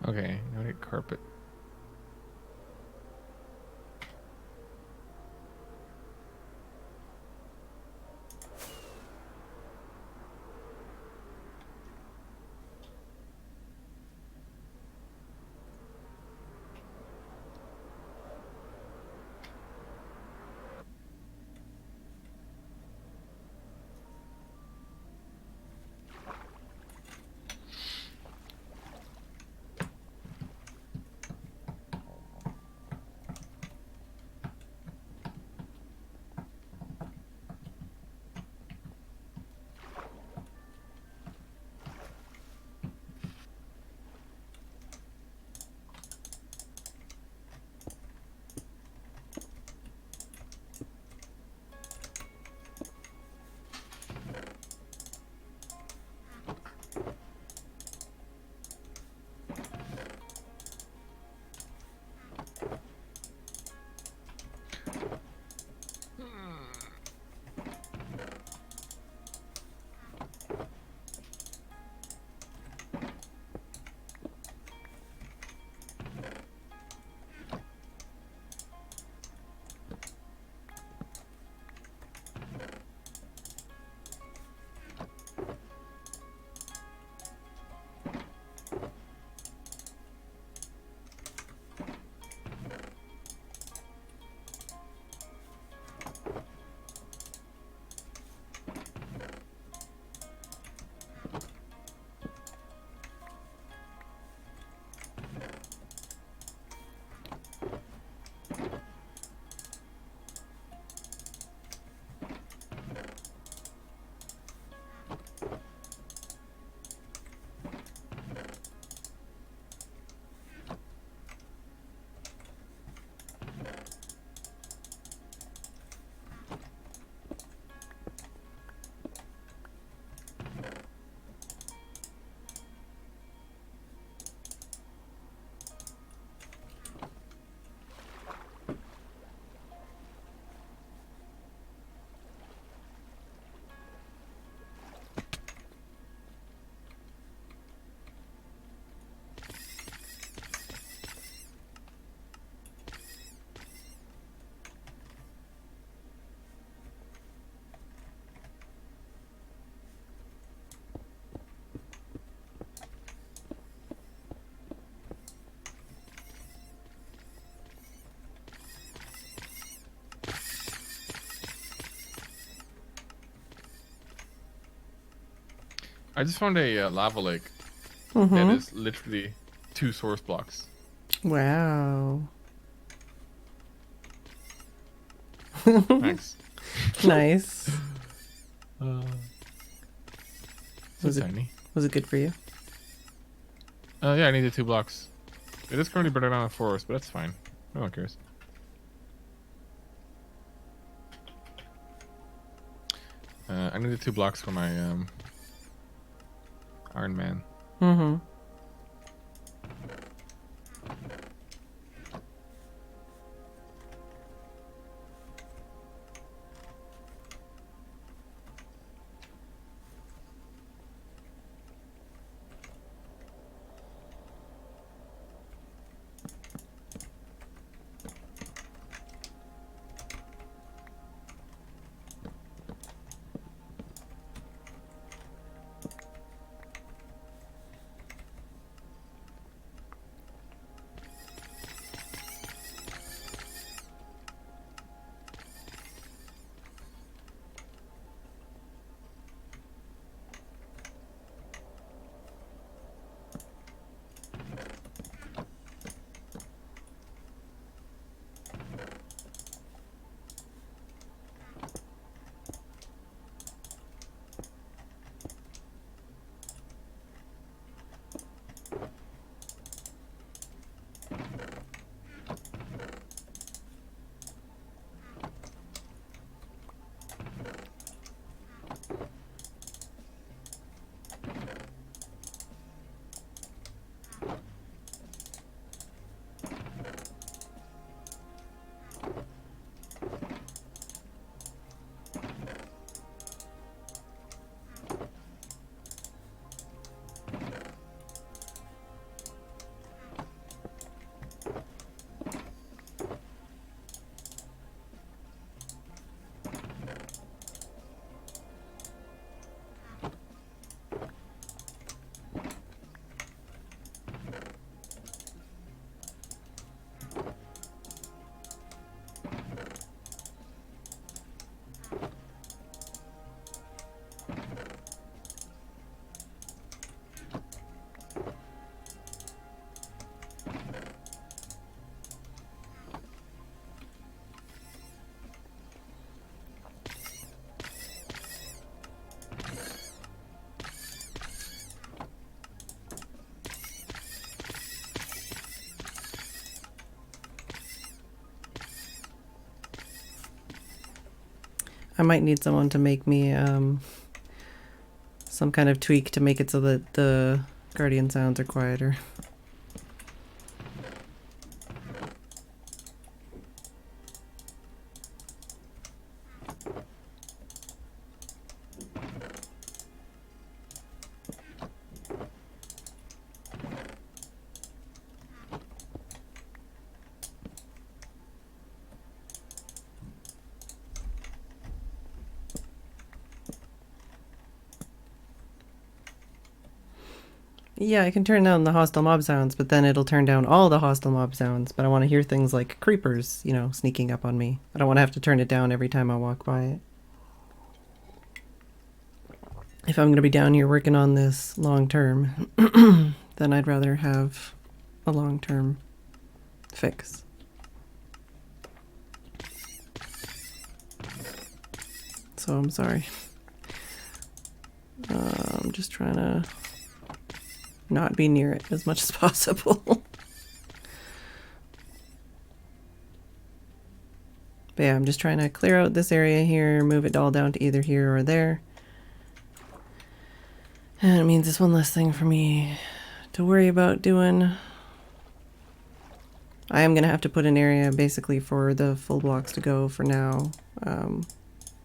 Okay, now I need carpet. I just found a lava lake that Mm-hmm. is literally 2 source blocks. Wow. Thanks. Nice. Uh, so Was it tiny. was it good for you? Yeah, I needed 2 blocks. It is currently better than a forest, but that's fine. No one cares. I needed 2 blocks for my Iron Man. Mm-hmm. I might need someone to make me some kind of tweak to make it so that the guardian sounds are quieter. Yeah, I can turn down the hostile mob sounds, but then it'll turn down all the hostile mob sounds. But I want to hear things like creepers, sneaking up on me. I don't want to have to turn it down every time I walk by it. If I'm going to be down here working on this long term, then I'd rather have a long term fix. So I'm sorry. I'm just trying to not be near it as much as possible. But yeah, I'm just trying to clear out this area here, move it all down to either here or there. And it means it's one less thing for me to worry about doing. I am going to have to put an area basically for the full blocks to go for now.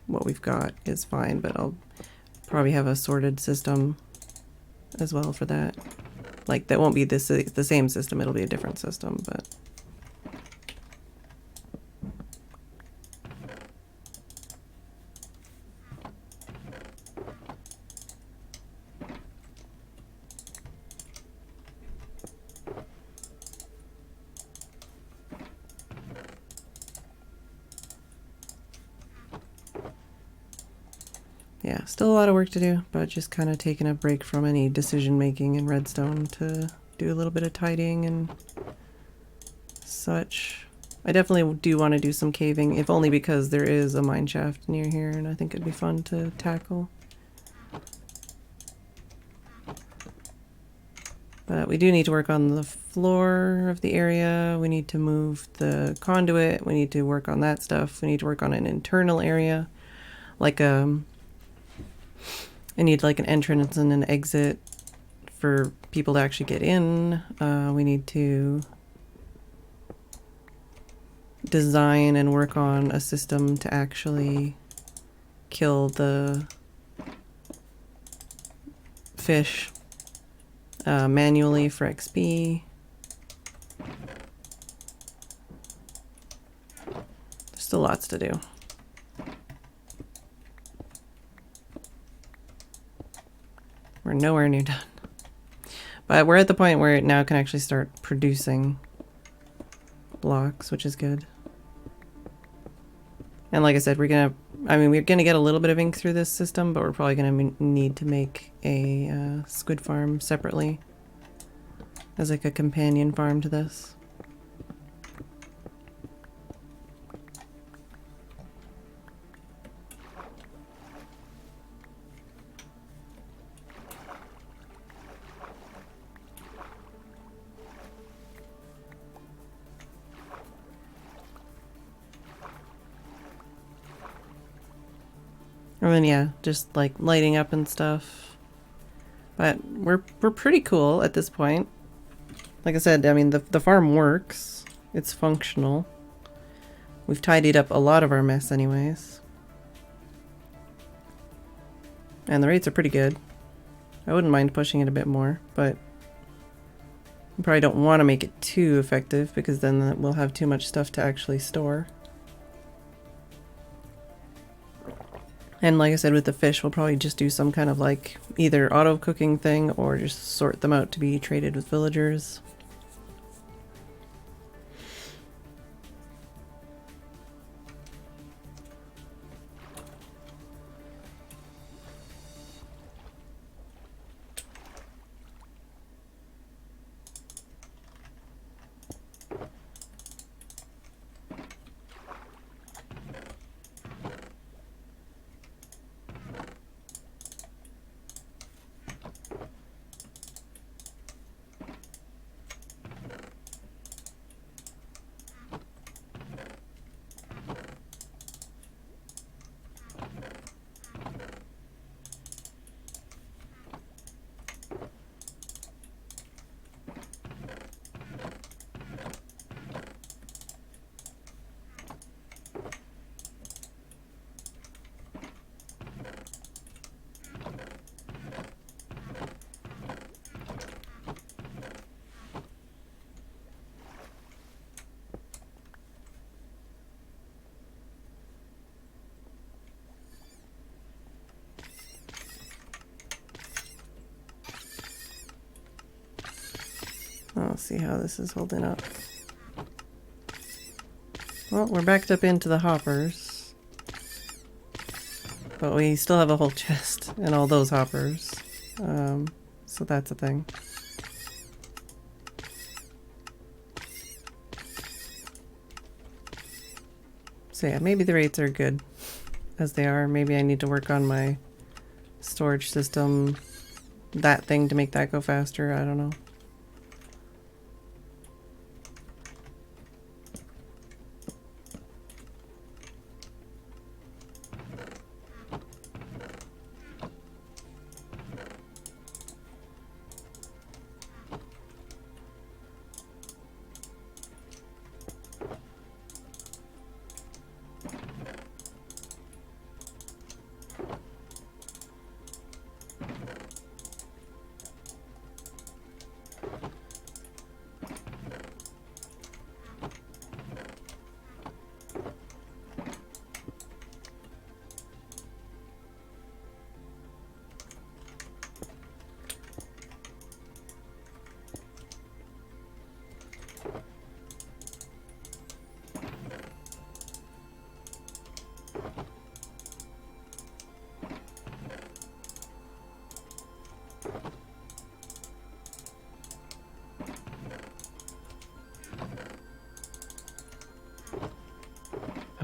What we've got is fine, but I'll probably have a sorted system as well for that. Like, that won't be the same system, it'll be a different system, but... Yeah, still a lot of work to do, but just kind of taking a break from any decision making in redstone to do a little bit of tidying and such. I definitely do want to do some caving, if only because there is a mine shaft near here and I think it'd be fun to tackle. But we do need to work on the floor of the area. We need to move the conduit. We need to work on that stuff. We need to work on an internal area. Like I need like an entrance and an exit for people to actually get in. We need to design and work on a system to actually kill the fish manually for XP. There's still lots to do. We're nowhere near done. But we're at the point where it now can actually start producing blocks, which is good. And like I said, we're gonna get a little bit of ink through this system, but we're probably gonna need to make a squid farm separately as like a companion farm to this. And then yeah, just like lighting up and stuff. But we're pretty cool at this point. Like I said, I mean the farm works. It's functional. We've tidied up a lot of our mess anyways. And the rates are pretty good. I wouldn't mind pushing it a bit more, but we probably don't want to make it too effective because then we'll have too much stuff to actually store. And like I said, with the fish, we'll probably just do some kind of like either auto cooking thing or just sort them out to be traded with villagers. I'll see how this is holding up. Well, we're backed up into the hoppers. But we still have a whole chest and all those hoppers. So that's a thing. So yeah, maybe the rates are good as they are. Maybe I need to work on my storage system, that thing, to make that go faster. I don't know.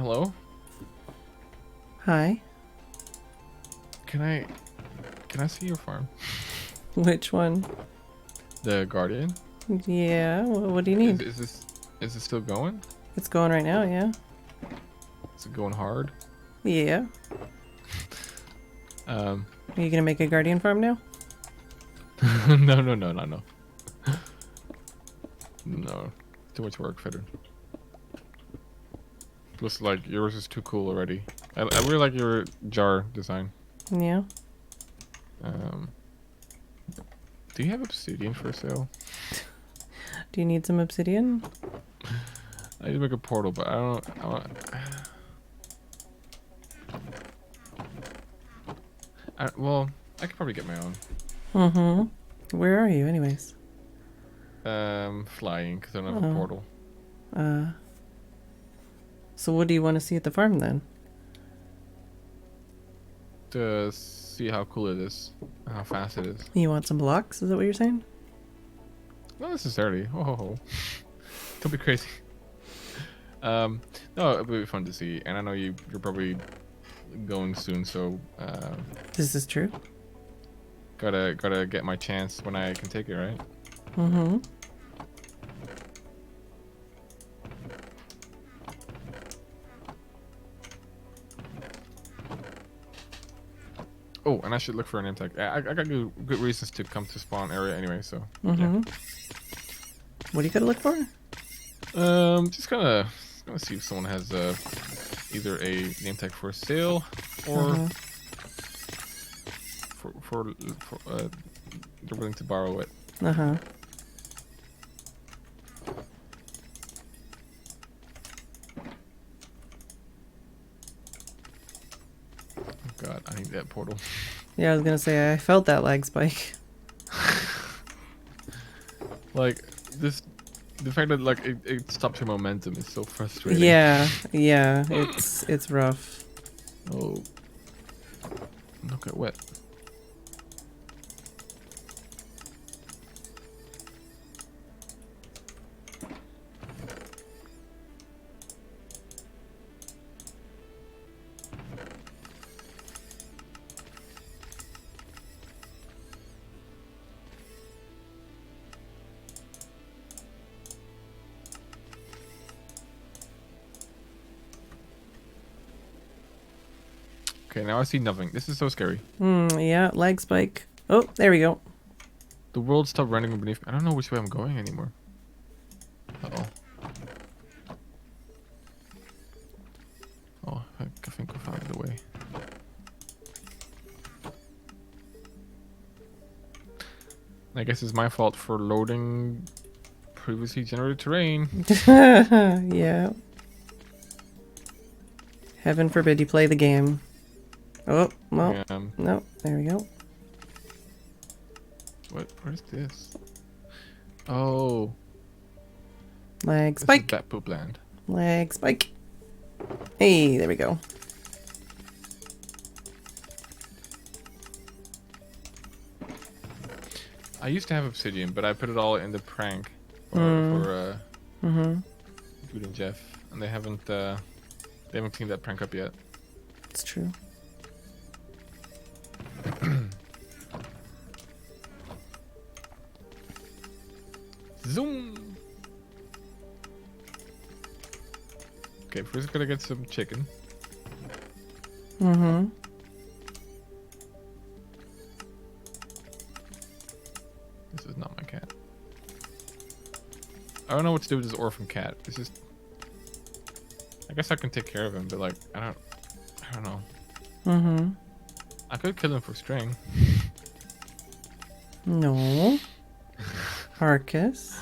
Hello? Hi. Can I see your farm? Which one? The Guardian? Yeah, what do you Is, need? is this is it still going? It's going right now, yeah. Is it going hard? Yeah. Um Are you gonna make a guardian farm now? no. No. Too much work, Phedran. Looks like yours is too cool already. I really like your jar design. Yeah. Um do you have obsidian for sale? Do you need some obsidian? I need to make a portal, but well, I could probably get my own. Mm-hmm. Where are you, anyways? Flying, because I don't have a portal. So what do you want to see at the farm then? To see how cool it is, and how fast it is. You want some blocks? Is that what you're saying? Not necessarily. Oh. Don't be crazy. No, it would be fun to see, and I know you're probably going soon, so This is true. gotta get my chance when I can take it, right? Mm-hmm. Oh, and I should look for an name tag. I got good reasons to come to spawn area anyway, so Mm-hmm. yeah. What do you gotta look for? Just gonna see if someone has either a name tag for sale or for they're willing to borrow it. Uh-huh. Oh God, I need that portal. Yeah, I was gonna say I felt that lag spike. Like the fact that like it stops your momentum is so frustrating. Yeah, it's rough. Oh, look at wet. Okay, now I see nothing. This is so scary. Yeah, lag spike. Oh, there we go. The world stopped running beneath me. I don't know which way I'm going anymore. Uh-oh. Oh, I think I found the way. I guess it's my fault for loading previously generated terrain. Yeah. Heaven forbid you play the game. Oh, well, no, there we go. What is this? Oh. Lag This spike. is Bat Poop Land. Lag spike. Hey, there we go. I used to have obsidian, but I put it all in the prank for Jude and Jeff, and they haven't cleaned that prank up yet. It's true. Zoom. Okay, first gotta get some chicken. Mm-hmm. This is not my cat. I don't know what to do with this orphan cat. It's just, I guess I can take care of him, but like, I don't know. Mm-hmm. I could kill him for string. No. Harkus.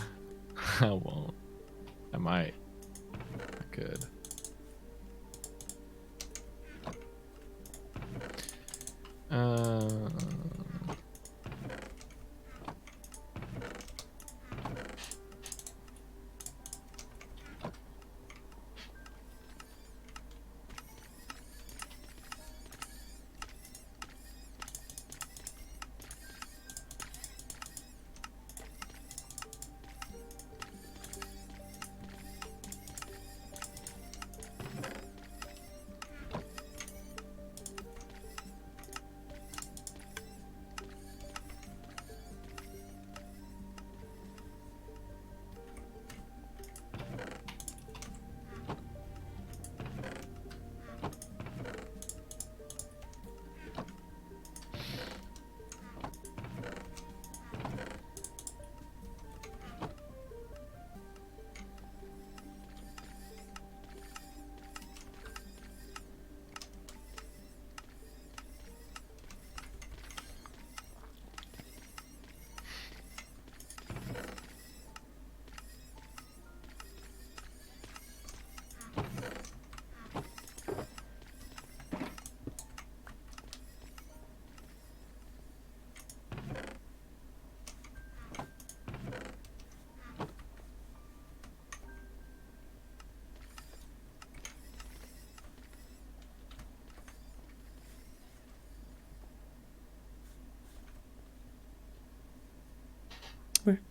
I won't. I might. I could.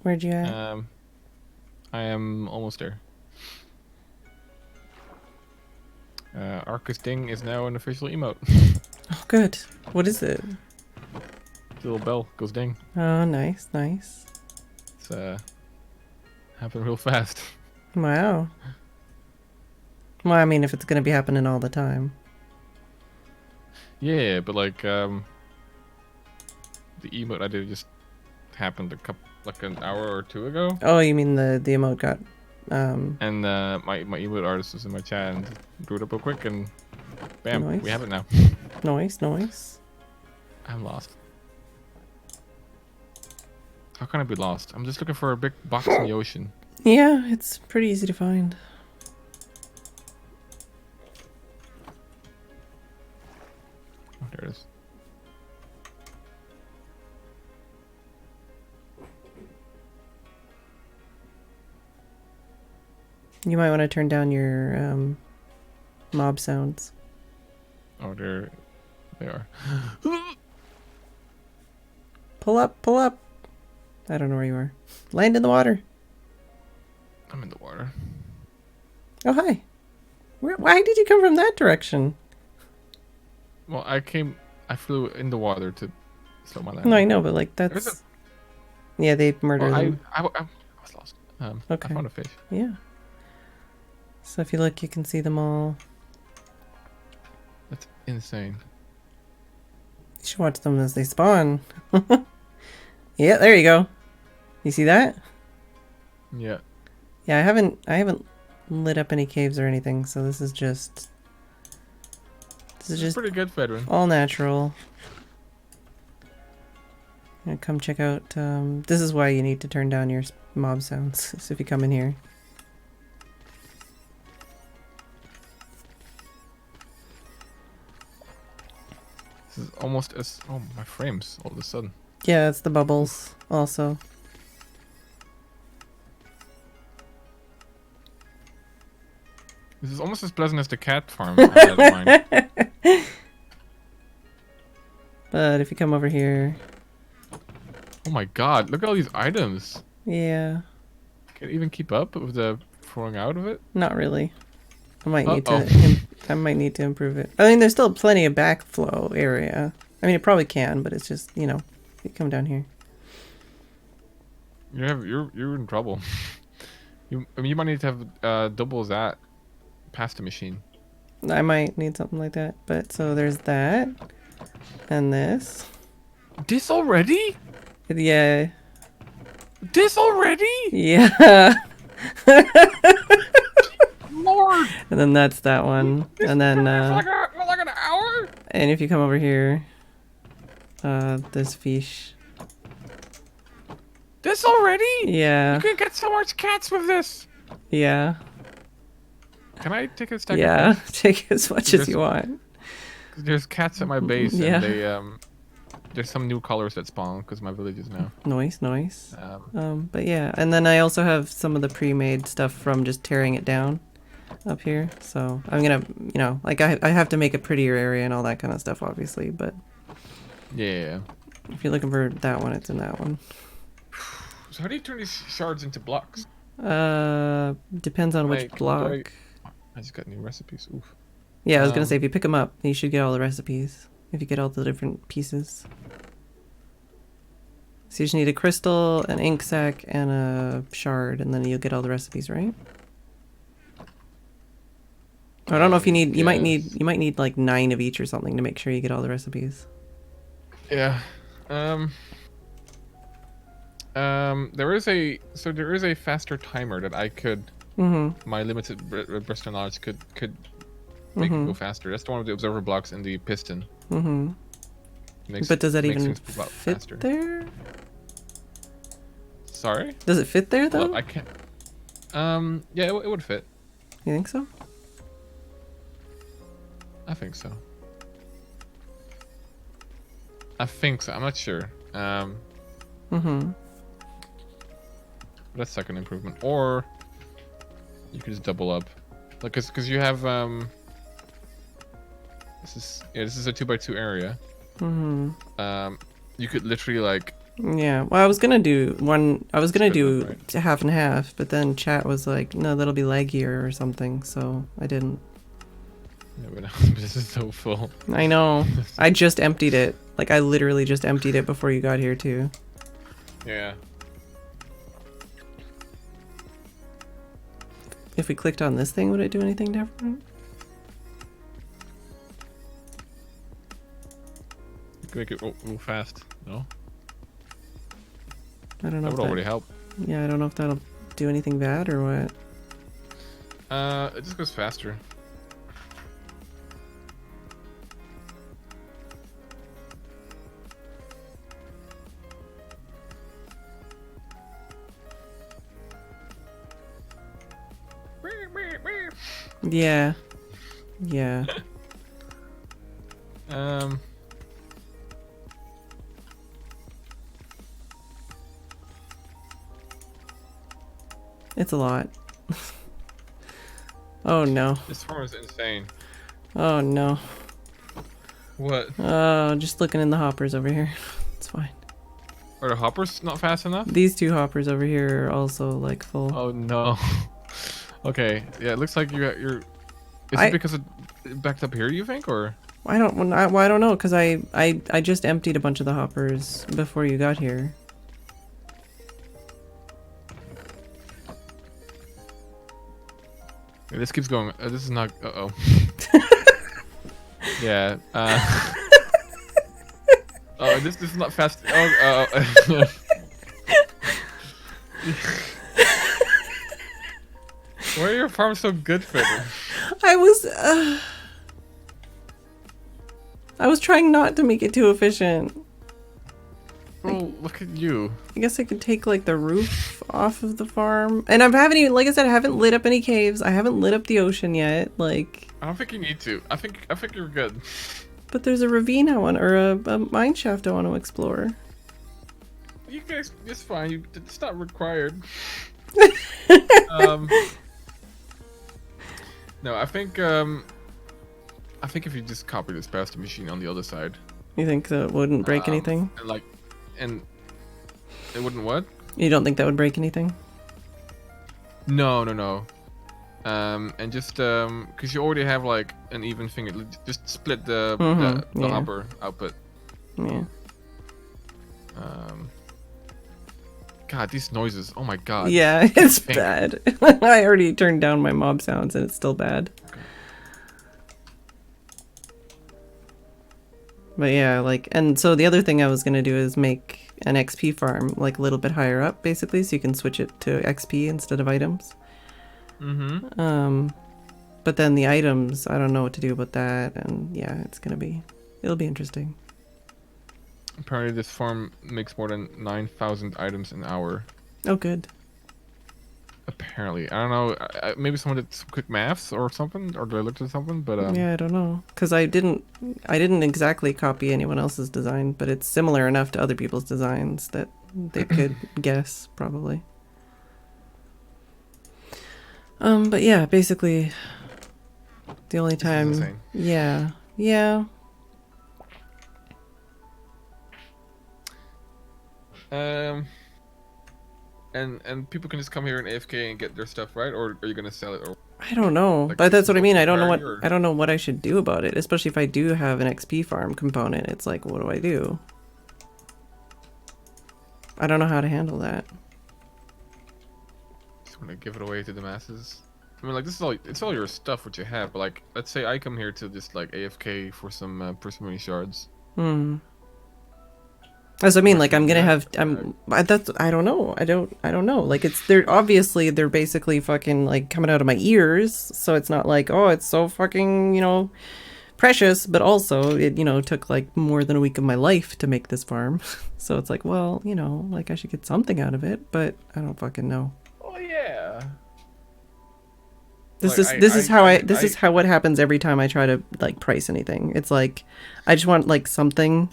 Where'd you at? I am almost there. Arcus Ding is now an official emote. Oh, good. What is it? The little bell goes ding. Oh, nice, nice. It's happening real fast. Wow. Well, I mean, if it's gonna be happening all the time. Yeah, but like the emote I did just happened like an hour or two ago. Oh, you mean the emote got And my emote artist was in my chat and drew it up real quick and bam, Nice. we have it now. Nice, nice. I'm lost. How can I be lost? I'm just looking for a big box in the ocean. Yeah, it's pretty easy to find. Oh, there it is. You might want to turn down your mob sounds. Oh, they are. Pull up, pull up. I don't know where you are. Land in the water. I'm in the water. Oh, hi. Why did you come from that direction? Well, I flew in the water to slow my landing. No, I know, but like that's... Yeah, they murdered them. I was lost. Okay. I found a fish. Yeah. So if you look, you can see them all. That's insane. You should watch them as they spawn. Yeah, there you go. You see that? Yeah. Yeah, I haven't lit up any caves or anything, so this is just Pretty good, Phedran. all natural. Yeah, come check out. This is why you need to turn down your mob sounds. So if you come in here. This is almost as my frames all of a sudden. Yeah, it's the bubbles also. This is almost as pleasant as the cat farm I had in mind. But if you come over here, Oh my god, look at all these items. yeah, Can't even keep up with the throwing out of it. not really. I might need Uh-oh. to. I might need to improve it. I mean, there's still plenty of backflow area. I mean, it probably can, but it's just, you know, you come down here. You're in trouble. I mean, you might need to have double that pasta machine. I might need something like that. But so there's that, and this. This already? Yeah. This already? Yeah. Lord! And then that's that one. And then like an hour? and if you come over here, this fish. This already? Yeah. You can get so much cats with this. Yeah. Can I take a stack Yeah. of cats? Take as much as you want. 'Cause there's cats at my base Yeah. and they there's some new colors that spawn because my village is now. Nice, nice. But yeah, and then I also have some of the pre-made stuff from just tearing it down up here. So I'm gonna, you know, like I have to make a prettier area and all that kind of stuff, obviously. But Yeah. if you're looking for that one, it's in that one. So how do you turn these shards into blocks? Depends on which Like, block. I just got new recipes. Oof. Yeah, I was gonna say if you pick them up, you should get all the recipes. If you get all the different pieces. So you just need a crystal, an ink sac, and a shard, and then you'll get all the recipes, right? I don't know if you need. You might need like 9 of each or something to make sure you get all the recipes. Yeah. There is a faster timer that I could. My limited Bristol knowledge could make it go faster. That's the one with the observer blocks and the piston. But does that even fit there? Sorry? Does it fit there though? Well, I can't. Yeah, it would fit. You think so? I think so. I'm not sure. That's second improvement. Or you could just double up, like, cause you have This is a 2x2 area. You could literally like Yeah. Well, I was gonna do one. I was It's gonna good enough, do right? half and half, but then chat was like, "No, that'll be laggier or something." So I didn't. Yeah, but this is so full. I know. I just emptied it. Like I literally just emptied it before you got here too. Yeah. If we clicked on this thing, would it do anything different? You can make it move fast. No, I don't know that if would that. already help. Yeah, I don't know if that'll do anything bad or what. It just goes faster. Yeah. Yeah. Um. It's a lot. Oh no. This farm is insane. Oh no. What? Oh, just looking in the hoppers over here. It's fine. Are the hoppers not fast enough? These two hoppers over here are also like full. Oh no. Okay. Yeah, it looks like you got your. Is I it because it backed up here? You think, or? I don't well, I don't know because I just emptied a bunch of the hoppers before you got here. Yeah, this keeps going. This is not. Uh oh. Yeah. Oh, this is not fast. Oh. Why are your farms so good, Phedran? I was trying not to make it too efficient. Oh, look at you. I guess I could take like the roof off of the farm. And I haven't even, like I said, I haven't lit up any caves. I haven't lit up the ocean yet. Like, I don't think you need to. I think you're good. but there's a ravine I want, or a mine shaft I want to explore. You guys, it's fine. It's not required. No, I think if you just copy this past the machine on the other side. You think that wouldn't break anything? And it wouldn't what? You don't think that would break anything? No. And just because you already have like an even thing, just split the yeah. hopper output. Yeah. God, these noises. Oh my god. Yeah, it's bad. I already turned down my mob sounds and it's still bad. Okay. But yeah, like, and so the other thing I was gonna do is make an XP farm like a little bit higher up, basically, so you can switch it to XP instead of items. But then the items, I don't know what to do about that, and yeah, it'll be interesting. Apparently, this farm makes more than 9,000 items an hour. Oh, good. Apparently, I don't know. Maybe someone did some quick maths or something, or did I look at something? But yeah, I don't know, because I didn't exactly copy anyone else's design, but it's similar enough to other people's designs that they could guess probably. But yeah, basically, the only time, insane. yeah. And people can just come here and AFK and get their stuff, right? Or are you gonna sell it? Or I don't know, like, but that's what I mean. I don't know or... I don't know what I should do about it, especially if I do have an XP farm component. It's like, what do I do? I don't know how to handle that. Just wanna give it away to the masses. I mean, like, it's all your stuff what you have. But like, let's say I come here to just like AFK for some parsimony shards. As I mean, like, I'm gonna have I don't know. I don't know. Like, they're basically fucking like coming out of my ears. So it's not like, oh, it's so fucking, precious, but also it, took like more than a week of my life to make this farm. So it's like, well, like I should get something out of it, but I don't fucking know. Oh yeah. This is how what happens every time I try to like price anything. It's like I just want like something,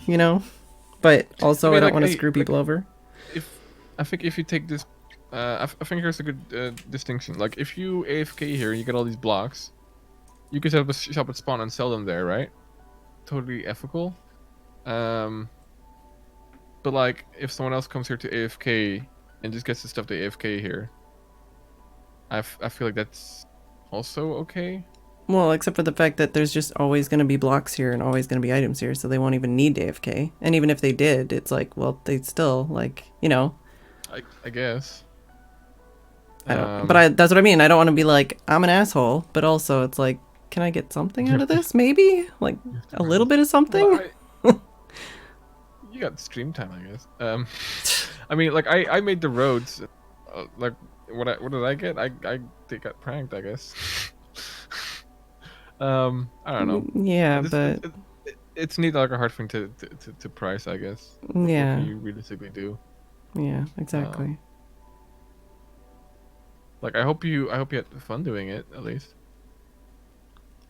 but also I don't want to screw people over. I think if you take this, I think here's a good distinction. Like if you AFK here, you get all these blocks. You can set up a shop at spawn and sell them there, right? Totally ethical. But like, if someone else comes here to AFK and just gets the stuff to AFK here, I feel like that's also okay. Well, except for the fact that there's just always going to be blocks here and always going to be items here, so they won't even need AFK. And even if they did, it's like, well, they'd still, like, you know. I guess. That's what I mean. I don't want to be like, I'm an asshole, but also it's like, can I get something out of this? Maybe? Like, a little bit of something? Well, you got stream time, I guess. I mean, like, I made the roads. Like, what did I get? I got pranked, I guess. I don't know. Yeah, but It's neat, like a hard thing to price, I guess. yeah. What can you realistically do? Yeah, exactly. Like, I hope you had fun doing it, at least.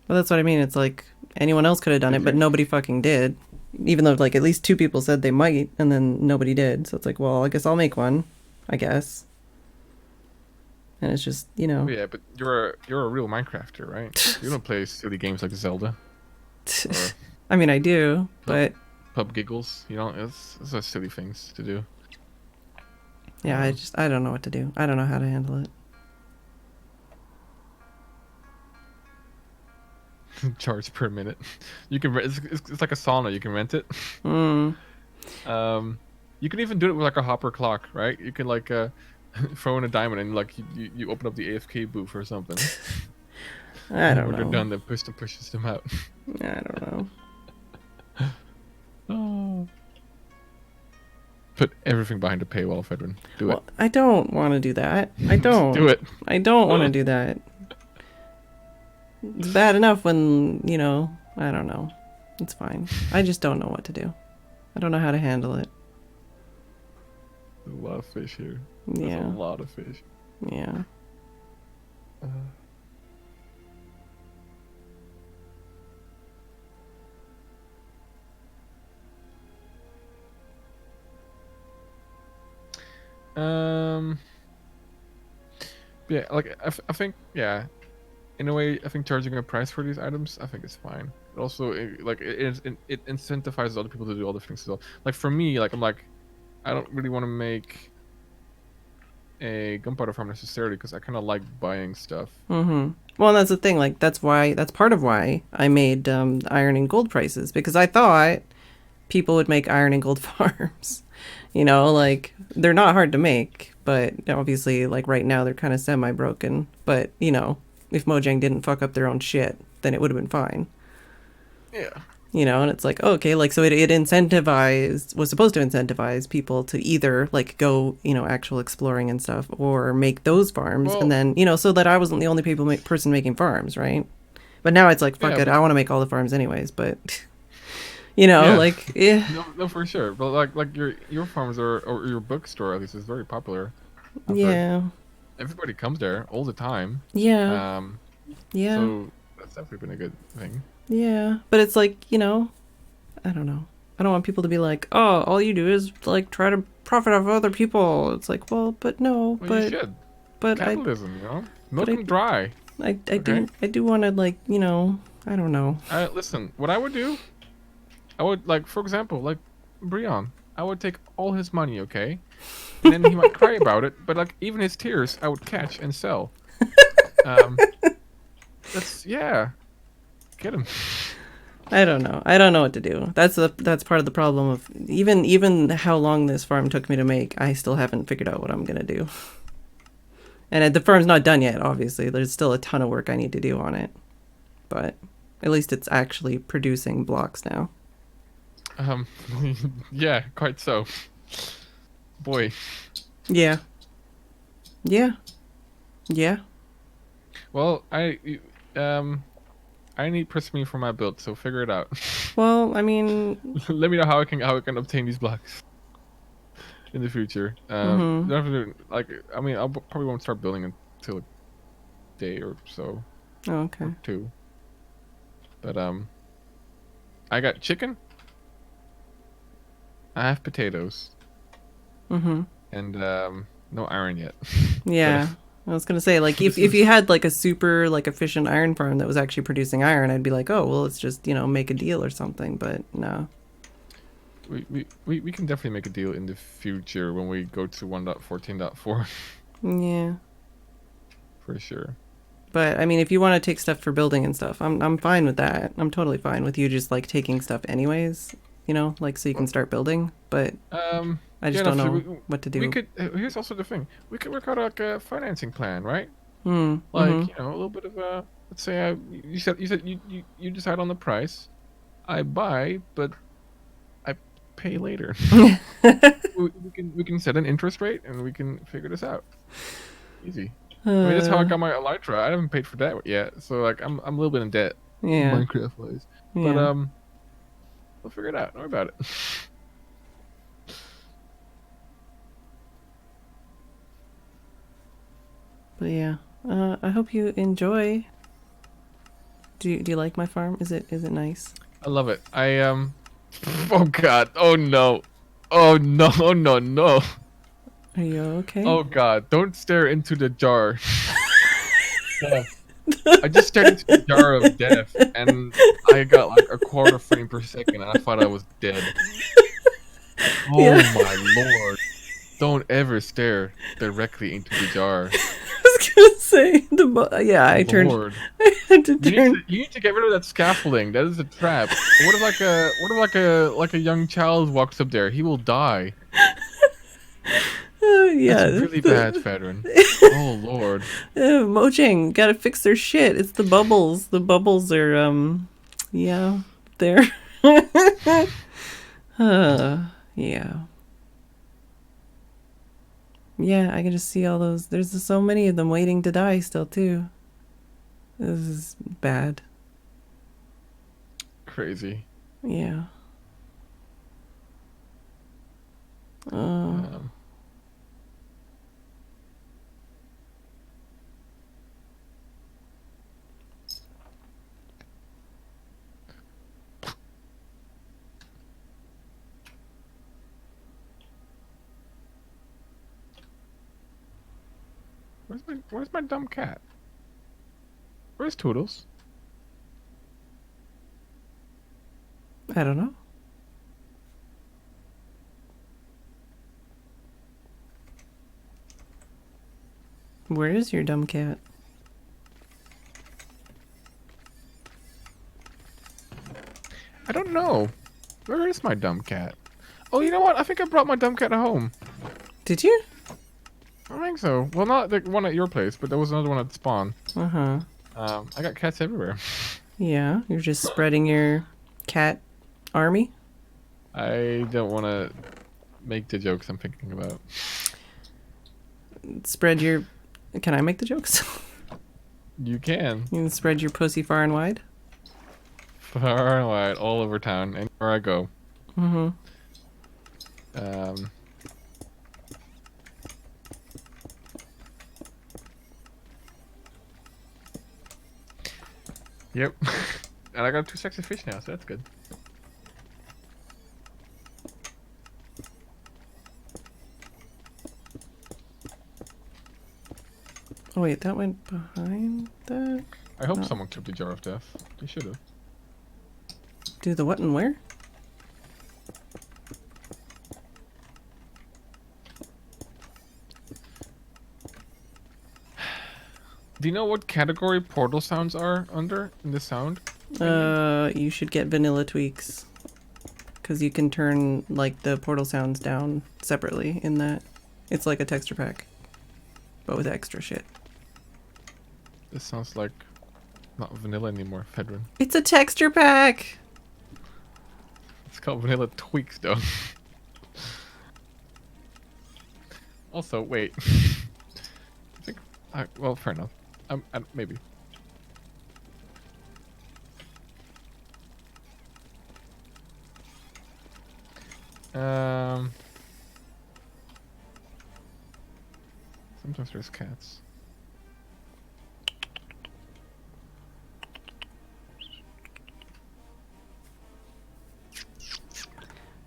Well, that's what I mean. It's like anyone else could have done it, but nobody fucking did. Even though, like, at least 2 people said they might, and then nobody did. So it's like, well, I guess I'll make one. I guess. And it's just, you know. Yeah, but you're a real Minecrafter, right? You don't play silly games like Zelda. I mean, I do, but pub giggles. You know, it's such silly things to do. Yeah, I don't know what to do. I don't know how to handle it. Charge per minute. You can it's like a sauna. You can rent it. Mm. You can even do it with like a hopper clock, right? You can like throw in a diamond and like you open up the AFK booth or something. I don't know. When they're done, the person pushes them out. I don't know. Oh. Put everything behind a paywall, Phedran. Do it. I don't want to do that. I don't. Do it. I don't want to do that. It's bad enough when, you know, I don't know. It's fine. I just don't know what to do. I don't know how to handle it. There's a lot of fish here. Yeah. There's a lot of fish. Yeah. Yeah, like I think, yeah, in a way, I think charging a price for these items, I think it's fine. It also, it incentivizes other people to do other things as well. Like for me, like I'm like, I don't really want to make a gunpowder farm necessarily because I kind of like buying stuff. Mm-hmm. Well, that's the thing. Like that's part of why I made iron and gold prices, because I thought people would make iron and gold farms. You know, like they're not hard to make, but obviously, like right now, they're kind of semi-broken. But you know, if Mojang didn't fuck up their own shit, then it would have been fine. Yeah. You know, and it's like, oh, okay, like so it was supposed to incentivize people to either like go, you know, actual exploring and stuff, or make those farms, and then, you know, so that I wasn't the only person making farms, right? But now it's like, fuck it, I want to make all the farms anyways, but you know, like, yeah. No, for sure. But like your farms or your bookstore at least is very popular. Yeah. Everybody comes there all the time. Yeah. Yeah. So that's definitely been a good thing. Yeah, but it's like, you know, I don't know. I don't want people to be like, oh, all you do is like try to profit off other people. It's like, well, but no, well, but you should. But capitalism, you know, milk them dry. I do want to, like, you know, I don't know. Listen, what I would do, I would, like, for example, like Brian, I would take all his money, okay, and then he might cry about it, but like even his tears, I would catch and sell. Yeah. Get him. I don't know. I don't know what to do. That's part of the problem of even how long this farm took me to make. I still haven't figured out what I'm gonna do. And the farm's not done yet. Obviously, there's still a ton of work I need to do on it. But at least it's actually producing blocks now. Yeah, quite so. Boy. Yeah. Yeah. Yeah. Well, I need persimmon for my build, so figure it out. Well, I mean, let me know how I can obtain these blocks in the future. You don't have to do, like, I mean, I probably won't start building until a day or so. Oh, okay. Or 2. But I got chicken. I have potatoes. And no iron yet. Yeah. I was gonna say, like, if you had like a super like efficient iron farm that was actually producing iron, I'd be like, oh well, let's just, you know, make a deal or something. But no. We can definitely make a deal in the future when we go to 1.14.4 Yeah. for sure. But I mean, if you want to take stuff for building and stuff, I'm fine with that. I'm totally fine with you just like taking stuff anyways, you know, like so you can start building. But I Yeah, just no, don't so know what to we do. could. Here's also the thing: we could work out like a financing plan, right? Hmm. Like, a little bit of a. Let's say you said you decide on the price. I buy, but I pay later. We can set an interest rate and we can figure this out. Easy. I mean, that's how I got my Elytra. I haven't paid for that yet, so like I'm a little bit in debt, Yeah. Minecraft wise. But Yeah. we'll figure it out. Don't worry about it. But yeah. I hope you enjoy. Do you like my farm? Is it nice? I love it. Oh God. Oh no. Oh no. Oh no. No. Are you okay? Oh God. Don't stare into the jar. Death. I just stared into the jar of death, and I got like a quarter frame per second, and I thought I was dead. Yeah. Oh my lord. Don't ever stare directly into the jar. I was gonna say yeah. I turned. Lord. I had to You need to turn. you need to get rid of that scaffolding. That is a trap. What if like a young child walks up there? He will die. That's Yeah. really bad, Phedran. Oh Lord. Mojang gotta fix their shit. It's the bubbles. The bubbles are yeah, they're yeah. Yeah, I can just see all those. There's so many of them waiting to die still too. This is bad. Crazy. Yeah. Um, where's my dumb cat? Where's Toodles? I don't know. Where is your dumb cat? I don't know. Where is my dumb cat? Oh, you know what? I think I brought my dumb cat home. Did you? I think so. Well, not the one at your place, but there was another one at spawn. Uh-huh. I got cats everywhere. Yeah, you're just spreading your cat army? I don't want to make the jokes I'm thinking about. Spread your... Can I make the jokes? You can. You can spread your pussy far and wide? Far and wide, all over town, anywhere I go. Mm-hmm. Yep. And I got 2 sexy fish now, so that's good. Oh wait, that went behind that? I hope No. someone took the jar of death. They should have. Do the what and where? Do you know what category portal sounds are under in the sound? You should get vanilla tweaks. Because you can turn, like, the portal sounds down separately in that. It's like a texture pack. But with extra shit. This sounds like not vanilla anymore, Phedran. It's a texture pack! It's called vanilla tweaks, though. Also, wait. I think. Well, fair enough. Maybe. Sometimes there's cats.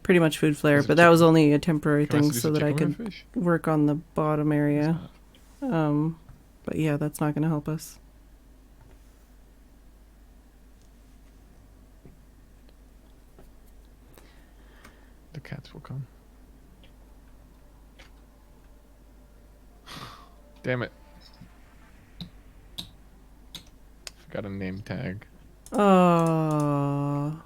Pretty much food flare, Is it but that was only a temporary Can I thing seduce so a that I chicken with could a fish? work on the bottom area. It's not. But yeah, that's not going to help us. The cats will come. Damn it. Forgot a name tag. Oh.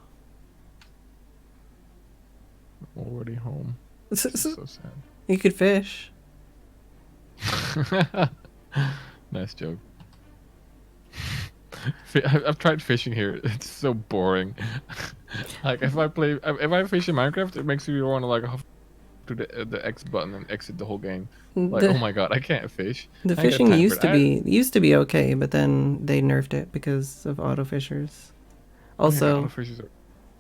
Already home. This is so sad. You could fish. Nice joke. I've tried fishing here. It's so boring. Like if I fish in Minecraft, it makes me want to like to the X button and exit the whole game. Like, oh my god, I can't fish. The I ain't got fishing time for used to be okay, but then they nerfed it because of auto fishers. Also,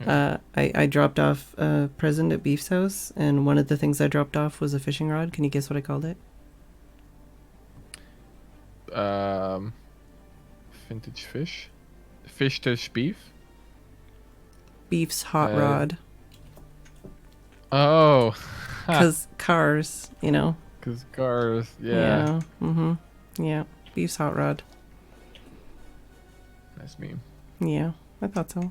I dropped off a present at Beef's house, and one of the things I dropped off was a fishing rod. Can you guess what I called it? Vintage fish. Fish to beef. Beef's hot rod. Oh. Because cars, you know. Because cars, yeah. Yeah. Mm-hmm. Yeah. Beef's hot rod. Nice meme. Yeah, I thought so.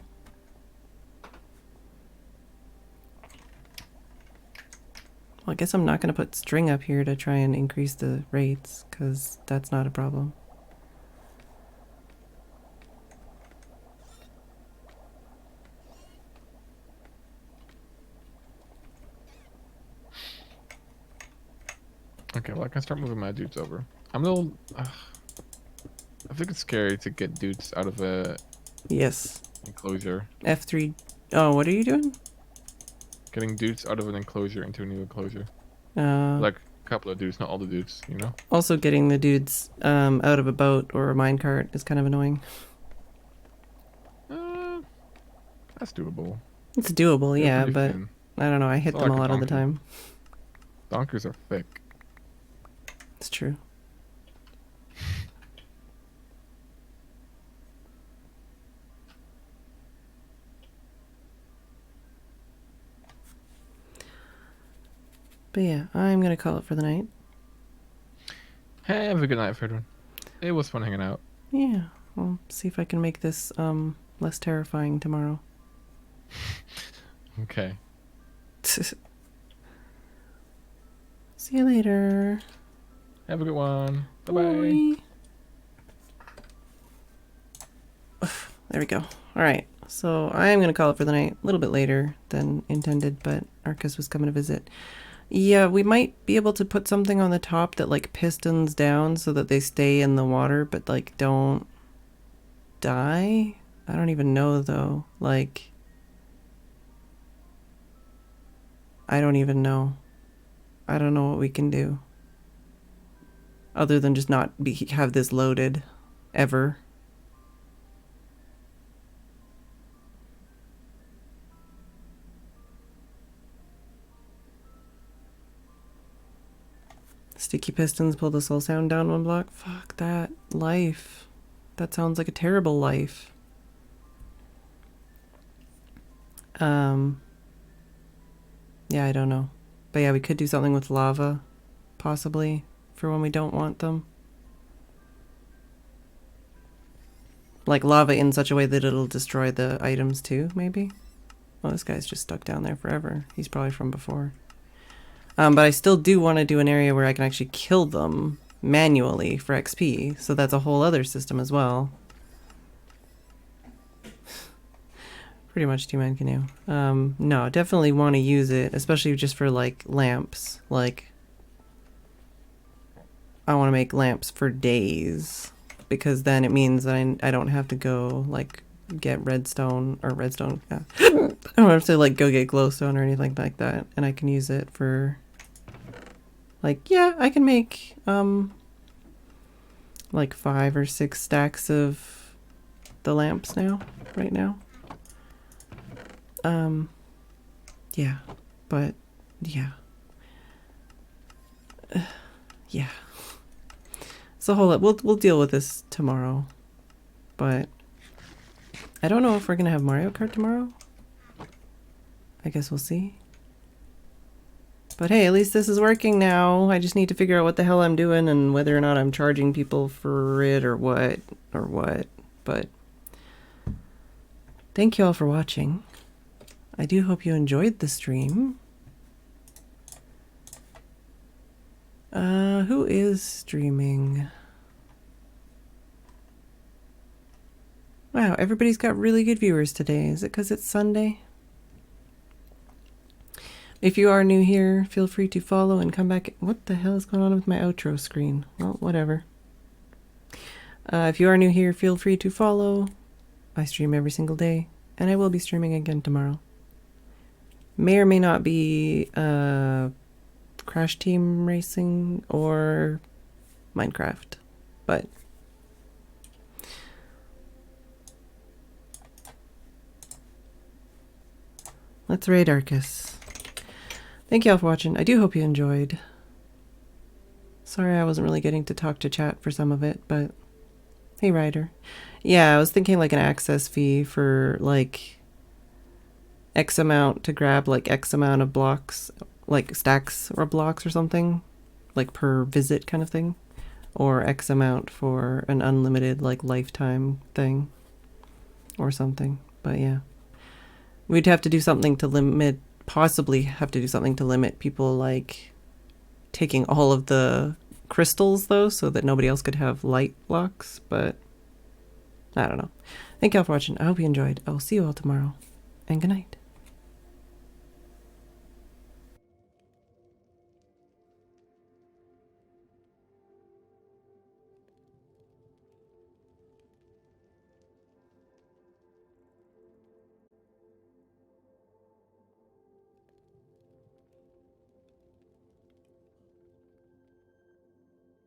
Well, I guess I'm not going to put string up here to try and increase the rates, because that's not a problem. Okay, well I can start moving my dudes over. I'm a little... I think it's scary to get dudes out of a... Yes. Enclosure. F3... Oh, what are you doing? Getting dudes out of an enclosure into a new enclosure. Like a couple of dudes, not all the dudes, you know? Also getting the dudes out of a boat or a minecart is kind of annoying. That's doable. It's doable, They're yeah, pretty but thin. I don't know, I hit It's them not a like lot a of the time. Donkeys are thick. It's true. But yeah, I'm gonna call it for the night. Hey, have a good night, Phedran. It was fun hanging out. Yeah, I'll see if I can make this less terrifying tomorrow. Okay. See you later. Have a good one. Bye-bye. There we go. Alright, so I am going to call it for the night. A little bit later than intended, but Arcus was coming to visit. Yeah, we might be able to put something on the top that like pistons down so that they stay in the water, but like don't die? I don't even know though. Like, I don't even know. I don't know what we can do. Other than just not have this loaded ever. Sticky pistons pull the soul sound down one block. Fuck that life. That sounds like a terrible life. Yeah, I don't know. But yeah, we could do something with lava, possibly, for when we don't want them. Like lava in such a way that it'll destroy the items too, maybe? Well, this guy's just stuck down there forever. He's probably from before. But I still do want to do an area where I can actually kill them manually for XP. So that's a whole other system as well. Pretty much two-man canoe. No, definitely want to use it, especially just for like lamps. Like, I want to make lamps for days. Because then it means that I don't have to go like get redstone or redstone. Yeah. I don't have to like go get glowstone or anything like that. And I can use it for like, yeah, I can make like 5 or 6 stacks of the lamps now, right now. Yeah, but yeah. Yeah. So hold up, we'll deal with this tomorrow. But I don't know if we're gonna have Mario Kart tomorrow. I guess we'll see. But hey, at least this is working now. I just need to figure out what the hell I'm doing and whether or not I'm charging people for it or what. But thank you all for watching. I do hope you enjoyed the stream. Who is streaming? Wow, everybody's got really good viewers today. Is it because it's Sunday? If you are new here, feel free to follow and come back. What the hell is going on with my outro screen? Well, whatever. If you are new here, feel free to follow. I stream every single day, and I will be streaming again tomorrow. May or may not be Crash Team Racing or Minecraft, but let's raid Arcus. Thank you all for watching. I do hope you enjoyed. Sorry I wasn't really getting to talk to chat for some of it, but hey, Ryder. Yeah, I was thinking like an access fee for like X amount to grab like X amount of blocks, like stacks or blocks or something, like per visit kind of thing, or X amount for an unlimited like lifetime thing or something. But yeah, we'd have to do something to limit, possibly have to do something to limit people like taking all of the crystals though, so that nobody else could have light blocks, but I don't know. Thank you all for watching. I hope you enjoyed. I will see you all tomorrow, and good night.